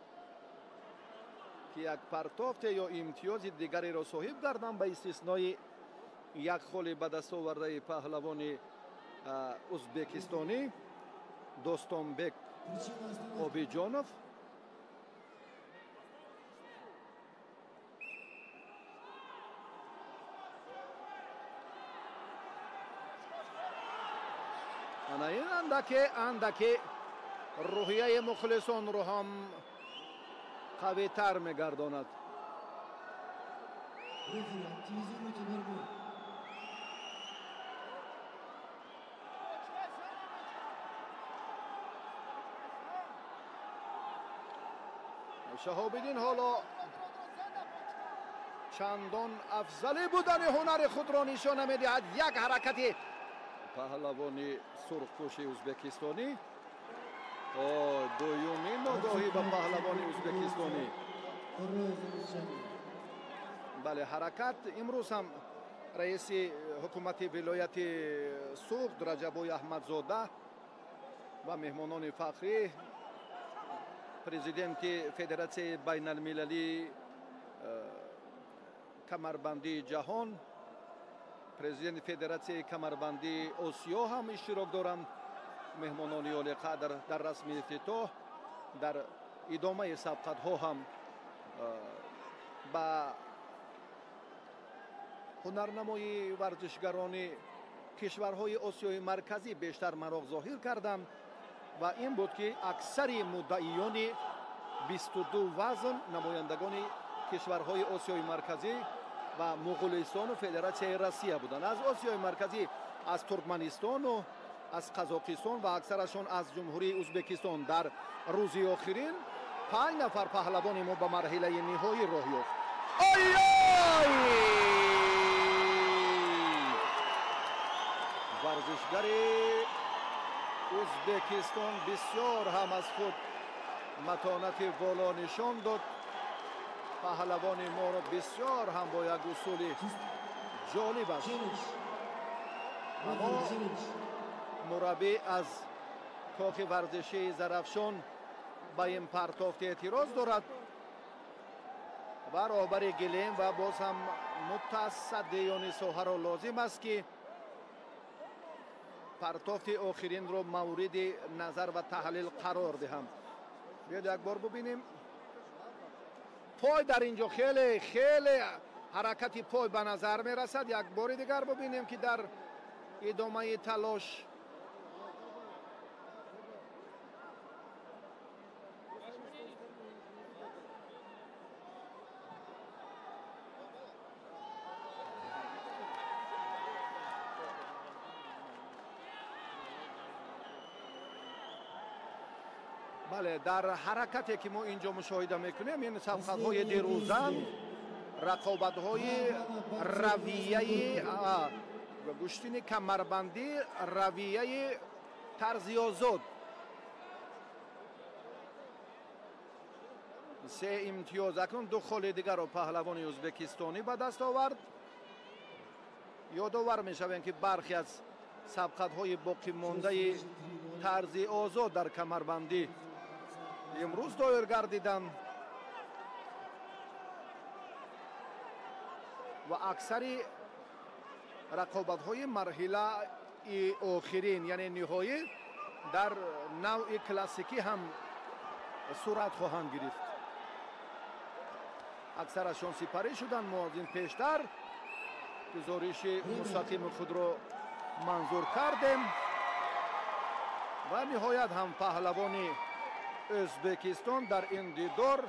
که یک پرتافت یا امتیاز دیگری را صاحب گردند، به استثنای یک خال به دست آورده پهلوان ازبکستانی دوستانبک آبیجانوف. انا این اندکی روحیه مخلصان رو هم قوی تر میگرداند. شهاب‌الدین حالا چندان افضل بودن هنر خود را نشان میدهد. یک حرکت پهلوان سرخپوش ازبکستانی، دویمین نگاهی به پهلوان ازبکستانی. بله، حرکت امروز هم رئیس حکومت ولایت سوخت رجبای احمدزاده و مهمانان فخری، پرزیدنت فدراسیون بین المللی کمربندی جهان، پرزیدنت فدراسیون کمربندی آسیا هم اشتراک دارند. مهمانان عالی قدر در رسمی افتتاح در ادامه سبقت ها هم با هنرنمای ورزشگران کشورهای آسیای مرکزی بیشتر مراغ ظاهر کردند و این بود که اکثر مدعیان 22 وزن نمایندگان کشورهای آسیای مرکزی و مغولستان و فدراسیون روسیه بودند. از آسیای مرکزی از ترکمنستان و از قزاقستان و اکثرشان از جمهوری ازبکستان. در روز آخرین 5 نفر پهلوان ما به مرحله نهایی راه یافت. ورزشگر ازبکستان بسیار هم از خود متانت بالا نشان داد. پهلوان ما را بسیار هم با یک اصول جالب است. اما مربی از کاخ ورزشی زرافشان به این پرتافت اعتراض دارد و رهبر گلیم و باز هم متصدیان ساحه را لازم است که партофти охиринро мавриди назар ва таҳлил қарор диҳам. биёед як бор бубинем. пой дар инҷо хеле хеле ҳаракати пой ба назар мерасад. як бори дигар бубинем ки дар идомаи талош бале дар ҳаракате ки мо инҷо мушоҳида мекунем ин сабқатҳои дирӯзан рақобатҳои равияи гӯштини камарбандӣ равияи тарзи озод се имтиёз акнун ду холи дигарро паҳлавони ӯзбекистонӣ ба даст овард. ёдовар мешавем ки бархе аз сабқатҳои боқимондаи тарзи озод дар камарбандӣ имрӯз доир гардиданд ва аксари рақобатҳои марҳилаи охирин яъне ниҳоӣ дар навъи классикӣ ҳам сурат хоҳанд гирифт. аксарашон сипарӣ шуданд. мо аз ин пештар гузориши мустақими худро манзур кардем ва ниҳоят ҳам паҳлавони O'zbekiston dar in didor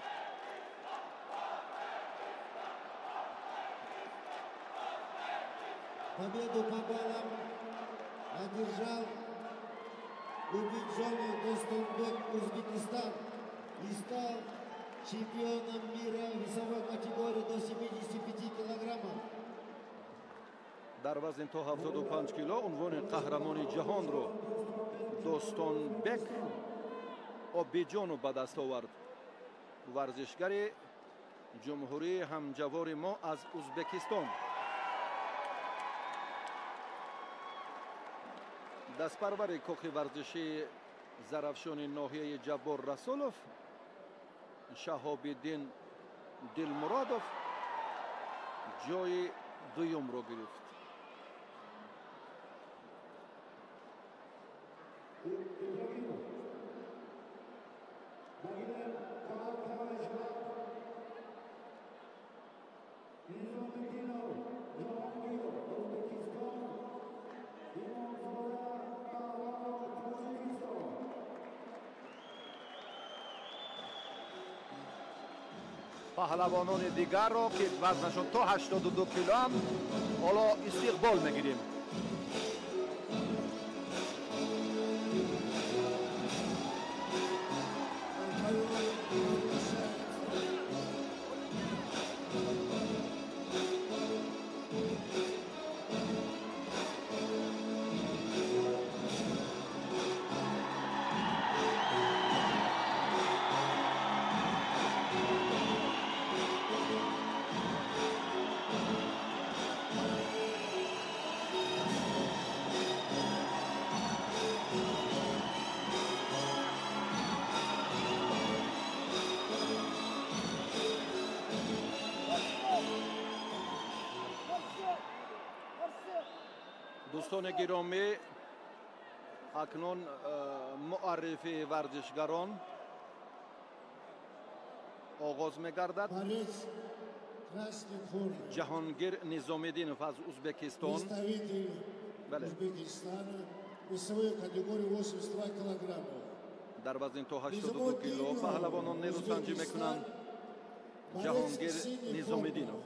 победу по баллам одержал Убиджонов Достонбек, Узбекистан, и стал чемпионом мира весовой категории до 75 килограммов. дар вазн то 75 кило унвони қаҳрамони ҷаҳонро Достонбек Обиҷонов ба даст овард. варзишгари ҷумҳурии ҳамҷавори мо аз Ӯзбекистон. дастпарвари кӯхи варзиши зарафшони ноҳияи Ҷаббор Расулов Шаҳобиддин Дилмуродов ҷои дуюмро гирифт. паҳлавонони дигарро ки вазнашон то 82 кило ам ҳоло истиқбол мегирем. دوستان گرامی اکنون معرفی ورزشگران آغاز می‌گردد. جهانگیر نظامیدینов از ازبکستان بله весовой категории 82 килограмма. در وزن تا 82 کیلو پهلوانان نیروسنجی میکنند. جهانگیر نظامیدینov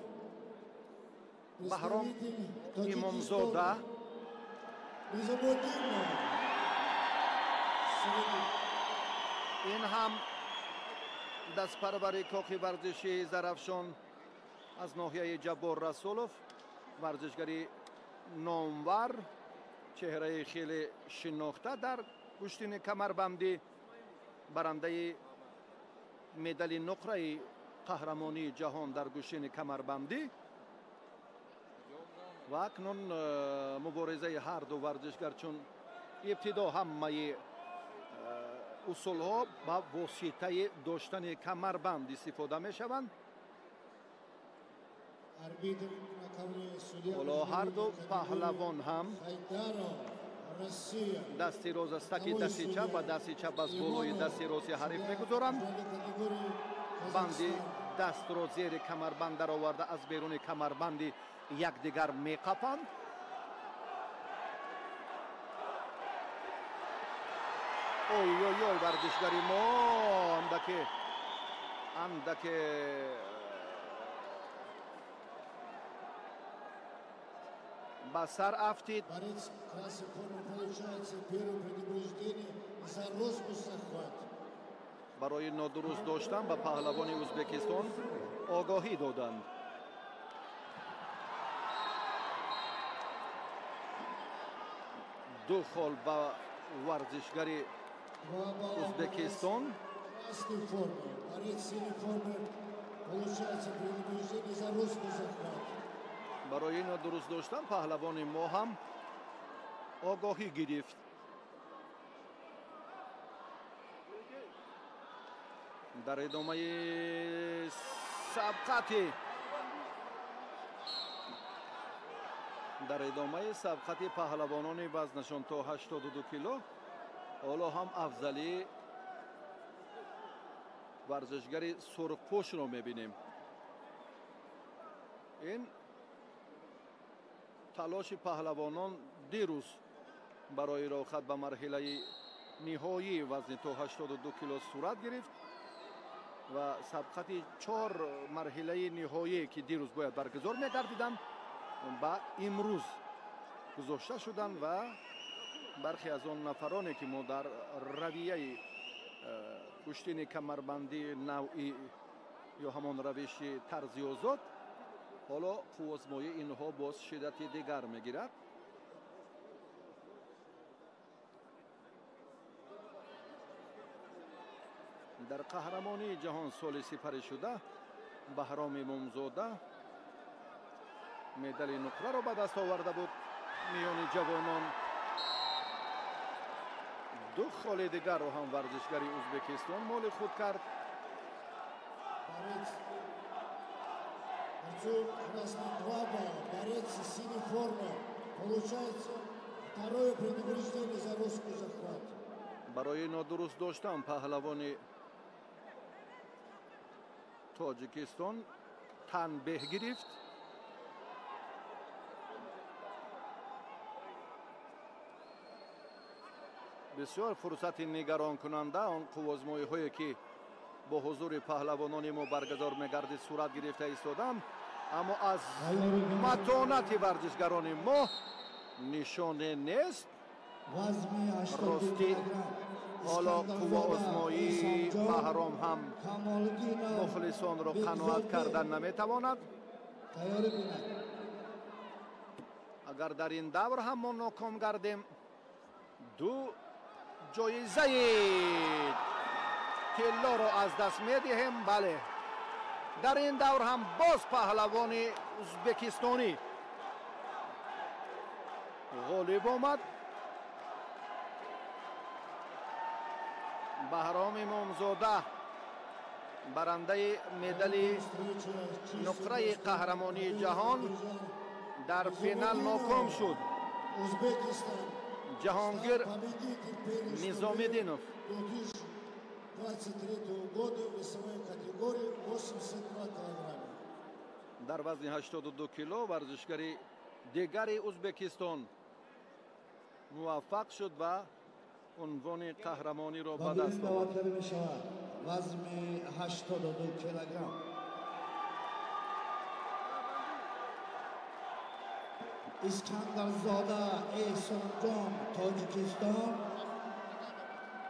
بهرام امامزاده این هم دستپروری کاخ ورزشی زرافشان از ناحیه جبار رسولوف ورزشگری نامور چهره خیلی شناخته در کشتین کمربندی برنده مدال نقره قهرمانی جهان در کشتین کمربندی و اکنون مبارزه هر دو ورزشگر چون ابتدا همه اصول ها با واسطه داشتن کمربند استفاده می شوند. حالا هر دو پهلوان هم Россия. дасти роз аз таки дасти чап ва дасти чап аз болои дасти рости ҳариф мегузоранд. банди дастро зери камарбанд дароварда аз беруни камарбанди якдигар меқапанд. ой варзишгари мо андаке ба сар афтид. Борец красной формы получается первое предупреждение за розгу захват. барои нодуруст доштан ба паҳлавони ӯзбекистон огоҳӣ доданд. ду хол ба варзишгари ӯзбекистон. Красной форме. Борец синей формы получается предупреждение за розгу захват. барои нодуруст доштан паҳлавони мо ҳам огоҳӣ гирифт. дар идомаи сабқати паҳлавонони вазнашон то 82 кило ҳоло ҳам афзали варзишгари сурхпӯшро мебинем. ин талоши паҳлавонон дирӯз барои рохат ба марҳилаи ниҳоии вазни то 82 кило сурат гирифт ва сабқати 4 марҳилаи ниҳоие ки дирӯз бояд баргузор мегардиданд ба имрӯз гузошта шуданд ва бархе аз он нафароне ки мо дар равияи куштини камарбанди навъи ё ҳамон равиши тарзи озод ҳоло қувозмои инҳо боз шиддати дигар мегирад. дар қаҳрамонии ҷаҳон соли сипаришуда баҳром имомзода медали нуқраро ба даст оварда буд. миёни ҷавонон ду холи дигарро ҳам варзишгари ӯзбекистон моли худ кард. Красный 2 балла. Борец в синей форме. Получается второе предупреждение за розгу захват. барои нодуруст доштан паҳлавони тоҷикистон танбеҳ гирифт. бисёр фурсати нигаронкунанда он қувозмоиҳое ки бо ҳузури паҳлавонони мо баргузор мегардид сурат гирифта истодам, аммо аз матонати варзишгарони мо нишоне нест. рости ҳоло қувваозмоии баҳром ҳам мухлисонро қаноат кардан наметавонад. агар дар ин давр ҳам мо ноком гардем, ду ҷоизаи тиллоро аз даст медиҳем. бале, дар ин давр ҳам боз паҳлавони ӯзбекистонӣ ғолиб омад. баҳром имомзода барандаи медали нуқраи қаҳрамонии ҷаҳон дар финал ноком шуд. ҷаҳонгир низомиддинов 2023 года весовой категории 82 килограмма. дар вазни 82 кило варзишгари дигари ӯзбекистон муваффақ шуд ва унвони қаҳрамониро ба даст овард. вазни 82 килограмм. Iskandarzoda Ehsonjon Tojikiston,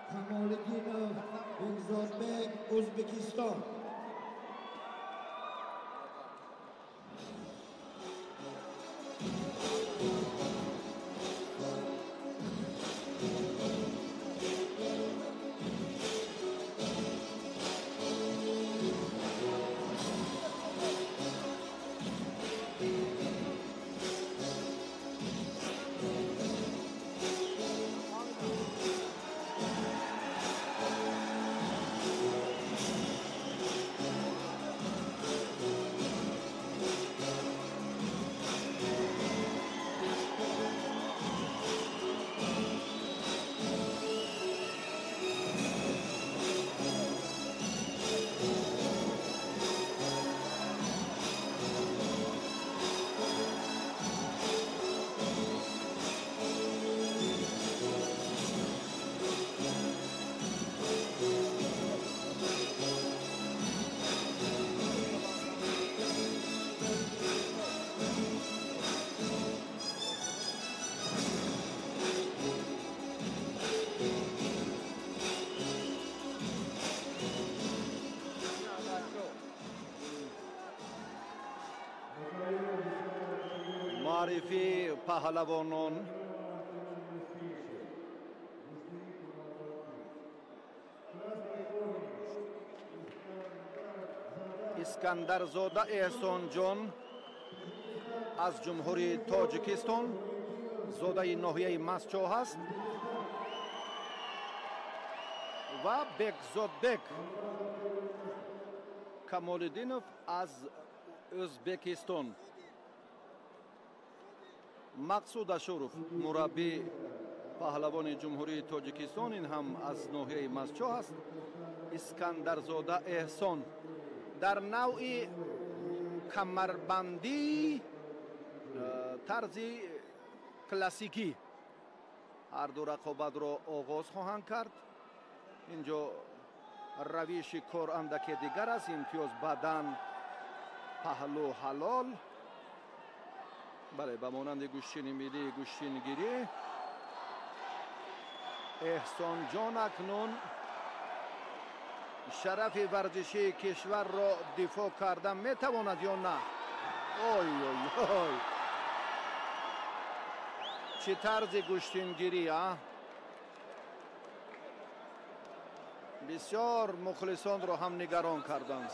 Kamoliddinov Bekzodbek O'zbekiston. معرفی پهلوانان اسکندرزاده احسان جان از جمهوری تاجیکستان، زاده ناحیه مسچو است و بکزادبک کمالدینов از ازبکستان. مقصود اشورов مربی پهلوان جمهوری تاجیکستان، این هم از ناحیه مسچو است. اسکندرزاده احسان در نوع کمربندی طرز کلاسیکی هر دو رقابت را آغاز خواهند کرد. اینجا روش کار اندکی دیگر است. امتیاز بدن پهلو حلال. بله، به مانند گوشتین میدی گوشتین گیری. احسان جان اکنون شرف ورزشی کشور را دفاع کردن میتواند یا نه؟ اوی اوی اوی، چه طرز گوشتین گیری ها؟ بسیار مخلصان را هم نگران کردند.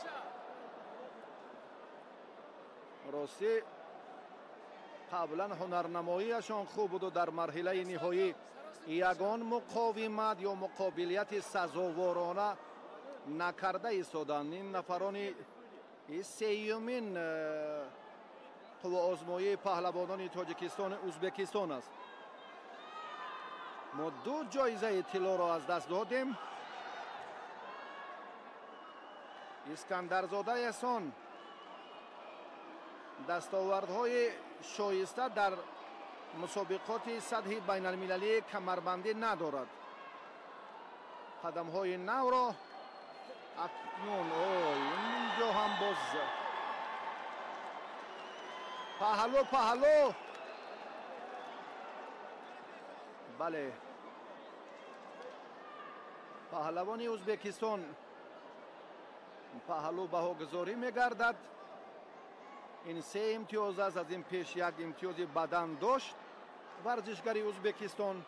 راستی قبلا هنرنماییشان خوب بود و در مرحله نهایی یگان مقاومت یا مقابلیت سزاوارانه نکرده ایستادند. این نفران سیومین قوا آزمایی پهلوانان تاجیکستان ازبکستان است. ما 2 جایزه طلا را از دست دادیم. اسکندرزاده احسان دستاوردهای شایسته در مسابقات سطح بین المللی کمربندی ندارد. قدم‌های نو را اکنون اینجا هم باز پهلو. بله، پهلوان ازبکستان پهلو بهاگذاری میگردد. این 3 امتیاز است. از این پیش 1 امتیاز بدن داشت ورزشگری ازبکستان.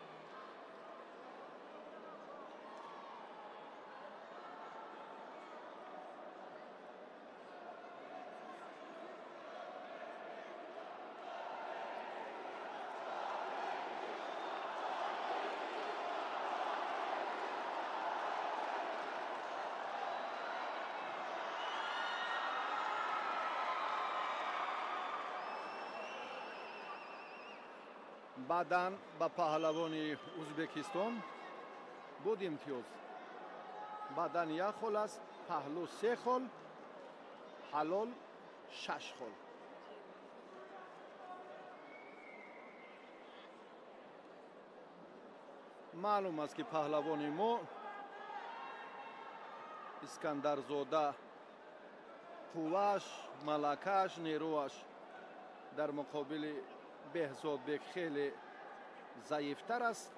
بدن به پهلوان ازبکستان بود امتیاز. بدن 1 خال است، پهلو 3 خال، حلال 6 خال. معلوم است که پهلوان ما اسکندرزاده قوهش، ملکش، نیروش در مقابل بهزادبک خیلی ضعیفتر است.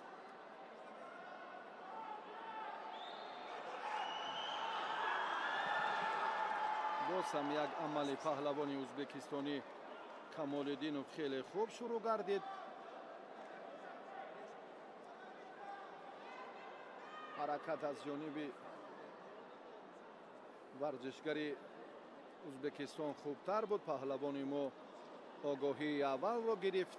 باز هم یک عمل پهلوان ازبکستانی کمالدینov خیلی خوب شروع گردید. حرکت از جانب ورزشگری ازبکستان خوبتر بود. پهلوان ما آگاهی اول را گرفت.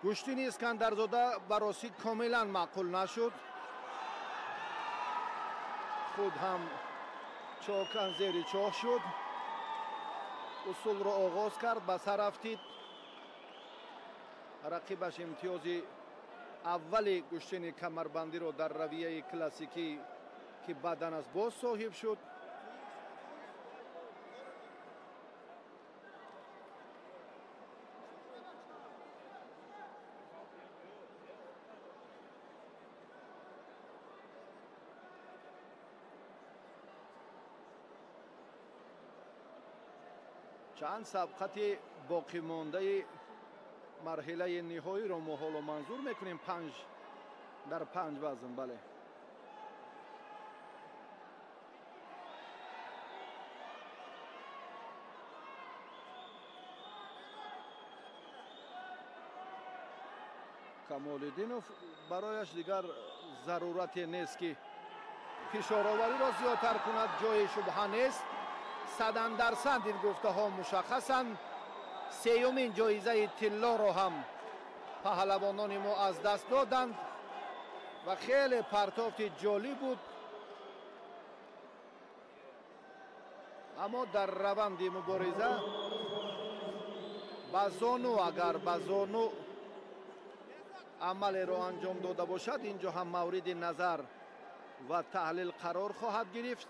گوشتین اسکندرزاده براسی کاملا معقول نشد. خود هم چاکن زیر چاه شد. اصول را آغاز کرد، به سر رفتید. رقیبش امتیاز اول گوشتین کمربندی را در رویه کلاسیکی که بدن از باز صاحب شد. چند سبقت باقی مانده مرحله نهایی را ما حالا منظور میکنیم 5 در 5 وزن. بله کمال‌الدینов برایش دیگر ضرورتی نیست که فشارآوری را زیادتر کند. جای شبهه نیست. 100% این گفته ها مشخصند. سیومین جایزه طلا را هم پهلوانان ما از دست دادند و خیلی پرتافت جالب بود. اما در روند مبارزه با زانو اگر با زانو عمل را انجام داده باشد اینجا هم مورد نظر و تحلیل قرار خواهد گرفت.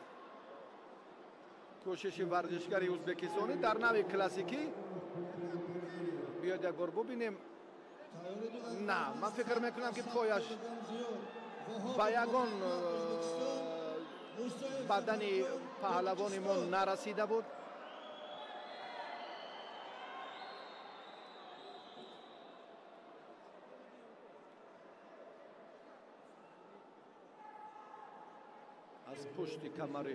کوشش ورزشگری ازبکستانی در نوع کلاسیکی. بیاید یک بار ببینیم. نه من فکر میکنم که پایش با یگان بدن پهلوان ما نرسیده بود. از پشت کمر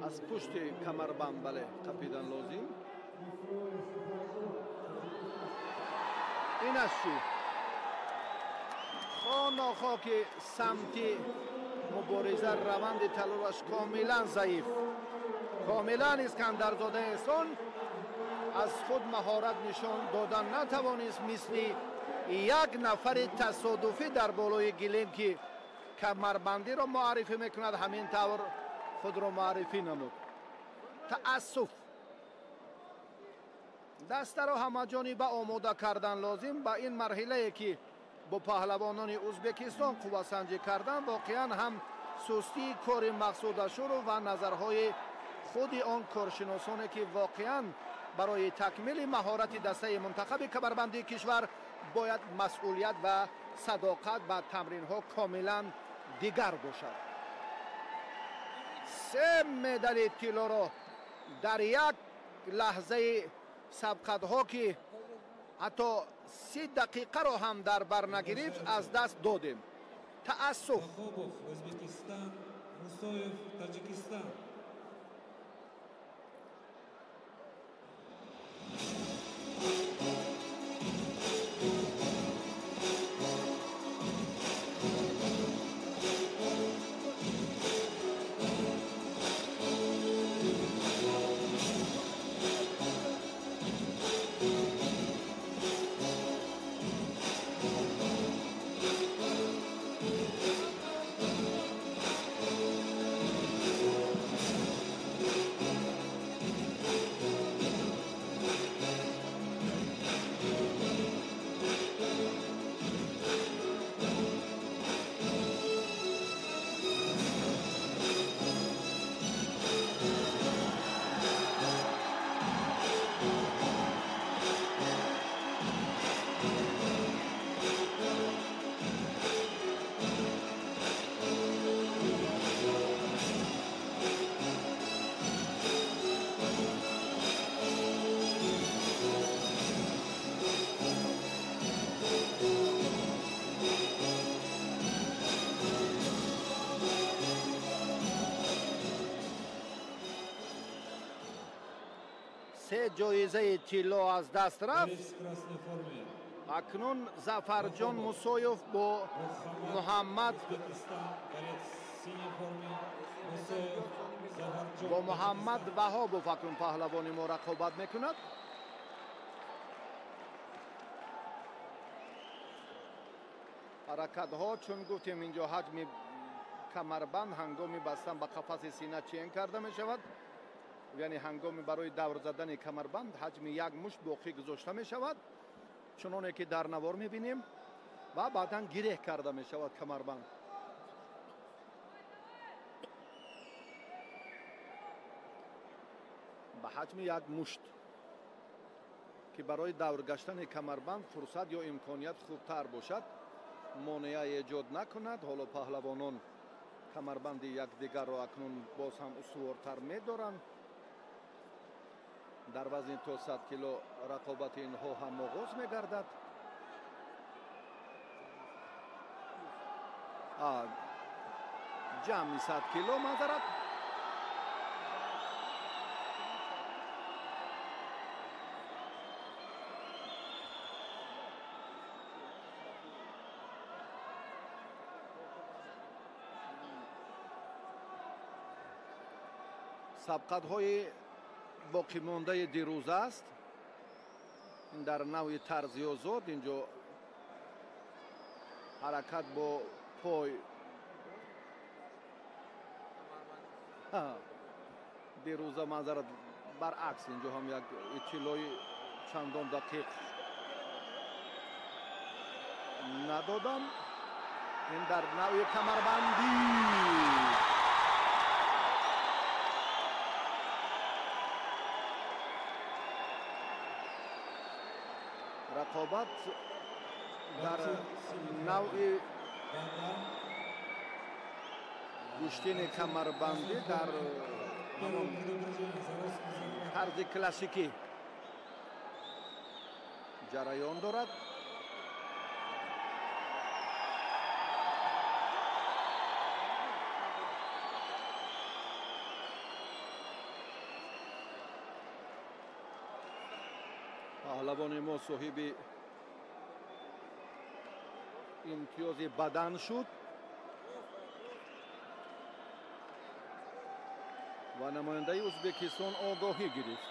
از پشت کمربند بله تپیدن لازم. این است خواهی که سمت مبارزه روند طلایش کاملا ضعیف، کاملا اسکندرزاده احسان از خود مهارت نشان دادن نتوانست. مثل یک نفر تصادفی در بالای گلیم که کمربندی را معرفی میکند همین طور خود را معرفی نمود. تأسف دست را همه جانبه آماده کردن لازم. با این مرحله که با پهلوانان ازبکستان قوه سنجی کردن واقعا هم سستی کار مقصودش و نظرهای خود آن کارشناسانی که واقعا برای تکمیل مهارت دسته منتخب کمربندی کشور باید مسئولیت و صداقت و تمرین ها کاملا دیگر باشد. 3 مدال طلا را در یک لحظه سبقت ها که حتی 30 دقیقه را هم در بر نگرفت از دست دادیم. تأسف. Özbekistan, Musoyev, Tacikistan. سه جایزه طلا از دست رفت. اکنون ظفرجان موسویف با محمد وهابوف اکنون پهلوان ما رقابت میکند. حرکت ها چون گفتیم اینجا حجم کمربند هنگامی بستن به قفس سینه چین کرده می شود، یعنی هنگامی برای دور زدن کمربند حجم یک مشت باقی گذاشته می شود چنانه که در نوار می بینیم و بعدا گره کرده می شود کمربند. به حجم یک مشت که برای دور گشتن کمربند فرصت یا امکانیت خوبتر باشد مانع ایجاد نکند. حالا پهلوانان کمربند یک دیگر را اکنون باز هم استوارتر می دارند. дар вазни то 100 кило рақобати инҳо ҳам оғоз мегардад. ҷамъи 100 кило мазарат. сабқатҳои боқимондаи дирӯз аст. ин дар навъи тарзи озод. инҷо ҳаракат бо пой дирӯза манзарат баръакс. инҷо ҳам як иттилои чандон дақиқ надодам. ин дар навъи камарбандӣ. рақобат дар навъи гӯштини камарбандӣ дар тарзи классикӣ ҷараён дорад. паҳлавони мо соҳиби имтиёзи бадан шуд ва намояндаи ӯзбекистон огоҳӣ гирифт.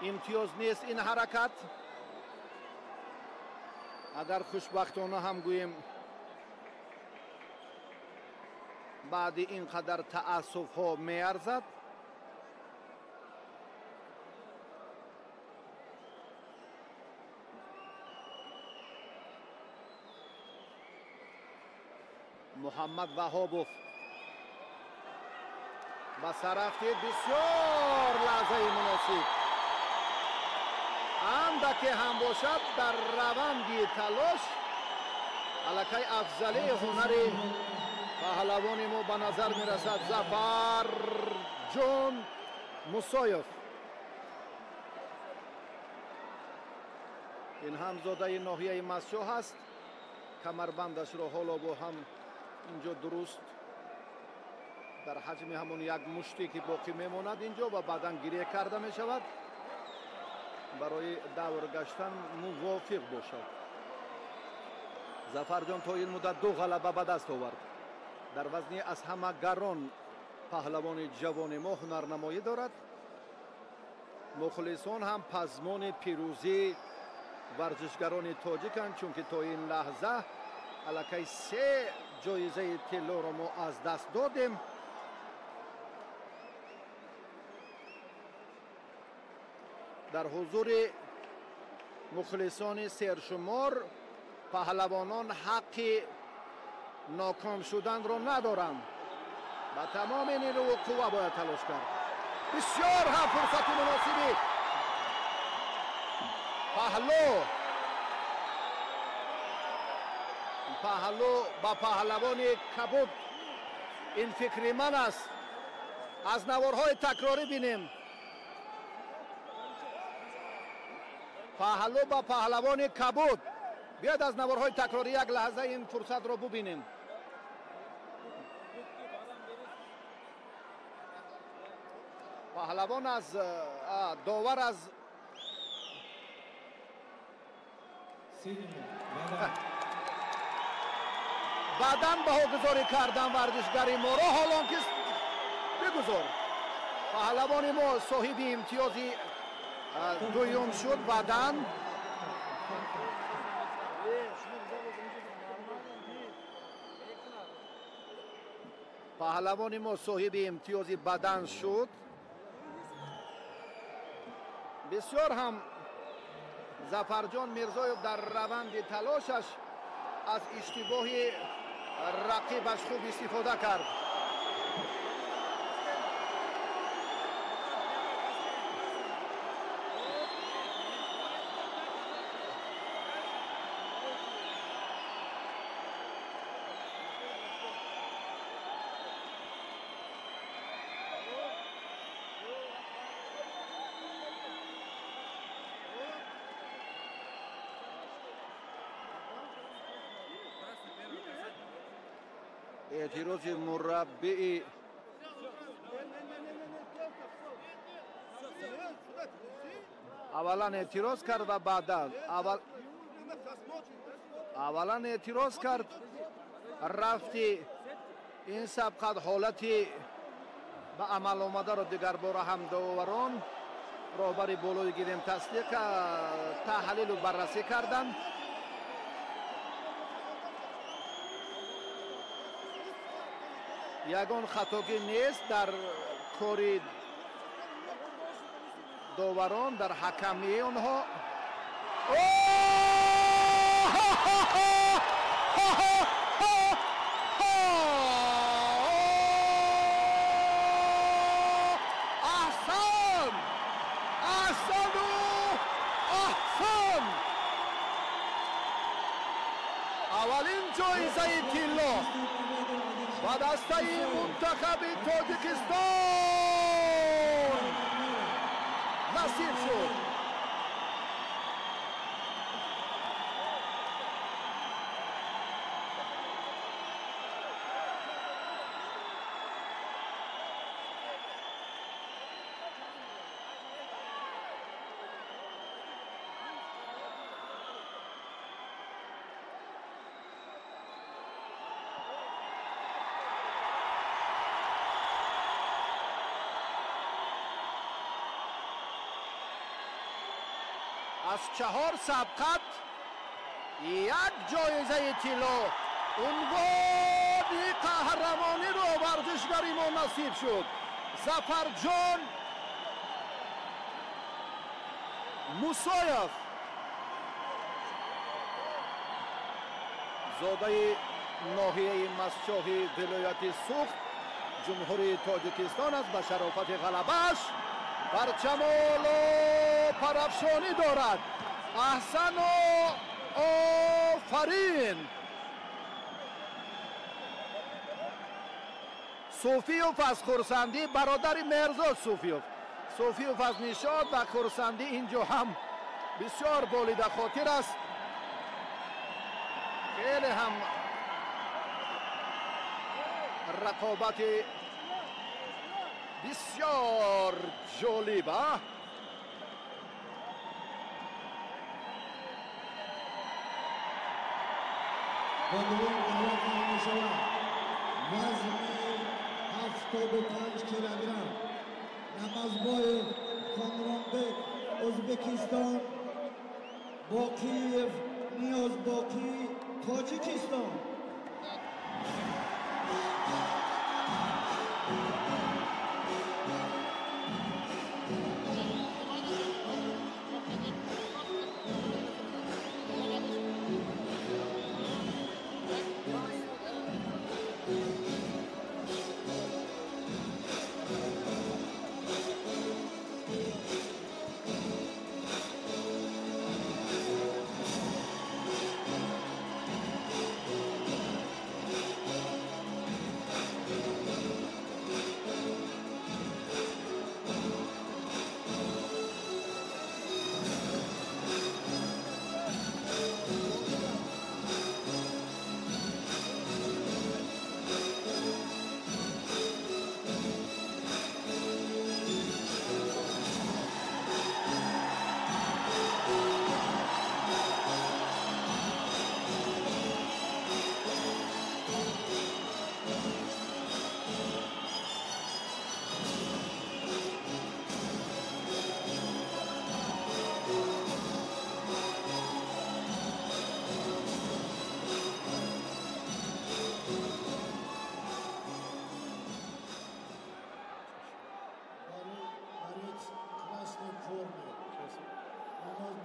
имтиёз нест ин ҳаракат. агар хушбахтона ҳам гӯем баъди ин қадар таассуфҳо меарзад. муҳаммад ваҳобов ба сарафти бисёр лаҳзаи муносиб. андаке ҳам бошад дар раванди талош аллакай афзалии ҳунари паҳлавони мо ба назар мерасад. Зафарҷон Мусоев. ин ҳам зодаи ноҳияи Масчо ҳаст. камарбандашро ҳоло бо ҳам инҷо дуруст дар ҳаҷми ҳамон як муште ки боқӣ мемонад инҷо ва баъдан гирья карда мешавад барои давр гаштан мувофиқ бошад. Зафарҷон то ин муддат 2 ғалаба ба даст овард. дар вазни аз ҳама гарон паҳлавони ҷавони мо ҳунарнамоӣ дорад. мухлисон ҳам пазмони пирӯзии варзишгарони тоҷиканд, чунки то ин лаҳза аллакай 3 ҷоизаи тиллоро мо аз даст додем. дар ҳузури мухлисони сершумор паҳлавонон ҳаққи ноком шуданро надоранд. ба тамоми нирӯу қувва бояд талош кард. бисёр ҳам фурсати муносиби паҳлу ба паҳлавони кабуд. ин фикри ман аст. аз наворҳои такрорӣ бинем. паҳлу ба паҳлавони кабуд. биёед аз наворҳои такрорӣ як лаҳза ин фурсатро бубинем. паҳлавон аз довар аз баъдан баҳогузорӣ кардан варзишгари моро ҳолон ки бигузор. паҳлавони мо соҳиби имтиёзи дуюм шуд. баъдан паҳлавони мо соҳиби имтиёзи бадан шуд. бисёр ҳам Зафарҷон Мирзоев дар раванди талошаш аз иштибоҳи рақибаш хуб истифода кард. اعتراض مربع اولا اعتراض کرد و بعدا اولا اعتراض کرد رفتی این سبقت حالتی به عمل آمده رو دیگر باره هم داوران راهبر بالای گیریم تصدیق تحلیل و بررسی کردند. یگان خطاگی نیست در کاری داوران در حکمی آنها. اولین جایزه طلا و دسته منتخب تاجیکستان نصیب شد. از 4 سبقت یک جایزه طلا عنوان قهرمانی رو ورزشگری ما نصیب شد. ظفرجان موسایف زاده ناحیه مسچاهی ولایت سوخت جمهوری تاجیکستان است. به شرافت غلبه‌اش پرچم و پرافشانی دارد. احسن و آفرین. صوفیوف از خرسندی برادر مرزاد صوفیوف از نشاط و خرسندی اینجا هم بسیار بالیده خاطر است. خیلی هم رقابت بسیار جالبه. وزن 75 کیلوگرم نمازبای کامرانبek ازبکستان، باقیف نیازباقی تاجیکستان.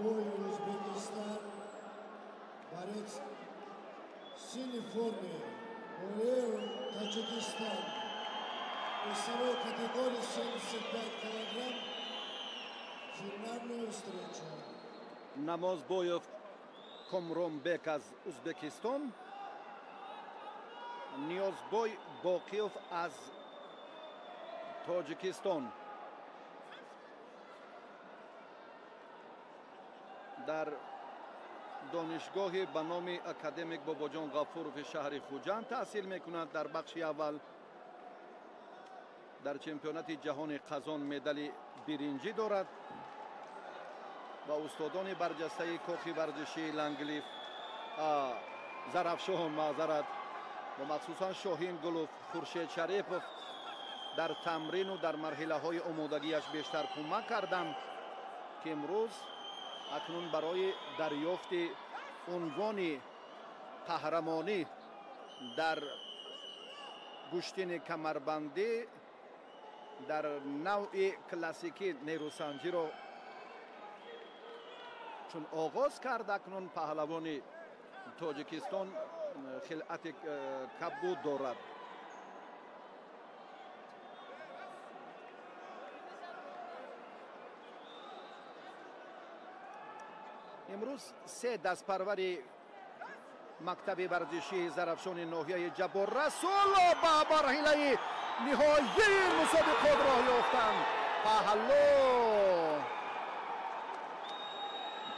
Бой Узбекистан, борец в синей форме, Уэу, Таджикистан. Весовой категории 75 килограмм. Финальная встреча. Намазбоев Комронбек از ازبکستان، نیازبای باقیوف از تاجیکستان. در دانشگاهی به نام اکادمیک باباجان غفورов شهر خوجند تحصیل میکند. در بخش اول در چمپیونات جهان قزان مدال برنجی دارد و استادان برجسته کاخ ورزشی لنگلیف زرافشان معذرت و مخصوصا شاهین گلوف خورشید شریفов در تمرین و در مرحله های آمادگیش بیشتر کمک کردند که امروز اکنون برای دریافت عنوان قهرمانی در گشتین کمربندی در نوع کلاسیکی نیروسنجی را چون آغاز کرد، اکنون پهلوان تاجیکستان خلعت کبود دارد. امروز 3 دستپروری مکتب ورزشی زرافشان ناحیه جبار رسول با مرحله نهایی مسابقات راه یافتند.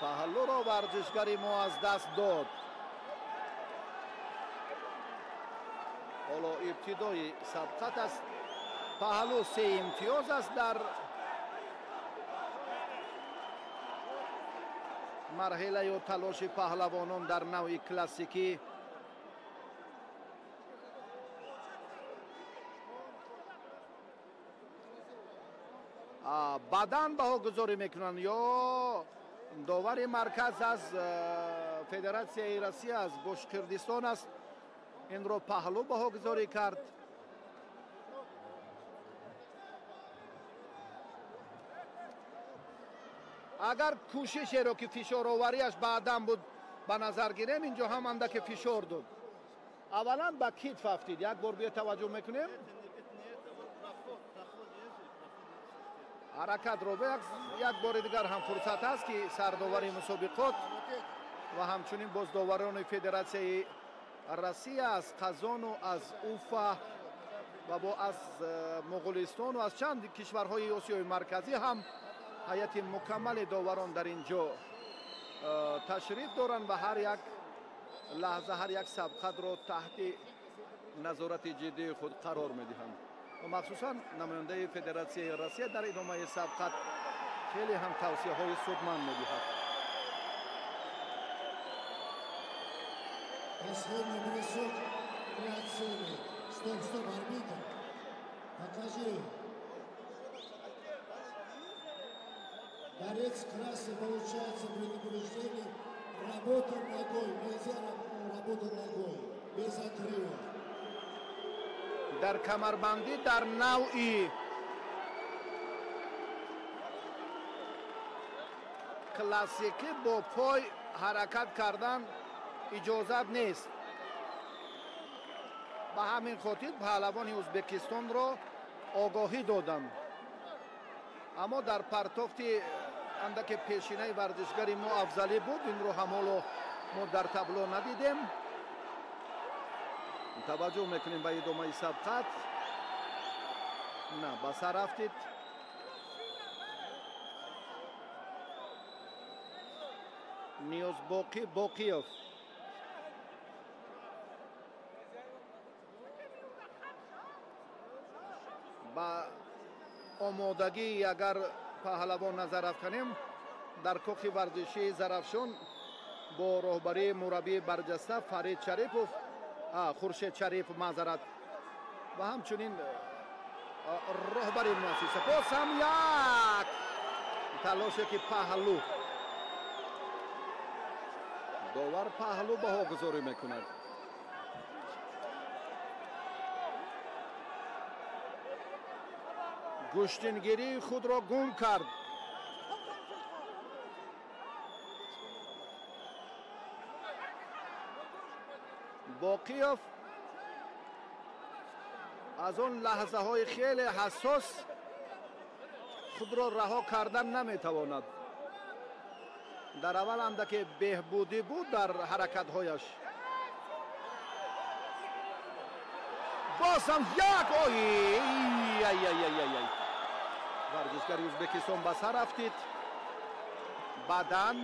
پهلو را ورزشگری ما از دست داد. حالا ابتدای سبقت است. پهلو 3 امتیاز است در مرحله و تلاش پهلوانان در نوع کلاسیکی. بعداً بها گذاری میکنند یا داور مرکز از فدراسیون روسیه از باشکردستان است. این را پهلو بها گذاری کرد. اگر کوششی را که فشار آوریش بعداً بود به نظر گیریم، اینجا هم اندک فشار داد. اولا با کتف افتید. یک بار بیا توجه میکنیم حرکت رو به یک بار دیگر هم فرصت است که سرداوری مسابقات و همچنین بازداوران فدراسیون روسیه از قزان و از اوفا و با از مغولستان و از چند کشورهای آسیای مرکزی هم هیئت مکمل داوران در اینجا تشریف دارند و هر یک لحظه هر یک سبقت را تحت نظارت جدی خود قرار میدهند و مخصوصا نماینده فدراسیون روسیه در ادامه سبقت خیلی هم توصیه های سودمند میدهد. Последний бросок реакционный. Стоп, арбитр. Покажи. Борец красный, получается предупреждение. Работа ногой. Нельзя работать ногой. Без отрыва. در کمربندی در نوعی کلاسیکی با پای حرکت کردن اجازت نیست. به همین خاطر پهلوان ازبکستان را آگاهی دادند. اما در پرتافت اندک پیشینه ورزشگری ما افضلی بود. این رو هم حالا ما در تابلو ندیدیم. توجه میکنیم به ادامه سبقت. نه، به سر رفتید. نیاز باقیوف با آمادگی اگر پهلوان نظر افکنیم در کاخ ورزشی زرافشان با راهبری مربی برجسته فرید شریفov خورشید شریف معذرت و همچنین راهبری مؤسسه باز هم یک تلاشه که پهلو داور پهلو بها گذاری میکند. گشتنگیری خود را گم کرد. باقیوف از اون لحظه های خیلی حساس خود را رها کردن نمیتواند. در اول اندک بهبودی بود در حرکت هایش. باز هم یک ورزشگری ازبکستان به سر رفتید. بعداً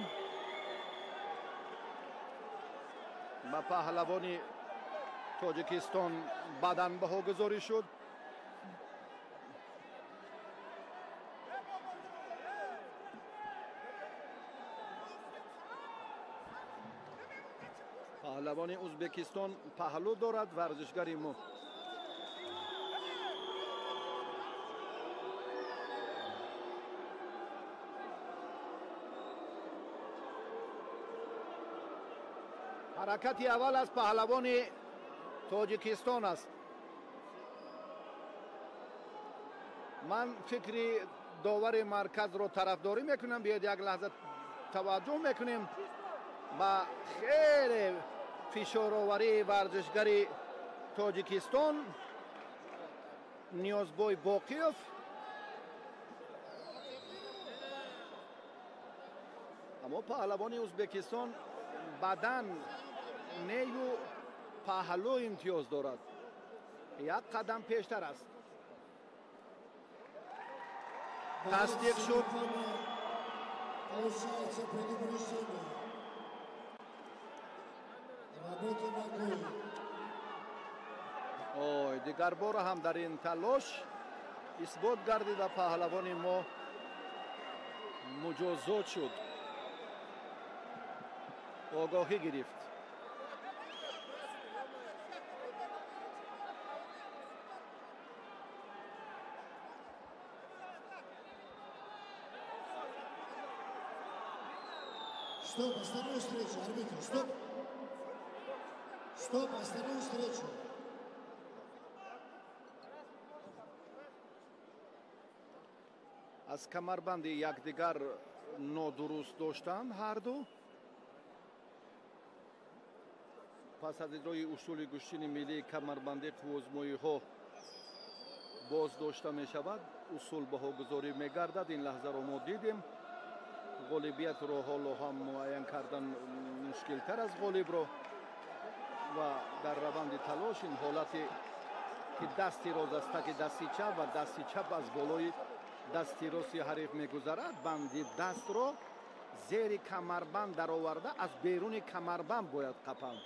و پهلوان تاجیکستان بدن بهاگذاری شد. پهلوان ازبکستان پهلو دارد ورزشگری ما. حرکتی اول از پهلوان تاجیکستان است. من فکری داور مرکز رو طرفداری میکنم. بیاید یک لحظه توجه میکنیم با خیلی فشارآوری ورزشگری تاجیکستان نیازبای باقیف. اما پهلوان ازبکستان بدن نیو پهلو امتیاز دارد. یک قدم پیشتر است. تصدیق شد. Получается предупреждение. Работа ногой. اوه دیگر بار هم در این تلاش اثبات گردید و پهلوان ما مجازات شد. آگاهی گرفت. Стоп, останови встречу, арбитр, стоп. Стоп, останови встречу. از کمربند یکدیگر نادرست داشتند هر دو. پس از اجرای اصول گشتین ملی کمربندی قوزمایی ها باز داشته می شود. اصول بهاگذاری می گردد. این لحظه رو ما دیدیم. غالبیت رو حالا هم معین کردن مشکل تر از غالب رو و در روند تلاش این حالتی که دستی راست است که دستی چپ و دستی چپ از بالای دستی راست حریف میگذرد. بندی دست رو زیر کمربند در آورده از بیرون کمربند باید قپم.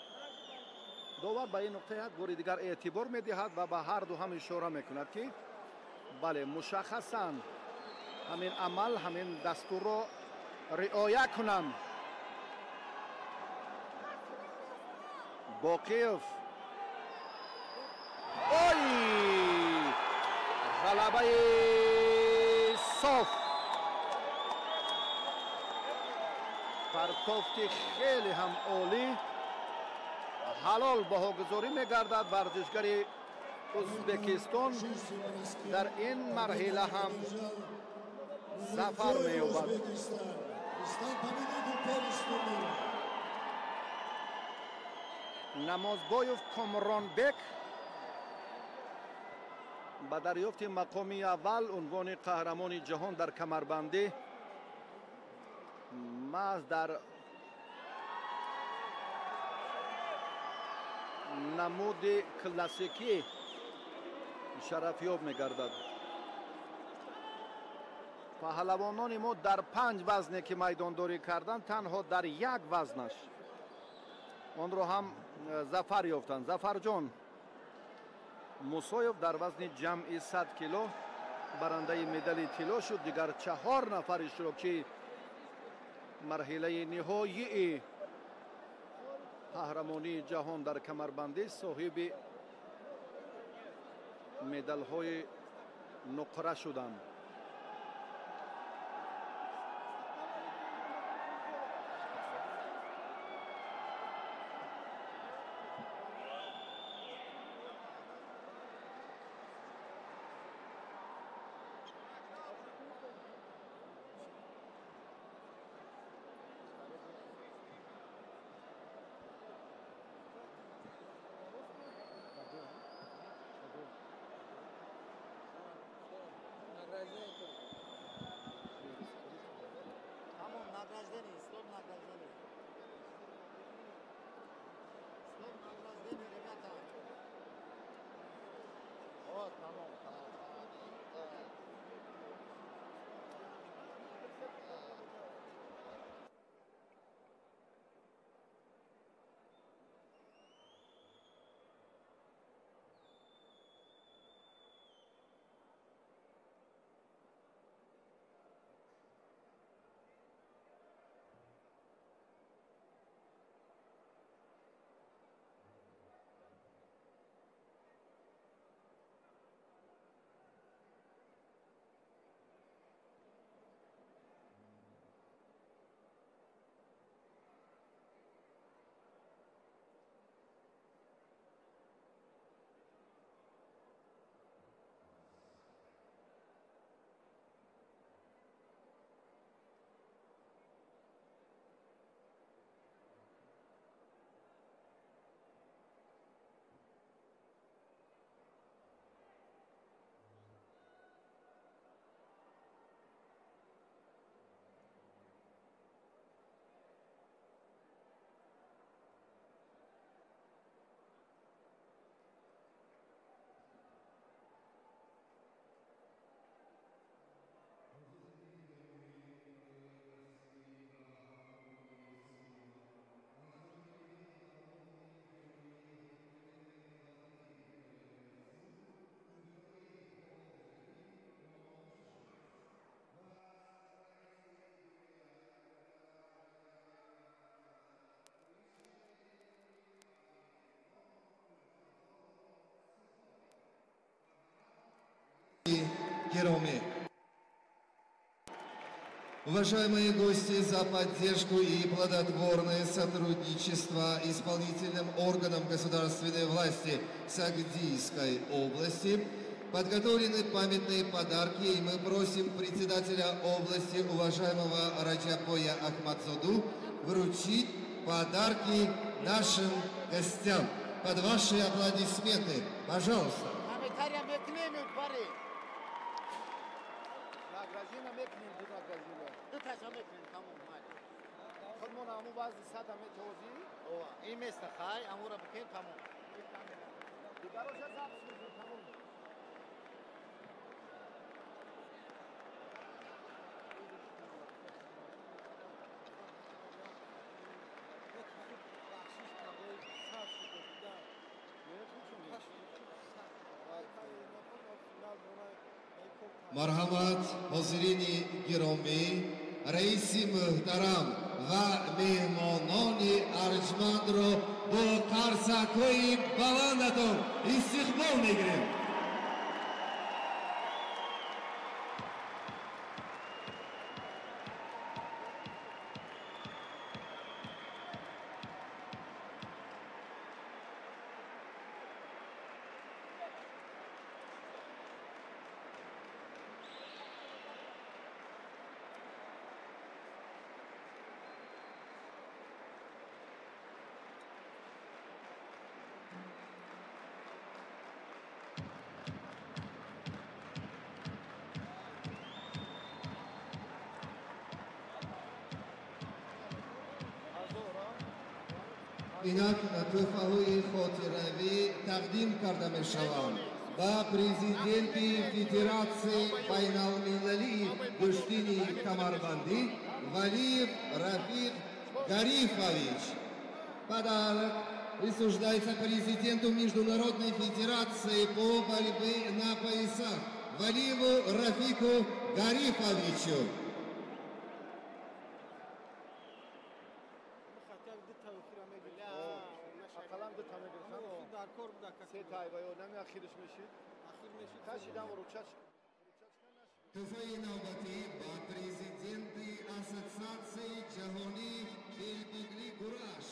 داور به این نقطه یک بار دیگر اعتبار میدهد و به هر دو هم اشاره میکند که بله مشخصا همین عمل همین دستور رو رعایت کنم. باقیف غلبه صاف. پرتافت خیلی هم عالی. حلال بهاگذاری میگردد ورزشگری ازبکستان در این مرحله هم ظفر مییابد. نمازبایوف کامرانبک با دریافت مقامی اول عنوان قهرمان جهان در کمربندی محض در نمود کلاسیکی شرفیاب میگردد. پهلوانان ما در 5 وزنی که میدانداری کردند تنها در یک وزنش آن را هم ظفر یافتند. ظفر جان موسایف در وزن جمعی 100 کیلو برنده مدال طلا شد. دیگر 4 نفر اشتراکی مرحله نهایی قهرمانی جهان در کمربندی صاحب مدال های نقره شدند. Tamam, nagраждение, стоп награждение. Стоп награждение, ребята. Вот, tamam, tamam. Героми. Уважаемые гости, за поддержку и плодотворное сотрудничество исполнительным органам государственной власти Сагдийской области подготовлены памятные подарки, и мы просим председателя области, уважаемого Раджапоя Ахмадзоду, вручить подарки нашим гостям. Под ваши аплодисменты, пожалуйста. این مثل خواهی امو را بکن تمام دیگر روشا زبط میزن تمام Мархамат ҳозирини гиромӣ, раиси муҳтарам ва меҳмонони арҷмандро бо қарсакҳои баландатон истиқбол мегирем. инак тӯҳфаҳои хотиравӣ тақдим карда мешаванд ба президенти Федератсияи байналмилалии куштини камарбандӣ Валиев Рафиқ Гарифович. Подарок присуждается президенту Международной Федерации по борьбе на поясах Валиеву Рафику Гарифовичу. Тӯҳфаи навбатӣ ба президенти Ассотсиатсияи ҷаҳонии белбугли кураш.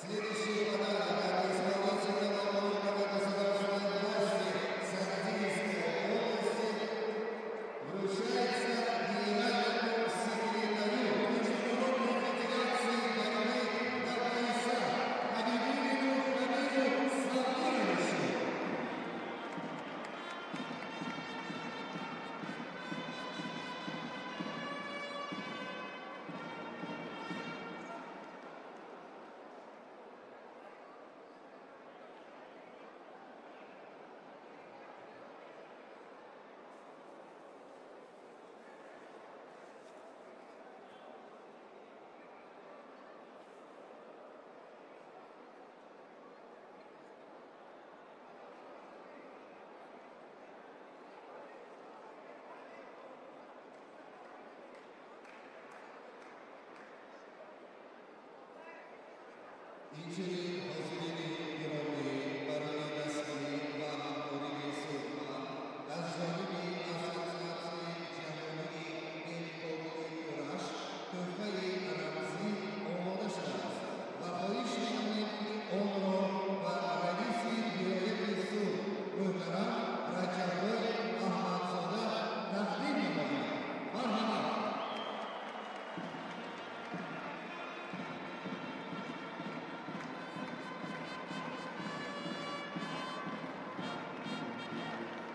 Следующий подарок от исполнительного органа государственной власти Сагдийской области вручается генеральному секретарю Международной Федерации борьбы на поясах Хабибуллину Хамиду Сабировичу.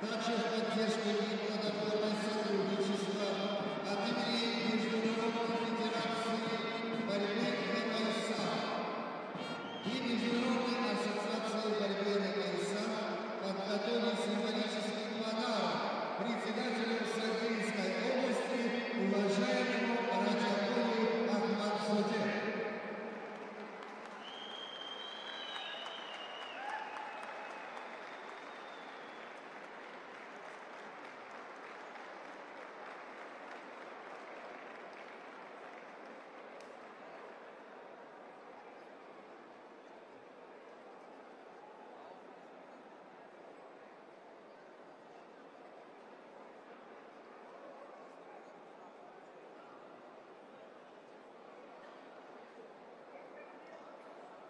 Также в поддержку плодотворного сотрудничества от имени Международной федерации борьбы НКСА и Международной ассоциации борьбы НКСА подготовил символический подарок председателю Сардинской области уважаемому Раджакову Ахмадзоде.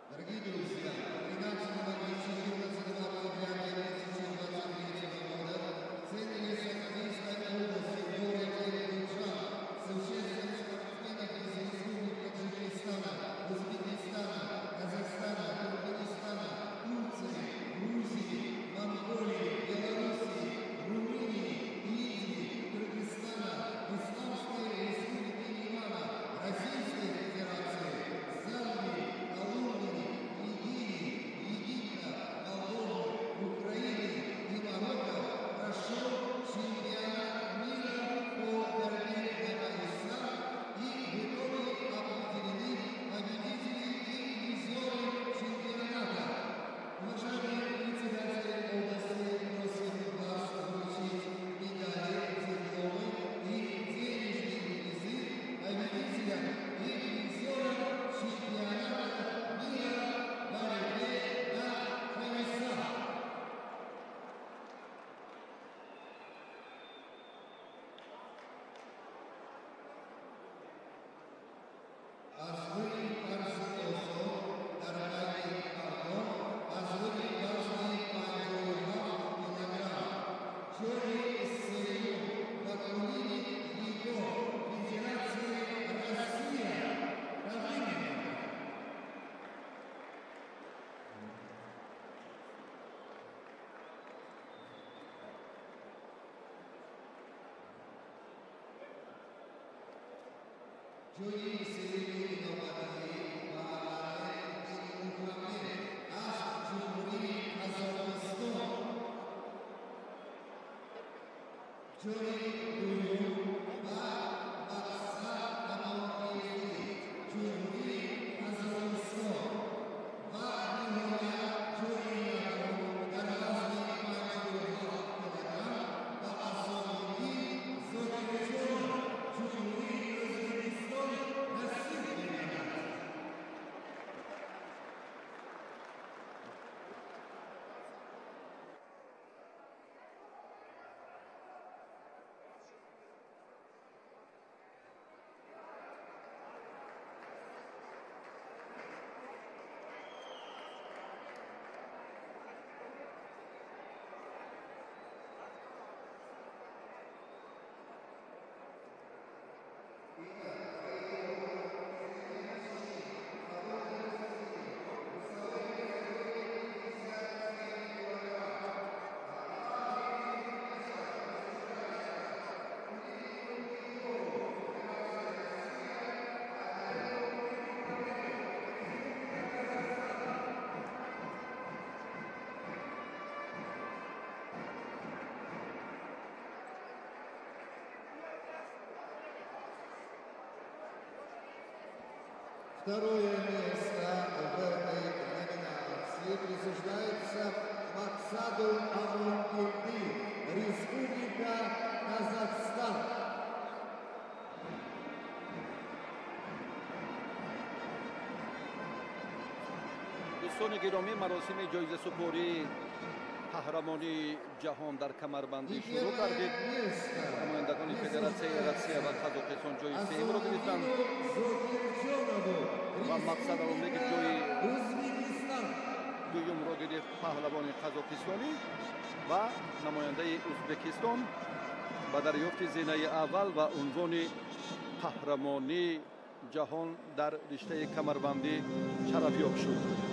Дорогие друзья, 13 и 14 ноября 2023 года в центре Сахалинской области в городе Гуджрат с участием спортсменов из республик Таджикистана, Узбекистана, Казахстана, Туркменистана, Турции, Грузии, Монголии, Белоруссии, Румынии, Индии, Кыргызстана, Исламской Республики Ирана, Российской Федерации, Замбии, Колумбии, Нигерии, Египта, Молдовы, Украины и Марокко прошел чемпионат мира по борьбе НКСА и в итоге определены победители и призеры чемпионата. Уважаемые председатели области просим вас вручить медали, дипломы и денежные призы победителям и призерам чемпионата мира по борьбе НКСА. Азвыри Арзуосо, Дарбаги Парко, Азвыри Бажни Панджоева, килограмм. Чори Сырью, Бакунини Его, Федерация Россия, Равнина. Чори Сырью, Новатри, Махале, Ухаме, Аш Джумури, Казахстан. Чори Дурю, Макса, Амалкиевич, Джумури, Казахстан. Вагнуя, Чори Дарбазни Панджоева, килограмм, Бакасовки, Зокричон, Джумури, Узбекистан, Россия. Второе место в этой номинации присуждается Максаду Амункурди, Республика Казахстан. دوستان گرامی، مراسم جایزه سپاری قهرمانی جهان در کمربندی شروع کردید. نمایندگان فدراسیون روسیه و قزاقستان جای سوم را گرفتند و مقصد اون که جای دوم را گرفت پهلوان قزاقستانی و نماینده ازبکستان با دریافت زینه اول و عنوان قهرمانی جهان در رشته کمربندی شرفیاب شد.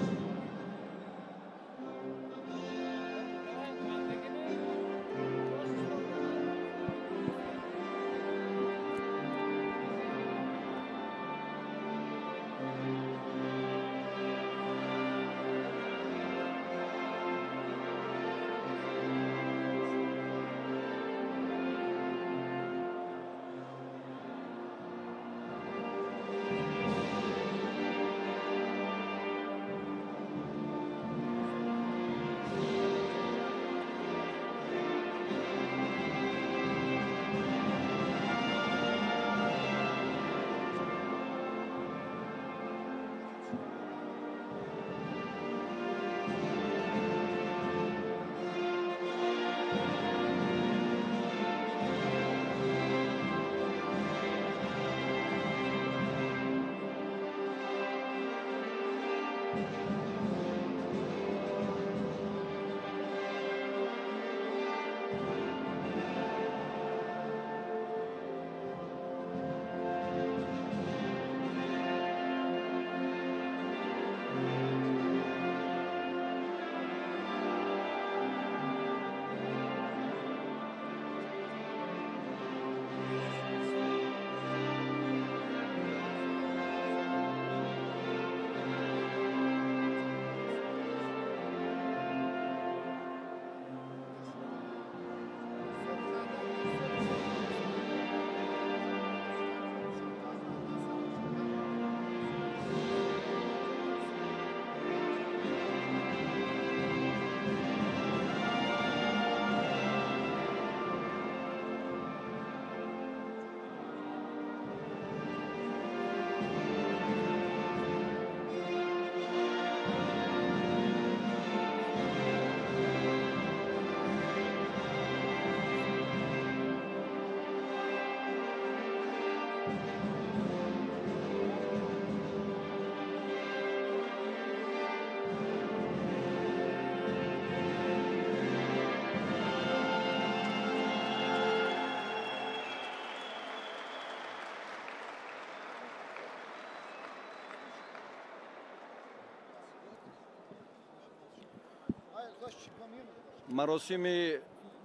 مراسم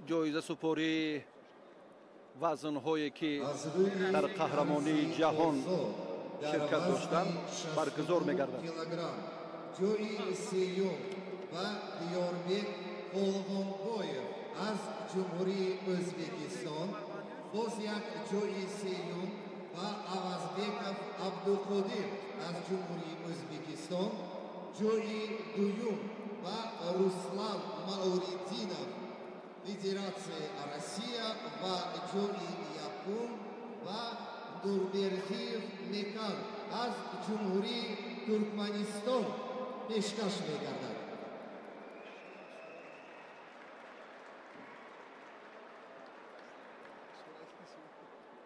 جایزه سپاری وزن‌هایی که در قهرمانی جهان شرکت داشتند برگزار می‌گردد. جوی سیوم و دیاربک قولغونبویف از جمهوری ازبکستان، باز یک جوی سیوم و авазбеков عبدالقادر از جمهوری ازبکستان، جوی دوم و руслан мауретдинов Федерация Россия و جوی یکم و нурбердиев мекан از جمهوری ترکمنستان پیشکش می‌گردد.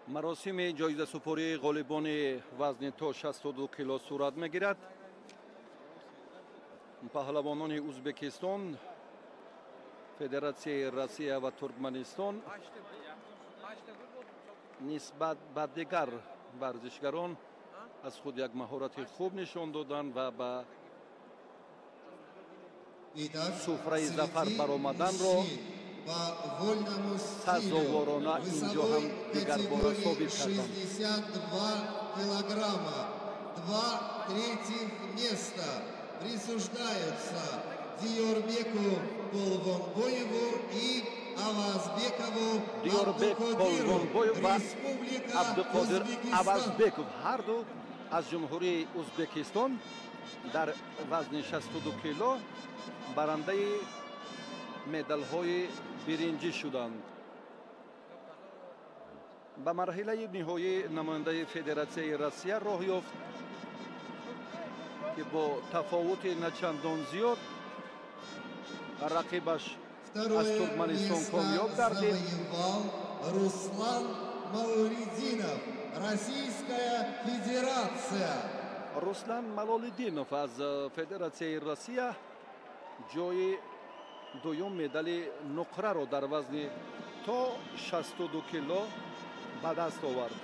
مراسم جایزه سپاری غالبان وزن تا 62 کیلو صورت می‌گیرد. پهلوانان ازبکستان، فدراسیون روسیه و ترکمنستان نسبت به دیگر ورزشگران از خود یک مهارت خوب نشان دادند و به سفره ظفر برآمدن را سزاوارانه اینجا هم دیگر بار ثابت کردند. 62 килограмма, 2 третьих места присуждаются Диорбеку Голгонбоеву и авазбекову Абдулқодир و Республика عبدالقادر Узбекистан. авазбеков هر دو از جمهوری ازبکستان در وزن 62 کیلو برنده مدال های برنجی شدند. به مرحله نهایی نماینده فدراسیون روسیه راه یافت که با تفاوت نچندان زیاد رقیبش از ترکمنستان کامیاب گردید. завоевал Руслан Мауридинов, Российская Федерация. руслан малолидинов аз федератсияи россия ҷои дуюм медали нуқраро дар вазни то 62 кило ба даст овард.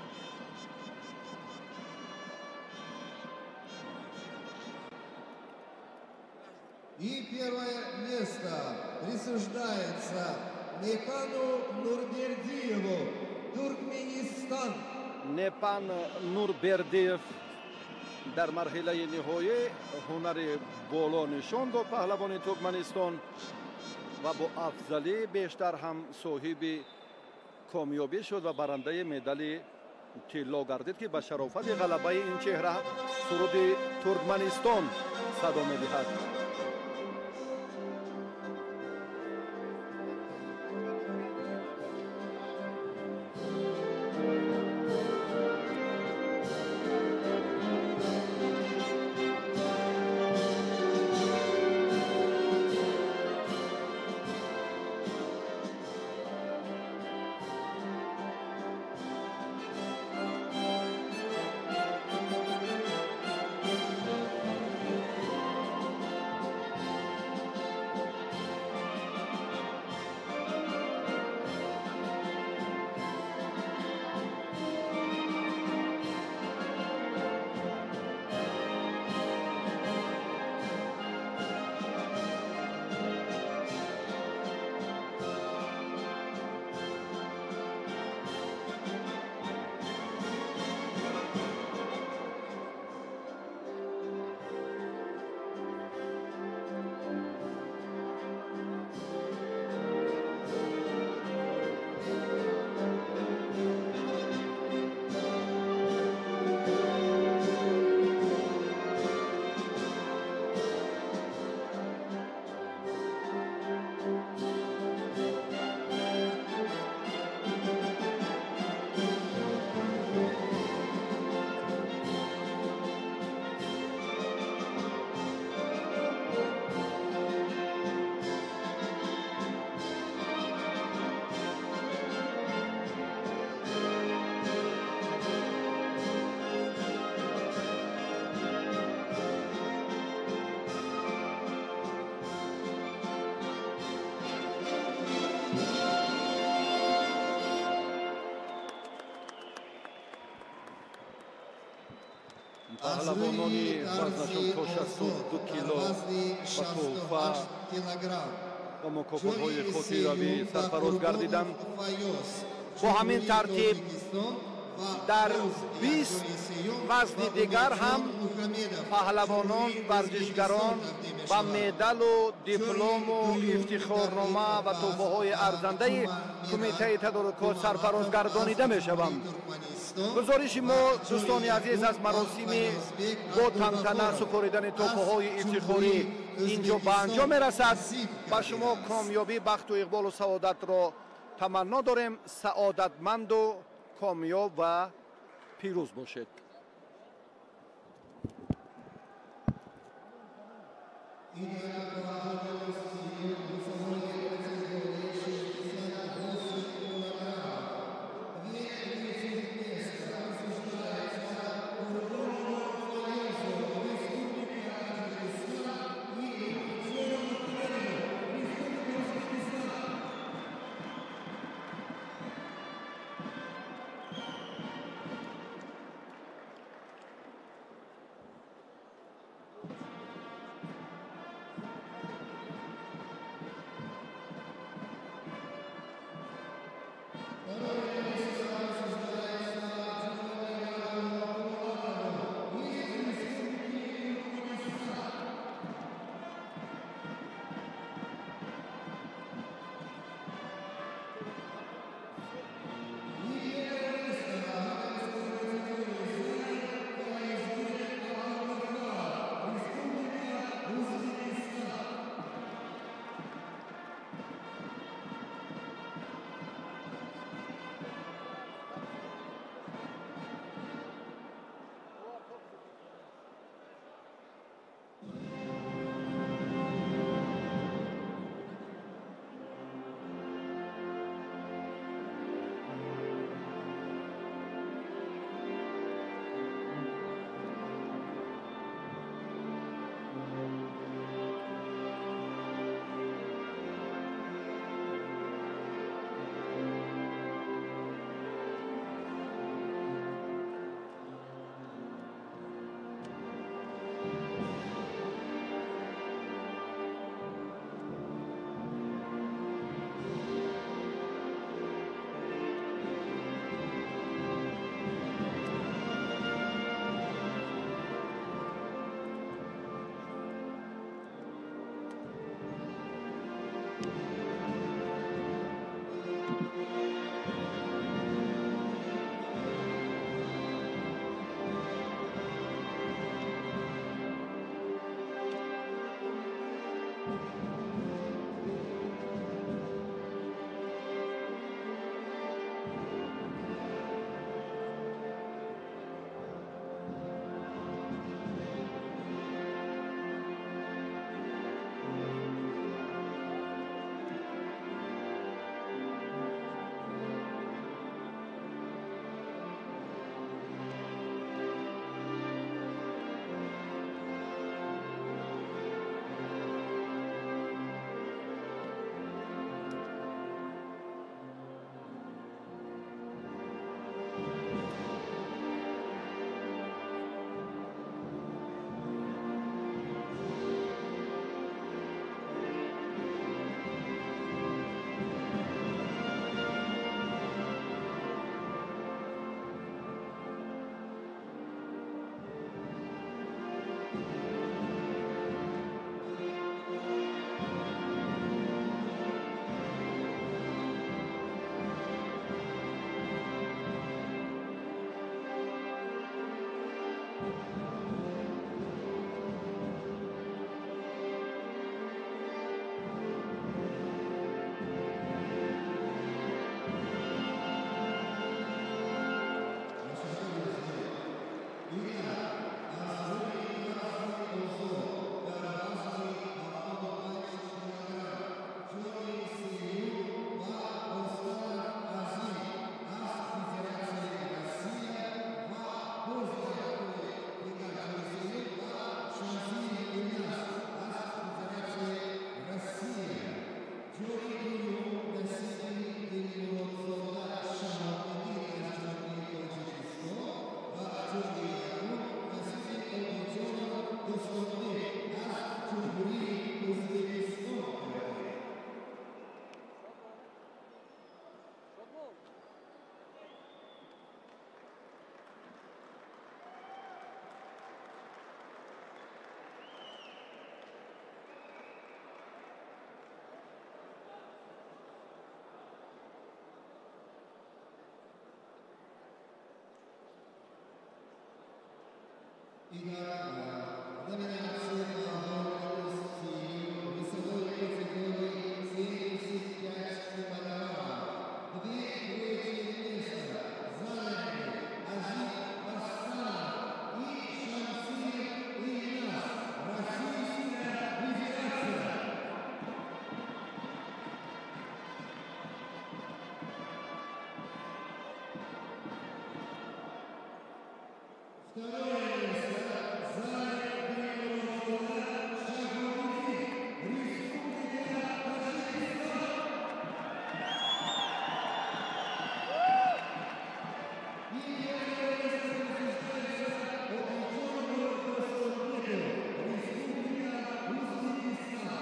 И первое место присуждается Непану Нурбердиеву, Туркменистан. непан нурбердиев дар марҳилаи ниҳоӣ ҳунари боло нишон дод паҳлавони туркманистон ва бо афзалӣ бештар ҳам соҳиби комёбӣ шуд ва барандаи медали тилло гардид ки ба шарофати ғалабаи ин чеҳра суруди туркманистон садо медиҳад. паҳлавонони вазнашон то 62 кило ба тӯҳфа ва мукофотҳои хотиравӣ сарфароз гардиданд. бо ҳамин тартиб дар 20 вазни дигар ҳам паҳлавонон варзишгарон ба медалу диплому ифтихорнома ва тӯҳфаҳои арзандаи кумитаи тадорукот сарфароз гардонида мешаванд. гузориши мо дӯстони азиз аз маросими бо тантана супоридани тӯҳфаҳои ифтихорӣ инҷо ба анҷом мерасад. ба шумо комёбӣ бахту иқболу саодатро таманно дорем. саодатманду комёб ва пирӯз бошед. Игра номинации молодости весовой категории 75 килограммов. 2 места заняли Азиз Бассан и Шамсир Ильяс, Российская Федерация. Второе место заняли Георгий Шахматуллин, Республика Таджикистан. И первое место присуждается Отечественному Государству, Республика Узбекистан.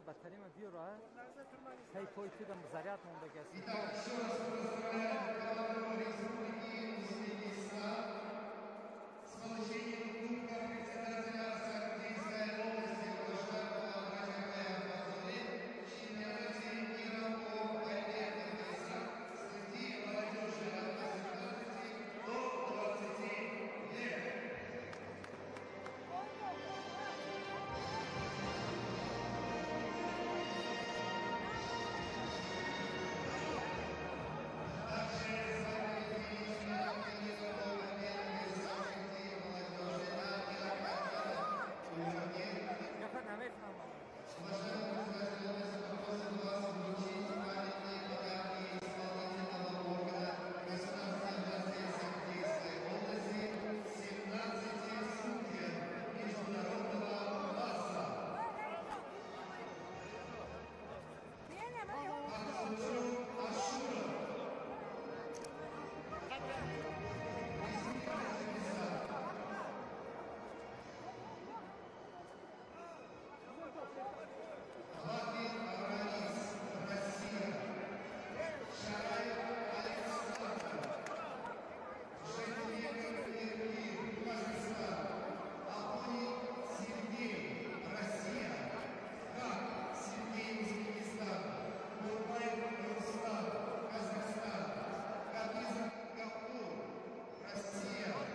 بدترین بیورا هی پویتی دم زریات مونده گست Россия.